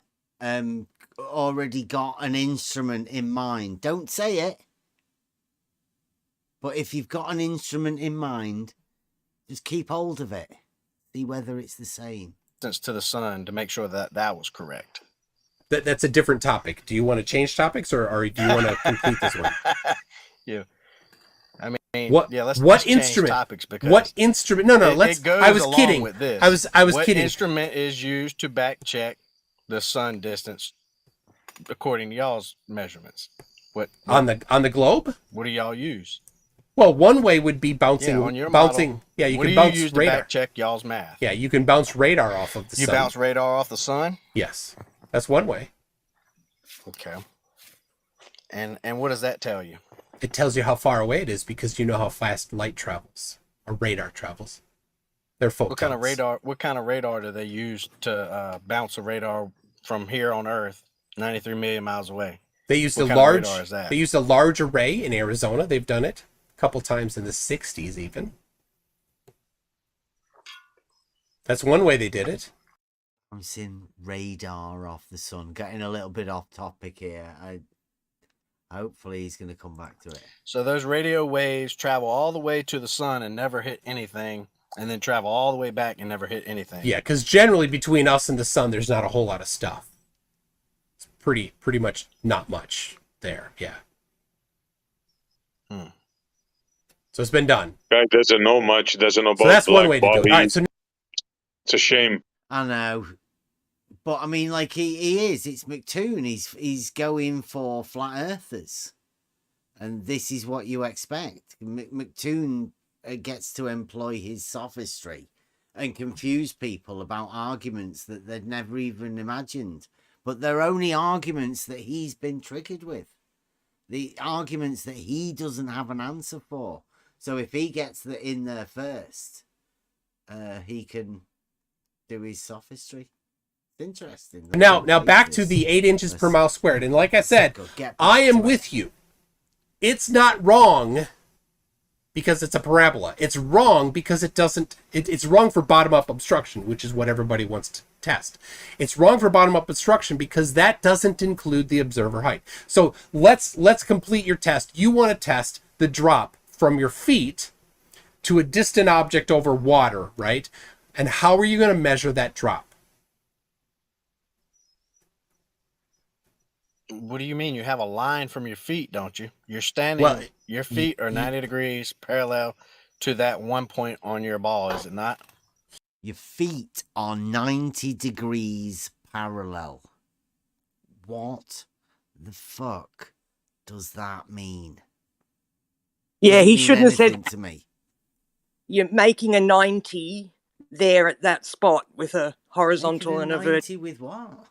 already got an instrument in mind? Don't say it. But if you've got an instrument in mind, just keep hold of it. See whether it's the same. To the sun to make sure that was correct. That's a different topic. Do you want to change topics, or do you want to complete this one? Yeah. I mean, what let's instrument? Change topics because what instrument? No, let's. It goes I was along kidding. With this. I was what kidding. What instrument is used to back check the sun distance according to y'all's measurements? What on the globe? What do y'all use? Well, one way would be bouncing. Yeah, on your bouncing. Model, yeah, you what can do bounce you use radar. To back check y'all's math. Yeah, you can bounce radar off of the sun. You bounce radar off the sun? Yes, that's one way. Okay. And what does that tell you? It tells you how far away it is because you know how fast light travels or radar travels. They're photons. What kind of radar do they use to bounce a radar from here on Earth, 93 million miles away? They used a large. They used a large array in Arizona. They've done it a couple times in the 60s, even. That's one way they did it. I'm seeing radar off the sun. Getting a little bit off topic here. Hopefully he's going to come back to it. So those radio waves travel all the way to the sun and never hit anything, and then travel all the way back and never hit anything. Yeah, because generally between us and the sun, there's not a whole lot of stuff. It's pretty much not much there. Yeah. So it's been done. Guy doesn't know much. Doesn't know about. So that's one way to bodies. do it. All right, so it's a shame. I know. But I mean, like he is. It's McToon. He's going for flat earthers, and this is what you expect. McToon gets to employ his sophistry and confuse people about arguments that they'd never even imagined. But they're only arguments that he's been triggered with, the arguments that he doesn't have an answer for. So if he gets in there first, he can do his sophistry. It's interesting. Now back to the 8 inches per mile squared. And like I said, I am with you. It's not wrong because it's a parabola. It's wrong because it doesn't. It's wrong for bottom-up obstruction, which is what everybody wants to test. It's wrong for bottom-up obstruction because that doesn't include the observer height. So let's complete your test. You want to test the drop from your feet to a distant object over water, right? And how are you going to measure that drop? What do you mean? You have a line from your feet, don't you? You're standing, your feet are 90 degrees parallel to that one point on your ball, is it not? Your feet are 90 degrees parallel. What the fuck does that mean? Yeah, he shouldn't have said to me. You're making a 90 there at that spot with a horizontal and a 90 vertical. with what?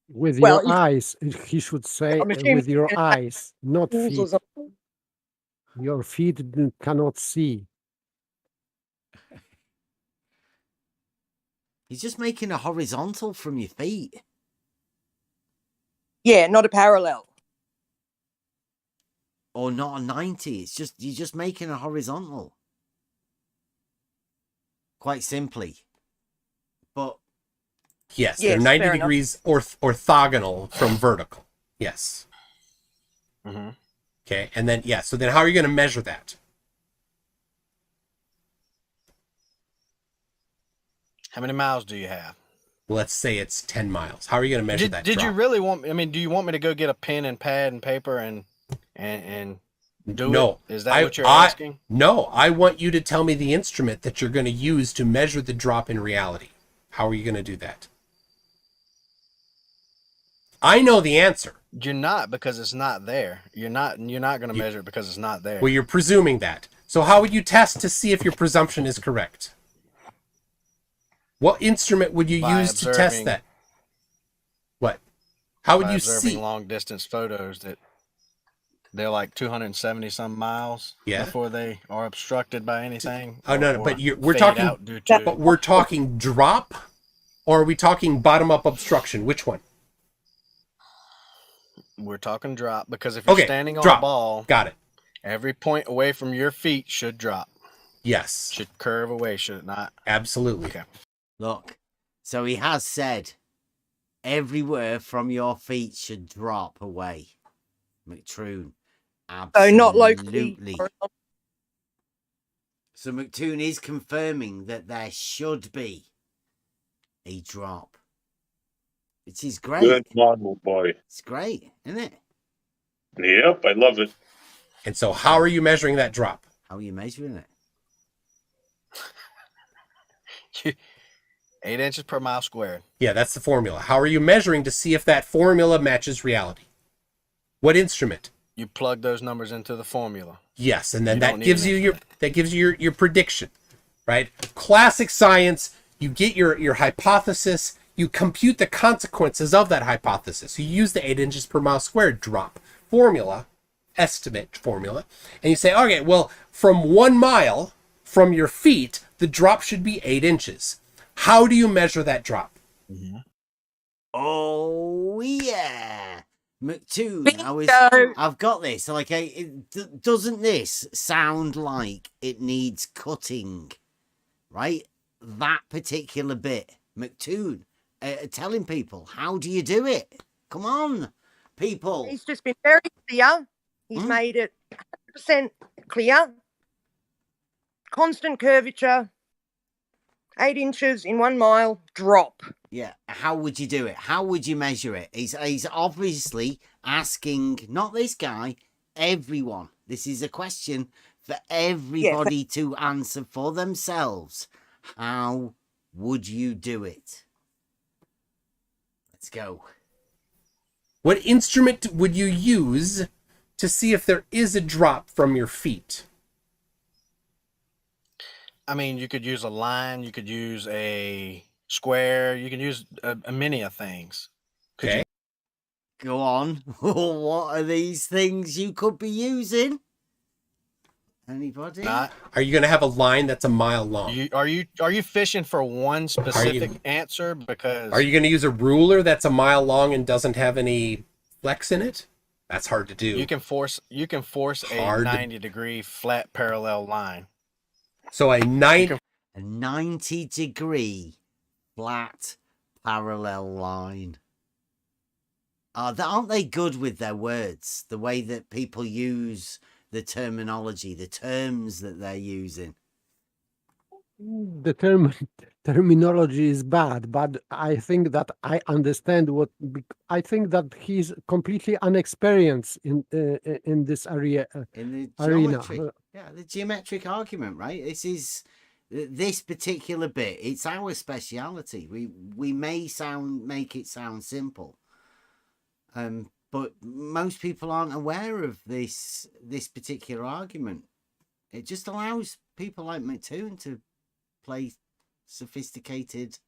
With Well, your eyes, he should say I'm assuming with your it's eyes, not tools or feet. something. Your feet cannot see. He's just making a horizontal from your feet. Yeah, not a parallel. Or not a 90. It's just you're just making a horizontal. Quite simply. But yes, they're 90 degrees orthogonal from vertical. Yes. Mm-hmm. Okay, and then so then how are you going to measure that? How many miles do you have? Let's say it's 10 miles. How are you going to measure that? Did drop? you really want? I mean, do you want me to go get a pen and pad and paper and do No. it? Is that what you're asking? No, I want you to tell me the instrument that you're going to use to measure the drop in reality. How are you going to do that? I know the answer. You're not, because it's not there. You're not going to measure it because it's not there. Well, you're presuming that. So how would you test to see if your presumption is correct? What instrument would you use to test that? What? How would you see? Long distance photos that they're like 270 some miles before they are obstructed by anything. Oh no, but we're talking drop, or are we talking bottom up obstruction? Which one? We're talking drop, because if you're standing on a ball, got it. Every point away from your feet should drop. Yes. Should curve away, should it not? Absolutely. Okay. look, so he has said everywhere from your feet should drop away. McToon. Absolutely. So not locally. So McToon is confirming that there should be a drop. Which is great. Good model, boy. It's great, isn't it? Yep, I love it. And so how are you measuring that drop? How are you measuring it? 8 inches per mile squared. Yeah, that's the formula. How are you measuring to see if that formula matches reality? What instrument? You plug those numbers into the formula. Yes, and then that gives you your prediction, right? Classic science, you get your hypothesis, you compute the consequences of that hypothesis. You use the 8 inches per mile squared drop formula, estimate formula, and you say, okay, well, from 1 mile from your feet, the drop should be 8 inches. How do you measure that drop? Mm-hmm. Oh, yeah. McToon, I've got this. Like, doesn't this sound like it needs cutting? Right? That particular bit. McToon, telling people, how do you do it? Come on, people. He's just been very clear. He's made it 100% clear. Constant curvature, 8 inches in 1 mile, drop. Yeah, how would you do it? How would you measure it? He's obviously asking, not this guy, everyone. This is a question for everybody to answer for themselves. How would you do it? Let's go. What instrument would you use to see if there is a drop from your feet? I mean, you could use a line, you could use a square, you can use a many of things. Okay. Go on. What are these things you could be using? Anybody? Not. Are you going to have a line that's a mile long? Are you fishing for one specific answer? Because Are you going to use a ruler that's a mile long and doesn't have any flex in it? That's hard to do. you can force a 90-degree flat parallel line. So a 90-degree flat parallel line. Aren't they good with their words? The way that people use the terminology, the terms that they're using. The terminology is bad, but I think that I understand what. I think that he's completely inexperienced in this area. In the arena. geometry. Yeah, the geometric argument, right? This particular bit. It's our speciality. We may make it sound simple, but most people aren't aware of this particular argument. It just allows people like McToon to play sophisticated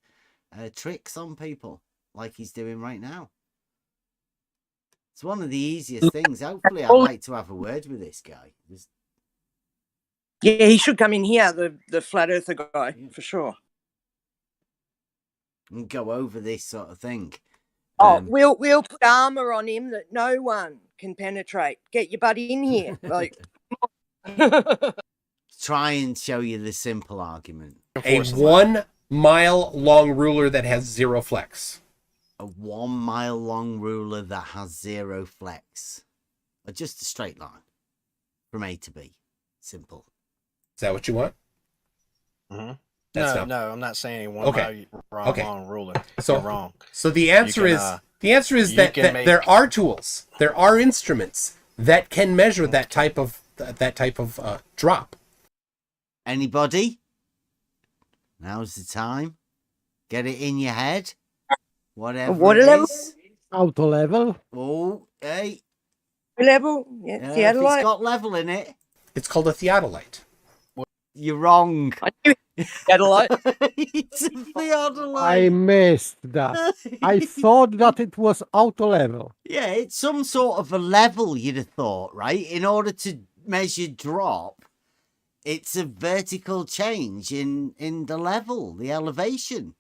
tricks on people like he's doing right now. It's one of the easiest things. Hopefully I'd like to have a word with this guy. Yeah, he should come in here, the flat earther guy, for sure. And go over this sort of thing. We'll put armor on him that no one can penetrate. Get your butt in here. Like try and show you the simple argument. A 1 mile long ruler that has 0 flex. A 1 mile long ruler that has 0 flex. Or just a straight line from A to B. Simple. Is that what you want? Mm-hmm. No, I'm not saying any 1 mile long ruler. So you're wrong. So the answer is that there are tools, there are instruments that can measure that type of drop. Anybody? Now's the time. Get it in your head. Whatever it is. Auto level. Oh, hey. Level? Yeah, if it's got level in it. It's called a theodolite. You're wrong. Theodolite. It's a theodolite. I missed that. I thought that it was auto level. Yeah, it's some sort of a level, you'd have thought, right? In order to measure drop, it's a vertical change in the level, the elevation.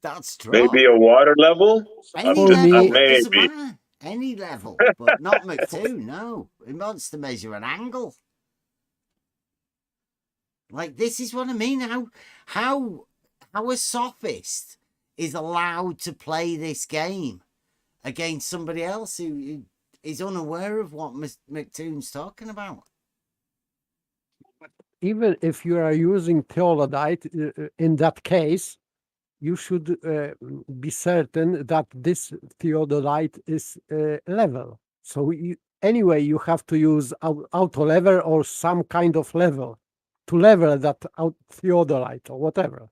That's drop. Maybe a water level? Any level, maybe. doesn't matter. Any level, but not McToon, no. It wants to measure an angle. Like, this is what I mean. How a sophist is allowed to play this game against somebody else who is unaware of what McToon's talking about. Even if you are using theodolite, in that case, you should be certain that this theodolite is level. So anyway, you have to use auto level or some kind of level to level that theodolite or whatever.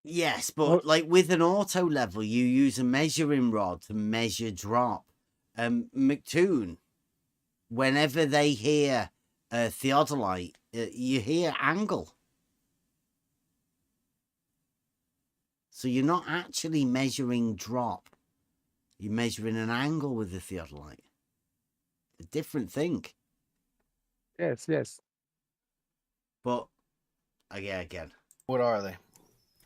Yes, but like with an auto level, you use a measuring rod to measure drop. McToon, whenever they hear theodolite, you hear angle. So you're not actually measuring drop. You're measuring an angle with the theodolite. A different thing. Yes. But, again. What are they?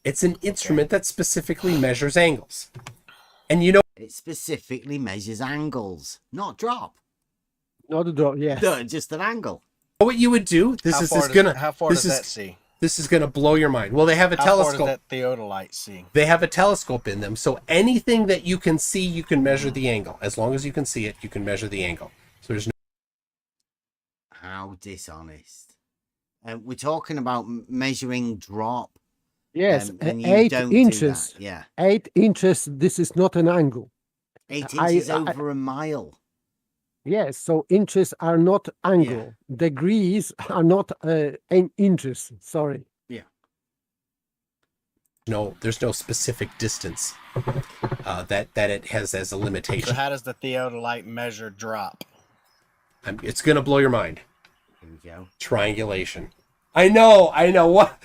It's an instrument that specifically measures angles. And you know... It specifically measures angles, not drop. Not a drop, yes. No, just an angle. What you would do, how far does that see? This is gonna blow your mind. Well, they have a telescope. How far does that theodolite see? They have a telescope in them, so anything that you can see, you can measure the angle. As long as you can see it, you can measure the angle. So there's no... How dishonest. We're talking about measuring drop. Yes, and you 8 don't inches. Do that. Yeah. 8 inches, this is not an angle. 8 inches over a mile. Yes, so inches are not angle. Yeah. Degrees are not inches. Sorry. Yeah. No, there's no specific distance that it has as a limitation. So how does the theodolite measure drop? It's gonna blow your mind. Here we go. Triangulation. I know. What?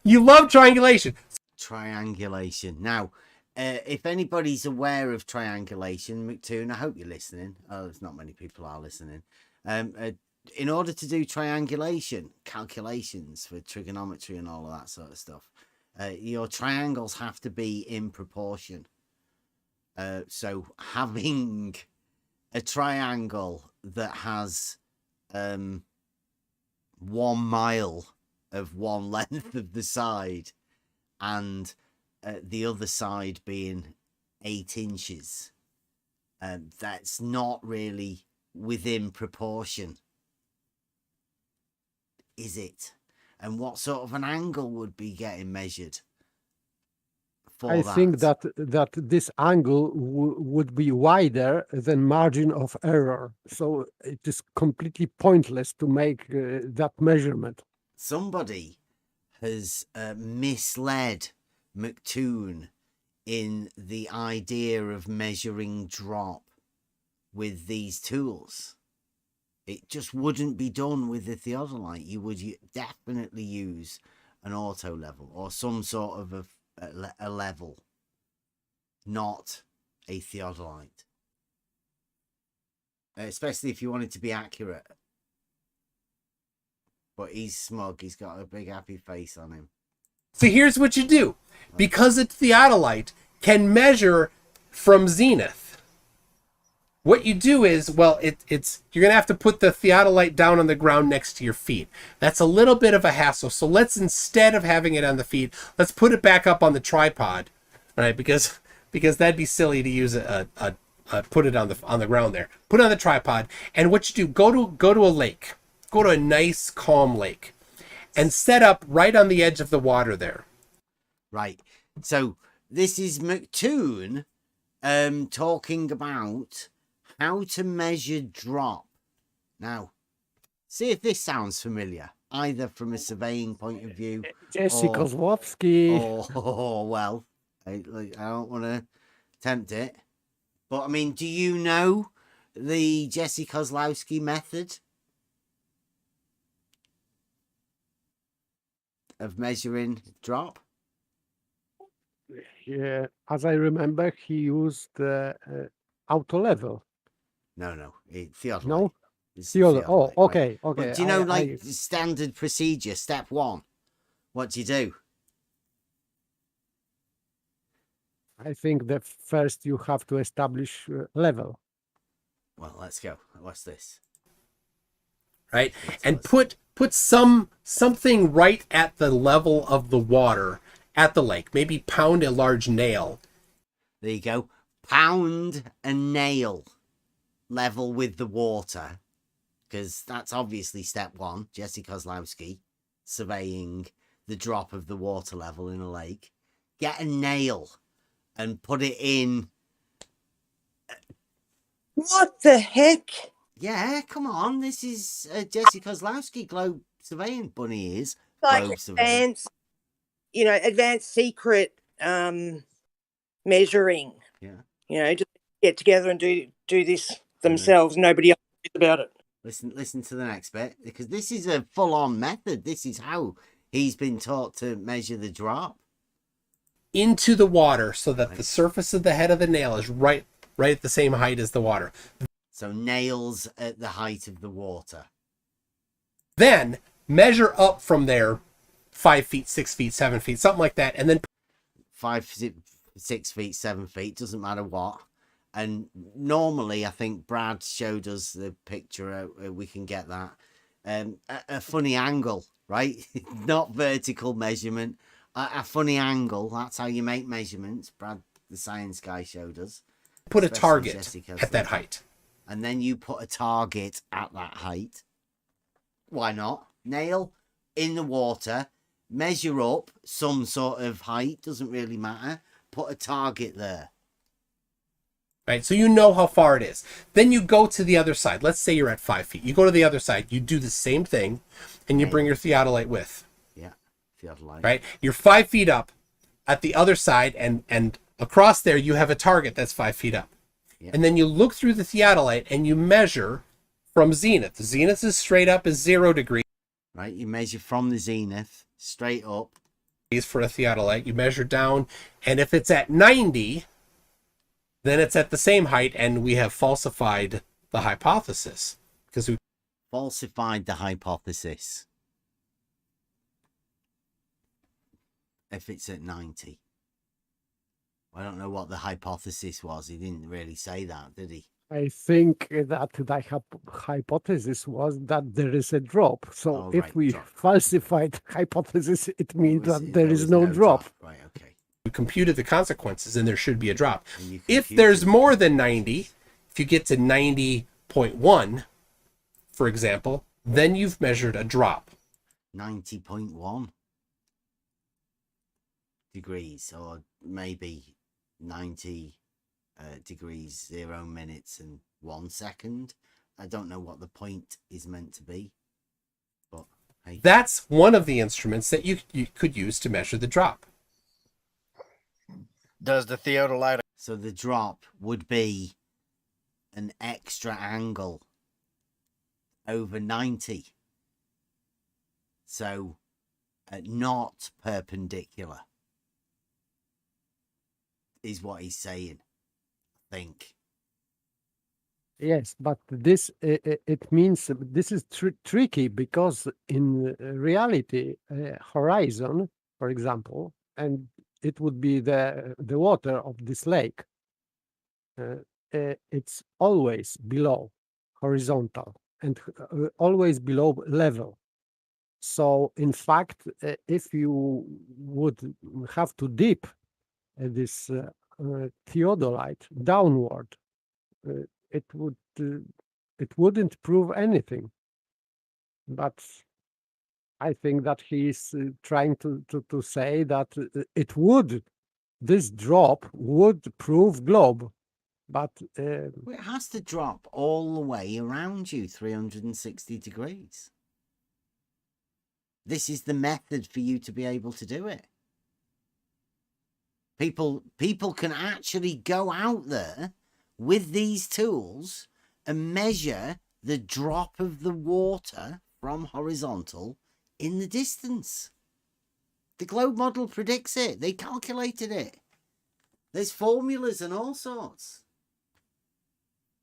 You love triangulation. Triangulation. Now, if anybody's aware of triangulation, McToon, I hope you're listening. Oh, there's not many people are listening. in order to do triangulation calculations for trigonometry and all of that sort of stuff, your triangles have to be in proportion. So having a triangle that has 1 mile of one length of the side and the other side being 8 inches, that's not really within proportion, is it? And what sort of an angle would be getting measured for I that? think that this angle would be wider than margin of error. So it is completely pointless to make that measurement. Somebody has misled McToon in the idea of measuring drop with these tools. It just wouldn't be done with the theodolite. You would definitely use an auto level or some sort of a level, not a theodolite. Especially if you want it to be accurate. But he's smug. He's got a big happy face on him. So here's what you do. Because a theodolite can measure from zenith, what you do is, well, you're going to have to put the theodolite down on the ground next to your feet. That's a little bit of a hassle. So let's, instead of having it on the feet, let's put it back up on the tripod, right? Because that'd be silly to use put it on the ground there. Put it on the tripod, and what you do, go to a lake. Go to a nice, calm lake and set up right on the edge of the water there. Right. So this is McToon talking about how to measure drop. Now, see if this sounds familiar, either from a surveying point of view. Jesse Kozłowski. Or, well, I don't want to tempt it. But, I mean, do you know the Jesse Kozłowski method of measuring drop? Yeah, as I remember, he used auto level. No, theodolite. No, theodolite. Oh, okay, right? okay. But do you know, the standard procedure, step 1? What do you do? I think that first you have to establish level. Well, let's go. What's this? Right, and put something right at the level of the water at the lake. Maybe pound a large nail. There you go. Pound a nail level with the water, because that's obviously step 1. Jesse Kozłowski surveying the drop of the water level in a lake. Get a nail and put it in. What the heck? Yeah, come on. This is Jesse Kozłowski, globe surveying bunny ears. Like Globe surveying. advanced secret measuring. Yeah. Just get together and do this themselves. Nobody else knows about it. Listen to the next bit, because this is a full-on method. This is how he's been taught to measure the drop. Into the water so that the surface of the head of the nail is right at the same height as the water. So nails at the height of the water. Then measure up from there 5 feet, 6 feet, 7 feet, something like that. And then 5, 6 feet, 7 feet, doesn't matter what. And normally, I think Brad showed us the picture. We can get that. A funny angle, right? Not vertical measurement. A funny angle. That's how you make measurements. Brad, the science guy, showed us. Put a target at that height. And then you put a target at that height. Why not? Nail in the water. Measure up some sort of height. Doesn't really matter. Put a target there. Right, so you know how far it is. Then you go to the other side. Let's say you're at 5 feet. You go to the other side. You do the same thing, and you bring your theodolite with. Yeah, theodolite. Right, you're 5 feet up at the other side, and across there you have a target that's 5 feet up. Yeah. And then you look through the theodolite and you measure from zenith. The zenith is straight up is 0 degrees. Right, you measure from the zenith straight up. For a theodolite, you measure down, and if it's at 90, then it's at the same height, and we have falsified the hypothesis because we falsified the hypothesis if it's at 90. I don't know what the hypothesis was. He didn't really say that, did he? I think that the hypothesis was that there is a drop. So if we falsified hypothesis, it means that there is no drop. Right, okay. You computed the consequences and there should be a drop. If there's more than 90, if you get to 90.1, for example, then you've measured a drop. 90.1 degrees, or maybe 90 degrees 0 minutes and 1 second. I don't know what the point is meant to be, but hey. That's one of the instruments that you could use to measure the drop. Does the theodolite? So the drop would be an extra angle over 90. So not perpendicular is what he's saying, I think. Yes, but this it means this is tricky because in reality, horizon, for example, and it would be the water of this lake. It's always below horizontal and always below level. So in fact, if you would have to dip this theodolite downward, it wouldn't prove anything. But I think that he's trying to say that this drop would prove globe. But it has to drop all the way around you 360 degrees. This is the method for you to be able to do it. People can actually go out there with these tools and measure the drop of the water from horizontal in the distance. The globe model predicts it. They calculated it. There's formulas and all sorts.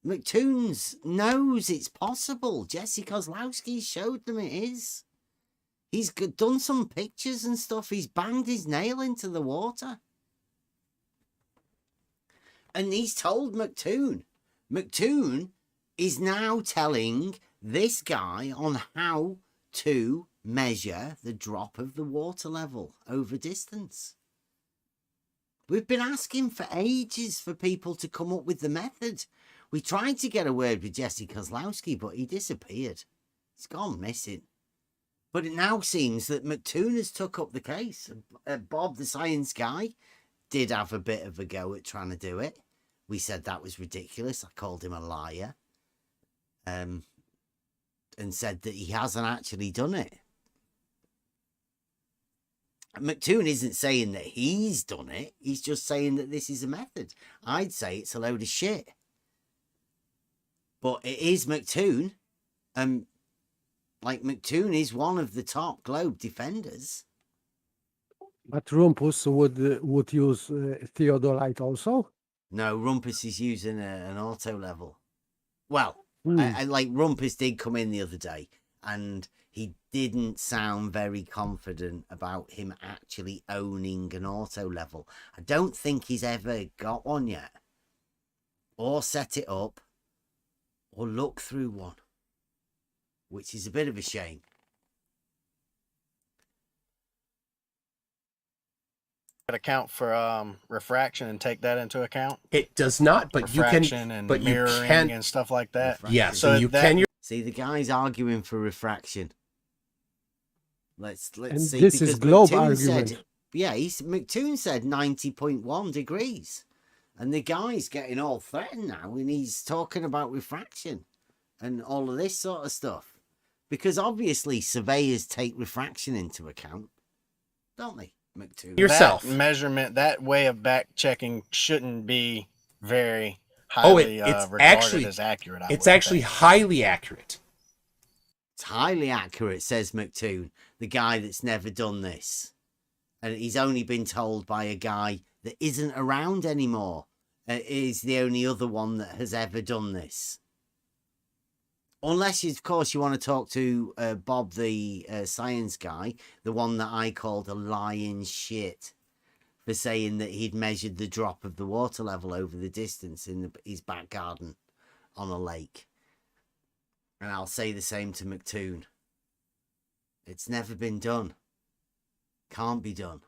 McToons knows it's possible. Jesse Kozlowski showed them it is. He's done some pictures and stuff. He's banged his nail into the water. And he's told McToon. McToon is now telling this guy on how to measure the drop of the water level over distance. We've been asking for ages for people to come up with the method. We tried to get a word with Jesse Kozlowski, but he disappeared. He's gone missing. But it now seems that McToon has took up the case. Bob, the science guy, did have a bit of a go at trying to do it. We said that was ridiculous. I called him a liar. And said that he hasn't actually done it. McToon isn't saying that he's done it. He's just saying that this is a method. I'd say it's a load of shit. But it is McToon. Like McToon is one of the top globe defenders. But Rumpus would use theodolite also? No, Rumpus is using an auto level. Well, I like Rumpus did come in the other day and he didn't sound very confident about him actually owning an auto level. I don't think he's ever got one yet. Or set it up. Or look through one. Which is a bit of a shame. Account for refraction and take that into account? It does not, but refraction and mirroring and stuff like that. Yeah, so you can. See, the guy's arguing for refraction. Let's and see. This is globe McToon argument. Said, yeah, McToon said 90.1 degrees, and the guy's getting all threatened now, and he's talking about refraction and all of this sort of stuff, because obviously surveyors take refraction into account, don't they? McToon. Yourself. That measurement, that way of back checking shouldn't be very highly it's regarded actually as accurate. It's actually highly accurate. It's highly accurate, says McToon, the guy that's never done this. And he's only been told by a guy that isn't around anymore. Is the only other one that has ever done this. Unless, of course, you want to talk to Bob, the science guy, the one that I called a lying shit for saying that he'd measured the drop of the water level over the distance in his back garden on a lake. And I'll say the same to McToon. It's never been done. Can't be done.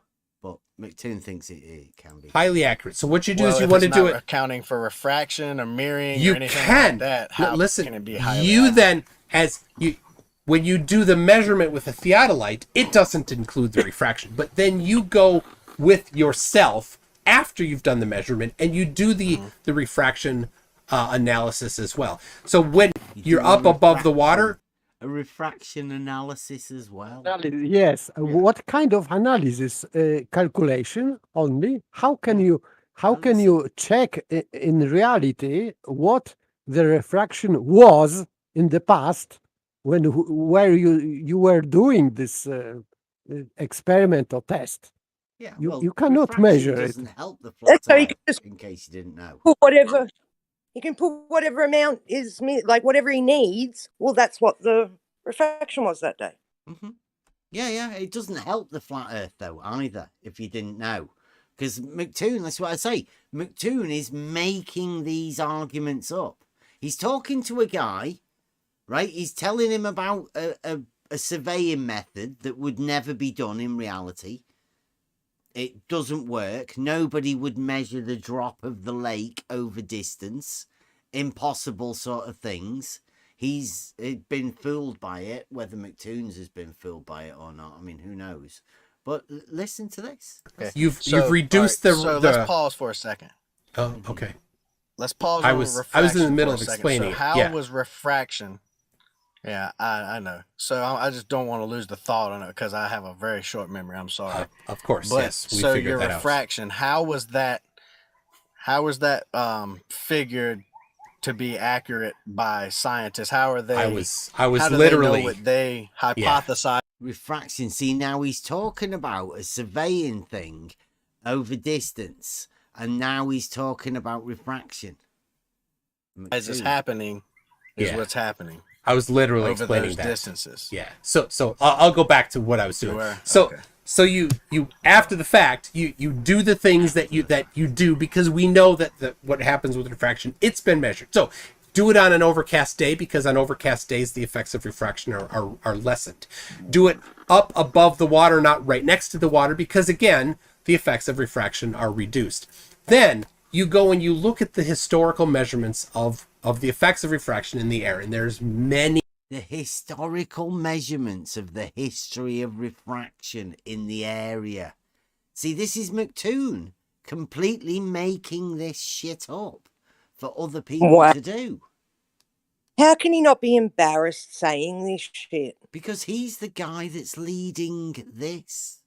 But McToon thinks it can be. Highly accurate. So what you do is you want to do it. Accounting for refraction or mirroring You or anything can. like that. How Listen, can it be highly you accurate? then, when you do the measurement with a theodolite, it doesn't include the refraction. But then you go with yourself after you've done the measurement and you do the refraction analysis as well. So when you're up above the water, a refraction analysis as well. Yes. What kind of analysis? Calculation only? How can you check in reality what the refraction was in the past where you were doing this experiment or test? Yeah, you cannot measure it. Doesn't help the flat So you Earth, can just in case you didn't know. put whatever he can put whatever amount is like whatever he needs. Well, that's what the refraction was that day. Yeah, it doesn't help the flat Earth though either. If you didn't know, because McToon, that's what I say. McToon is making these arguments up. He's talking to a guy, right? He's telling him about a surveying method that would never be done in reality. It doesn't work. Nobody would measure the drop of the lake over distance. Impossible sort of things. He's been fooled by it. Whether McToons has been fooled by it or not, I mean, who knows? But listen to this. Okay. You've reduced the. So let's pause for a second. Oh, okay. Let's pause. I was in the middle of explaining it. So how Yeah. was refraction? Yeah, I know. So I just don't want to lose the thought on it because I have a very short memory. I'm sorry. Of course, but, yes. We so figured your that out. refraction, how was that figured to be accurate by scientists? How are they? I was how do literally. they know what they hypothesize? Refraction. See, now he's talking about a surveying thing over distance, and now he's talking about refraction. As is happening, is Yeah. what's happening. I was literally over explaining those that. distances. Yeah. So I'll go back to what I was doing. So you after the fact you do the things that you do because we know that what happens with refraction, it's been measured. So do it on an overcast day because on overcast days the effects of refraction are lessened. Do it up above the water, not right next to the water, because again the effects of refraction are reduced. Then you go and you look at the historical measurements of the effects of refraction in the air, and there's many. The historical measurements of the history of refraction in the area. See, this is McToon completely making this shit up for other people to do. How can he not be embarrassed saying this shit? Because he's the guy that's leading this.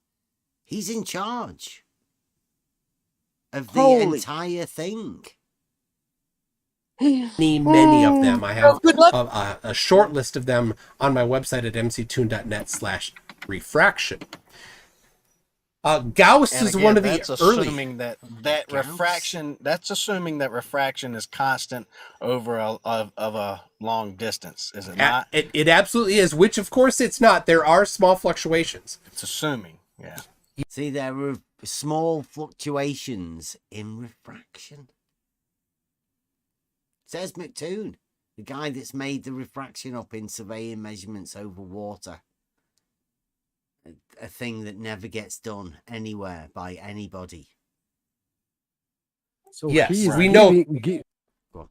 He's in charge of the entire thing. Many of them. I have a short list of them on my website at mctoon.net/refraction. Gauss And is again, one of the that's early. assuming that refraction. That's assuming that refraction is constant over a long distance, is it not? It absolutely is. Which, of course, it's not. There are small fluctuations. It's assuming. Yeah. See, there are small fluctuations in refraction. Says McToon, the guy that's made the refraction up in surveying measurements over water. A thing that never gets done anywhere by anybody. So yes, we know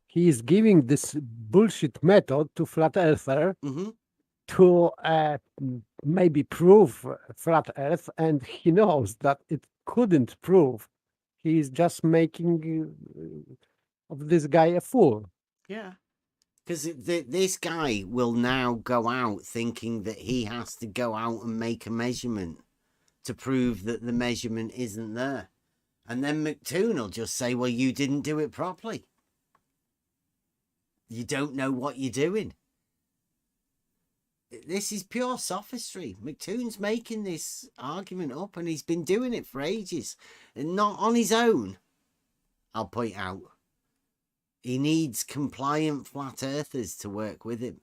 he is giving this bullshit method to flat earther to maybe prove flat Earth, and he knows that it couldn't prove. He is just making of this guy a fool. Yeah. Because this guy will now go out thinking that he has to go out and make a measurement to prove that the measurement isn't there. And then McToon will just say, well, you didn't do it properly. You don't know what you're doing. This is pure sophistry. McToon's making this argument up and he's been doing it for ages. And not on his own, I'll point out. He needs compliant flat earthers to work with him.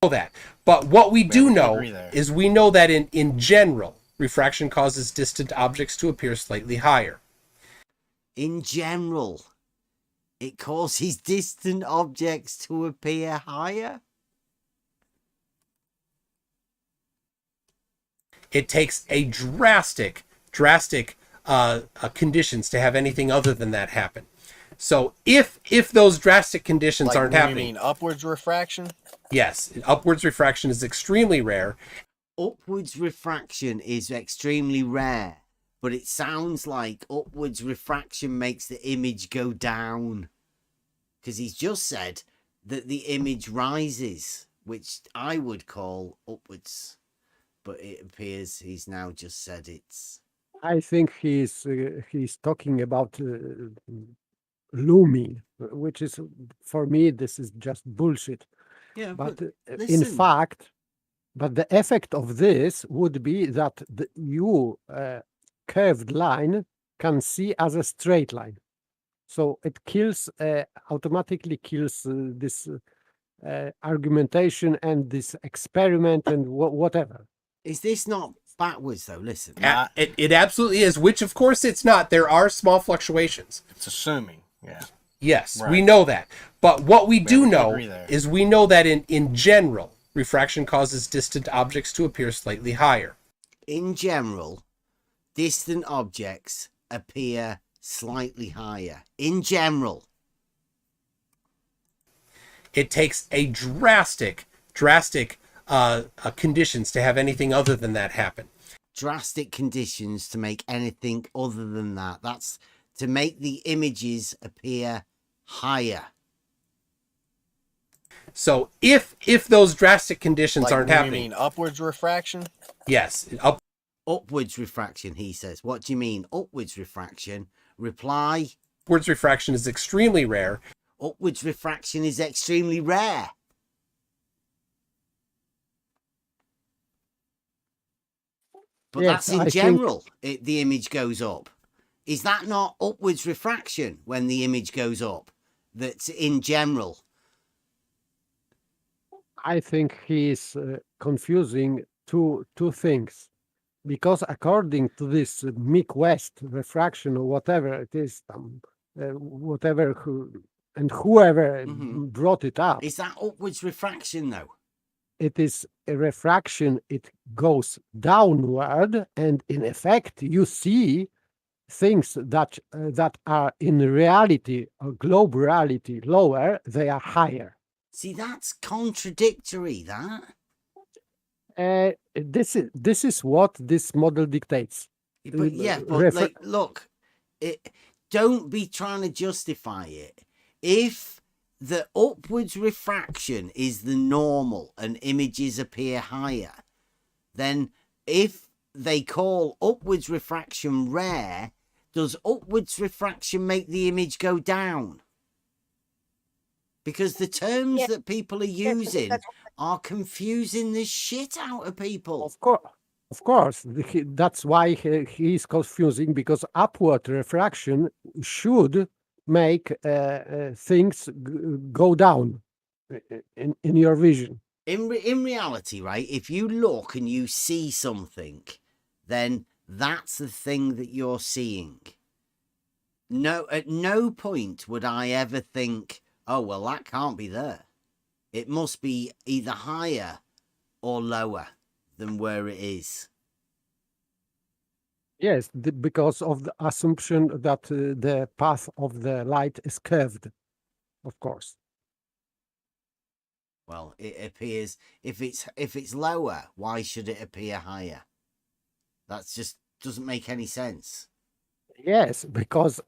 that. But what we do we know agree there. is we know that in general, refraction causes distant objects to appear slightly higher. In general, it causes distant objects to appear higher? It takes a drastic conditions to have anything other than that happen. So if those drastic conditions Like, aren't you happening, mean upwards refraction? yes, upwards refraction is extremely rare. Upwards refraction is extremely rare, but it sounds like upwards refraction makes the image go down. Because he's just said that the image rises, which I would call upwards. But it appears he's now just said it's... I think he's talking about looming, which is, for me, this is just bullshit. Yeah, but in listen. fact, but the effect of this would be that you curved line can see as a straight line. So it kills, automatically kills this argumentation and this experiment and whatever. Is this not backwards, though? Listen. It absolutely is, which of course it's not. There are small fluctuations. It's assuming, yeah. Yes, Right. we know that. But what we do we know agree there. is we know that in general, refraction causes distant objects to appear slightly higher. In general, distant objects appear slightly higher. In general. It takes a drastic conditions to have anything other than that happen. Drastic conditions to make anything other than that. That's to make the images appear higher. So if those drastic conditions Like, aren't you happening, mean upwards refraction? yes, Upwards refraction, he says. What do you mean, upwards refraction? Reply. upwards refraction is extremely rare. Upwards refraction is extremely rare. But Yes, that's in I think- general, the image goes up. Is that not upwards refraction when the image goes up? That's in general. I think he is confusing two things, because according to this Mick West refraction or whatever it is, whatever whoever brought it up, Is that upwards refraction though? it is a refraction. It goes downward, and in effect, you see things that are in reality or globe reality lower, they are higher. See, that's contradictory, that. This is what this model dictates. But yeah, but like, look, don't be trying to justify it. If the upwards refraction is the normal and images appear higher, then if they call upwards refraction rare, does upwards refraction make the image go down? Because the terms that people are using are confusing the shit out of people. Of course, that's why he is confusing, because upward refraction should make things go down in your vision. In reality, right, if you look and you see something, then that's the thing that you're seeing. No, at no point would I ever think, oh, well, that can't be there. It must be either higher or lower than where it is. Yes, because of the assumption that the path of the light is curved, of course. Well, it appears if it's lower, why should it appear higher? That's just doesn't make any sense. Yes, because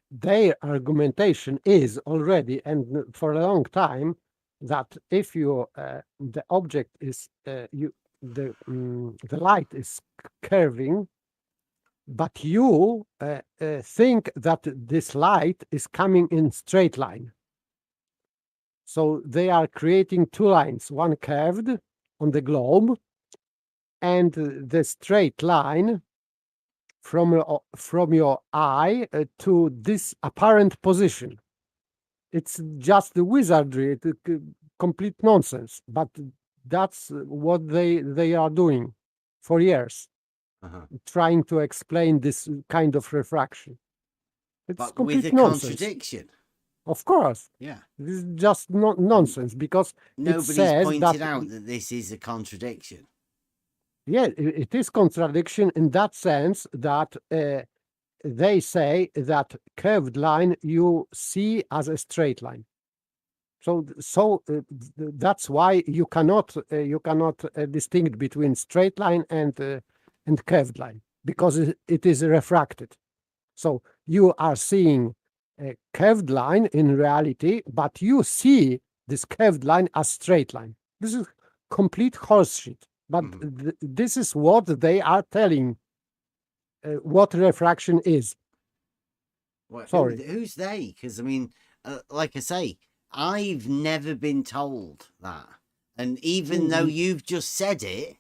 their argumentation is already, and for a long time, that if you the object is the light is curving, but you think that this light is coming in straight line. So they are creating two lines, one curved on the globe, and the straight line from your eye to this apparent position. It's just the wizardry, complete nonsense. But that's what they are doing for years, trying to explain this kind of refraction. It's But complete with a nonsense. contradiction. Of course. Yeah. This is just nonsense because it Nobody's says pointed that, out that this is a contradiction. yeah, it is contradiction in that sense that they say that curved line you see as a straight line. So that's why you cannot distinguish between straight line and curved line, because it is refracted. So you are seeing a curved line in reality, but you see this curved line as straight line. This is complete horseshit. But this is what they are telling what refraction is. Well, Sorry. Who's they? Because, I mean, like I say, I've never been told that. And even though you've just said it,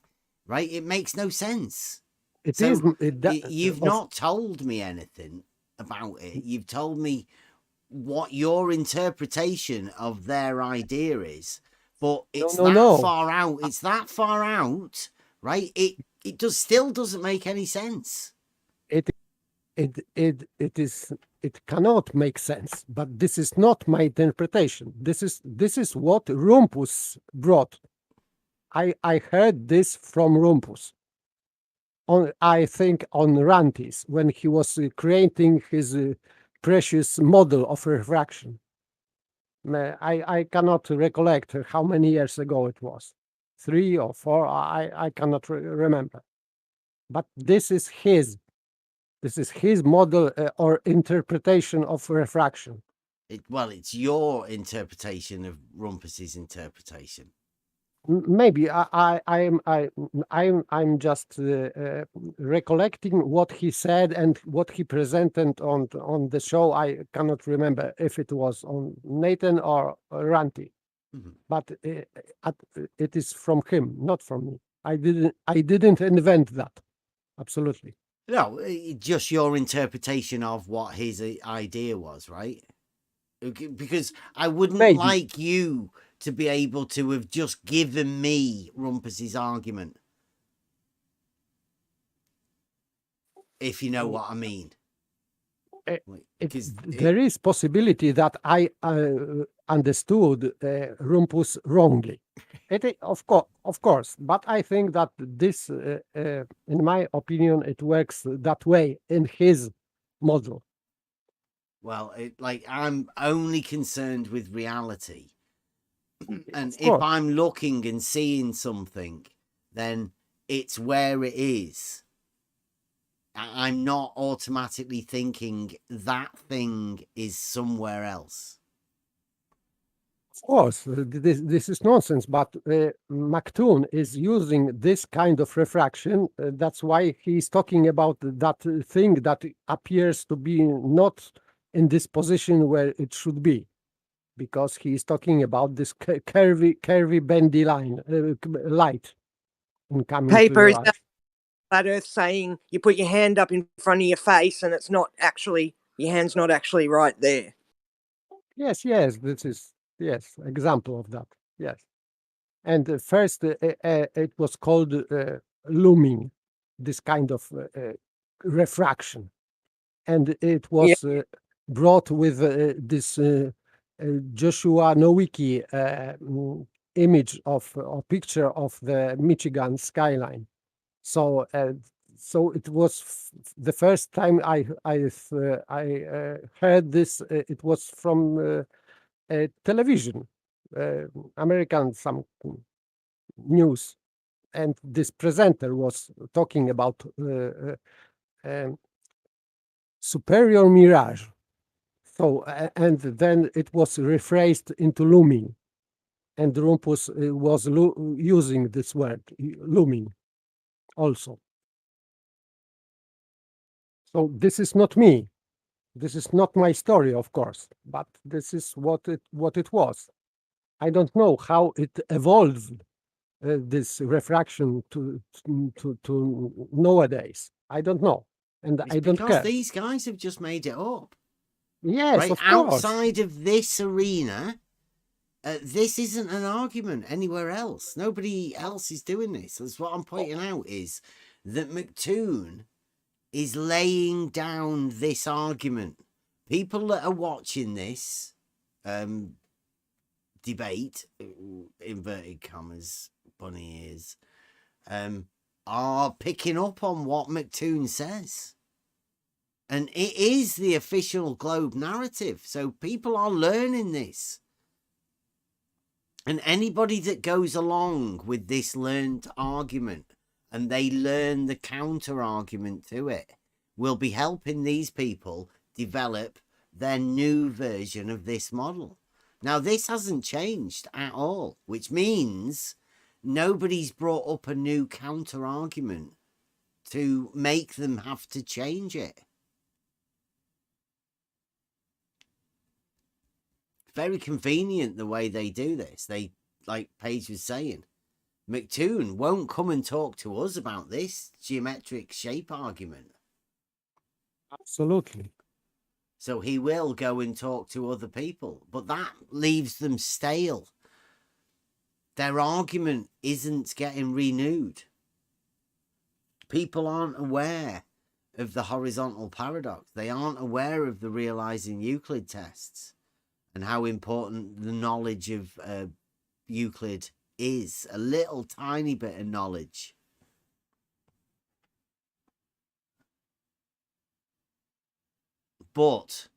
right, it makes no sense. You've not told me anything about it. You've told me what your interpretation of their idea is. But it's far out. It's that far out, right? It still doesn't make any sense. It cannot make sense, but this is not my interpretation. This is what Rumpus brought. I heard this from Rumpus. I think on Rantis, when he was creating his precious model of refraction. I cannot recollect how many years ago it was. 3 or 4, I cannot remember. But this is his model or interpretation of refraction. It's your interpretation of Rumpus's interpretation. Maybe I'm just recollecting what he said and what he presented on the show. I cannot remember if it was on Nathan or Ranti, but it is from him, not from me. I didn't invent that. Absolutely. No, just your interpretation of what his idea was, right? Because I wouldn't like you to be able to have just given me Rumpus's argument. If you know what I mean. There is possibility that I understood Rumpus wrongly. Of course, but I think that this, in my opinion, it works that way in his model. Well, I'm only concerned with reality. And if I'm looking and seeing something, then it's where it is. I'm not automatically thinking that thing is somewhere else. Of course, this is nonsense, but McToon is using this kind of refraction. That's why he's talking about that thing that appears to be not in this position where it should be, because he's talking about this curvy, bendy light in coming Paper to is that flat Earth saying you put your hand up in front of your face and it's not actually, your hand's not actually right there. Yes, this is, example of that. Yes. And first it was called looming, this kind of refraction. And it was brought with this Joshua Nowicki image of a picture of the Michigan skyline. So it was the first time I heard this. It was from television, American some news, and this presenter was talking about superior mirage. So and then it was rephrased into looming, and Rumpus was using this word looming also. So this is not me. This is not my story, of course, but this is what it was. I don't know how it evolved, this refraction to nowadays. I don't know, and I don't care. Because these guys have just made it up. Yes, right? of course. Outside of this arena, This isn't an argument anywhere else. Nobody else is doing this. That's what I'm pointing out, is that McToon is laying down this argument. People that are watching this debate, inverted commas, bunny ears, are picking up on what McToon says. And it is the official globe narrative. So people are learning this. And anybody that goes along with this learned argument and they learn the counter argument to it will be helping these people develop their new version of this model. Now, this hasn't changed at all, which means nobody's brought up a new counter argument to make them have to change it. Very convenient the way they do this. They, like Paige was saying, McToon won't come and talk to us about this geometric shape argument. Absolutely. So he will go and talk to other people, but that leaves them stale. Their argument isn't getting renewed. People aren't aware of the horizontal paradox. They aren't aware of the realizing Euclid tests and how important the knowledge of Euclid is. A little tiny bit of knowledge. But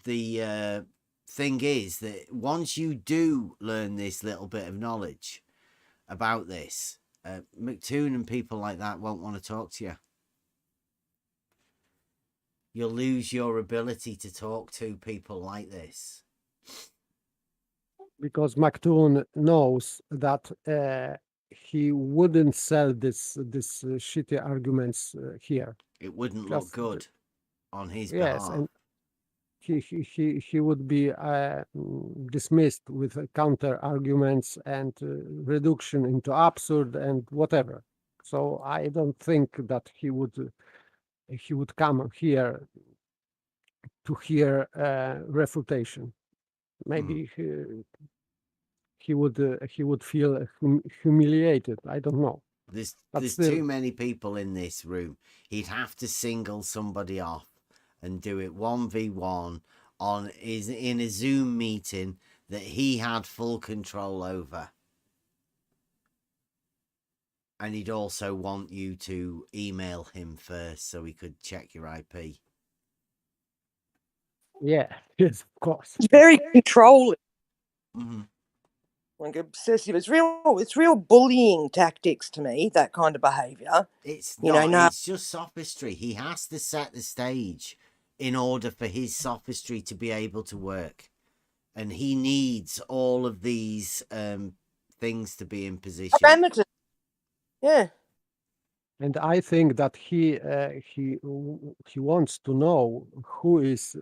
the thing is that once you do learn this little bit of knowledge about this, McToon and people like that won't want to talk to you. You'll lose your ability to talk to people like this. Because McToon knows that he wouldn't sell this shitty arguments here. It wouldn't look good on his yes, behalf. And he would be dismissed with counter arguments and reduction into absurd and whatever. So I don't think that he would come here to hear refutation. Maybe he would feel humiliated. I don't know. There's too many people in this room. He'd have to single somebody off and do it 1v1 in a Zoom meeting that he had full control over. And he'd also want you to email him first so he could check your IP. Yeah, yes, of course. It's very controlling. Mm-hmm. Like obsessive. It's real bullying tactics to me, that kind of behaviour. It's it's just sophistry. He has to set the stage in order for his sophistry to be able to work. And he needs all of these things to be in position. Parameters. Yeah. And I think that he wants to know who is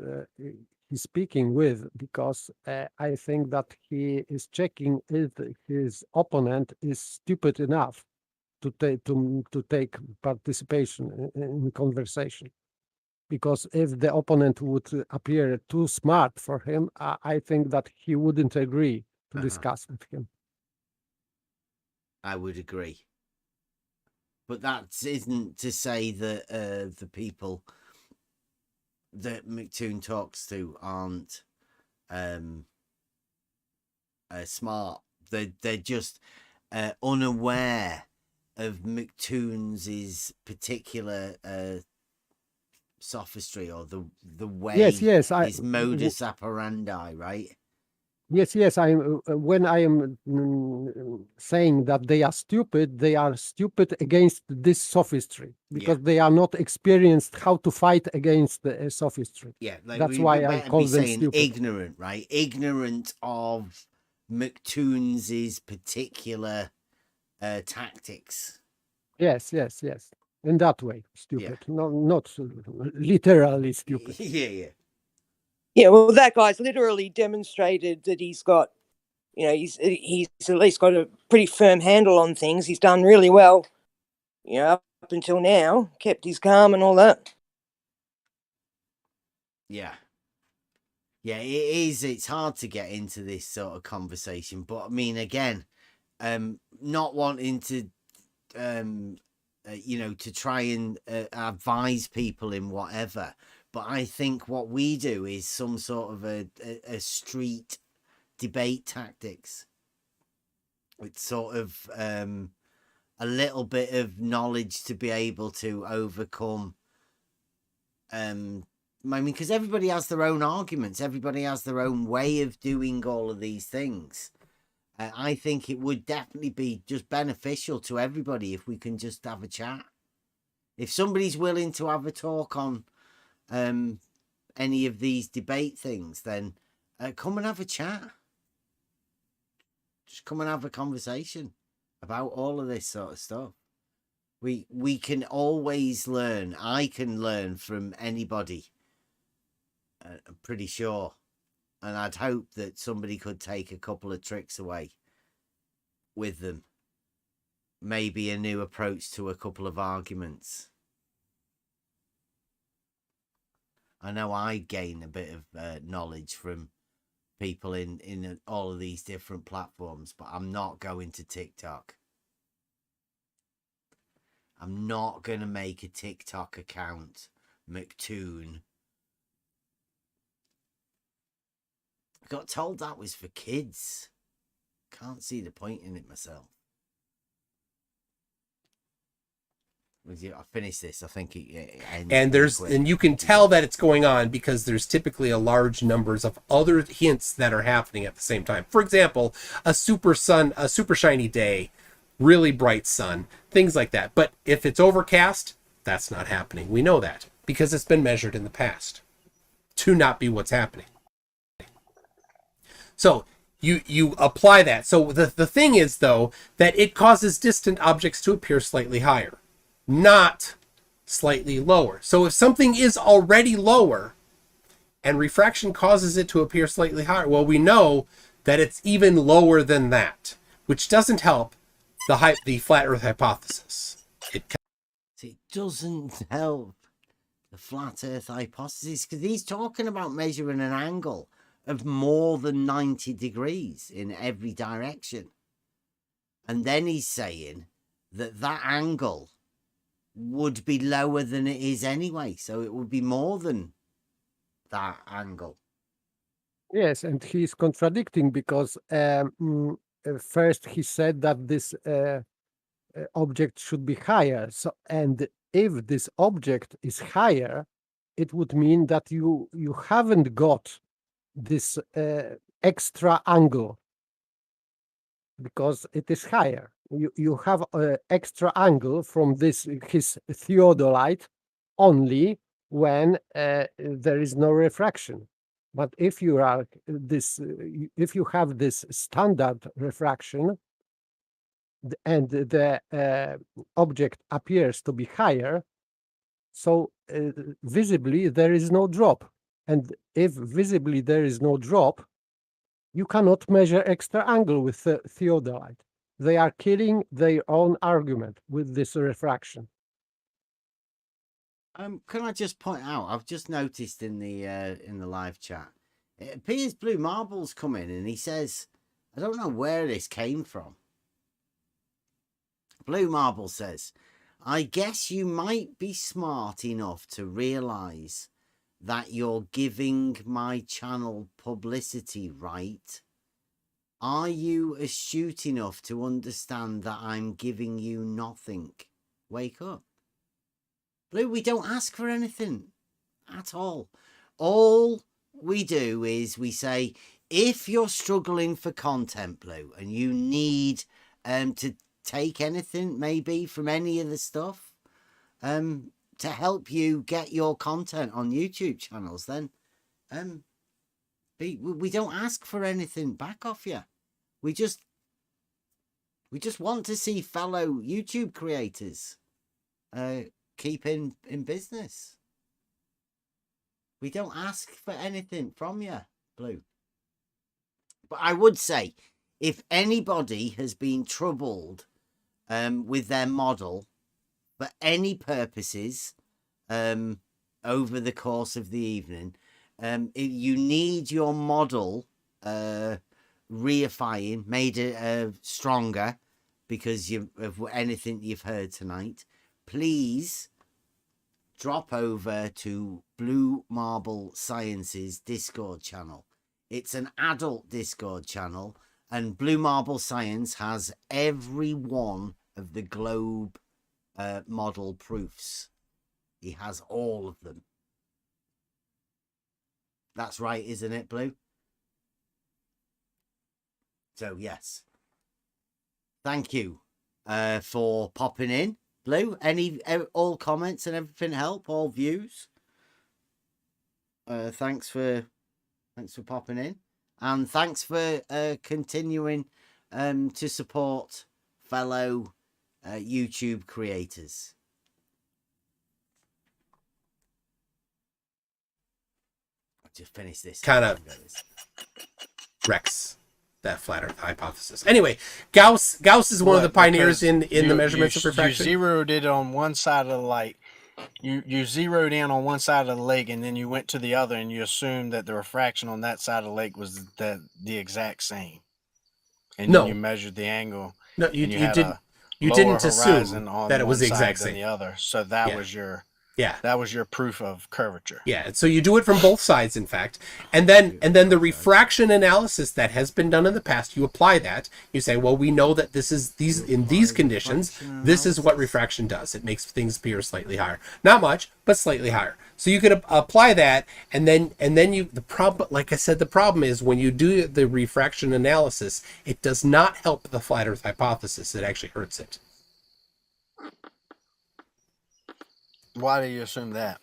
he's speaking with, because I think that he is checking if his opponent is stupid enough to take participation in conversation. Because if the opponent would appear too smart for him, I think that he wouldn't agree to discuss with him. I would agree. But that isn't to say that the people that McToon talks to aren't smart. They're just unaware of McToon's particular sophistry, or the way his modus operandi, right? Yes, when I am saying that they are stupid against this sophistry, because they are not experienced how to fight against the sophistry. Yeah, that's why I call them stupid. Ignorant, right? Ignorant of McToon's particular tactics. Yes. In that way, stupid. No, not literally stupid. Yeah. Yeah, well, that guy's literally demonstrated that he's got, he's at least got a pretty firm handle on things. He's done really well, up until now, kept his calm and all that. Yeah. Yeah, it is. It's hard to get into this sort of conversation, but I mean, again, not wanting to, to try and advise people in whatever. But I think what we do is some sort of a street debate tactics. It's sort of a little bit of knowledge to be able to overcome. I mean, because everybody has their own arguments. Everybody has their own way of doing all of these things. I think it would definitely be just beneficial to everybody if we can just have a chat. If somebody's willing to have a talk on any of these debate things, then come and have a chat. Just come and have a conversation about all of this sort of stuff. We can always learn. I can learn from anybody. I'm pretty sure. And I'd hope that somebody could take a couple of tricks away with them. Maybe a new approach to a couple of arguments. I know I gain a bit of knowledge from people in all of these different platforms, but I'm not going to TikTok. I'm not going to make a TikTok account, McToon. I got told that was for kids. Can't see the point in it myself. I finished this. I think it ends. And you can tell that it's going on because there's typically a large numbers of other hints that are happening at the same time. For example, a super shiny day, really bright sun, things like that. But if it's overcast, that's not happening. We know that because it's been measured in the past to not be what's happening. So you apply that. So the thing is, though, that it causes distant objects to appear slightly higher, not slightly lower. So if something is already lower and refraction causes it to appear slightly higher, well, we know that it's even lower than that, which doesn't help the flat Earth hypothesis. It doesn't help the flat Earth hypothesis because he's talking about measuring an angle of more than 90 degrees in every direction. And then he's saying that angle would be lower than it is anyway. So it would be more than that angle. Yes, and he's contradicting because first he said that this object should be higher. So, and if this object is higher, it would mean that you haven't got this extra angle because it is higher. You have an extra angle from his theodolite only when there is no refraction. But if you have this standard refraction and the object appears to be higher, so visibly there is no drop. And if visibly there is no drop, you cannot measure extra angle with theodolite. They are killing their own argument with this refraction. Can I just point out? I've just noticed in the live chat, it appears Blue Marble's come in and he says, I don't know where this came from. Blue Marble says, I guess you might be smart enough to realize that you're giving my channel publicity, right? Are you astute enough to understand that I'm giving you nothing? Wake up. Blue, we don't ask for anything at all. All we do is we say, if you're struggling for content, Blue, and you need to take anything maybe from any of the stuff to help you get your content on YouTube channels, then we don't ask for anything back off you. We just want to see fellow YouTube creators keep in business. We don't ask for anything from you, Blue. But I would say, if anybody has been troubled with their model for any purposes over the course of the evening, You need your model reifying, made stronger because of anything you've heard tonight. Please drop over to Blue Marble Science's Discord channel. It's an adult Discord channel, and Blue Marble Science has every one of the globe model proofs. He has all of them. That's right, isn't it, Blue? So, yes. Thank you for popping in, Blue. All comments and everything help, all views. Thanks for popping in, and thanks for continuing to support fellow YouTube creators. I'll just finish this. Kind of wrecks that flat Earth hypothesis. Anyway, Gauss is one of the pioneers in the measurements of refraction. You zeroed it on one side of the light. You zeroed in on one side of the lake, and then you went to the other, and you assumed that the refraction on that side of the lake was the exact same. And No. then you measured the angle. No, you had didn't. a You lower didn't horizon assume on that it was one the side exact than same. the other. So that Yeah. was your Yeah. That was your proof of curvature. Yeah, so you do it from both sides, in fact, and then the refraction analysis that has been done in the past, you apply that. You say, well, we know that in these conditions, this is what refraction does. It makes things appear slightly higher, not much, but slightly higher. So you can apply that, and then the problem, like I said, the problem is when you do the refraction analysis, it does not help the flat Earth hypothesis. It actually hurts it. Why do you assume that?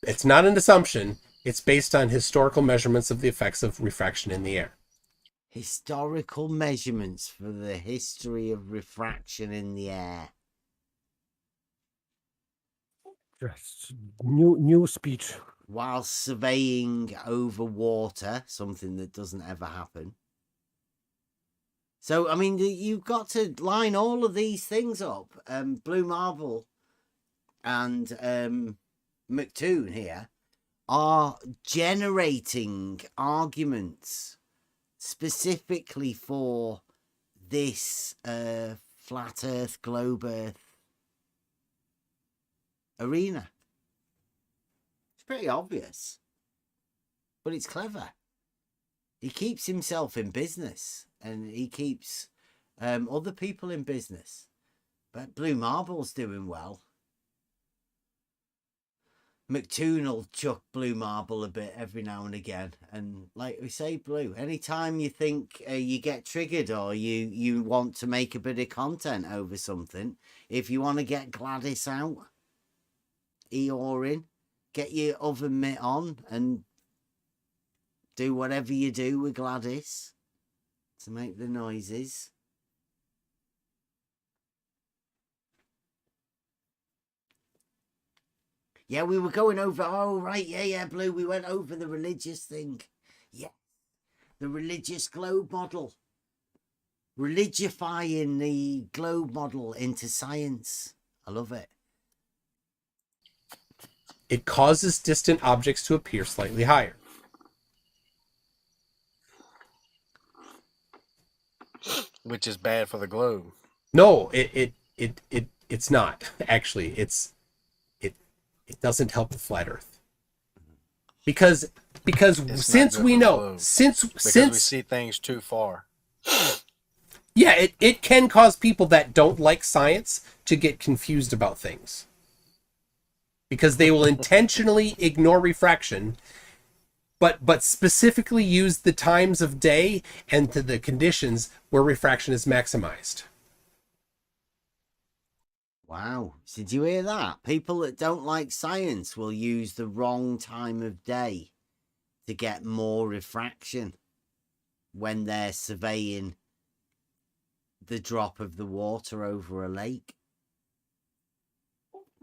It's not an assumption. It's based on historical measurements of the effects of refraction in the air. Historical measurements for the history of refraction in the air. Just new speech. While surveying over water, something that doesn't ever happen. So, I mean, you've got to line all of these things up. Blue Marble and McToon here are generating arguments specifically for this flat Earth, globe Earth arena. It's pretty obvious, but it's clever. He keeps himself in business, and he keeps other people in business. But Blue Marble's doing well. McToon will chuck Blue Marble a bit every now and again. And like we say, Blue, anytime you think you get triggered or you want to make a bit of content over something, if you want to get Gladys out, Eorin, get your oven mitt on and do whatever you do with Gladys to make the noises. Yeah, we were going over. Oh, right. Yeah, Blue. We went over the religious thing. Yeah. The religious globe model. Religifying the globe model into science. I love it. It causes distant objects to appear slightly higher. Which is bad for the globe. No, it's not. Actually, it doesn't help the flat Earth. Because since we know, since we see things too far. Yeah, it can cause people that don't like science to get confused about things. Because they will intentionally ignore refraction, but specifically use the times of day and to the conditions where refraction is maximized. Wow. So did you hear that? People that don't like science will use the wrong time of day to get more refraction when they're surveying the drop of the water over a lake.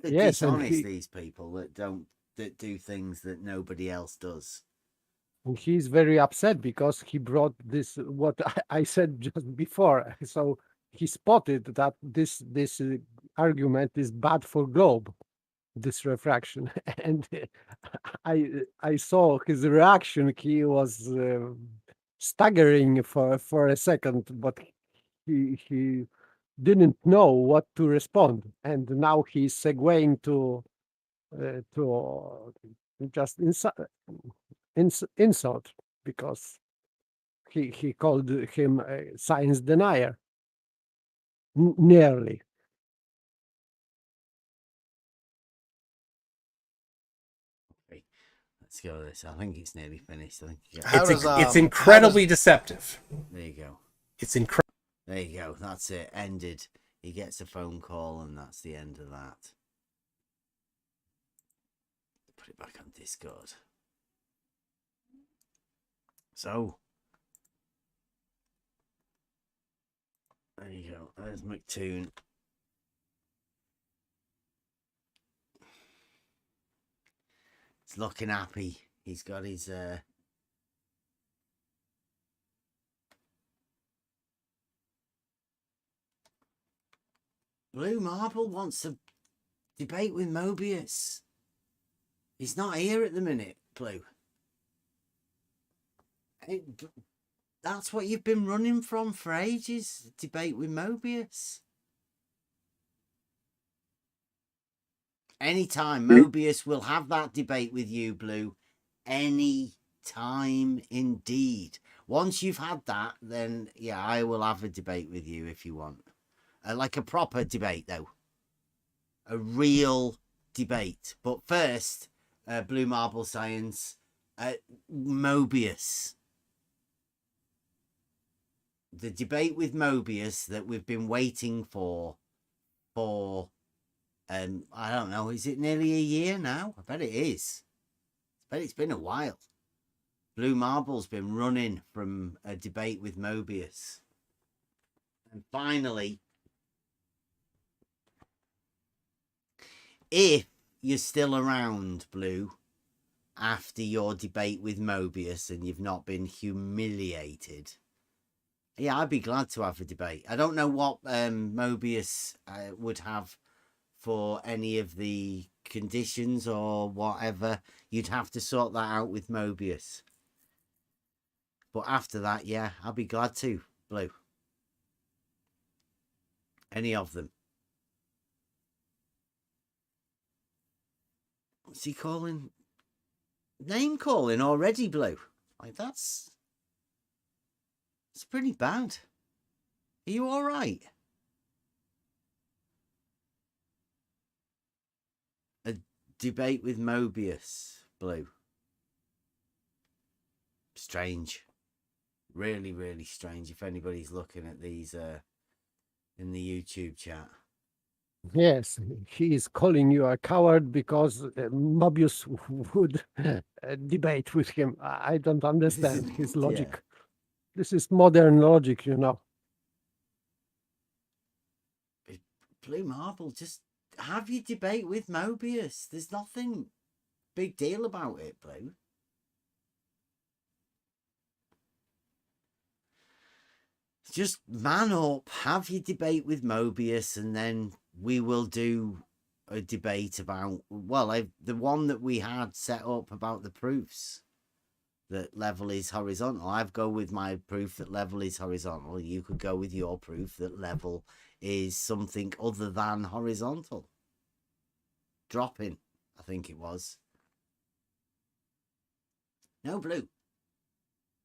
They're dishonest, these people that do things that nobody else does. And he's very upset because he brought this, what I said just before. So he spotted that this argument is bad for globe. this refraction, and I saw his reaction. He was staggering for a second, but he didn't know what to respond, and now he's segueing to just insult, because he called him a science denier, nearly. Let's go with this. I think it's nearly finished. I think it's incredibly deceptive. There you go. It's incredible. There you go. That's it. Ended. He gets a phone call, and that's the end of that. Put it back on Discord. So, there you go. There's McToon. He's looking happy. He's got his Blue Marble wants to debate with Mobius. He's not here at the minute, Blue. That's what you've been running from for ages. Debate with Mobius. Anytime. Mobius will have that debate with you, Blue. Any time indeed. Once you've had that, then yeah, I will have a debate with you if you want. Like a proper debate, though. A real debate. But first, Blue Marble Science, Mobius. The debate with Mobius that we've been waiting for I don't know, is it nearly a year now? I bet it is. I bet it's been a while. Blue Marble's been running from a debate with Mobius. And finally, if you're still around, Blue, after your debate with Mobius and you've not been humiliated, yeah, I'd be glad to have a debate. I don't know what Mobius would have for any of the conditions or whatever. You'd have to sort that out with Mobius. But after that, yeah, I'll be glad to, Blue. Any of them. What's he calling? Name calling already, Blue. Like, it's pretty bad. Are you all right? A debate with Mobius, Blue. Strange. Really, really strange. If anybody's looking at these in the YouTube chat. Yes, he is calling you a coward because Mobius would debate with him. I don't understand his logic. Yeah. This is modern logic, you know. Blue Marble, just have your debate with Mobius. There's nothing big deal about it, Blue. Just man up, have your debate with Mobius, and then we will do a debate about, well, the one that we had set up about the proofs that level is horizontal. I've go with my proof that level is horizontal. You could go with your proof that level is something other than horizontal. Dropping, I think it was. No, Blue.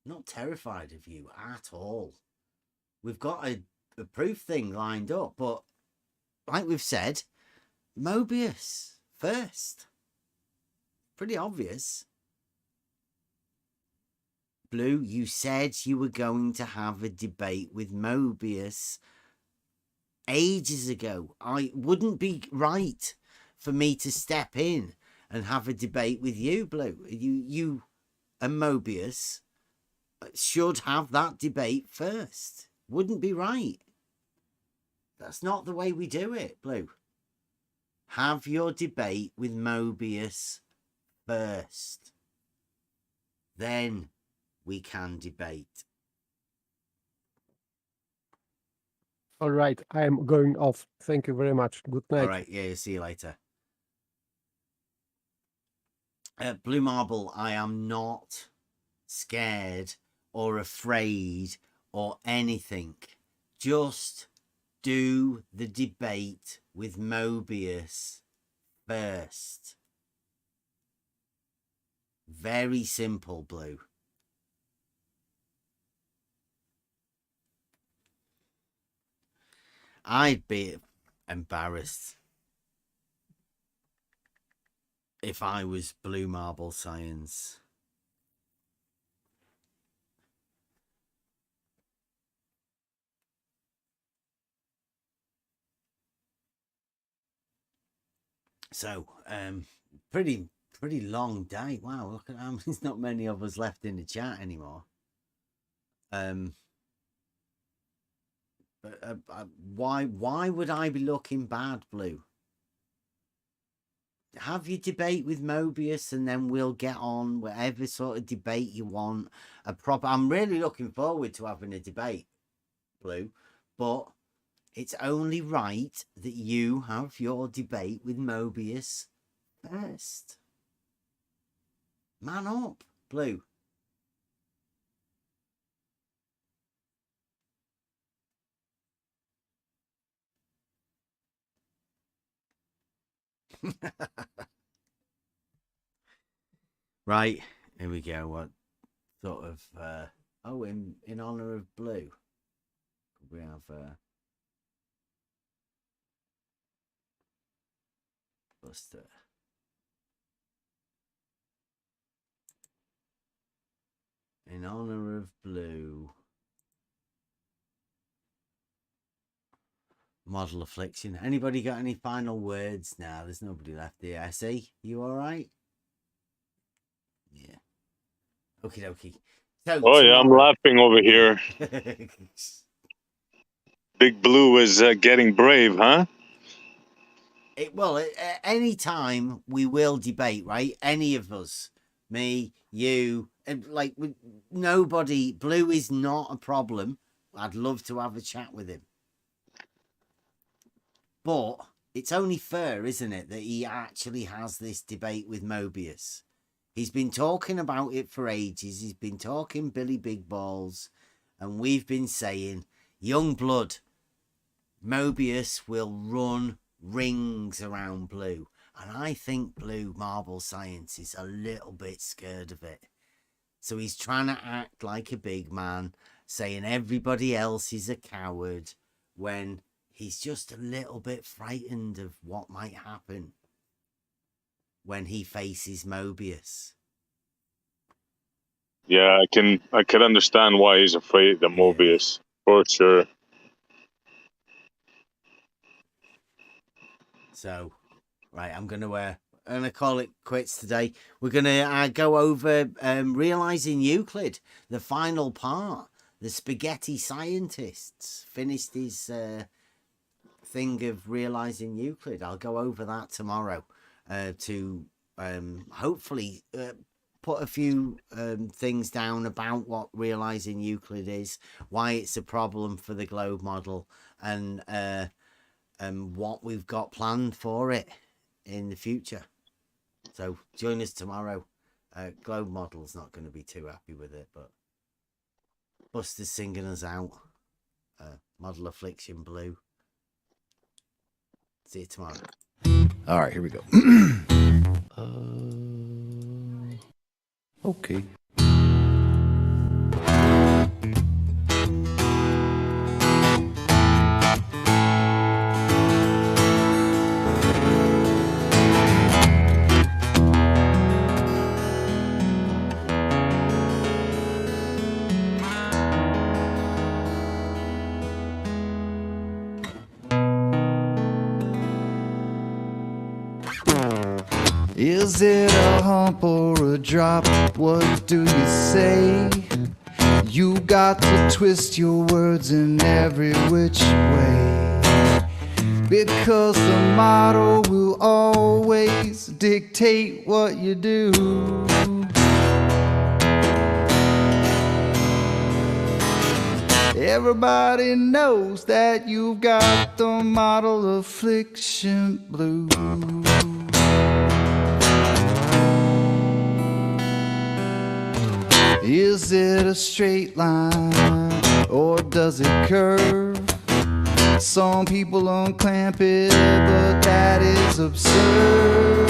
Not terrified of you at all. We've got a proof thing lined up, but like we've said, Mobius first. Pretty obvious. Blue, you said you were going to have a debate with Mobius ages ago. I wouldn't be right for me to step in and have a debate with you, Blue. You and Mobius should have that debate first. Wouldn't be right. That's not the way we do it, Blue. Have your debate with Mobius first. Then we can debate. All right, I am going off. Thank you very much. Good night. All right, yeah, see you later. Blue Marble, I am not scared or afraid or anything. Just do the debate with Mobius first. Very simple, Blue. I'd be embarrassed if I was Blue Marble Science. So, pretty long day. Wow, look at how there's not many of us left in the chat anymore. But why would I be looking bad, Blue? Have your debate with Mobius, and then we'll get on whatever sort of debate you want. I'm really looking forward to having a debate, Blue, but it's only right that you have your debate with Mobius first. Man up, Blue. Right, here we go. What sort of in honor of Blue, we have Buster. In honor of Blue, model affliction. Anybody got any final words? Now there's nobody left here. See, you all right? Yeah. Okie dokie. So oh yeah, I'm laughing over here. Big Blue is getting brave, huh? Any time we will debate, right? Any of us, me, you, and like nobody. Blue is not a problem. I'd love to have a chat with him, but it's only fair, isn't it, that he actually has this debate with Mobius. He's been talking about it for ages. He's been talking Billy Big Balls, and we've been saying, young blood, Mobius will run rings around Blue. And I think Blue Marble Science is a little bit scared of it. So he's trying to act like a big man, saying everybody else is a coward, when he's just a little bit frightened of what might happen when he faces Mobius. Yeah, I can understand why he's afraid of Mobius, for sure. So, right, I'm gonna call it quits today. We're gonna go over realizing Euclid, the final part. The spaghetti scientists finished his thing of realizing Euclid. I'll go over that tomorrow to hopefully put a few things down about what realizing Euclid is, why it's a problem for the globe model, and what we've got planned for it in the future. So join us tomorrow. Globe model's not going to be too happy with it, but Buster's singing us out. Model Affliction Blue. See you tomorrow. All right, here we go. Okay. Is it a hump or a drop? What do you say? You got to twist your words in every which way, because the motto will always dictate what you do. Everybody knows that you've got the model affliction blue. Is it a straight line or does it curve? Some people unclamp it, but that is absurd.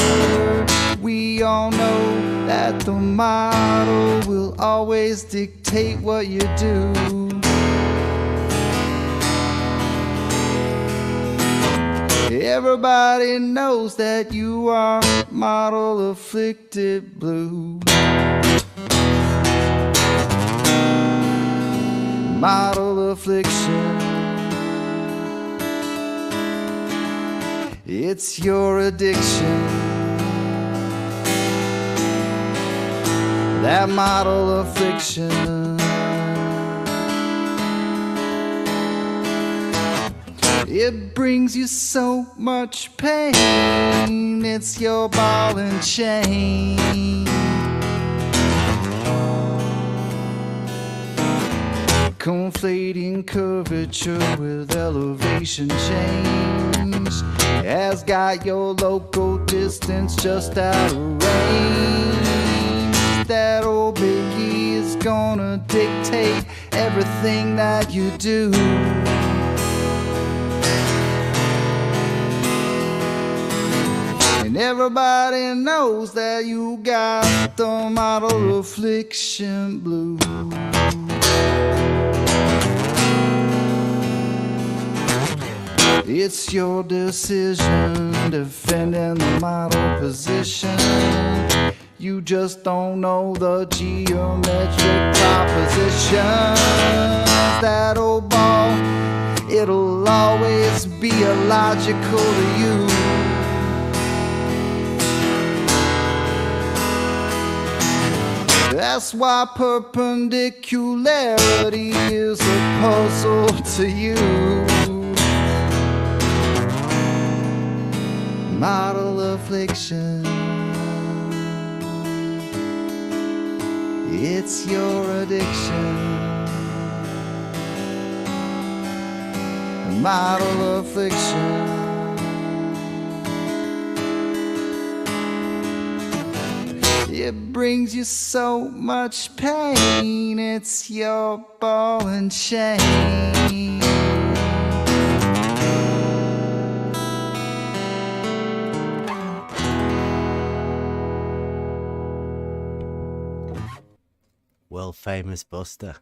We all know that the model will always dictate what you do. Everybody knows that you are model afflicted blue. Model affliction. It's your addiction. That model affliction. It brings you so much pain. It's your ball and chain. Conflating curvature with elevation change has got your local distance just out of range. That old biggie is gonna dictate everything that you do. And everybody knows that you got the model affliction blue. It's your decision defending the model position. You just don't know the geometric propositions. That old ball, it'll always be illogical to you. That's why perpendicularity is a puzzle to you. Model affliction. It's your addiction. Model affliction. It brings you so much pain. It's your ball and chain. World famous Buster.